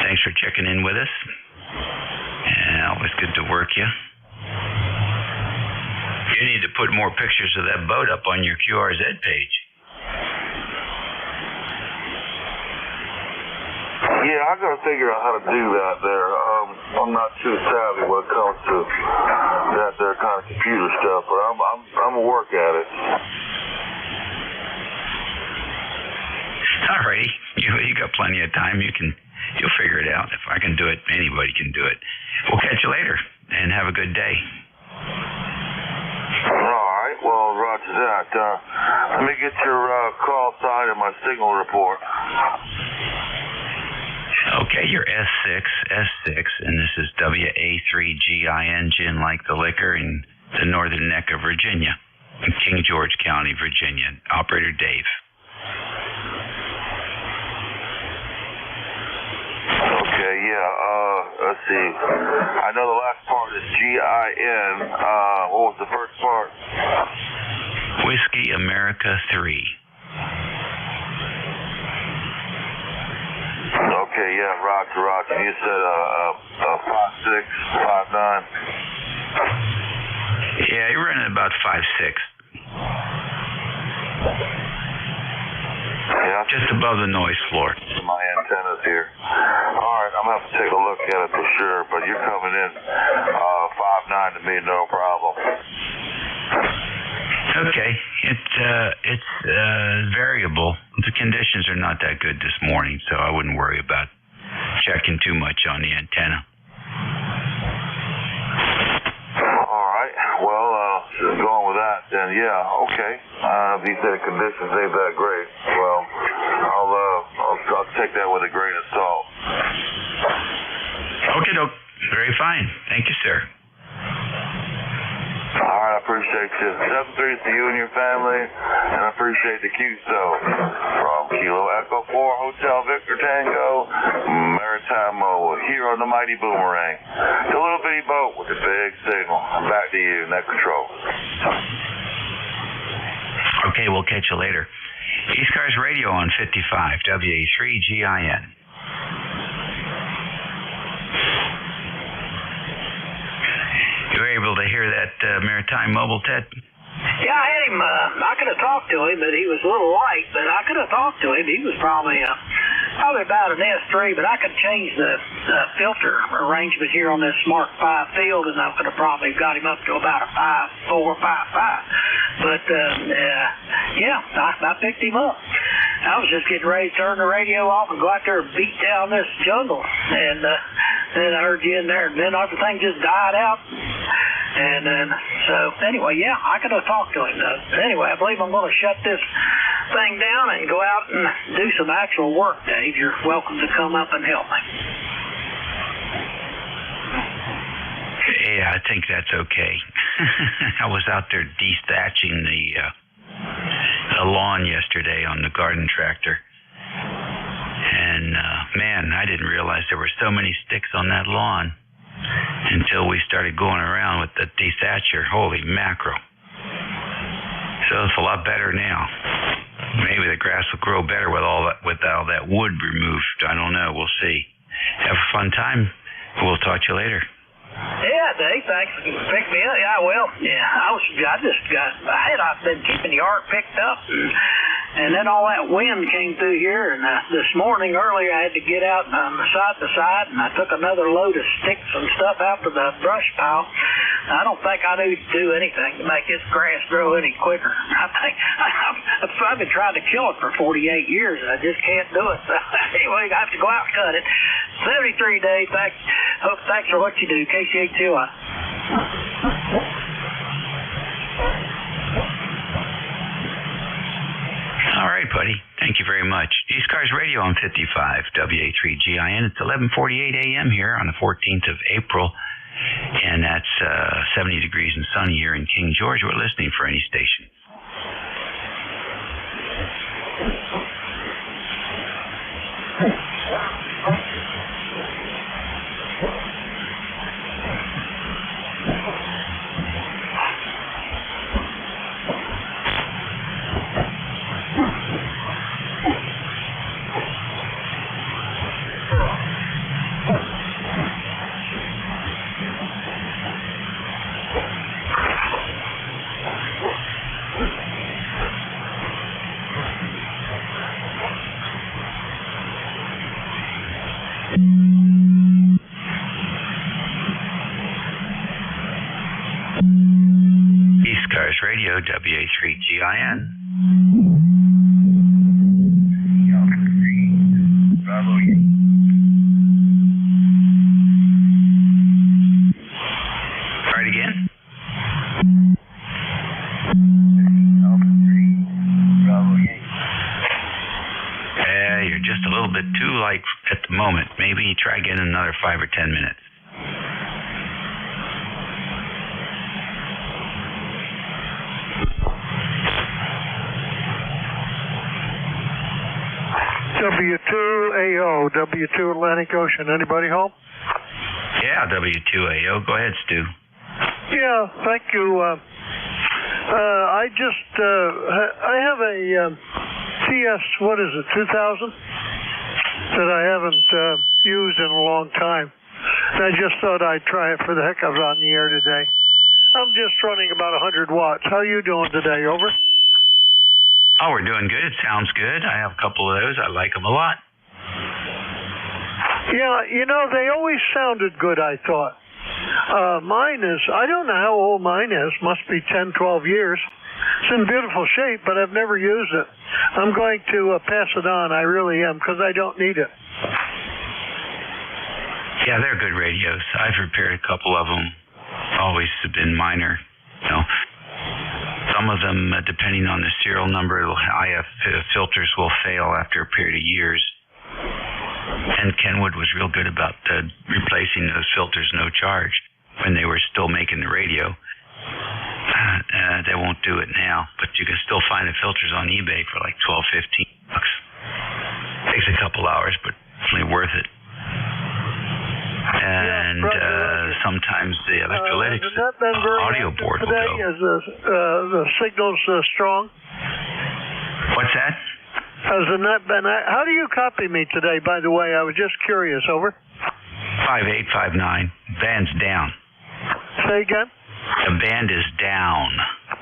Thanks for checking in with us. And always good to work you. You need to put more pictures of that boat up on your QRZ page. Yeah, I got to figure out how to do that there. I'm not too savvy when it comes to that there kind of computer stuff, but I'm gonna work at it. All righty, you got plenty of time. You'll figure it out. If I can do it, anybody can do it. We'll catch you later, and have a good day. All right, well, roger that. Let me get your call sign and my signal report. Okay, you're S6, and this is WA3GIN, gin like the liquor, in the northern neck of Virginia, in King George County, Virginia. Operator Dave. Okay, yeah, let's see. I know the last part is GIN. What was the first part? Whiskey America 3. Okay, yeah, roger. You said 5659. Yeah, you're running about 56. Yeah. Just above the noise floor. My antennas here. All right, I'm gonna have to take a look at it for sure, but you're coming in 59 to me, no problem. Okay, it's variable. The conditions are not that good this morning, so I wouldn't worry about checking too much on the antenna. All right, well, just going with that, then yeah, okay. These conditions ain't that great. Well, I'll take that with a grain of salt. Okay, doke. Very fine. Thank you, sir. All right, I appreciate you. 7-3 to you and your family, and I appreciate the QSO from Kilo Echo 4 Hotel Victor Tango, Maritime Mobile, here on the mighty Boomerang. The little bitty boat with the big signal. Back to you, net control. Okay, we'll catch you later. ECARS Radio on 55, WA3GIN. You were able to hear that Maritime Mobile, Ted? Yeah, I had him. I could have talked to him, but he was a little light. But I could have talked to him. He was probably about an S3, but I could change the filter arrangement here on this Smart 5 field, and I could have probably got him up to about a 5.4, 5.5. But yeah, I picked him up. I was just getting ready to turn the radio off and go out there and beat down this jungle, and then I heard you in there, and then everything just died out. And then, so anyway, yeah, I could have talked to him though. But anyway, I believe I'm going to shut this thing down and go out and do some actual work, Dave, you're welcome to come up and help me. Yeah, I think that's okay. I was out there de-thatching the lawn yesterday on the garden tractor. And, man, I didn't realize there were so many sticks on that lawn until we started going around with the de-thatcher. Holy mackerel. So it's a lot better now. Maybe the grass will grow better with all that wood removed. I don't know. We'll see. Have a fun time. We'll talk to you later. Yeah, Dave, thanks for picking me up. Yeah, well, I've been keeping the yard picked up, and then all that wind came through here, and this morning earlier I had to get out side to side, and I took another load of sticks and stuff out to the brush pile. I don't think I need to do anything to make this grass grow any quicker. I think I've been trying to kill it for 48 years, and I just can't do it. So anyway, I have to go out and cut it. 73 days. Thanks for what you do. KCH2I. All right, buddy. Thank you very much. ECARS Radio on 55 WA3GIN. It's 11:48 a.m. here on the 14th of April, and that's 70 degrees and sunny here in King George. We're listening for any station. ECARS Radio, WA3GIN. Try it again. Yeah, you're just a little bit too light at the moment. Maybe try again in another 5 or 10 minutes. W2AO, W2 Atlantic Ocean. Anybody home? Yeah, W2AO. Go ahead, Stu. Yeah, thank you. I have a TS, 2000, that I haven't used in a long time. And I just thought I'd try it for the heck of it on the air today. I'm just running about 100 watts. How are you doing today? Over? Oh, we're doing good. It sounds good. I have a couple of those. I like them a lot. Yeah, they always sounded good, I thought. Mine is, I don't know how old mine is. Must be 10, 12 years. It's in beautiful shape, but I've never used it. I'm going to pass it on. I really am, because I don't need it. Yeah, they're good radios. I've repaired a couple of them. Always have been minor. Some of them, depending on the serial number, IF filters will fail after a period of years. And Kenwood was real good about replacing those filters no charge when they were still making the radio. They won't do it now, but you can still find the filters on eBay for like $12, $15. Takes a couple hours, but definitely worth it. And sometimes the electrolytics audio board will go. Is the signals strong? What's that? Has the net been? How do you copy me today, by the way? I was just curious. Over. 5859. Band's down. Say again? The band is down.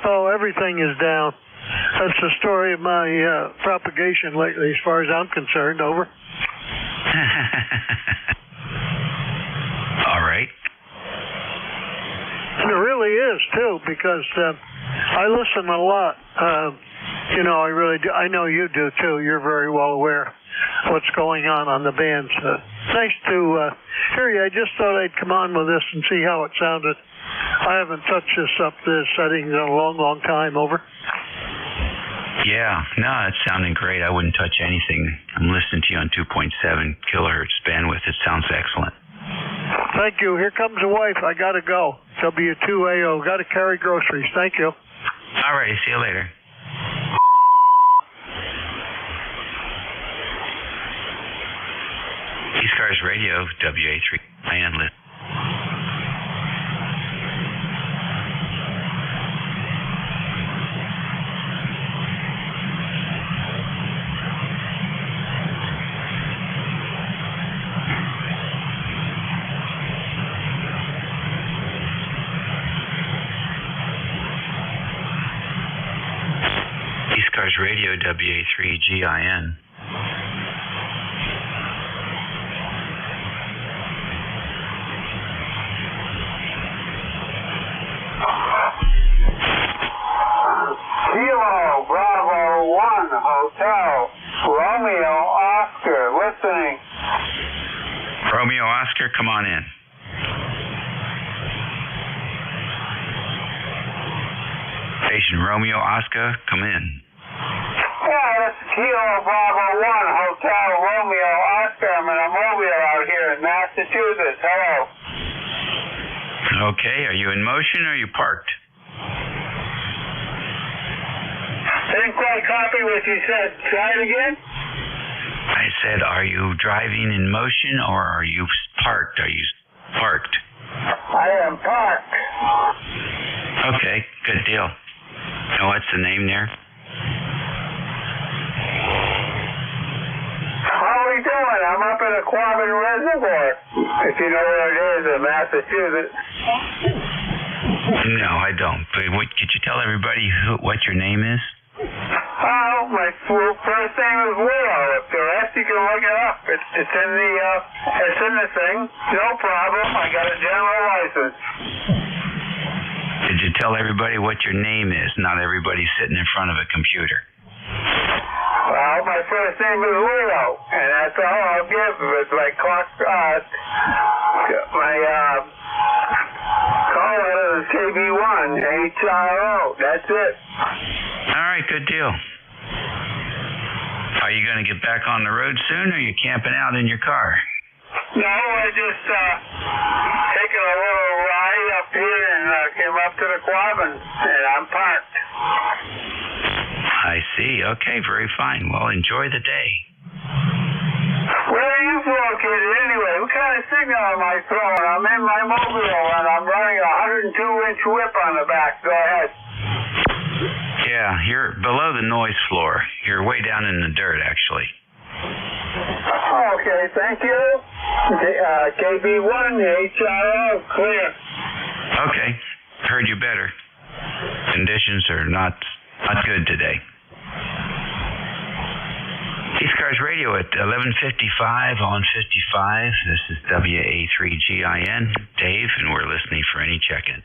Oh, everything is down. That's the story of my propagation lately, as far as I'm concerned. Over. All right. And it really is, too, because I listen a lot. I really do. I know you do, too. You're very well aware of what's going on the bands. Nice to hear you. I just thought I'd come on with this and see how it sounded. I haven't touched the settings in a long, long time. Over. Yeah, no, it's sounding great. I wouldn't touch anything. I'm listening to you on 2.7 kilohertz bandwidth. It sounds excellent. Thank you. Here comes the wife. I got to go. W2AO. Got to carry groceries. Thank you. All right, see you later. ECARS Radio, WA3. I am listening. ECARS Radio, WA3GIN. Kilo Bravo 1 Hotel Romeo Oscar. Listening. Romeo Oscar, come on in. Station Romeo Oscar, come in. Yeah, this is Kilo Bravo 1 Hotel Romeo Oscar. I'm in a mobile out here in Massachusetts. Hello. Okay, are you in motion or are you parked? Didn't quite copy what you said. Try it again. I said, are you driving in motion or are you parked? Are you parked? I am parked. Okay, good deal. Now, what's the name there? How are we doing? I'm up in Aquaman Reservoir, if you know where it is in Massachusetts. No, I don't. But could you tell everybody what your name is? Oh, my first name is Willow. If the rest, you can look it up. It's in the thing. No problem. I got a general license. Did you tell everybody what your name is? Not everybody sitting in front of a computer. Well, my first name is Willow, and that's all I'll give. It's like my call letter is KB1 HRO. That's it. All right, good deal. Are you going to get back on the road soon, or are you camping out in your car? No, I just taking a little ride up here and came up to the Quabbin, and I'm parked. I see. Okay, very fine. Well, enjoy the day. Where are you located anyway? What kind of signal am I throwing? I'm in my mobile and I'm running a 102-inch whip on the back. Go ahead. Yeah, you're below the noise floor. You're way down in the dirt, actually. Okay, thank you. KB1, HRO, clear. Okay, heard you better. Conditions are not good today. ECARS Radio at 11:55 on 55. This is WA3GIN, Dave, and we're listening for any check-in.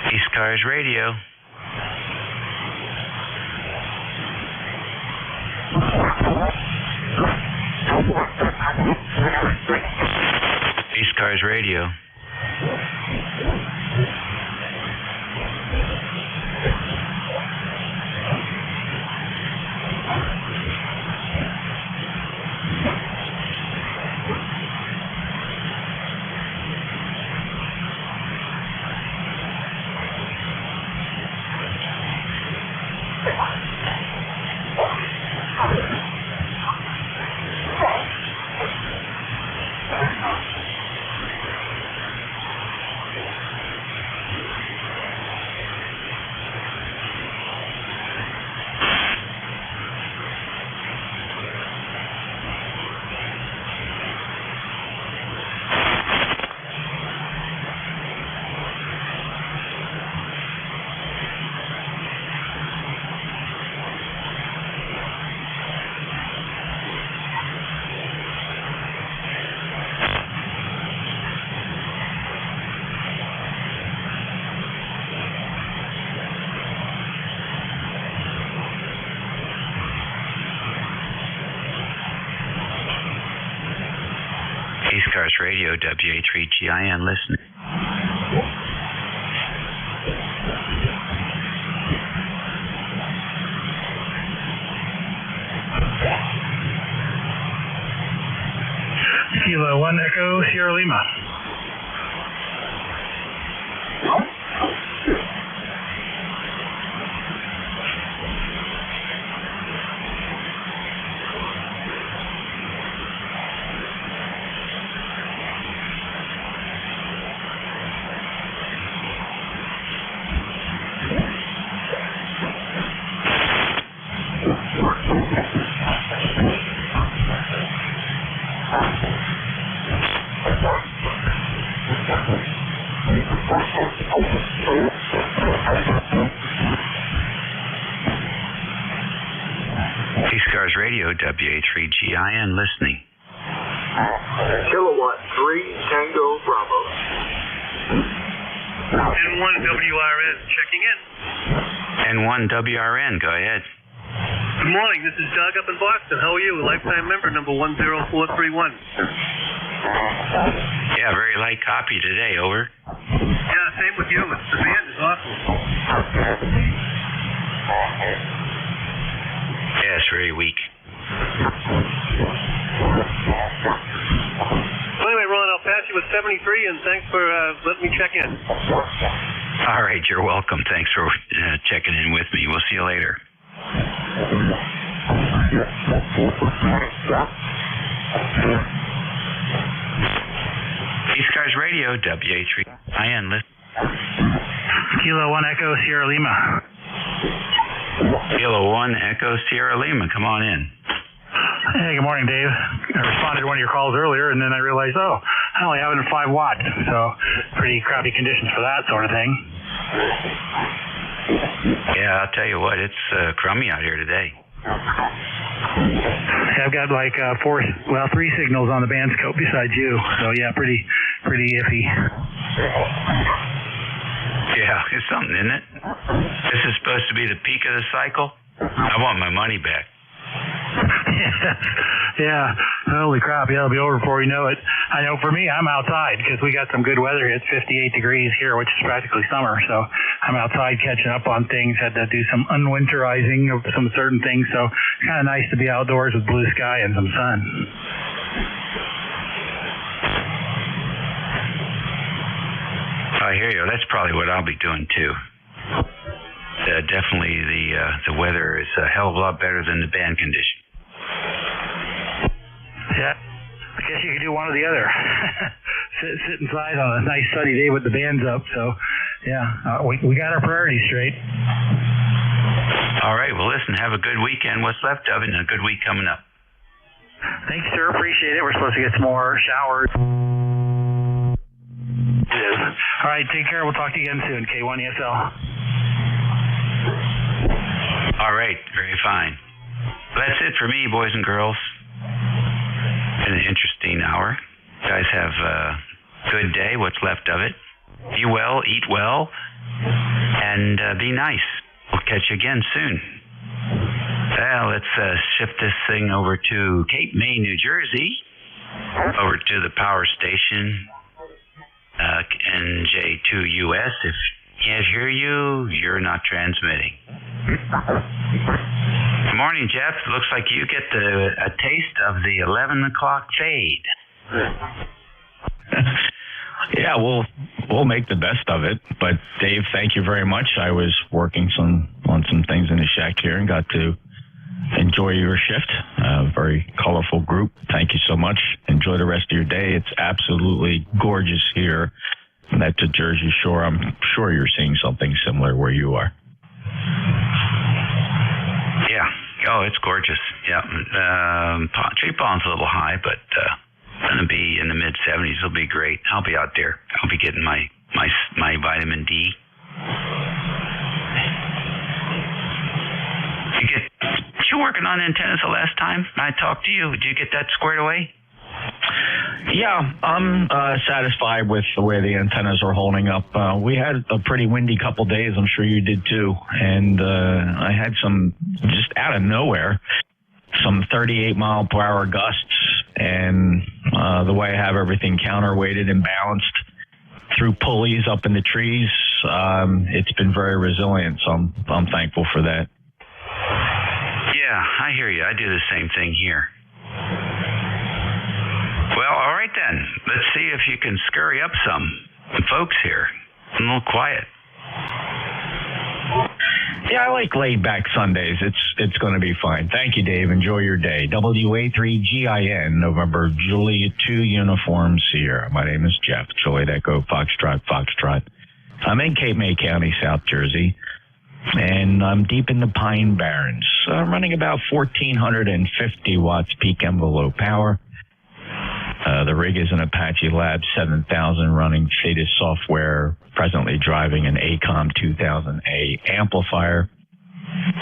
ECARS Radio. ECARS Radio. ECARS Radio, WA3GIN, listening. Kilo 1 Echo Sierra Lima. ECARS Radio, WA3GIN, listening. Kilowatt 3 Tango Bravo. N1WRN checking in. N1WRN, go ahead. Good morning, this is Doug up in Boston. How are you? Lifetime member number 10431. Yeah, very light copy today, over. Yeah, same with you. The band is awesome. Yeah, it's very weak. Well, anyway, Ron, I'll pass you with 73, and thanks for letting me check in. All right, you're welcome. Thanks for checking in with me. We'll see you later. ECARS Radio, WA3GIN, listen. Kilo 1 Echo Sierra Lima. Kilo 1 Echo Sierra Lima, come on in. Hey, good morning, Dave. I responded to one of your calls earlier, and then I realized, I only have it in 5 watts, so pretty crappy conditions for that sort of thing. Yeah, I'll tell you what, it's crummy out here today. I've got like 3 signals on the band scope besides you, so yeah, pretty iffy. Yeah, it's something, isn't it? This is supposed to be the peak of the cycle. I want my money back. Yeah, holy crap, yeah, it'll be over before we know it. I know for me, I'm outside because we got some good weather. It's 58 degrees here, which is practically summer, so I'm outside catching up on things. Had to do some unwinterizing of some certain things, so kind of nice to be outdoors with blue sky and some sun. I hear you. That's probably what I'll be doing too. Definitely the weather is a hell of a lot better than the band condition. Yeah, I guess you could do one or the other. sit inside on a nice sunny day with the bands up. So, yeah, we got our priorities straight. All right. Well, listen, have a good weekend. What's left of it, and a good week coming up. Thanks, sir. Appreciate it. We're supposed to get some more showers. All right. Take care. We'll talk to you again soon. K1ESL. All right. Very fine. Well, that's it for me, boys and girls. Been an interesting hour. You guys have a good day, what's left of it. Be well, eat well, and be nice. We'll catch you again soon. Well, let's shift this thing over to Cape May, New Jersey, over to the power station, NJ2US. If can't hear you, you're not transmitting. Good morning, Jeff. Looks like you get a taste of the 11 o'clock fade. Yeah, we'll make the best of it. But Dave, thank you very much. I was working on some things in the shack here and got to enjoy your shift. Very colorful group. Thank you so much. Enjoy the rest of your day. It's absolutely gorgeous here at the Jersey Shore. I'm sure you're seeing something similar where you are. Yeah. Oh, it's gorgeous. Yeah. Tree pollen's a little high, but going to be in the mid 70s. It'll be great. I'll be out there. I'll be getting my vitamin D. You working on antennas the last time I talked to you? Did you get that squared away? Yeah, I'm satisfied with the way the antennas are holding up. We had a pretty windy couple days. I'm sure you did too. And I had some, just out of nowhere, some 38 mile per hour gusts. And the way I have everything counterweighted and balanced through pulleys up in the trees. It's been very resilient, so I'm thankful for that. Yeah, I hear you. I do the same thing here. Well, all right then. Let's see if you can scurry up some folks here. I'm a little quiet. Yeah, I like laid-back Sundays. It's going to be fine. Thank you, Dave. Enjoy your day. WA3GIN, November Juliet 2 Uniform Sierra. My name is Jeff. Juliet Echo, Foxtrot. I'm in Cape May County, South Jersey, and I'm deep in the Pine Barrens. I'm running about 1,450 watts peak envelope power. The rig is an Apache Lab 7000 running SATA software, presently driving an ACOM 2000A amplifier.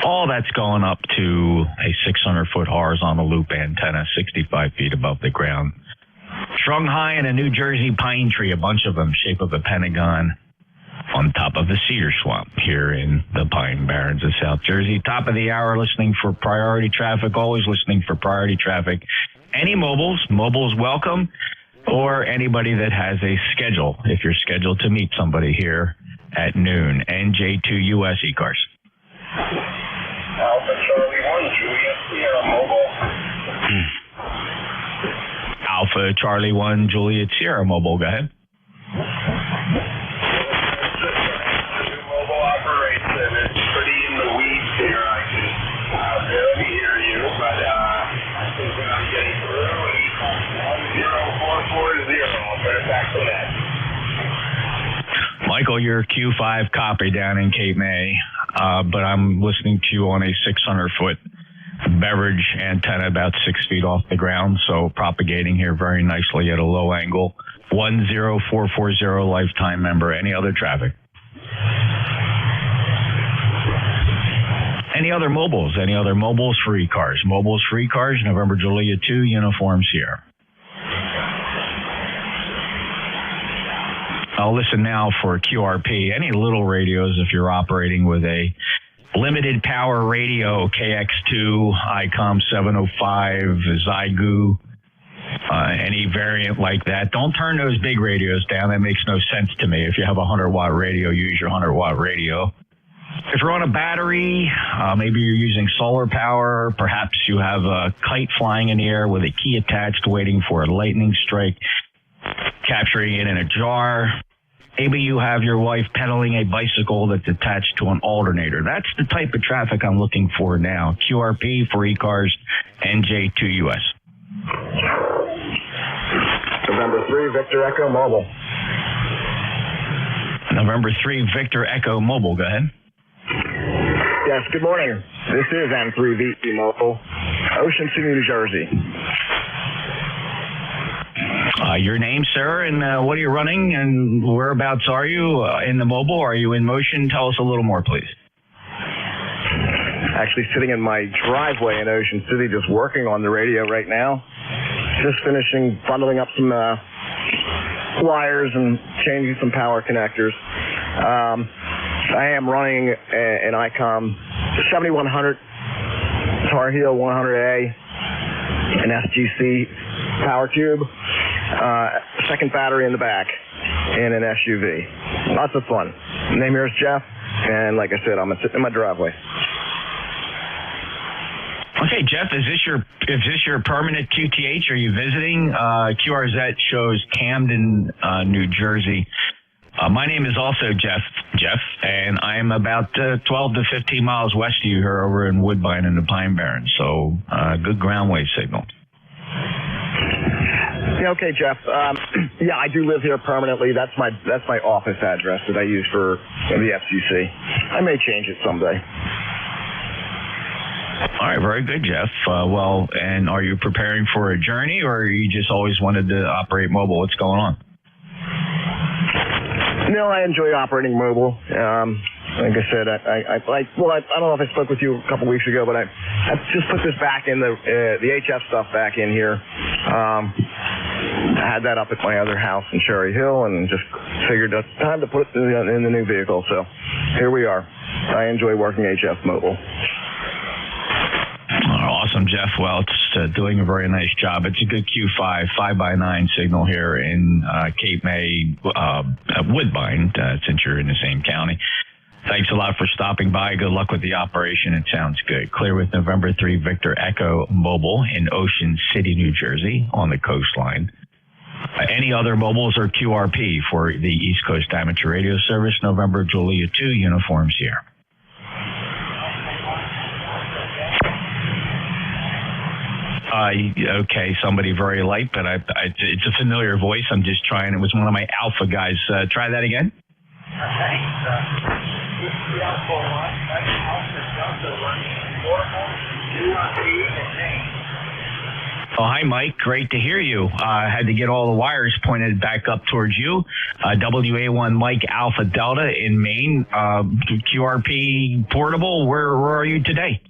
All that's going up to a 600-foot horizontal loop antenna, 65 feet above the ground. Strung high in a New Jersey pine tree, a bunch of them, shape of a pentagon, on top of the cedar swamp here in the Pine Barrens of South Jersey. Top of the hour, listening for priority traffic, always listening for priority traffic. Any mobiles welcome, or anybody that has a schedule, if you're scheduled to meet somebody here at noon. NJ2US ECARS. Alpha Charlie 1, Juliet Sierra Mobile. Alpha Charlie 1, Juliet Sierra Mobile, go ahead. Mobile operation, it's pretty in the weeds here. I can barely hear you, but I think that I'm getting through. 10440. I'll turn it back to that. Michael, you're Q5 copy down in Cape May, but I'm listening to you on a 600-foot beverage antenna about 6 feet off the ground, so propagating here very nicely at a low angle. 10440 lifetime member. Any other traffic? Any other mobiles? Any other mobiles for ECARS? Mobiles for ECARS, November Juliet 2, Uniform Sierra. I'll listen now for QRP. Any little radios if you're operating with a limited power radio, KX2, ICOM 705, Zygu, any variant like that. Don't turn those big radios down. That makes no sense to me. If you have a 100-watt radio, use your 100-watt radio. If you're on a battery, maybe you're using solar power, perhaps you have a kite flying in the air with a key attached waiting for a lightning strike, capturing it in a jar. Maybe you have your wife pedaling a bicycle that's attached to an alternator. That's the type of traffic I'm looking for now. QRP for ECARS, NJ2US. November 3, Victor Echo Mobile. November 3, Victor Echo Mobile. Go ahead. Yes, good morning. This is N3VE Mobile, Ocean City, New Jersey. Your name, sir, and what are you running, and whereabouts are you in the mobile? Are you in motion? Tell us a little more, please. Actually sitting in my driveway in Ocean City, just working on the radio right now. Just finishing bundling up some wires and changing some power connectors. I am running an ICOM 7100 Tar Heel 100A, an SGC power tube, second battery in the back, and an SUV. Lots of fun. Name here is Jeff, and like I said, I'm sitting in my driveway. Okay, Jeff, is this your permanent QTH? Are you visiting? QRZ shows Camden, New Jersey. My name is also Jeff, and I'm about 12 to 15 miles west of you here over in Woodbine in the Pine Barrens. So, good ground wave signal. Yeah, okay, Jeff. Yeah, I do live here permanently. That's my office address that I use for the FCC. I may change it someday. All right, very good, Jeff. Well, and are you preparing for a journey, or you just always wanted to operate mobile? What's going on? No, I enjoy operating mobile. Like I said, I don't know if I spoke with you a couple weeks ago, but I just put this back in the HF stuff back in here. I had that up at my other house in Cherry Hill, and just figured it's time to put it in the new vehicle. So here we are. I enjoy working HF mobile. Awesome. I'm Jeff Welch, doing a very nice job. It's a good Q5, 5x9 signal here in Cape May, Woodbine, since you're in the same county. Thanks a lot for stopping by. Good luck with the operation. It sounds good. Clear with November 3 Victor Echo Mobile in Ocean City, New Jersey on the coastline. Any other mobiles or QRP for the East Coast Amateur Radio Service, November Julia 2 uniforms here. Okay, somebody very light, but it's a familiar voice. I'm just trying. It was one of my Alpha guys. Try that again. Oh, hi, Mike. Great to hear you. I had to get all the wires pointed back up towards you. WA1 Mike Alpha Delta in Maine. QRP portable. Where are you today?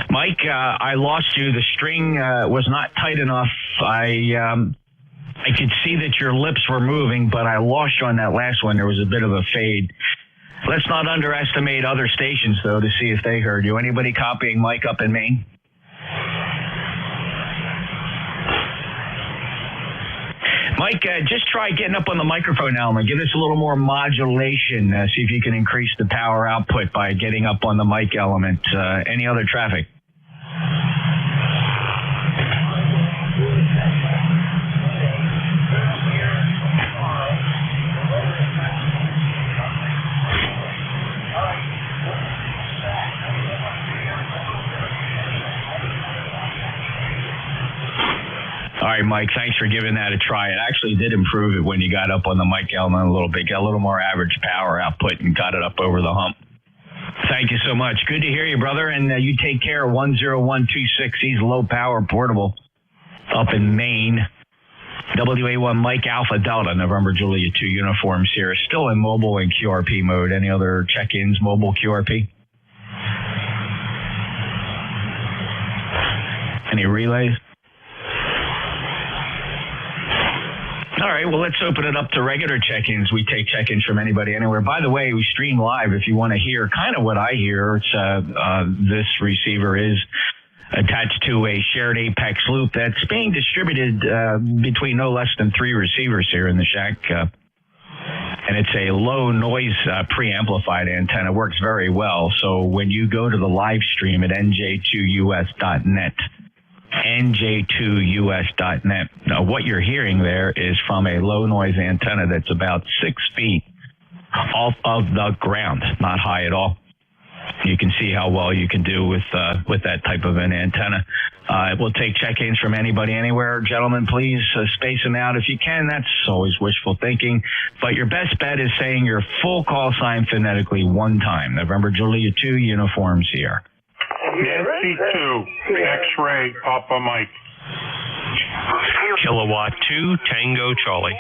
Mike, I lost you. The string was not tight enough. I could see that your lips were moving, but I lost you on that last one. There was a bit of a fade. Let's not underestimate other stations, though, to see if they heard you. Anybody copying Mike up in Maine? Mike, just try getting up on the microphone element. Give us a little more modulation. See if you can increase the power output by getting up on the mic element. Any other traffic? All right, Mike, thanks for giving that a try. It actually did improve it when you got up on the mic element a little bit, got a little more average power output and got it up over the hump. Thank you so much. Good to hear you, brother. And you take care. 10126. He's low power portable up in Maine. WA1 Mike Alpha Delta, November Julia 2 uniforms here. Still in mobile and QRP mode. Any other check-ins, mobile QRP? Any relays? All right, well, let's open it up to regular check-ins. We take check-ins from anybody, anywhere. By the way, we stream live if you want to hear kind of what I hear. It's this receiver is attached to a shared Apex loop that's being distributed between no less than 3 receivers here in the shack. And it's a low noise preamplified antenna. Works very well. So when you go to the live stream at nj2us.net, nj2us.net. Now, what you're hearing there is from a low noise antenna that's about 6 feet off of the ground, not high at all. You can see how well you can do with that type of an antenna. We'll take check-ins from anybody, anywhere. Gentlemen, please space them out if you can. That's always wishful thinking. But your best bet is saying your full call sign phonetically one time. November Julia 2 uniforms here. Nancy 2, X-ray, Papa Mike. Kilowatt 2, Tango Charlie.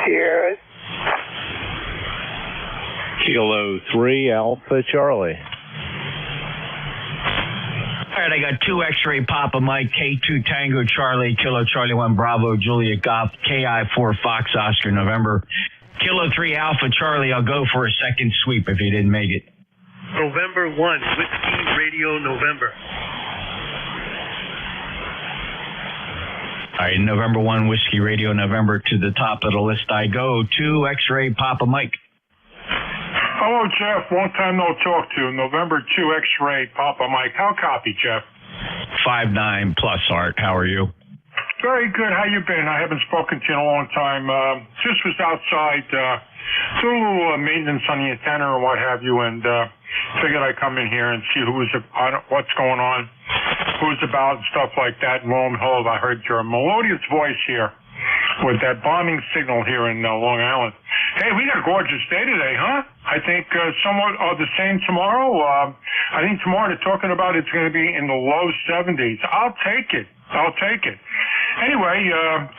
Sierra. Kilo 3, Alpha Charlie. All right, I got 2 X-ray Papa Mike, K2 Tango Charlie, Kilo Charlie 1 Bravo Juliet Golf, KI4 Fox Oscar November, Kilo 3 Alpha Charlie. I'll go for a second sweep if you didn't make it. November 1, Whiskey Radio November. All right, November 1, Whiskey Radio November. To the top of the list I go. 2 X-ray Papa Mike. Hello, Jeff. Long time no talk to. November 2 X-ray Papa Mike. How copy, Jeff? 5-9 plus, Art. How are you? Very good. How you been? I haven't spoken to you in a long time. Just was outside, doing a little maintenance on the antenna or what have you, and figured I'd come in here and see what's going on, who's about, and stuff like that. And lo and behold, I heard your melodious voice here with that bombing signal here in Long Island. Hey, we got a gorgeous day today, huh? I think somewhat of the same tomorrow. I think tomorrow they're talking about it's going to be in the low 70s. I'll take it. Anyway,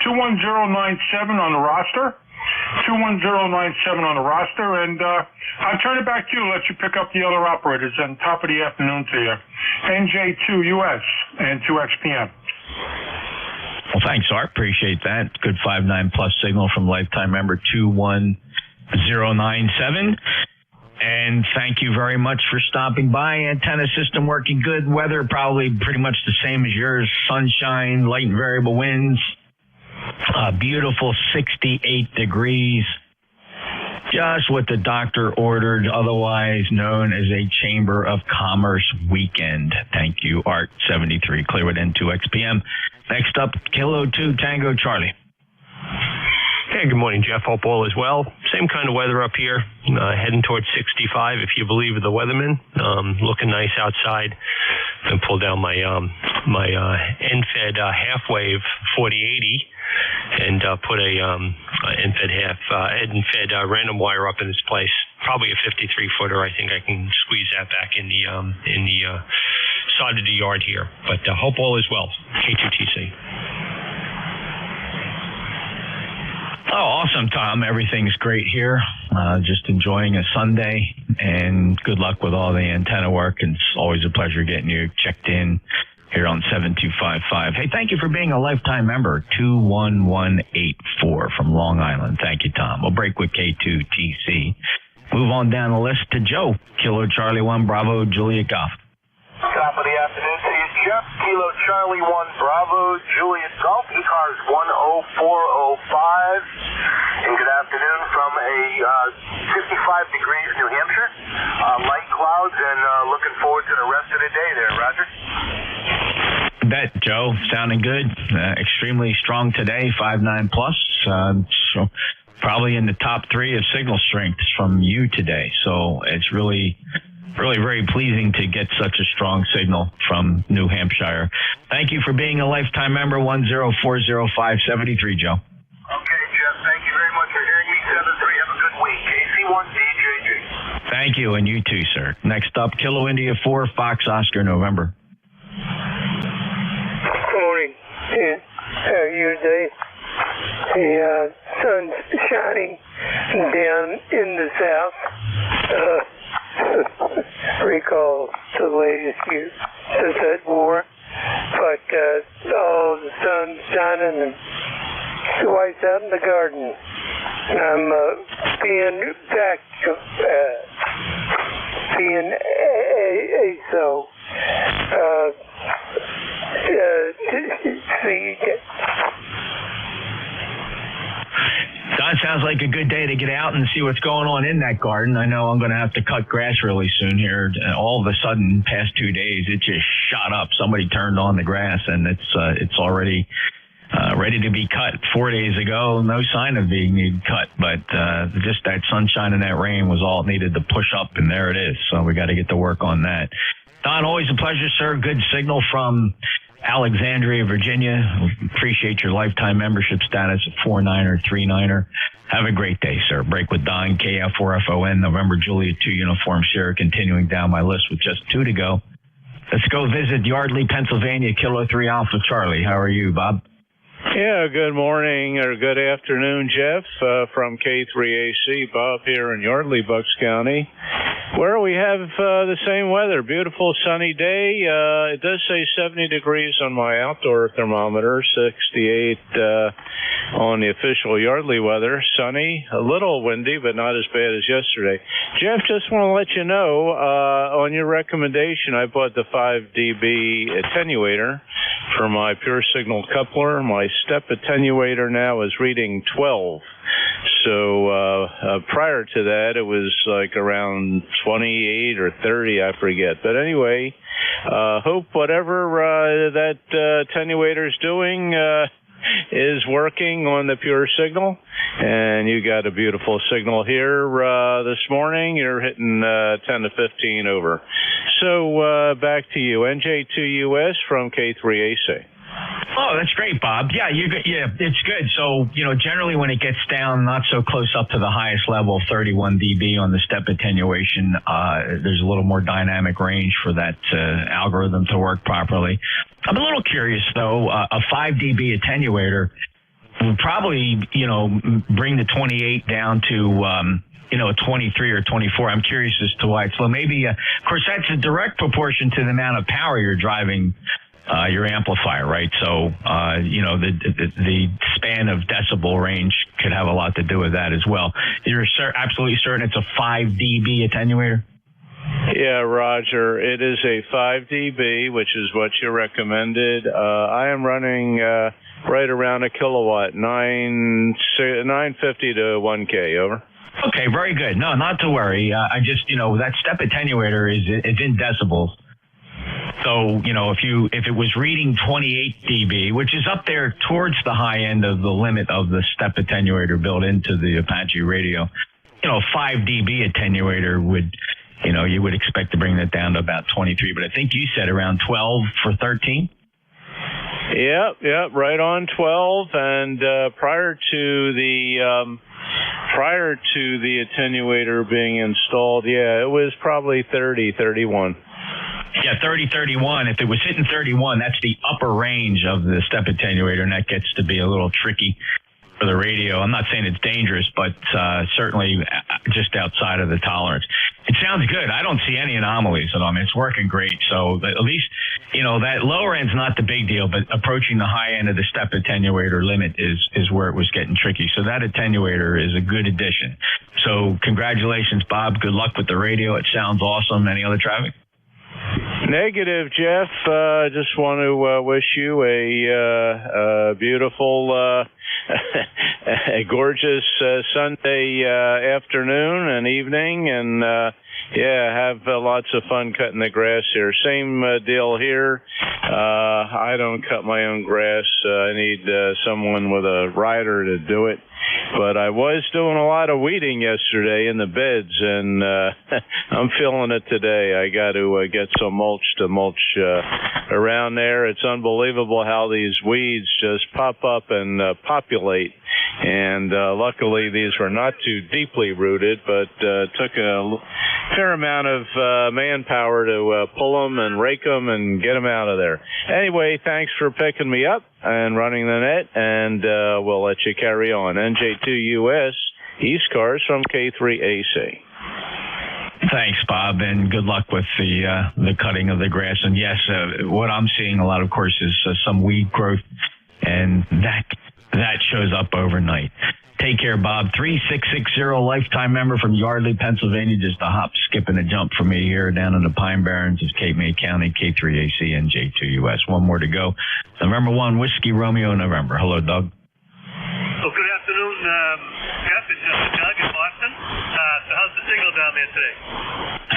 21097 on the roster. 21097 on the roster, and I'll turn it back to you, let you pick up the other operators, and top of the afternoon to you. NJ2US and 2XPM. Well, thanks, Art. Appreciate that. Good 5-9 plus signal from lifetime member 21097. And thank you very much for stopping by. Antenna system working good. Weather probably pretty much the same as yours. Sunshine, light and variable winds. Beautiful 68 degrees. Just what the doctor ordered, otherwise known as a Chamber of Commerce weekend. Thank you, Art 73, Clearwood N2XPM. Next up, Kilo 2 Tango Charlie. Hey, good morning, Jeff. Hope all is well. Same kind of weather up here, heading towards 65, if you believe the weatherman. Looking nice outside. And pull down my end-fed half-wave 4080 and put a end-fed random wire up in its place. Probably a 53-footer. I think I can squeeze that back in the side of the yard here. But hope all is well. K2TC. Oh, awesome, Tom. Everything's great here. Just enjoying a Sunday, and good luck with all the antenna work. And it's always a pleasure getting you checked in here on 7255. Hey, thank you for being a lifetime member, 21184 from Long Island. Thank you, Tom. We'll break with K2TC. Move on down the list to Joe, Kilo Charlie 1, Bravo, Juliet Golf. Top of the afternoon to you, Jeff. Kilo Charlie 1, Bravo, Juliet Golf, ECARS 10405. And good afternoon from a 55 degrees New Hampshire. Light clouds and looking forward to the rest of the day there, Roger. Bet, Joe. Sounding good. Extremely strong today, 5.9 plus. So probably in the top 3 of signal strengths from you today. So it's really very pleasing to get such a strong signal from New Hampshire. Thank you for being a lifetime member, 1040573, Joe. Okay, Jeff. Thank you very much for hearing me. 73. Have a good week. KC1DJJ. Thank you, and you too, sir. Next up, Kilo India 4, Fox Oscar November. Good morning. Yeah. How are you today? The sun's shining down in the south. Recall the latest year since that war. But the sun's shining and the wife's out in the garden. I'm being back being so Don, sounds like a good day to get out and see what's going on in that garden. I know I'm going to have to cut grass really soon here. All of a sudden, past 2 days, it just shot up. Somebody turned on the grass, and it's already ready to be cut. 4 days ago, no sign of being needed cut, but just that sunshine and that rain was all it needed to push up, and there it is. So we got to get to work on that. Don, always a pleasure, sir. Good signal from Alexandria, Virginia. Appreciate your lifetime membership status at 4-9er, 3-9er. Have a great day, sir. Break with Don, KF4FON, November Juliet 2 Uniform Sierra, continuing down my list with just 2 to go. Let's go visit Yardley, Pennsylvania, Kilo 3 Alpha Charlie. How are you, Bob? Yeah, good morning or good afternoon, Jeff, from K3AC. Bob here in Yardley, Bucks County, where we have the same weather. Beautiful sunny day. It does say 70 degrees on my outdoor thermometer, 68 on the official Yardley weather. Sunny, a little windy, but not as bad as yesterday. Jeff, just want to let you know, on your recommendation, I bought the 5 dB attenuator for my pure signal coupler. My step attenuator now is reading 12. So prior to that, it was like around 28 or 30, I forget. But anyway, hope whatever that attenuator is doing is working on the pure signal. And you got a beautiful signal here this morning. You're hitting 10 to 15 over. So back to you. NJ2US from K3AC. Oh, that's great, Bob. Yeah, it's good. So, generally when it gets down not so close up to the highest level, 31 dB on the step attenuation, there's a little more dynamic range for that algorithm to work properly. I'm a little curious, though. A 5 dB attenuator, we'll probably, bring the 28 down to, 23 or 24. I'm curious as to why it's low. Maybe, of course, that's a direct proportion to the amount of power you're driving your amplifier, right? So, the span of decibel range could have a lot to do with that as well. You're absolutely certain it's a 5 dB attenuator? Yeah, Roger. It is a 5 dB, which is what you recommended. I am running right around a kilowatt, 950 to 1K, over. Okay, very good. No, not to worry. I just, that step attenuator it's in decibels. So, if it was reading 28 dB, which is up there towards the high end of the limit of the step attenuator built into the Apache radio, 5 dB attenuator would, you would expect to bring that down to about 23. But I think you said around 12 for 13? Yep, right on 12. And prior to the attenuator being installed, it was probably 30, 31. Yeah, 30, 31. If it was hitting 31, that's the upper range of the step attenuator, and that gets to be a little tricky for the radio. I'm not saying it's dangerous, but certainly just outside of the tolerance. It sounds good. I don't see any anomalies at all. I mean, it's working great. So at least, that lower end's not the big deal, but approaching the high end of the step attenuator limit is where it was getting tricky. So that attenuator is a good addition. So congratulations, Bob. Good luck with the radio. It sounds awesome. Any other traffic? Negative, Jeff. Just want to wish you a beautiful, a gorgeous Sunday afternoon and evening, and have lots of fun cutting the grass here. Same deal here. I don't cut my own grass. I need someone with a rider to do it. But I was doing a lot of weeding yesterday in the beds, and I'm feeling it today. I got to get some mulch to mulch around there. It's unbelievable how these weeds just pop up and populate. And luckily, these were not too deeply rooted, but took a fair amount of manpower to pull them and rake them and get them out of there. Anyway, thanks for picking me up and running the net, and we'll let you carry on. NJ2US, ECARS from K3AC. Thanks, Bob, and good luck with the cutting of the grass. And yes, what I'm seeing a lot, of course, is some weed growth, and that shows up overnight. Take care, Bob. 3660, lifetime member from Yardley, Pennsylvania. Just a hop, skip, and a jump from me here down in the Pine Barrens of Cape May County, K3AC, NJ2US. One more to go. November 1, Whiskey Romeo, November. Hello, Doug. Oh, good afternoon, Jeff. It's Doug in Boston. So how's the signal down there today?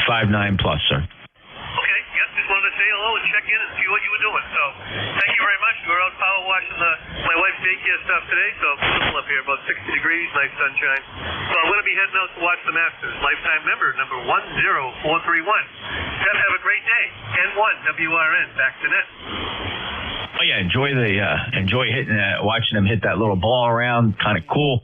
5.9 plus, sir. Okay, just wanted to say hello and check in and see what you were doing. So thank you very much. We were out power washing my wife's daycare stuff today, so beautiful up here, about 60 degrees, nice sunshine. So I'm going to be heading out to watch the Masters. Lifetime member number 10431. Jeff, have a great day. N1 WRN, back to net. Oh yeah, enjoy hitting watching them hit that little ball around, kind of cool.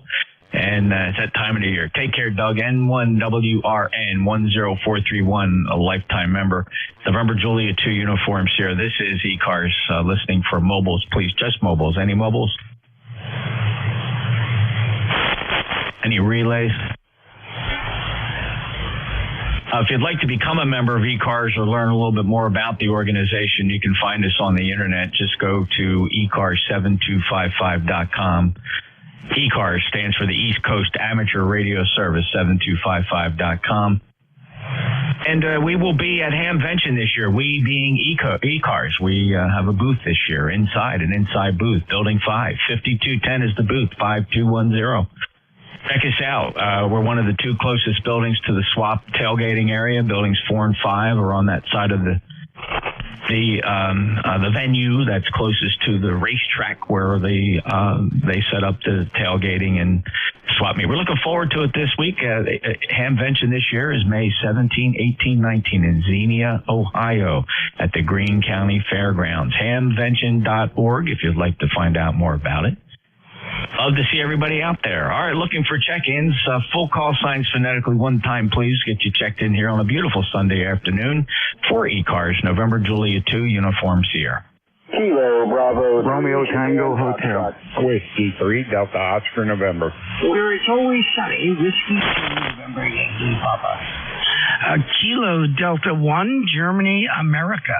And it's that time of the year. Take care, Doug. N1WRN 10431, a lifetime member. November Julia 2 Uniform Sierra. This is ECARS listening for mobiles, please. Just mobiles. Any mobiles? Any relays? If you'd like to become a member of ECARS or learn a little bit more about the organization, you can find us on the internet. Just go to ECARS7255.com. ECARS stands for the East Coast Amateur Radio Service, 7255.com. And we will be at Hamvention this year, we being ECARS. We have a booth this year, an inside booth, Building 5. 5210 is the booth, 5210. Check us out. We're one of the two closest buildings to the swap tailgating area. Buildings 4 and 5 are on that side of the venue that's closest to the racetrack where they set up the tailgating and swap meet. We're looking forward to it this week. Hamvention this year is May 17, 18, 19 in Xenia, Ohio at the Greene County Fairgrounds. Hamvention.org if you'd like to find out more about it. Love to see everybody out there. All right, looking for check-ins. Full call signs phonetically one time, please. Get you checked in here on a beautiful Sunday afternoon for ECARS, November Julia 2, Uniform Sierra. Kilo Bravo Romeo Tango Hotel. Whiskey 3 Delta Oscar November. Where it's always sunny, Whiskey 2 November Yankee Papa. Kilo Delta 1, Germany, America.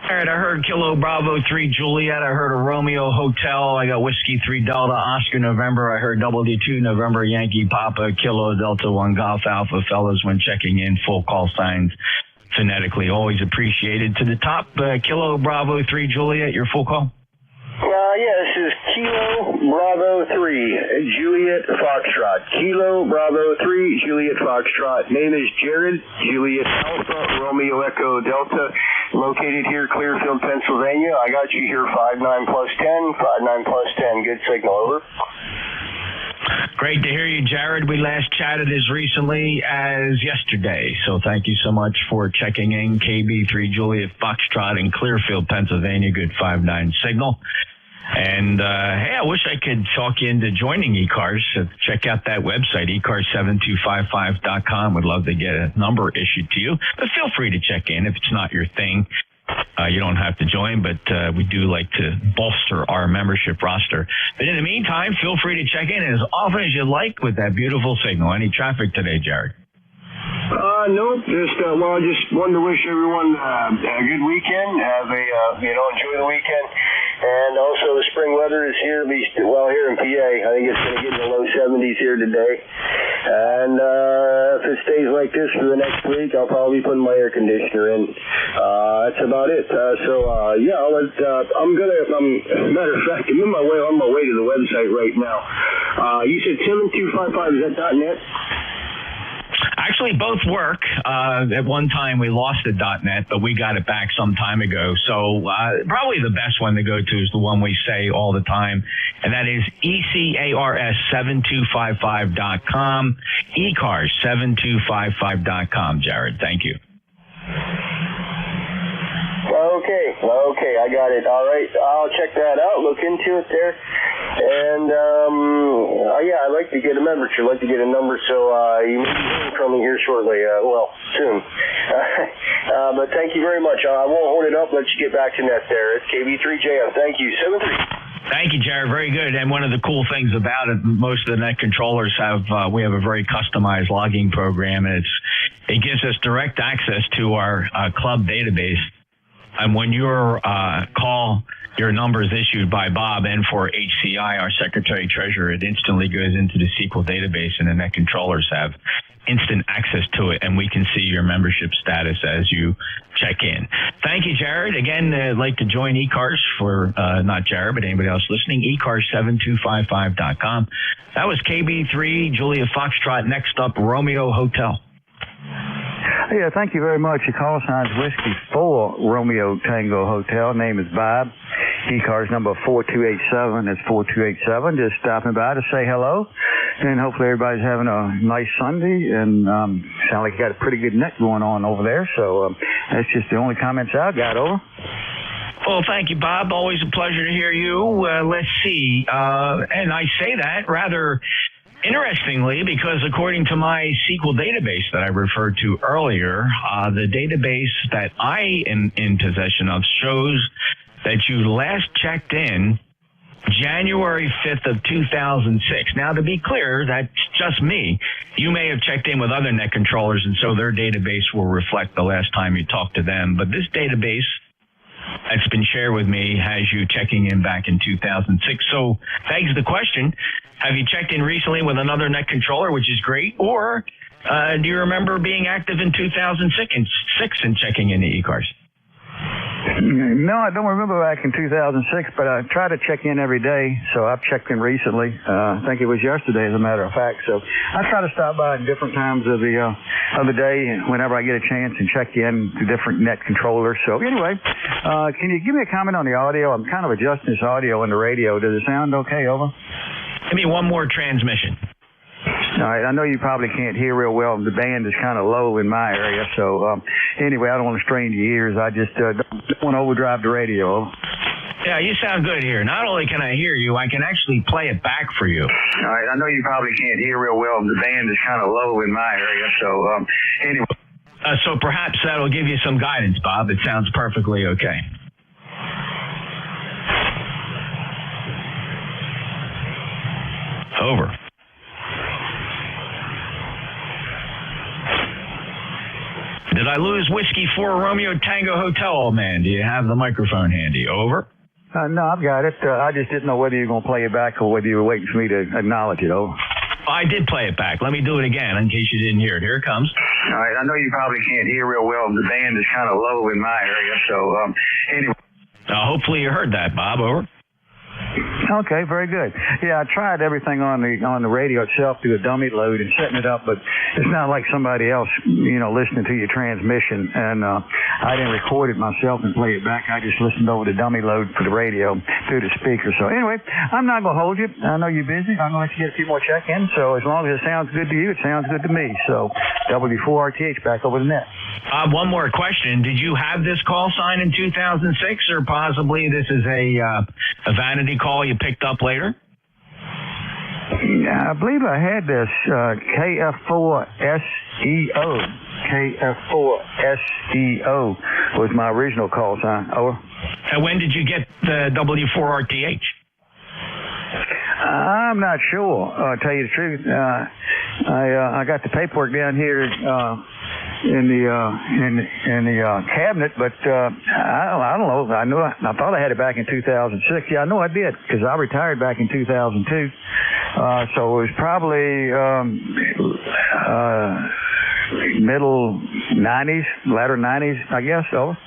All right, I heard Kilo Bravo 3 Juliet. I heard a Romeo Hotel. I got Whiskey 3 Delta Oscar November. I heard W2 November Yankee Papa, Kilo Delta 1 Golf Alpha. Fellas, when checking in, full call signs phonetically. Always appreciated. To the top, Kilo Bravo 3 Juliet, your full call. Yeah, this is Kilo Bravo 3 Juliet Foxtrot. Kilo Bravo 3 Juliet Foxtrot. Name is Jared, Juliet Alpha, Romeo Echo Delta. Located here, Clearfield, Pennsylvania. I got you here 59 plus 10, 59 plus 10. Good signal, over. Great to hear you, Jared. We last chatted as recently as yesterday, so thank you so much for checking in. KB3 Juliet Foxtrot in Clearfield, Pennsylvania. Good 5-9 signal. And, hey, I wish I could talk you into joining ECARS. So check out that website, ECARS7255.com. Would love to get a number issued to you. But feel free to check in if it's not your thing. You don't have to join, but we do like to bolster our membership roster. But in the meantime, feel free to check in as often as you like with that beautiful signal. Any traffic today, Jared? No, just wanted to wish everyone a good weekend. Have a, enjoy the weekend. And also the spring weather is here, here in PA. I think it's going to get in the low 70s here today. And if it stays like this for the next week, I'll probably be putting my air conditioner in. That's about it. Matter of fact, I'm on my way to the website right now. You said 7255, is that .net? Actually, both work. At one time, we lost the .net, but we got it back some time ago. So probably the best one to go to is the one we say all the time, and that is ECARS7255.com, ECARS7255.com, Jared. Thank you. Okay, I got it. All right, I'll check that out, look into it there. And, I'd like to get a membership, I'd like to get a number, so you may be hearing from me here shortly, soon. But thank you very much. I won't hold it up, let you get back to net there. It's KB3JF. Thank you. 73. Thank you, Jared. Very good. And one of the cool things about it, most of the net controllers we have a very customized logging program, and it gives us direct access to our club database. And when your your number is issued by Bob and for HCI, our Secretary Treasurer, it instantly goes into the SQL database, and the net controllers have instant access to it, and we can see your membership status as you check in. Thank you, Jared. Again, I'd like to join ECARS for, not Jared, but anybody else listening, ECARS7255.com. That was KB3, Julia Foxtrot. Next up, Romeo Hotel. Yeah, thank you very much. Your call sign's Whiskey 4 Romeo Tango Hotel. Name is Bob. ECARS number 4287. That's 4287. Just stopping by to say hello. And hopefully everybody's having a nice Sunday. And sound like you got a pretty good net going on over there. So that's just the only comments I got, over. Well, thank you, Bob. Always a pleasure to hear you. Let's see. And I say that rather interestingly, because according to my SQL database that I referred to earlier, the database that I am in possession of shows that you last checked in January 5th of 2006. Now, to be clear, that's just me. You may have checked in with other net controllers, and so their database will reflect the last time you talked to them. But this database that's been shared with me has you checking in back in 2006. So begs the question, have you checked in recently with another net controller, which is great, or do you remember being active in 2006 and checking into ECARS? No, I don't remember back in 2006, but I try to check in every day, so I've checked in recently. I think it was yesterday, as a matter of fact. So I try to stop by at different times of the day whenever I get a chance and check in to different net controllers. So anyway, can you give me a comment on the audio? I'm kind of adjusting this audio on the radio. Does it sound okay, over? Give me one more transmission. All right, I know you probably can't hear real well. The band is kind of low in my area, so anyway, I don't want to strain your ears. I just don't want to overdrive the radio. Yeah, you sound good here. Not only can I hear you, I can actually play it back for you. All right, I know you probably can't hear real well. The band is kind of low in my area, so anyway. So perhaps that'll give you some guidance, Bob. It sounds perfectly okay. Over. Did I lose Whiskey 4 Romeo Tango Hotel, old man? Do you have the microphone handy? Over. No, I've got it. I just didn't know whether you were going to play it back or whether you were waiting for me to acknowledge it. Over. I did play it back. Let me do it again in case you didn't hear it. Here it comes. All right. I know you probably can't hear real well. The band is kind of low in my area. So, anyway. Hopefully you heard that, Bob. Over. Okay, very good. Yeah, I tried everything on the radio itself through a dummy load and setting it up, but it's not like somebody else, listening to your transmission. And I didn't record it myself and play it back. I just listened over the dummy load for the radio through the speaker. So anyway, I'm not going to hold you. I know you're busy. I'm going to let you get a few more check-ins. So as long as it sounds good to you, it sounds good to me. So W4RTH back over the net. One more question. Did you have this call sign in 2006, or possibly this is a vanity call you picked up later? I believe I had this KF4SEO. KF4SEO was my original call sign. Over. And when did you get the W4RTH? I'm not sure. I'll tell you the truth. I got the paperwork down here in the cabinet, but I don't know. I thought I had it back in 2006. Yeah, I know I did because I retired back in 2002. So it was probably middle 90s, latter 90s, I guess. Over.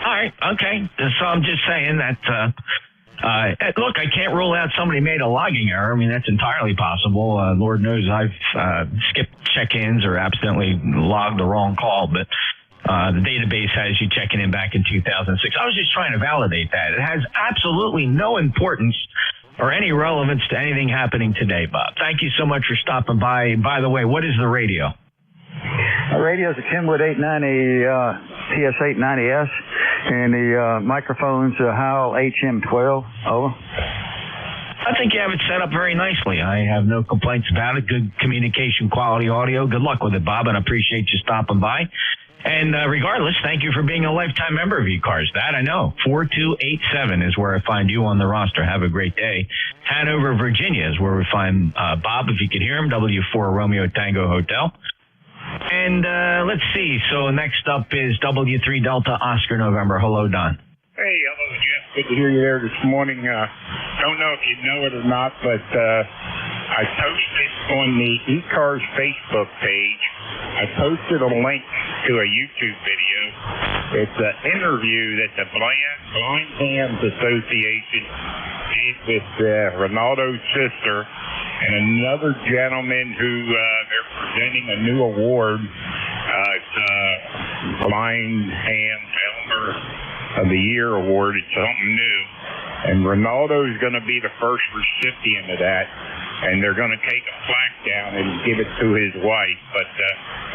All right. Okay. So I'm just saying that. Look, I can't rule out somebody made a logging error. I mean, that's entirely possible. Lord knows I've skipped check-ins or accidentally logged the wrong call, but the database has you checking in back in 2006. I was just trying to validate that. It has absolutely no importance or any relevance to anything happening today, Bob. Thank you so much for stopping by. By the way, what is the radio? The radio is a Kenwood 890 TS890S, and the microphone's a Howell HM12. Over. I think you have it set up very nicely. I have no complaints about it. Good communication, quality audio. Good luck with it, Bob, and I appreciate you stopping by. And regardless, thank you for being a lifetime member of ECARS. That I know. 4287 is where I find you on the roster. Have a great day. Hanover, Virginia is where we find Bob, if you could hear him, W4 Romeo Tango Hotel. And let's see. So next up is W3 Delta Oscar November. Hello, Don. Hey, hello, Jeff. Good to hear you there this morning. Don't know if you know it or not, but I posted on the ECARS Facebook page, I posted a link to a YouTube video. It's an interview that the Blind Hands Association did with Ronaldo's sister and another gentleman who they're presenting a new award. It's Blind Hands Elmer of the Year award. It's something new. And Ronaldo's going to be the first recipient of that. And they're going to take a plaque down and give it to his wife. But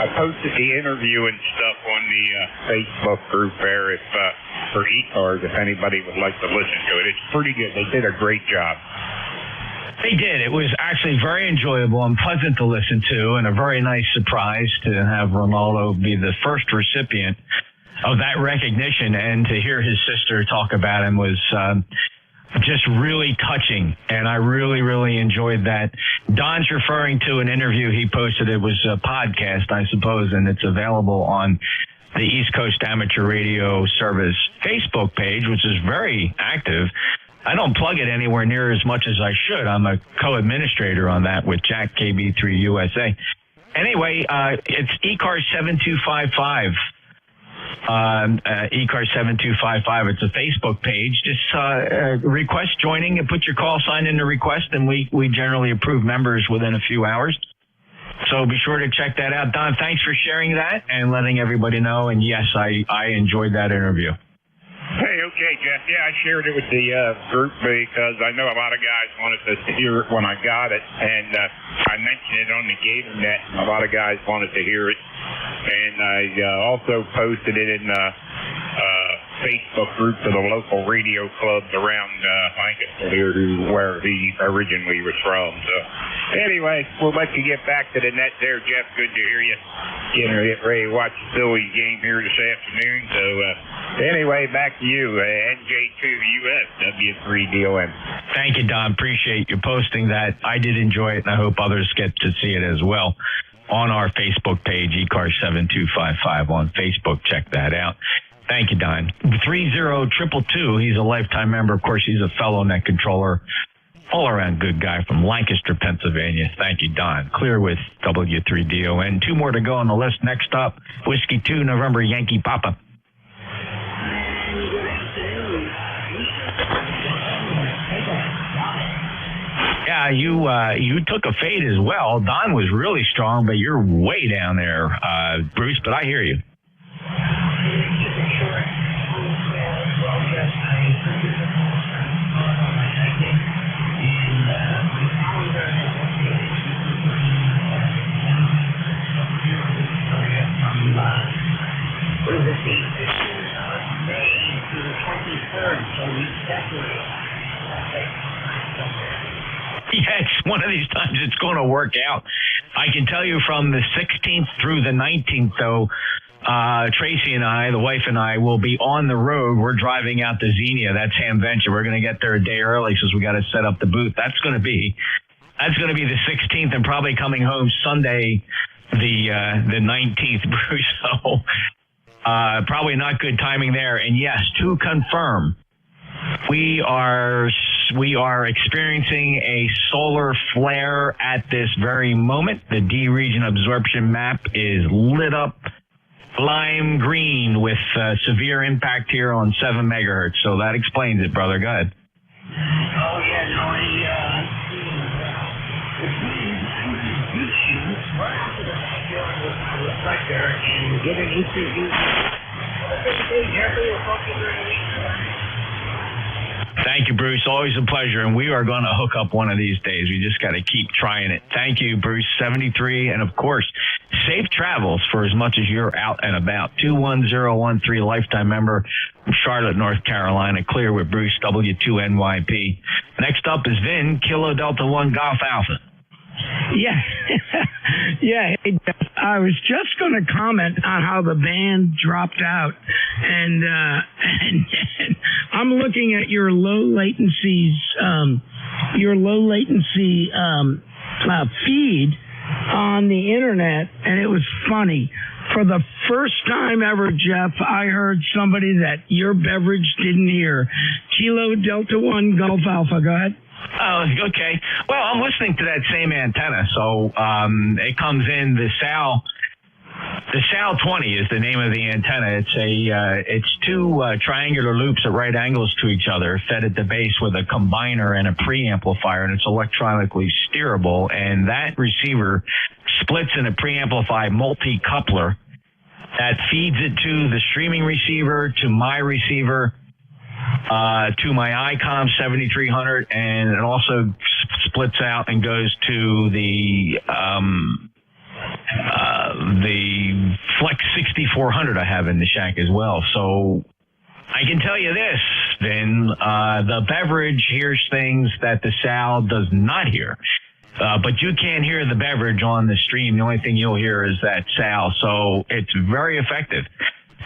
I posted the interview and stuff on the Facebook group there for ECARS if anybody would like to listen to it. It's pretty good. They did a great job. They did. It was actually very enjoyable and pleasant to listen to, and a very nice surprise to have Ronaldo be the first recipient of that recognition, and to hear his sister talk about him was just really touching, and I really, really enjoyed that. Don's referring to an interview he posted. It was a podcast, I suppose, and it's available on the East Coast Amateur Radio Service Facebook page, which is very active. I don't plug it anywhere near as much as I should. I'm a co-administrator on that with Jack KB3 USA. Anyway, it's ECARS 7255. ECARS 7255. It's a Facebook page. Just request joining and put your call sign in the request, and we generally approve members within a few hours. So be sure to check that out. Don, thanks for sharing that and letting everybody know. And yes, I enjoyed that interview. Hey, okay, Jeff. Yeah, I shared it with the group because I know a lot of guys wanted to hear it when I got it, and I mentioned it on the GatorNet, and a lot of guys wanted to hear it. And I also posted it in the Facebook group to the local radio clubs around Lancaster here, where he originally was from. So Anyway, we'll let you get back to the net there, Jeff. Good to hear you. Get ready to watch the Phillies game here this afternoon. So, anyway, back to you. NJ2US, W3DON. Thank you, Don. Appreciate you posting that. I did enjoy it, and I hope others get to see it as well on our Facebook page, ECARS7255 on Facebook. Check that out. Thank you, Don. 30222, he's a lifetime member. Of course, he's a fellow net controller. All-around good guy from Lancaster, Pennsylvania. Thank you, Don. Clear with W3DON. 2 more to go on the list. Next up, Whiskey 2, November, Yankee Papa. Yeah, you took a fade as well. Don was really strong, but you're way down there, Bruce, but I hear you. Yes, one of these times it's going to work out. I can tell you from the 16th through the 19th, though, Tracy and I, the wife and I, will be on the road. We're driving out to Xenia. That's Hamventure. We're going to get there a day early since we got to set up the booth. That's going to be the 16th, and probably coming home Sunday, the 19th, Bruce. So probably not good timing there. And yes, to confirm, we are experiencing a solar flare at this very moment. The D region absorption map is lit up lime green with severe impact here on 7 megahertz. So that explains it, brother. Go ahead. Oh, yeah, and get an ECU. Thank you, Bruce. Always a pleasure, and we are going to hook up one of these days. We just got to keep trying it. Thank you, Bruce, 73, and of course, safe travels for as much as you're out and about. 21013, lifetime member from Charlotte, North Carolina. Clear with Bruce, W2NYP. Next up is Vin, Kilo Delta 1 Golf Alpha. Yeah. Yeah. Hey, I was just going to comment on how the band dropped out, and I'm looking at your low latency feed on the internet, and it was funny. For the first time ever, Jeff, I heard somebody that your beverage didn't hear. Kilo Delta 1 Golf Alpha. Go ahead. Oh, okay. Well, I'm listening to that same antenna, so it comes in the Sal 20 is the name of the antenna. It's 2 triangular loops at right angles to each other, fed at the base with a combiner and a preamplifier, and it's electronically steerable. And that receiver splits in a preamplified multi-coupler that feeds it to the streaming receiver, to my receiver, to my ICOM 7300, and it also splits out and goes to the Flex 6400 I have in the shack as well. So I can tell you this, Vin, the beverage hears things that the Sal does not hear. But you can't hear the beverage on the stream. The only thing you'll hear is that Sal. So it's very effective.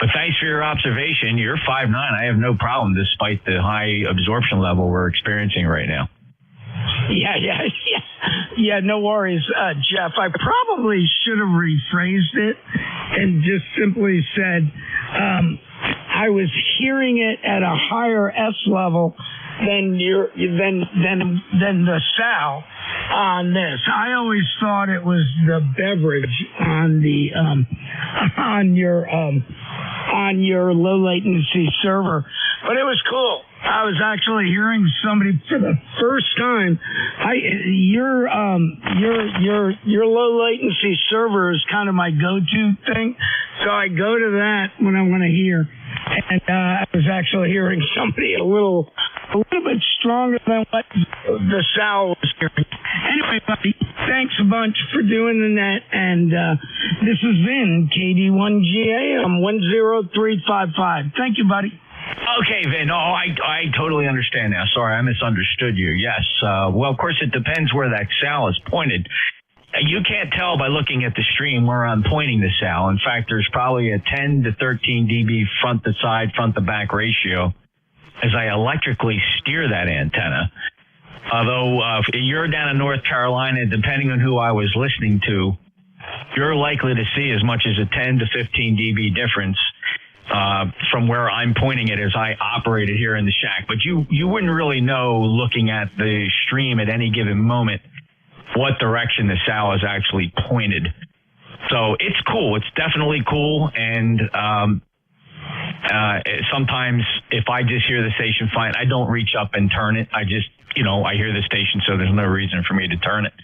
But thanks for your observation. You're 5'9". I have no problem despite the high absorption level we're experiencing right now. Yeah, no worries, Jeff. I probably should have rephrased it and just simply said I was hearing it at a higher S level than the Sal on this. I always thought it was the beverage on the on your low latency server, but it was cool. I was actually hearing somebody for the first time. Your low latency server is kind of my go-to thing, so I go to that when I want to hear. And I was actually hearing somebody a little bit stronger than what the Sal was hearing. Anyway, buddy, thanks a bunch for doing the net. And this is Vin, KD1GA. I'm 10355. Thank you, buddy. Okay, Vin. Oh, I totally understand now. Sorry, I misunderstood you. Yes. Well, of course, it depends where that sow is pointed. You can't tell by looking at the stream where I'm pointing the sow. In fact, there's probably a 10 to 13 dB front to side, front to back ratio as I electrically steer that antenna. Although if you're down in North Carolina, depending on who I was listening to, you're likely to see as much as a 10 to 15 dB difference from where I'm pointing it as I operate it here in the shack. But you wouldn't really know looking at the stream at any given moment what direction the sow is actually pointed. So it's cool. It's definitely cool. And sometimes if I just hear the station fine, I don't reach up and turn it. I just, I hear the station, so there's no reason for me to turn it.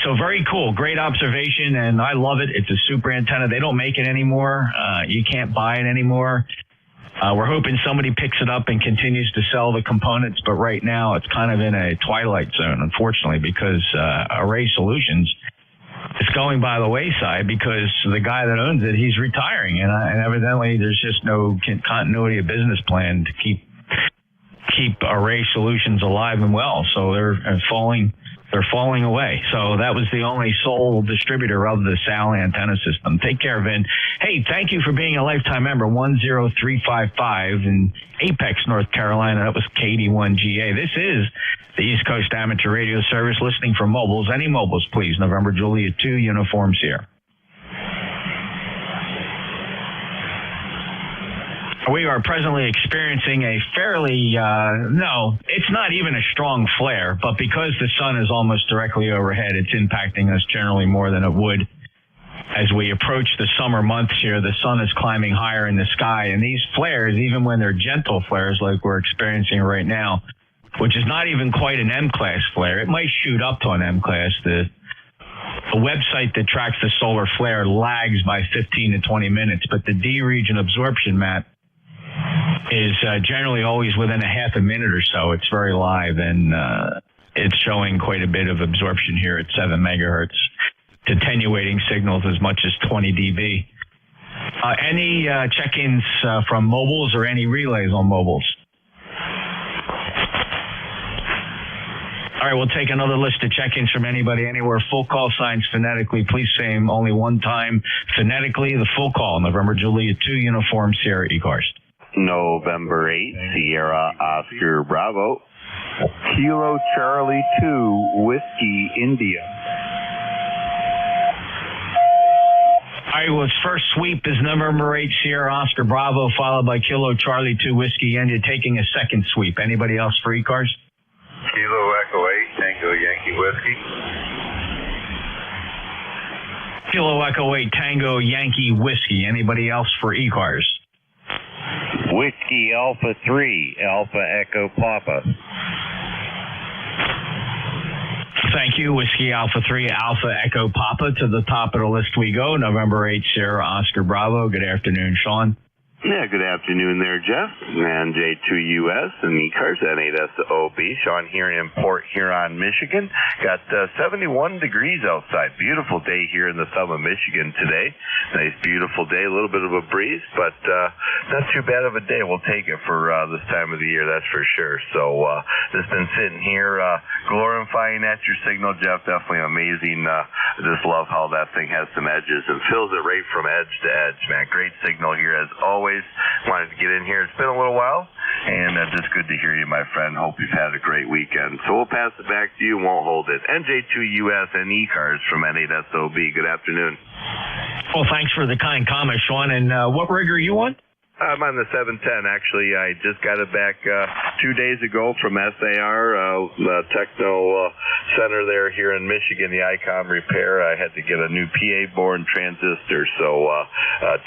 So very cool. Great observation, and I love it. It's a super antenna. They don't make it anymore. You can't buy it anymore. We're hoping somebody picks it up and continues to sell the components, but right now it's kind of in a twilight zone, unfortunately, because Array Solutions is going by the wayside because the guy that owns it, he's retiring, and evidently there's just no continuity of business plan to keep Array Solutions alive and well. So they're falling away. So that was the only sole distributor of the SAL antenna system. Take care, Vin. Hey, thank you for being a lifetime member. 10355 in Apex, North Carolina. That was KD1GA. This is the East Coast Amateur Radio Service, listening for mobiles. Any mobiles, please. November Juliet 2, uniforms here. We are presently experiencing a fairly, no, it's not even a strong flare, but because the sun is almost directly overhead, it's impacting us generally more than it would. As we approach the summer months here, the sun is climbing higher in the sky, and these flares, even when they're gentle flares like we're experiencing right now, which is not even quite an M-class flare, it might shoot up to an M-class. The website that tracks the solar flare lags by 15 to 20 minutes, but the D region absorption map is generally always within a half a minute or so. It's very live, and it's showing quite a bit of absorption here at 7 megahertz, attenuating signals as much as 20 dB. Any check-ins from mobiles or any relays on mobiles? All right, we'll take another list of check-ins from anybody, anywhere. Full call signs phonetically. Please say them only one time phonetically. The full call, November Juliet 2, uniform Sierra ECARS. November 8, Sierra Oscar Bravo. Kilo Charlie 2, Whiskey India. All right, well, its first sweep is November 8, Sierra Oscar Bravo, followed by Kilo Charlie 2, Whiskey India, taking a second sweep. Anybody else for ECARS? Kilo Echo 8, Tango Yankee Whiskey. Kilo Echo 8, Tango Yankee Whiskey. Anybody else for ECARS? Whiskey Alpha 3, Alpha Echo Papa. Thank you. Whiskey Alpha 3, Alpha Echo Papa. To the top of the list we go. November 8, Sierra Oscar Bravo. Good afternoon, Sean. Yeah, good afternoon there, Jeff. And J2US and ECARS, N8SOB. Sean here in Port Huron, Michigan. Got 71 degrees outside. Beautiful day here in the thumb of Michigan today. Nice, beautiful day. A little bit of a breeze, but not too bad of a day. We'll take it for this time of the year, that's for sure. So just been sitting here glorifying at your signal, Jeff. Definitely amazing. I just love how that thing has some edges and fills it right from edge to edge, man. Great signal here as always. Wanted to get in here. It's been a little while, and just good to hear you, my friend. Hope you've had a great weekend. So we'll pass it back to you. Won't hold it. NJ2US and ECARS from N8SOB. Good afternoon. Well, thanks for the kind comment, Sean. And what rig are you on? I'm on the 710, actually. I just got it back 2 days ago from SAR, the Techno Center there here in Michigan, the ICOM repair. I had to get a new PA board and transistor, so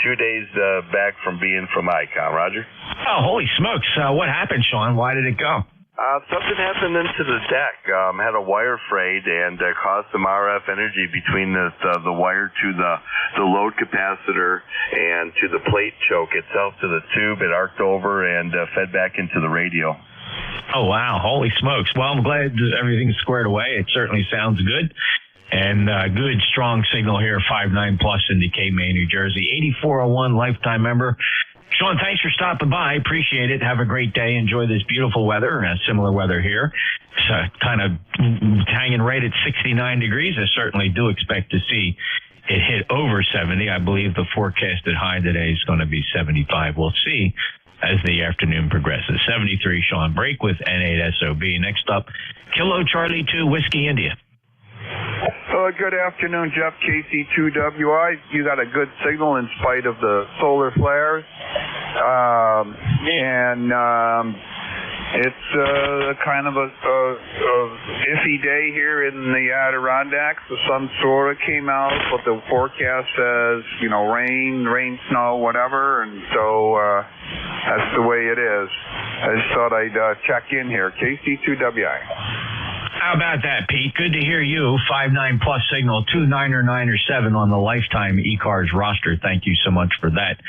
2 days back from being from ICOM. Roger? Oh, holy smokes. What happened, Sean? Why did it go? Something happened into the deck. Had a wire frayed and caused some RF energy between the wire to the load capacitor and to the plate choke itself to the tube. It arced over and fed back into the radio. Oh, wow. Holy smokes. Well, I'm glad everything's squared away. It certainly sounds good. And good, strong signal here, 5.9 plus in Decay, Maine, New Jersey. 8401 lifetime member. Sean, thanks for stopping by. Appreciate it. Have a great day. Enjoy this beautiful weather. Similar weather here. It's kind of hanging right at 69 degrees. I certainly do expect to see it hit over 70. I believe the forecasted high today is going to be 75. We'll see as the afternoon progresses. 73, Sean. Break with N8SOB. Next up, Kilo Charlie 2, Whiskey India. Good afternoon, Jeff, KC2WI. You got a good signal in spite of the solar flares. It's kind of a iffy day here in the Adirondacks. The sun sort of came out, but the forecast says, rain, snow, whatever, and so that's the way it is. I just thought I'd check in here. KC2WI. How about that, Pete? Good to hear you. 5-9 plus signal, 2-9 or 9 or 7 on the lifetime ECARS roster. Thank you so much for that.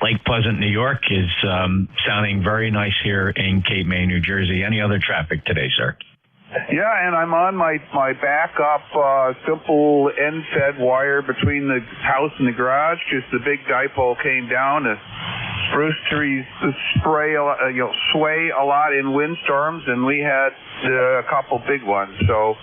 Lake Pleasant, New York is sounding very nice here in Cape May, New Jersey. Any other traffic today, sir? Yeah, and I'm on my backup simple end-fed wire between the house and the garage because the big dipole came down. The spruce trees sway a lot in windstorms, and we had a couple big ones. So,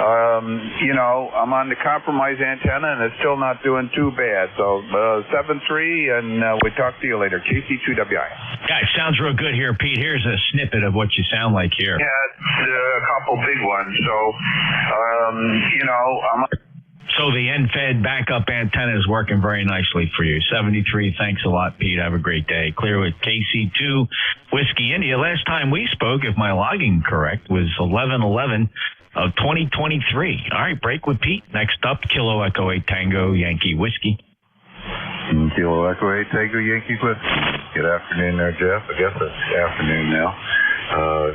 I'm on the compromise antenna, and it's still not doing too bad. So, 7-3, and we talk to you later. KC2WI. Yeah, it sounds real good here, Pete. Here's a snippet of what you sound like here. Yeah, a couple big ones. So, I'm... So the end-fed backup antenna is working very nicely for you. 73, thanks a lot, Pete. Have a great day. Clear with KC2, Whiskey India. Last time we spoke, if my logging correct, was 11/11 of 2023. All right, break with Pete. Next up, Kilo Echo 8 Tango Yankee Whiskey. Kilo Echo 8 Tango Yankee Whiskey. Good afternoon there, Jeff. I guess it's afternoon now.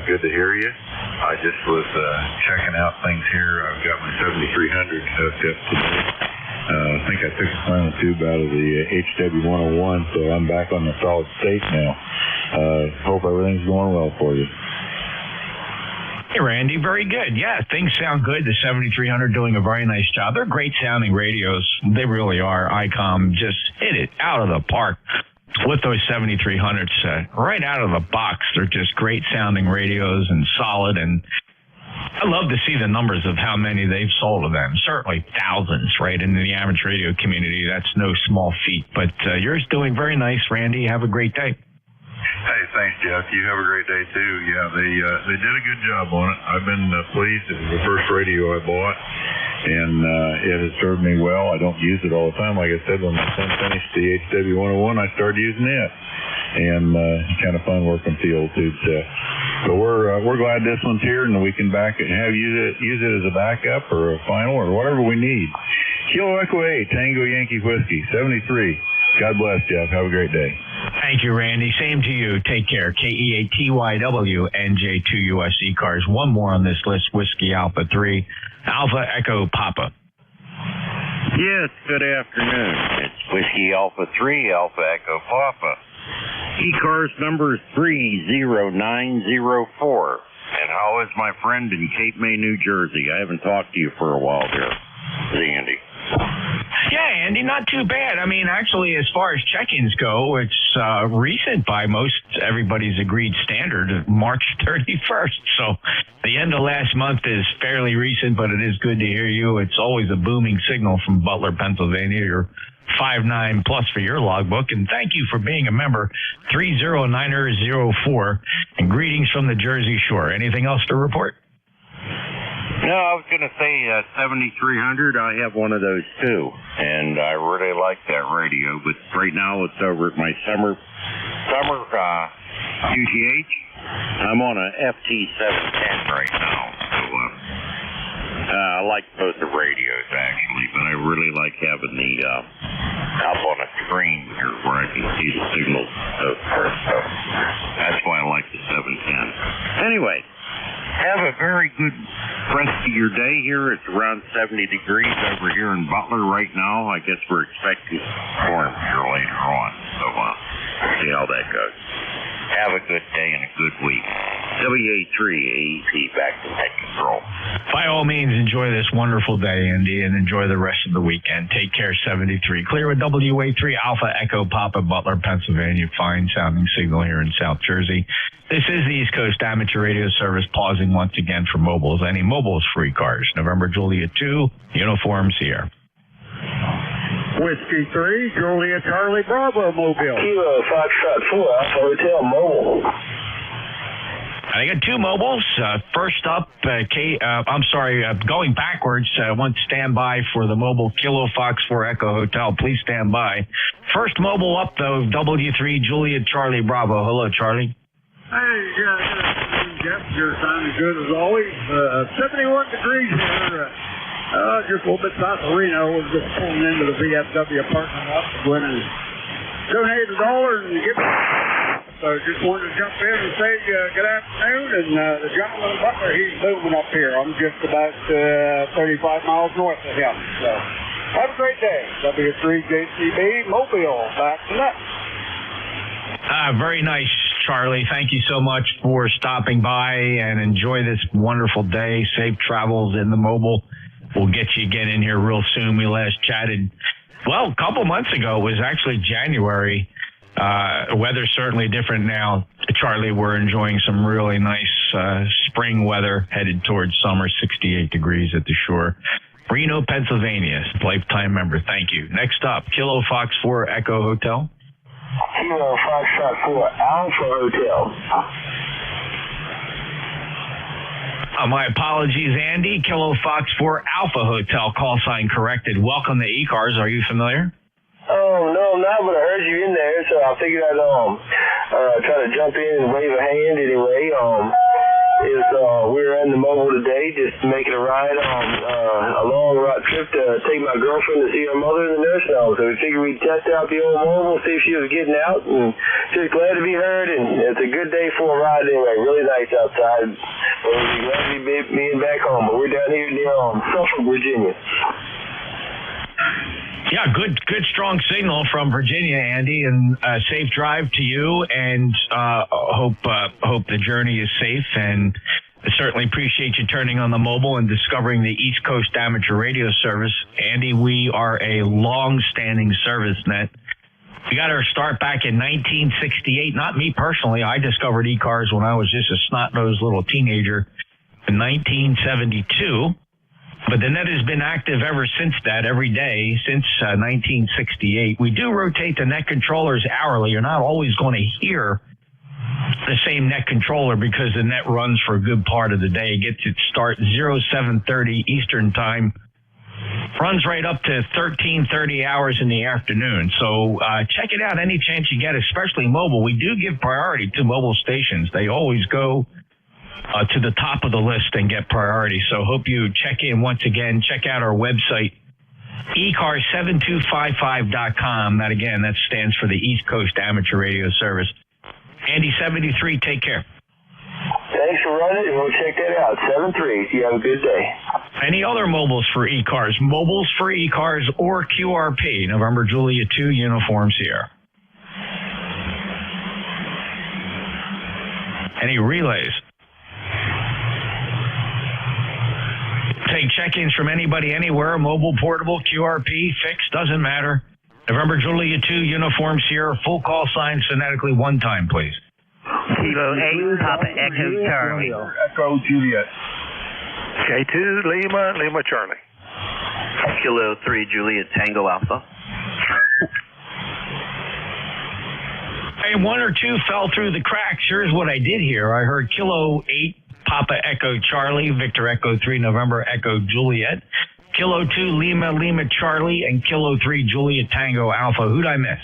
Good to hear you. I just was checking out things here. I've got my 7300 hooked up today. I think I took the final tube out of the HW101, so I'm back on the solid state now. Hope everything's going well for you. Hey, Randy, very good. Yeah, things sound good. The 7300 doing a very nice job. They're great sounding radios. They really are. ICOM just hit it out of the park with those 7300s right out of the box. They're just great sounding radios and solid, and I love to see the numbers of how many they've sold of them. Certainly thousands, right? In the average radio community, that's no small feat. But yours doing very nice, Randy. Have a great day. Hey, thanks, Jeff. You have a great day, too. Yeah, they did a good job on it. I've been pleased. It was the first radio I bought, and it has served me well. I don't use it all the time. Like I said, when my son finished the HW101, I started using it, and it's kind of fun working with the old tubes. So we're glad this one's here, and we can use it as a backup or a final or whatever we need. Kilo Echo 8 Tango Yankee Whiskey 73. God bless, Jeff. Have a great day. Thank you, Randy. Same to you. Take care. KEATYW NJ2US ECARS. One more on this list. Whiskey Alpha 3. Alpha Echo Papa. Yes, good afternoon. It's Whiskey Alpha 3, Alpha Echo Papa. ECARS number 30904. And how is my friend in Cape May, New Jersey? I haven't talked to you for a while here. Andy. Yeah, Andy, not too bad. I mean, actually, as far as check-ins go, it's recent by most everybody's agreed standard of March 31st. So the end of last month is fairly recent, but it is good to hear you. It's always a booming signal from Butler, Pennsylvania. You're 5-9 plus for your logbook, and thank you for being a member, 30904, and greetings from the Jersey Shore. Anything else to report? No, I was going to say 7300. I have one of those too, and I really like that radio. But right now it's over at my summer QTH. I'm on a FT710 right now, so I like both the radios actually, but I really like having the up on a screen here where I can see the signals. So that's why I like the 710. Anyway. Have a very good rest of your day here. It's around 70 degrees over here in Butler right now. I guess we're expecting storms here later on. So we'll see how that goes. Have a good day and a good week. WA3 AEP back to Net Control. By all all means, enjoy this wonderful day, Andy, and enjoy the rest of the weekend. Take care, 73. Clear with WA3 Alpha Echo Papa, Butler, Pennsylvania. Fine sounding signal here in South Jersey. This is the East Coast Amateur Radio Service, pausing once again for mobiles. Any mobiles for ECARS. November Juliet 2, uniforms here. Whiskey 3, Julia Charlie Bravo Mobile. Kilo Foxtrot 4, Alpha Hotel Mobile. I got two mobiles. First up, going backwards, want to stand by for the mobile Kilo Fox 4 Echo Hotel. Please stand by. First mobile up, though, W3 Juliet Charlie Bravo. Hello, Charlie. Hey, good afternoon, Jeff. You're sounding good as always. 71 degrees here. Just a little bit south of Reno. We're just pulling into the VFW parking lot. Went and donated $1 and give it. So just wanted to jump in and say good afternoon. And the gentleman Butler, he's moving up here. I'm just about 35 miles north of him. So have a great day. W3JCB Mobile. Back to that. Very nice, Charlie. Thank you so much for stopping by and enjoy this wonderful day. Safe travels in the mobile. We'll get you again in here real soon. We last chatted, well, a couple months ago. It was actually January. Weather's certainly different now, Charlie. We're enjoying some really nice spring weather, headed towards summer, 68 degrees at the shore. Reno, Pennsylvania, lifetime member. Thank you. Next up, Kilo Fox 4 Echo Hotel. Kilo Foxtrot 4 Alpha Hotel. My apologies, Andy. Kilo Fox 4 Alpha Hotel, call sign corrected. Welcome to ECARS. Are you familiar? Oh, no, I'm not, but I heard you in there, so I figured I'd try to jump in and wave a hand anyway. We're in the mobile today, just making a ride on a long road trip to take my girlfriend to see her mother in the nursing home. So we figured we'd test out the old mobile, see if she was getting out, and just glad to be heard. And it's a good day for a ride anyway. Really nice outside. But we'll be glad to be being back home. But we're down here near Suffolk, Virginia. Yeah, good, strong signal from Virginia, Andy, and safe drive to you. And hope the journey is safe. And I certainly appreciate you turning on the mobile and discovering the East Coast Amateur Radio Service. Andy, we are a long-standing service net. We got our start back in 1968. Not me personally. I discovered ECARS when I was just a snot-nosed little teenager in 1972. But the net has been active ever since that, every day, since 1968. We do rotate the net controllers hourly. You're not always going to hear the same net controller because the net runs for a good part of the day. It gets its start 07:30 Eastern Time, runs right up to 13:30 hours in the afternoon. So check it out any chance you get, especially mobile. We do give priority to mobile stations. They always go to the top of the list and get priority. So hope you check in once again. Check out our website, ECARS7255.com. That stands for the East Coast Amateur Radio Service. Andy, 73, take care. Thanks for running, and we'll check that out. 73. You have a good day. Any other mobiles for ECARS? Mobiles for ECARS or QRP. November Juliet 2, uniforms here. Any relays? Take check-ins from anybody, anywhere, mobile, portable, QRP, fixed, doesn't matter. November Juliet 2, uniforms here, full call sign, phonetically one time, please. Kilo 8, Papa Echo Charlie. Echo Juliet. J2, Lima Charlie. Kilo 3, Juliet Tango Alpha. Hey, one or two fell through the cracks. Here's what I did hear. I heard Kilo 8, Papa Echo Charlie, Victor Echo 3, November Echo Juliet, Kilo 2, Lima Charlie, and Kilo 3, Juliet Tango Alpha. Who'd I miss?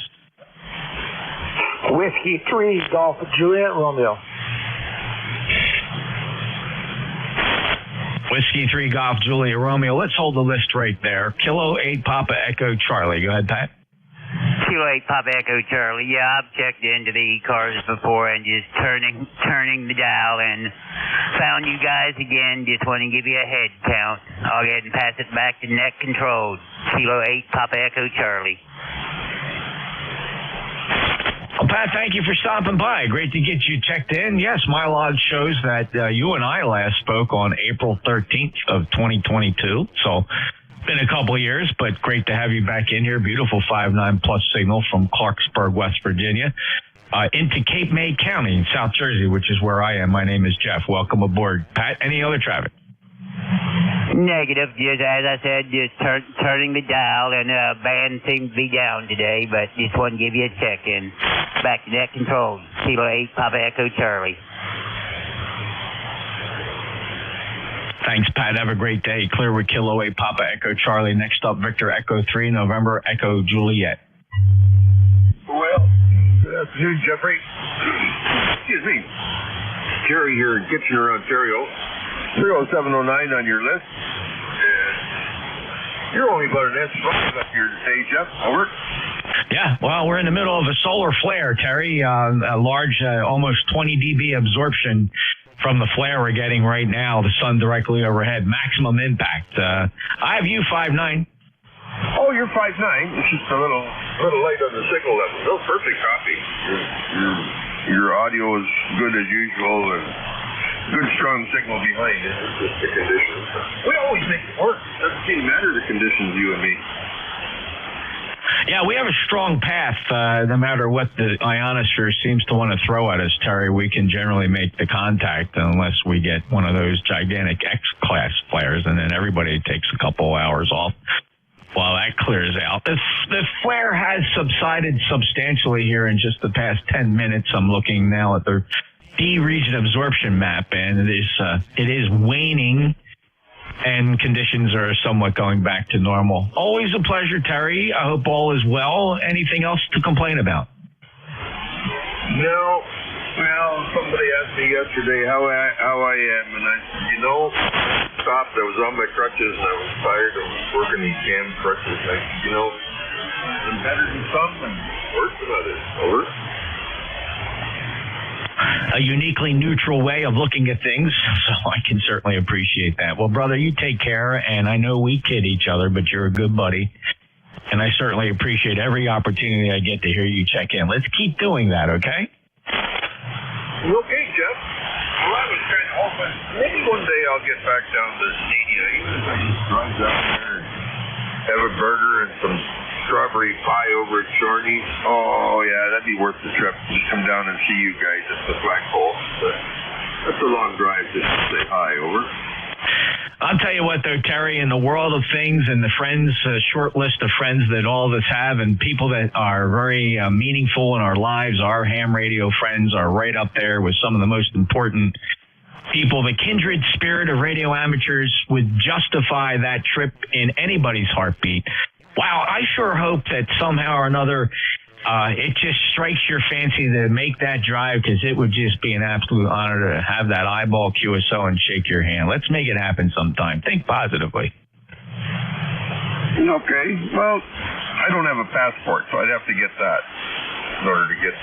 Whiskey 3, Golf Juliet Romeo. Whiskey 3, Golf Juliet Romeo. Let's hold the list right there. Kilo 8, Papa Echo Charlie. Go ahead, Pat. Kilo 8, Papa Echo Charlie. Yeah, I've checked into the ECARS before and just turning the dial and found you guys again. Just want to give you a head count. I'll go ahead and pass it back to net controlled. Kilo 8, Papa Echo Charlie. I'll Pat, thank you for stopping by. Great to get you checked in. Yes, my log shows that you and I last spoke on April 13th of 2022. So been a couple of years, but great to have you back in here. Beautiful 5.9 plus signal from Clarksburg, West Virginia, into Cape May County in South Jersey, which is where I am. My name is Jeff. Welcome aboard. Pat, any other traffic? Negative, just as I said, just turning the dial, and band seems to be down today, but just wanted to give you a check-in. Back to net control, Kilo 8, Papa Echo Charlie. Thanks, Pat. Have a great day. Clear with Kilo 8, Papa Echo Charlie. Next up, Victor Echo 3, November Echo Juliet. Well, good afternoon, Jeffrey. Excuse me. Jerry here in Kitchener, Ontario. 30709 on your list. You're only about an inch up here today, Jeff. Over. Yeah, well, we're in the middle of a solar flare, Terry. A large, almost 20 dB absorption from the flare we're getting right now. The sun directly overhead. Maximum impact. I have you 5.9. Oh, you're 5.9. It's just a little light on the signal level. No, perfect copy. Your audio is good as usual, and good strong signal behind it. It's just the conditions. We always make it work. Doesn't seem to matter the conditions, you and me. Yeah, we have a strong path. No matter what the ionosphere seems to want to throw at us, Terry, we can generally make the contact unless we get one of those gigantic X-class flares, and then everybody takes a couple hours off while that clears out. The flare has subsided substantially here in just the past 10 minutes. I'm looking now at the D region absorption map, and it is waning, and conditions are somewhat going back to normal. Always a pleasure, Terry. I hope all is well. Anything else to complain about? No. Well, somebody asked me yesterday how I am, and I said, stopped. I was on my crutches, and I was tired. I was working these damn crutches. I'm better than some and worse than others. Over. A uniquely neutral way of looking at things, so I can certainly appreciate that. Well, brother, you take care, and I know we kid each other, but you're a good buddy, and I certainly appreciate every opportunity I get to hear you check in. Let's keep doing that, okay? Okay, Jeff. Well, I was kind of hoping maybe one day I'll get back down to Stadia, even if I just drive down there and have a burger and some strawberry pie over at Shorty's. Oh, yeah, that'd be worth the trip. Just come down and see you guys at the flagpole. That's a long drive just to say hi, over. I'll tell you what, though, Terry, in the world of things and the friends, short list of friends that all of us have and people that are very meaningful in our lives, our ham radio friends are right up there with some of the most important people. The kindred spirit of radio amateurs would justify that trip in anybody's heartbeat. Wow, I sure hope that somehow or another it just strikes your fancy to make that drive, because it would just be an absolute honor to have that eyeball QSO and shake your hand. Let's make it happen sometime. Think positively. Okay. Well, I don't have a passport, so I'd have to get that in order to get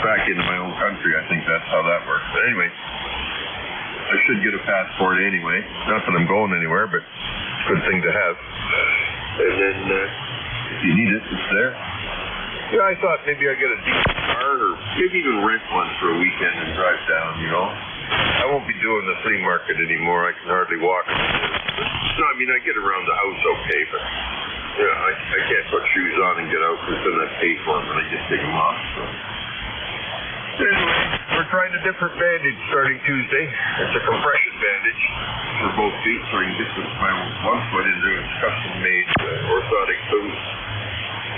back into my own country. I think that's how that works. But anyway, I should get a passport anyway. Not that I'm going anywhere, but it's a good thing to have. And then if you need it, it's there. Yeah, I thought maybe I'd get a decent car or maybe even rent one for a weekend and drive down, I won't be doing the flea market anymore. I can hardly walk. No, I mean, I get around the house okay, but I can't put shoes on and get out because then I pay for them and I just take them off. So. Anyway, we're trying a different bandage starting Tuesday. It's a compression bandage for both feet, so I can just put my one foot into a custom-made orthotic boot.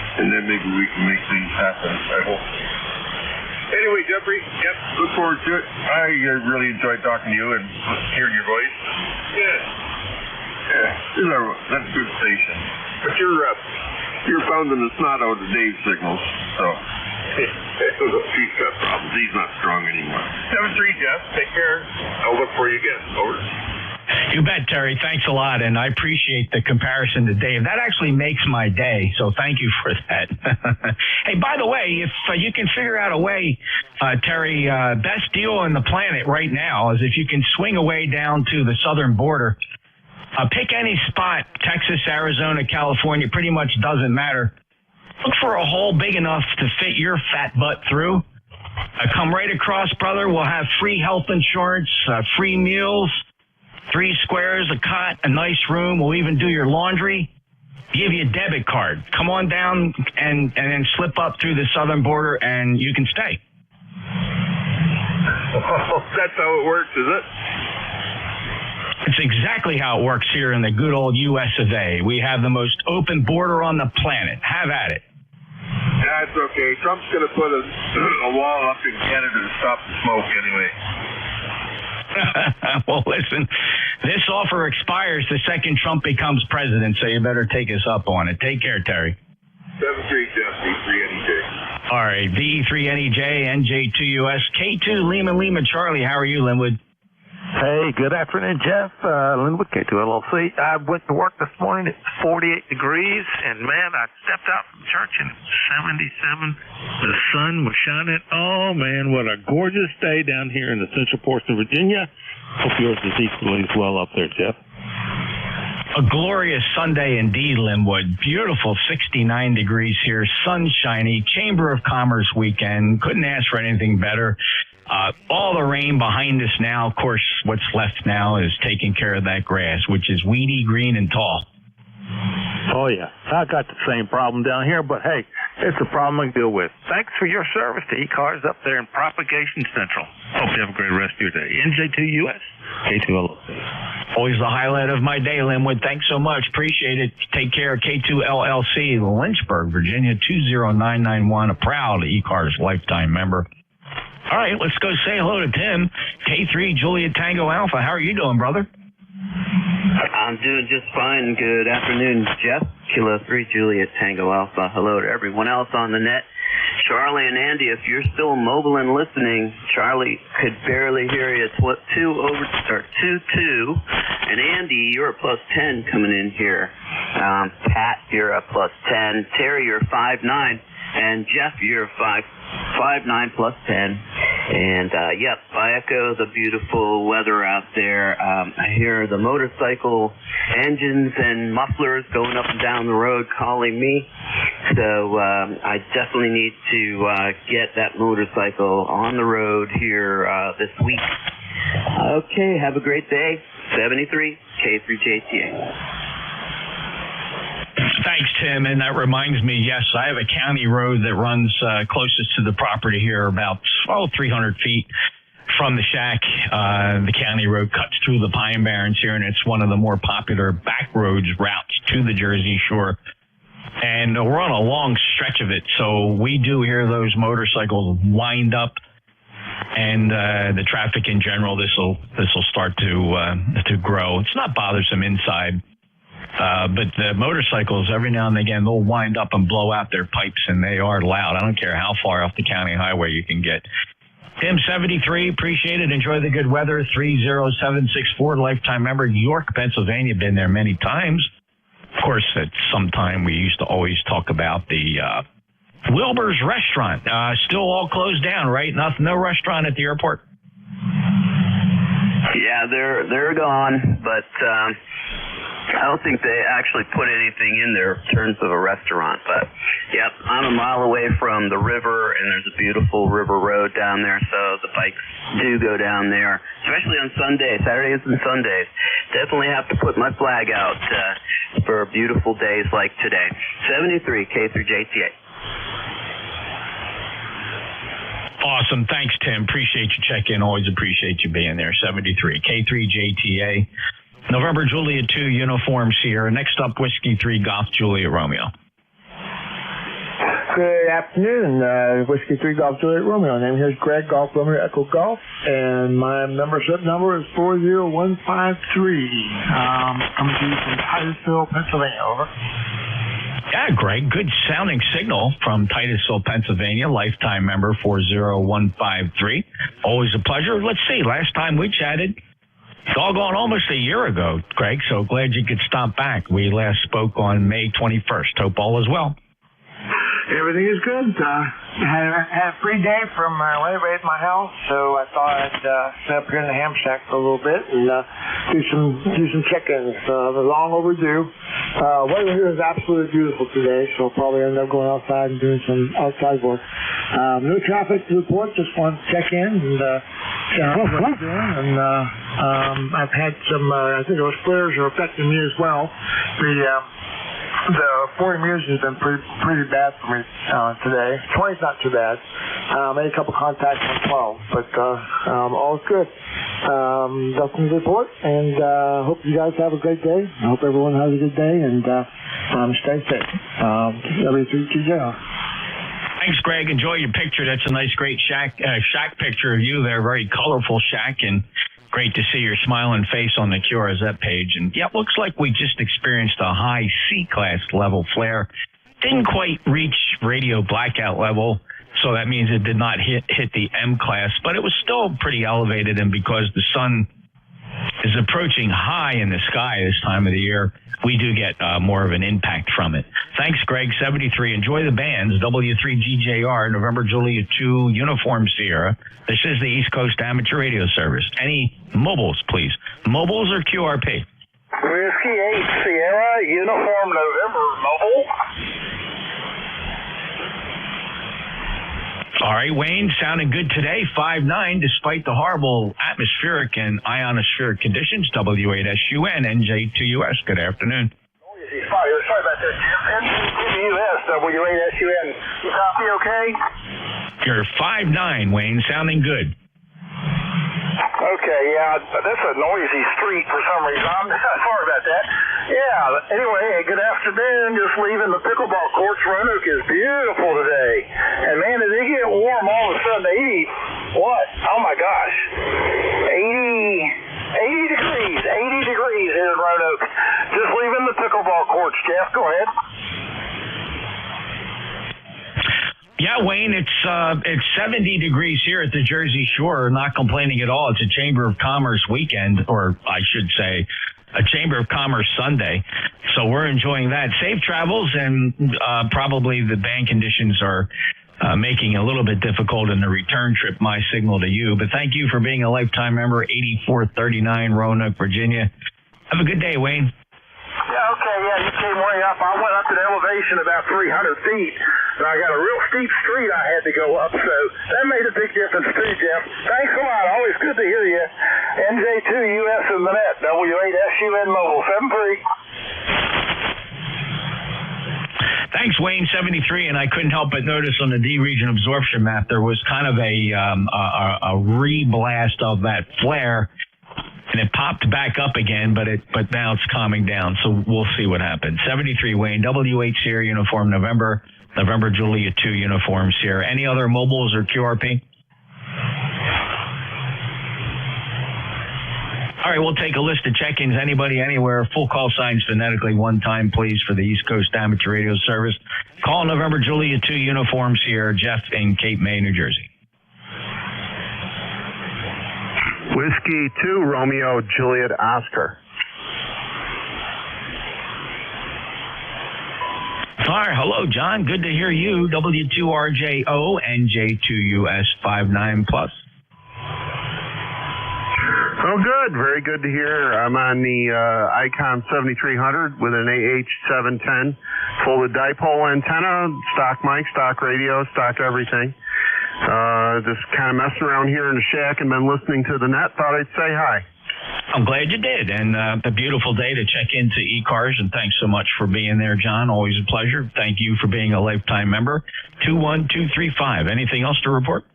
And then maybe we can make things happen, I hope. Anyway, Jeffrey, look forward to it. I really enjoyed talking to you and hearing your voice. Yeah, that's a good station. But you're pounding the snot out of Dave's signals, so he's got problems. He's not strong anymore. 7-3, Jeff. Take care. I'll look for you again. Over. You bet, Terry. Thanks a lot, and I appreciate the comparison to Dave. That actually makes my day, so thank you for that. Hey, by the way, if you can figure out a way, Terry, best deal on the planet right now is if you can swing away down to the southern border, pick any spot, Texas, Arizona, California, pretty much doesn't matter, Look for a hole big enough to fit your fat butt through. Come right across, brother. We'll have free health insurance, free meals, 3 squares, a cot, a nice room. We'll even do your laundry. Give you a debit card. Come on down and then slip up through the southern border and you can stay. That's how it works, is it? It's exactly how it works here in the good old U.S. of A. We have the most open border on the planet. Have at it. That's okay. Trump's going to put a wall up in Canada to stop the smoke anyway. Well, listen, this offer expires the second Trump becomes president, so you better take us up on it. Take care, Terry. 7-3, Jeff, V3NEJ. All right, V3NEJ, NJ2US, K2 Lima Charlie. How are you, Linwood? Hey, good afternoon, Jeff. Linwood, K2 LLC. I went to work this morning. It's 48 degrees, and man, I stepped out from church and it's 77. The sun was shining. Oh, man, what a gorgeous day down here in the central portion of Virginia. Hope yours is equally as well up there, Jeff. A glorious Sunday indeed, Linwood. Beautiful 69 degrees here, sunshiny, Chamber of Commerce weekend. Couldn't ask for anything better. All the rain behind us now. Of course, what's left now is taking care of that grass, which is weedy, green, and tall. Oh, yeah. I got the same problem down here, but hey, it's a problem I can deal with. Thanks for your service to ECARS up there in Propagation Central. Hope you have a great rest of your day. NJ2US, K2 LLC. Always the highlight of my day, Linwood. Thanks so much. Appreciate it. Take care. K2 LLC, Lynchburg, Virginia, 20991, a proud ECARS lifetime member. All right, let's go say hello to Tim. K3 Juliet Tango Alpha. How are you doing, brother? I'm doing just fine. Good afternoon, Jeff. Kilo 3 Juliet Tango Alpha. Hello to everyone else on the net. Charlie and Andy, if you're still mobile and listening, Charlie could barely hear you. It's 2-2. And Andy, you're a +10 coming in here. Pat, you're a +10. Terry, you're 5'9". And Jeff, you're 5'9" +10. And, yep, I echo the beautiful weather out there. I hear the motorcycle engines and mufflers going up and down the road calling me. So I definitely need to get that motorcycle on the road here this week. Okay, have a great day. 73 K3JTA. Thanks, Tim. And that reminds me, yes, I have a county road that runs closest to the property here, about 300 feet from the shack. The county road cuts through the Pine Barrens here, and it's one of the more popular back roads routes to the Jersey Shore. And we're on a long stretch of it, so we do hear those motorcycles wind up, and the traffic in general. This will start to grow. It's not bothersome inside. But the motorcycles, every now and again, they'll wind up and blow out their pipes, and they are loud. I don't care how far off the county highway you can get. Tim, 73, appreciate it. Enjoy the good weather. 30764, lifetime member, York, Pennsylvania. Been there many times. Of course, at some time we used to always talk about the Wilbur's restaurant. Still all closed down, right? No restaurant at the airport. Yeah, they're gone, but I don't think they actually put anything in there in terms of a restaurant. But, yep, I'm a mile away from the river, and there's a beautiful river road down there, so the bikes do go down there, especially on Sundays, Saturdays and Sundays. Definitely have to put my flag out for beautiful days like today. 73 K3JTA. Awesome. Thanks, Tim. Appreciate you checking. Always appreciate you being there. 73 K3JTA. November Juliet 2, Uniform Sierra. Next up, Whiskey 3, Golf Juliet Romeo. Good afternoon. Whiskey 3, Golf Juliet Romeo. Name here is Greg, Golf Romeo Echo Golf, and my membership number is 40153. Coming to you from Titusville, Pennsylvania. Over. Yeah, Greg, good sounding signal from Titusville, Pennsylvania. Lifetime member 40153. Always a pleasure. Let's see. Last time we chatted, doggone almost a year ago, Greg, so glad you could stop back. We last spoke on May 21st. Hope all is well. Everything is good. Had a free day from anybody at my house, so I thought I'd sit up here in the ham shack for a little bit and do some check-ins. Long overdue. Weather here is absolutely beautiful today, so I'll probably end up going outside and doing some outside work. No traffic to report, just want to check in and see how I'm doing. And I've had some, I think those flares are affecting me as well. The 40 meters has been pretty bad for me today. 20's not too bad. Made a couple contacts on 12, but all's good. Nothing to report, and hope you guys have a great day. I hope everyone has a good day, and stay safe. W3TJ. Thanks, Greg. Enjoy your picture. That's a nice, great shack picture of you there. Very colorful shack, and great to see your smiling face on the QRZ page. And yeah, it looks like we just experienced a high C-class level flare. Didn't quite reach radio blackout level, so that means it did not hit the M class, but it was still pretty elevated. And because the sun is approaching high in the sky this time of the year, we do get more of an impact from it. Thanks, Greg. 73. Enjoy the bands. W3GJR, November Juliet 2, Uniform Sierra. This is the East Coast Amateur Radio Service. Any mobiles, please? Mobiles or QRP? Whiskey 8 Sierra, Uniform November, mobile. All right, Wayne, sounding good today, 5'9", despite the horrible atmospheric and ionospheric conditions. W8SUN, NJ2US. Good afternoon. Sorry about that, Jim. NJ2US, W8SUN. You copy okay? You're 5'9", Wayne, sounding good. Okay, yeah, that's a noisy street for some reason. I'm sorry about that. Yeah, anyway, good afternoon. Just leaving the pickleball courts. Roanoke is beautiful today. And man, did it get warm all of a sudden. 80 Oh my gosh. 80 degrees. 80 degrees here in Roanoke. Just leaving the pickleball courts. Jeff, go ahead. Yeah, Wayne, it's 70 degrees here at the Jersey Shore. Not complaining at all. It's a Chamber of Commerce weekend, or I should say a Chamber of Commerce Sunday. So we're enjoying that. Safe travels, and probably the band conditions are making it a little bit difficult in the return trip, my signal to you. But thank you for being a lifetime member, 8439 Roanoke, Virginia. Have a good day, Wayne. Yeah, okay, yeah, you came way up. I went up to the elevation about 300 feet, and I got a real steep street I had to go up, so that made a big difference too, Jeff. Thanks a lot. Always good to hear you. NJ2US in the net, W8SUN Mobile, 73. Thanks, Wayne, 73, and I couldn't help but notice on the D region absorption map there was kind of a reblast of that flare. And it popped back up again, but now it's calming down. So we'll see what happens. 73 Wayne, W8 Sierra Uniform November Juliet 2 Uniform Sierra. Any other mobiles or QRP? All right, we'll take a list of check-ins. Anybody, anywhere. Full call signs phonetically one time, please, for the East Coast Amateur Radio Service. Call November Juliet 2 Uniform Sierra, Jeff in Cape May, New Jersey. Whiskey 2, Romeo, Juliet, Oscar. All right, hello, John. Good to hear you. W2RJO, NJ2US 59+. Oh, good. Very good to hear. I'm on the Icon 7300 with an AH710 folded dipole antenna, stock mic, stock radio, stock everything. Just kind of messing around here in the shack and been listening to the net. Thought I'd say hi. I'm glad you did. And a beautiful day to check into ECARS. And thanks so much for being there, John. Always a pleasure. Thank you for being a lifetime member. 21235. Anything else to report?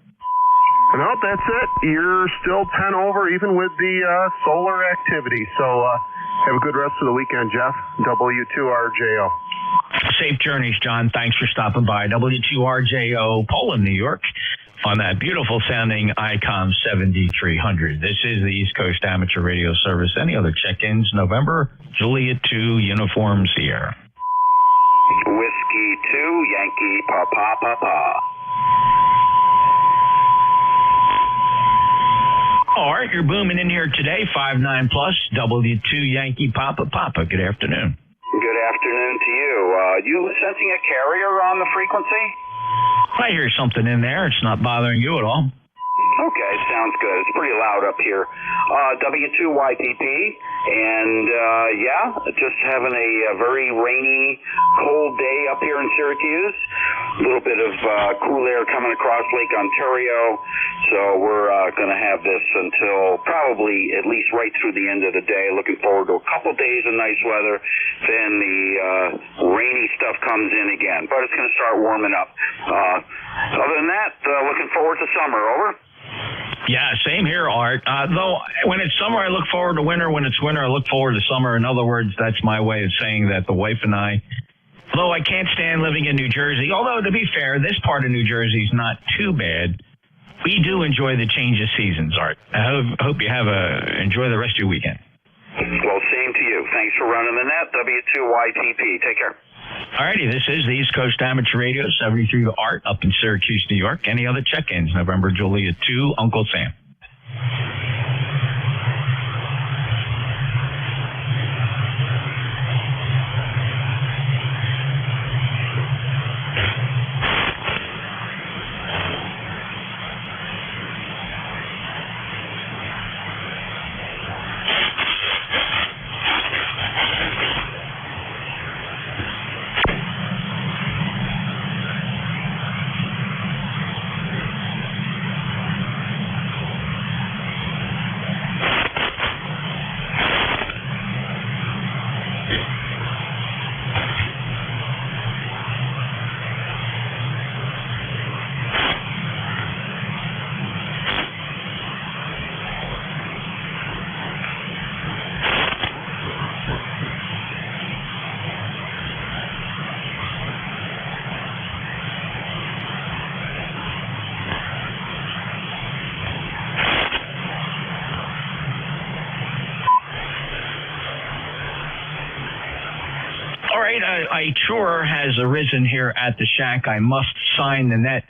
No, that's it. You're still 10 over even with the solar activity. So have a good rest of the weekend, Jeff. W2RJO. Safe journeys, John. Thanks for stopping by. W2RJO, Poland, New York, on that beautiful sounding Icon 7300. This is the East Coast Amateur Radio Service. Any other check-ins? November, Juliet 2, Uniform Sierra. Whiskey 2, Yankee Papa Papa. All right, you're booming in here today, 59+, W2 Yankee Papa Papa. Good afternoon. Good afternoon to you. You sensing a carrier on the frequency? I hear something in there. It's not bothering you at all. Okay, sounds good. It's pretty loud up here. W2YPP, and just having a very rainy, cold day up here in Syracuse. A little bit of cool air coming across Lake Ontario, so we're going to have this until probably at least right through the end of the day. Looking forward to a couple days of nice weather. Then the rainy stuff comes in again, but it's going to start warming up. Other than that, looking forward to summer. Over. Yeah, same here, Art. Though when it's summer, I look forward to winter. When it's winter, I look forward to summer. In other words, that's my way of saying that the wife and I, although I can't stand living in New Jersey, although to be fair, this part of New Jersey is not too bad, we do enjoy the change of seasons, Art. I hope you enjoy the rest of your weekend. Well, same to you. Thanks for running the net. W2YTP. Take care. Alrighty, this is the East Coast Amateur Radio, 73 Art up in Syracuse, New York. Any other check-ins? November Juliet 2, Uncle Sam. A chore has arisen here at the shack. I must sign the net.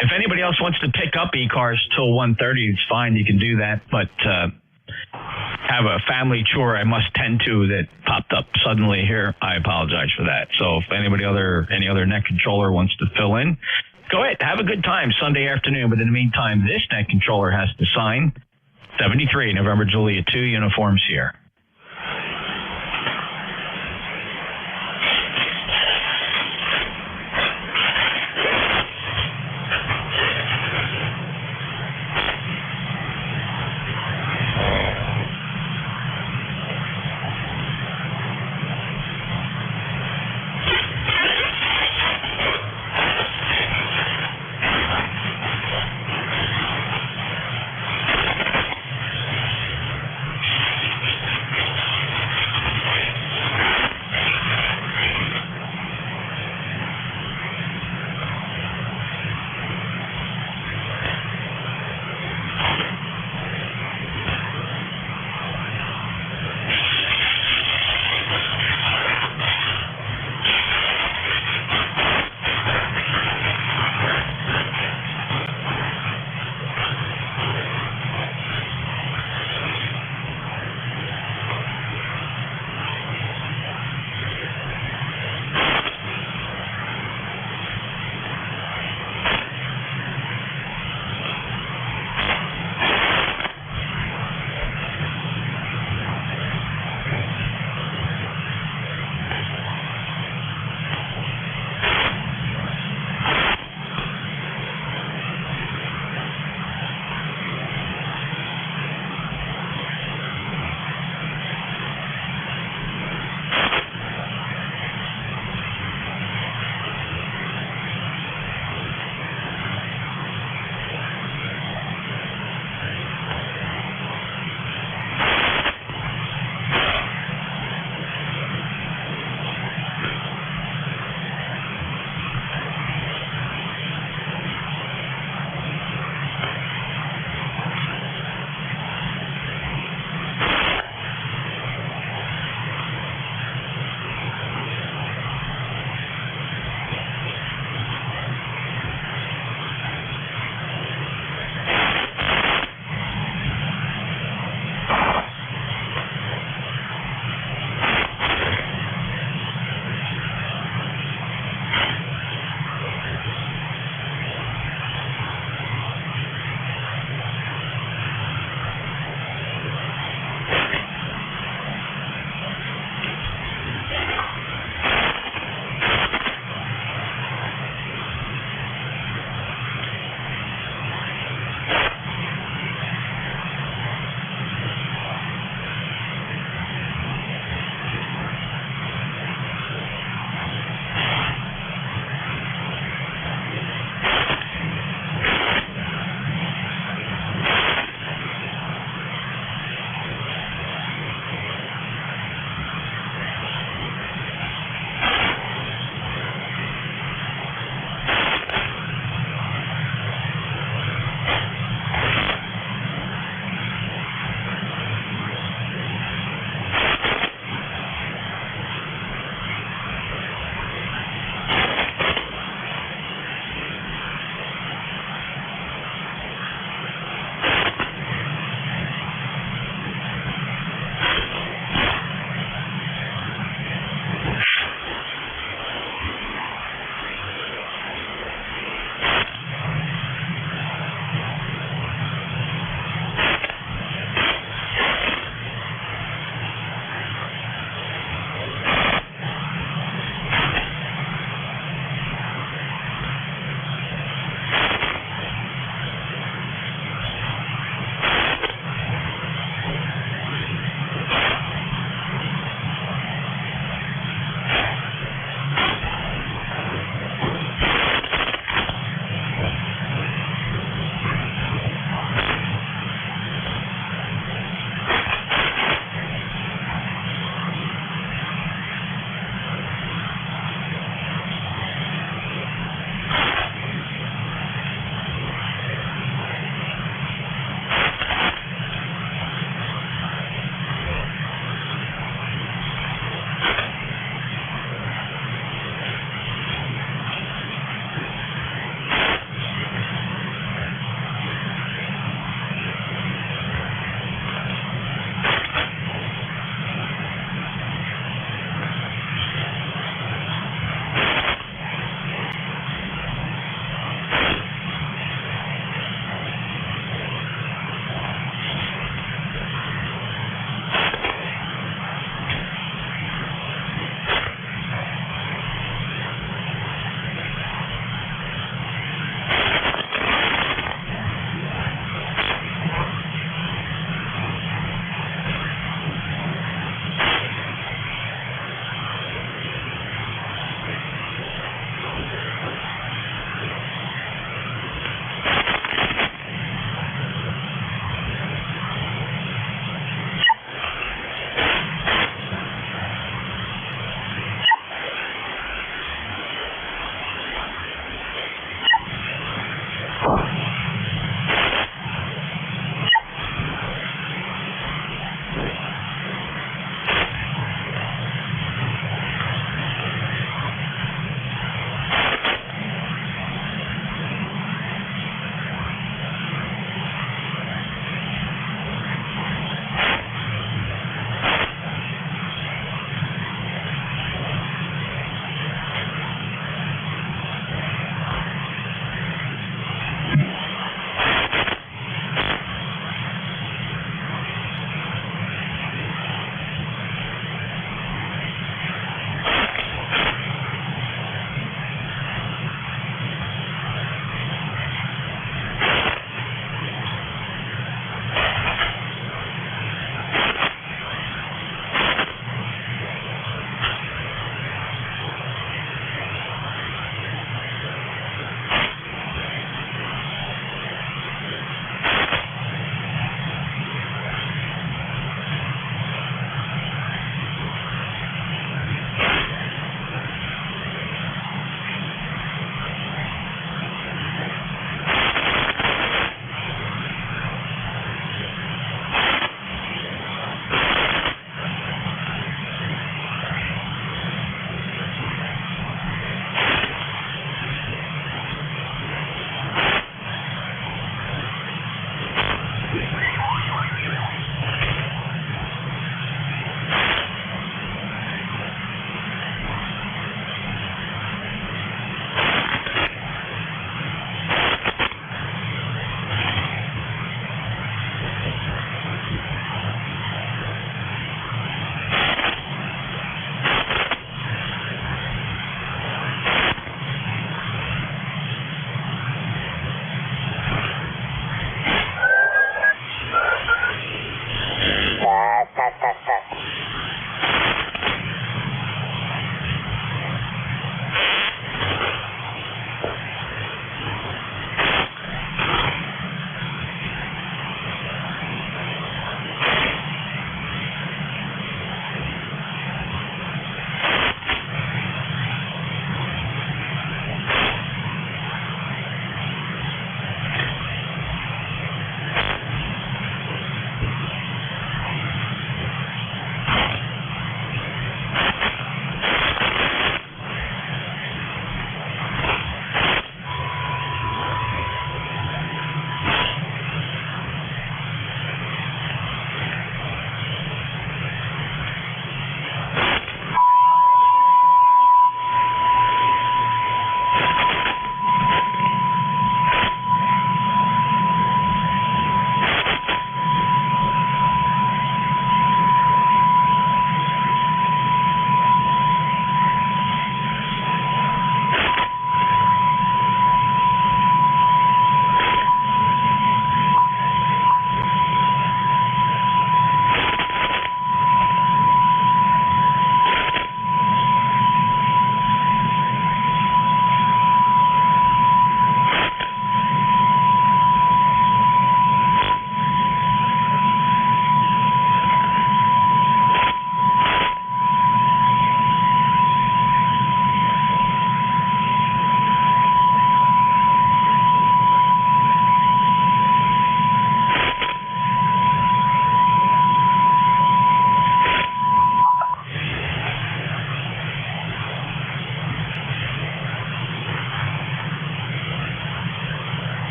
If anybody else wants to pick up ECARS till 1:30, it's fine. You can do that. But have a family chore I must tend to that popped up suddenly here. I apologize for that. So if any other net controller wants to fill in, go ahead. Have a good time Sunday afternoon. But in the meantime, this net controller has to sign 73 November Juliet 2 uniforms here.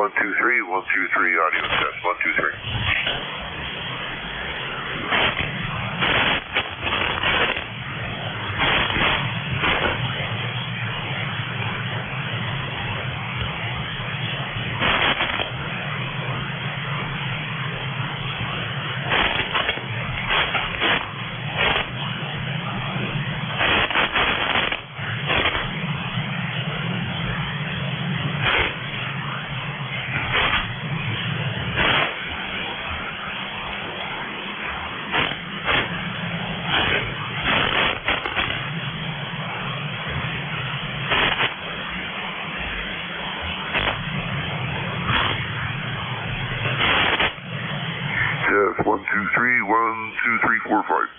123, 123, audio test, 123. Yes, 123, 12345.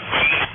ECARS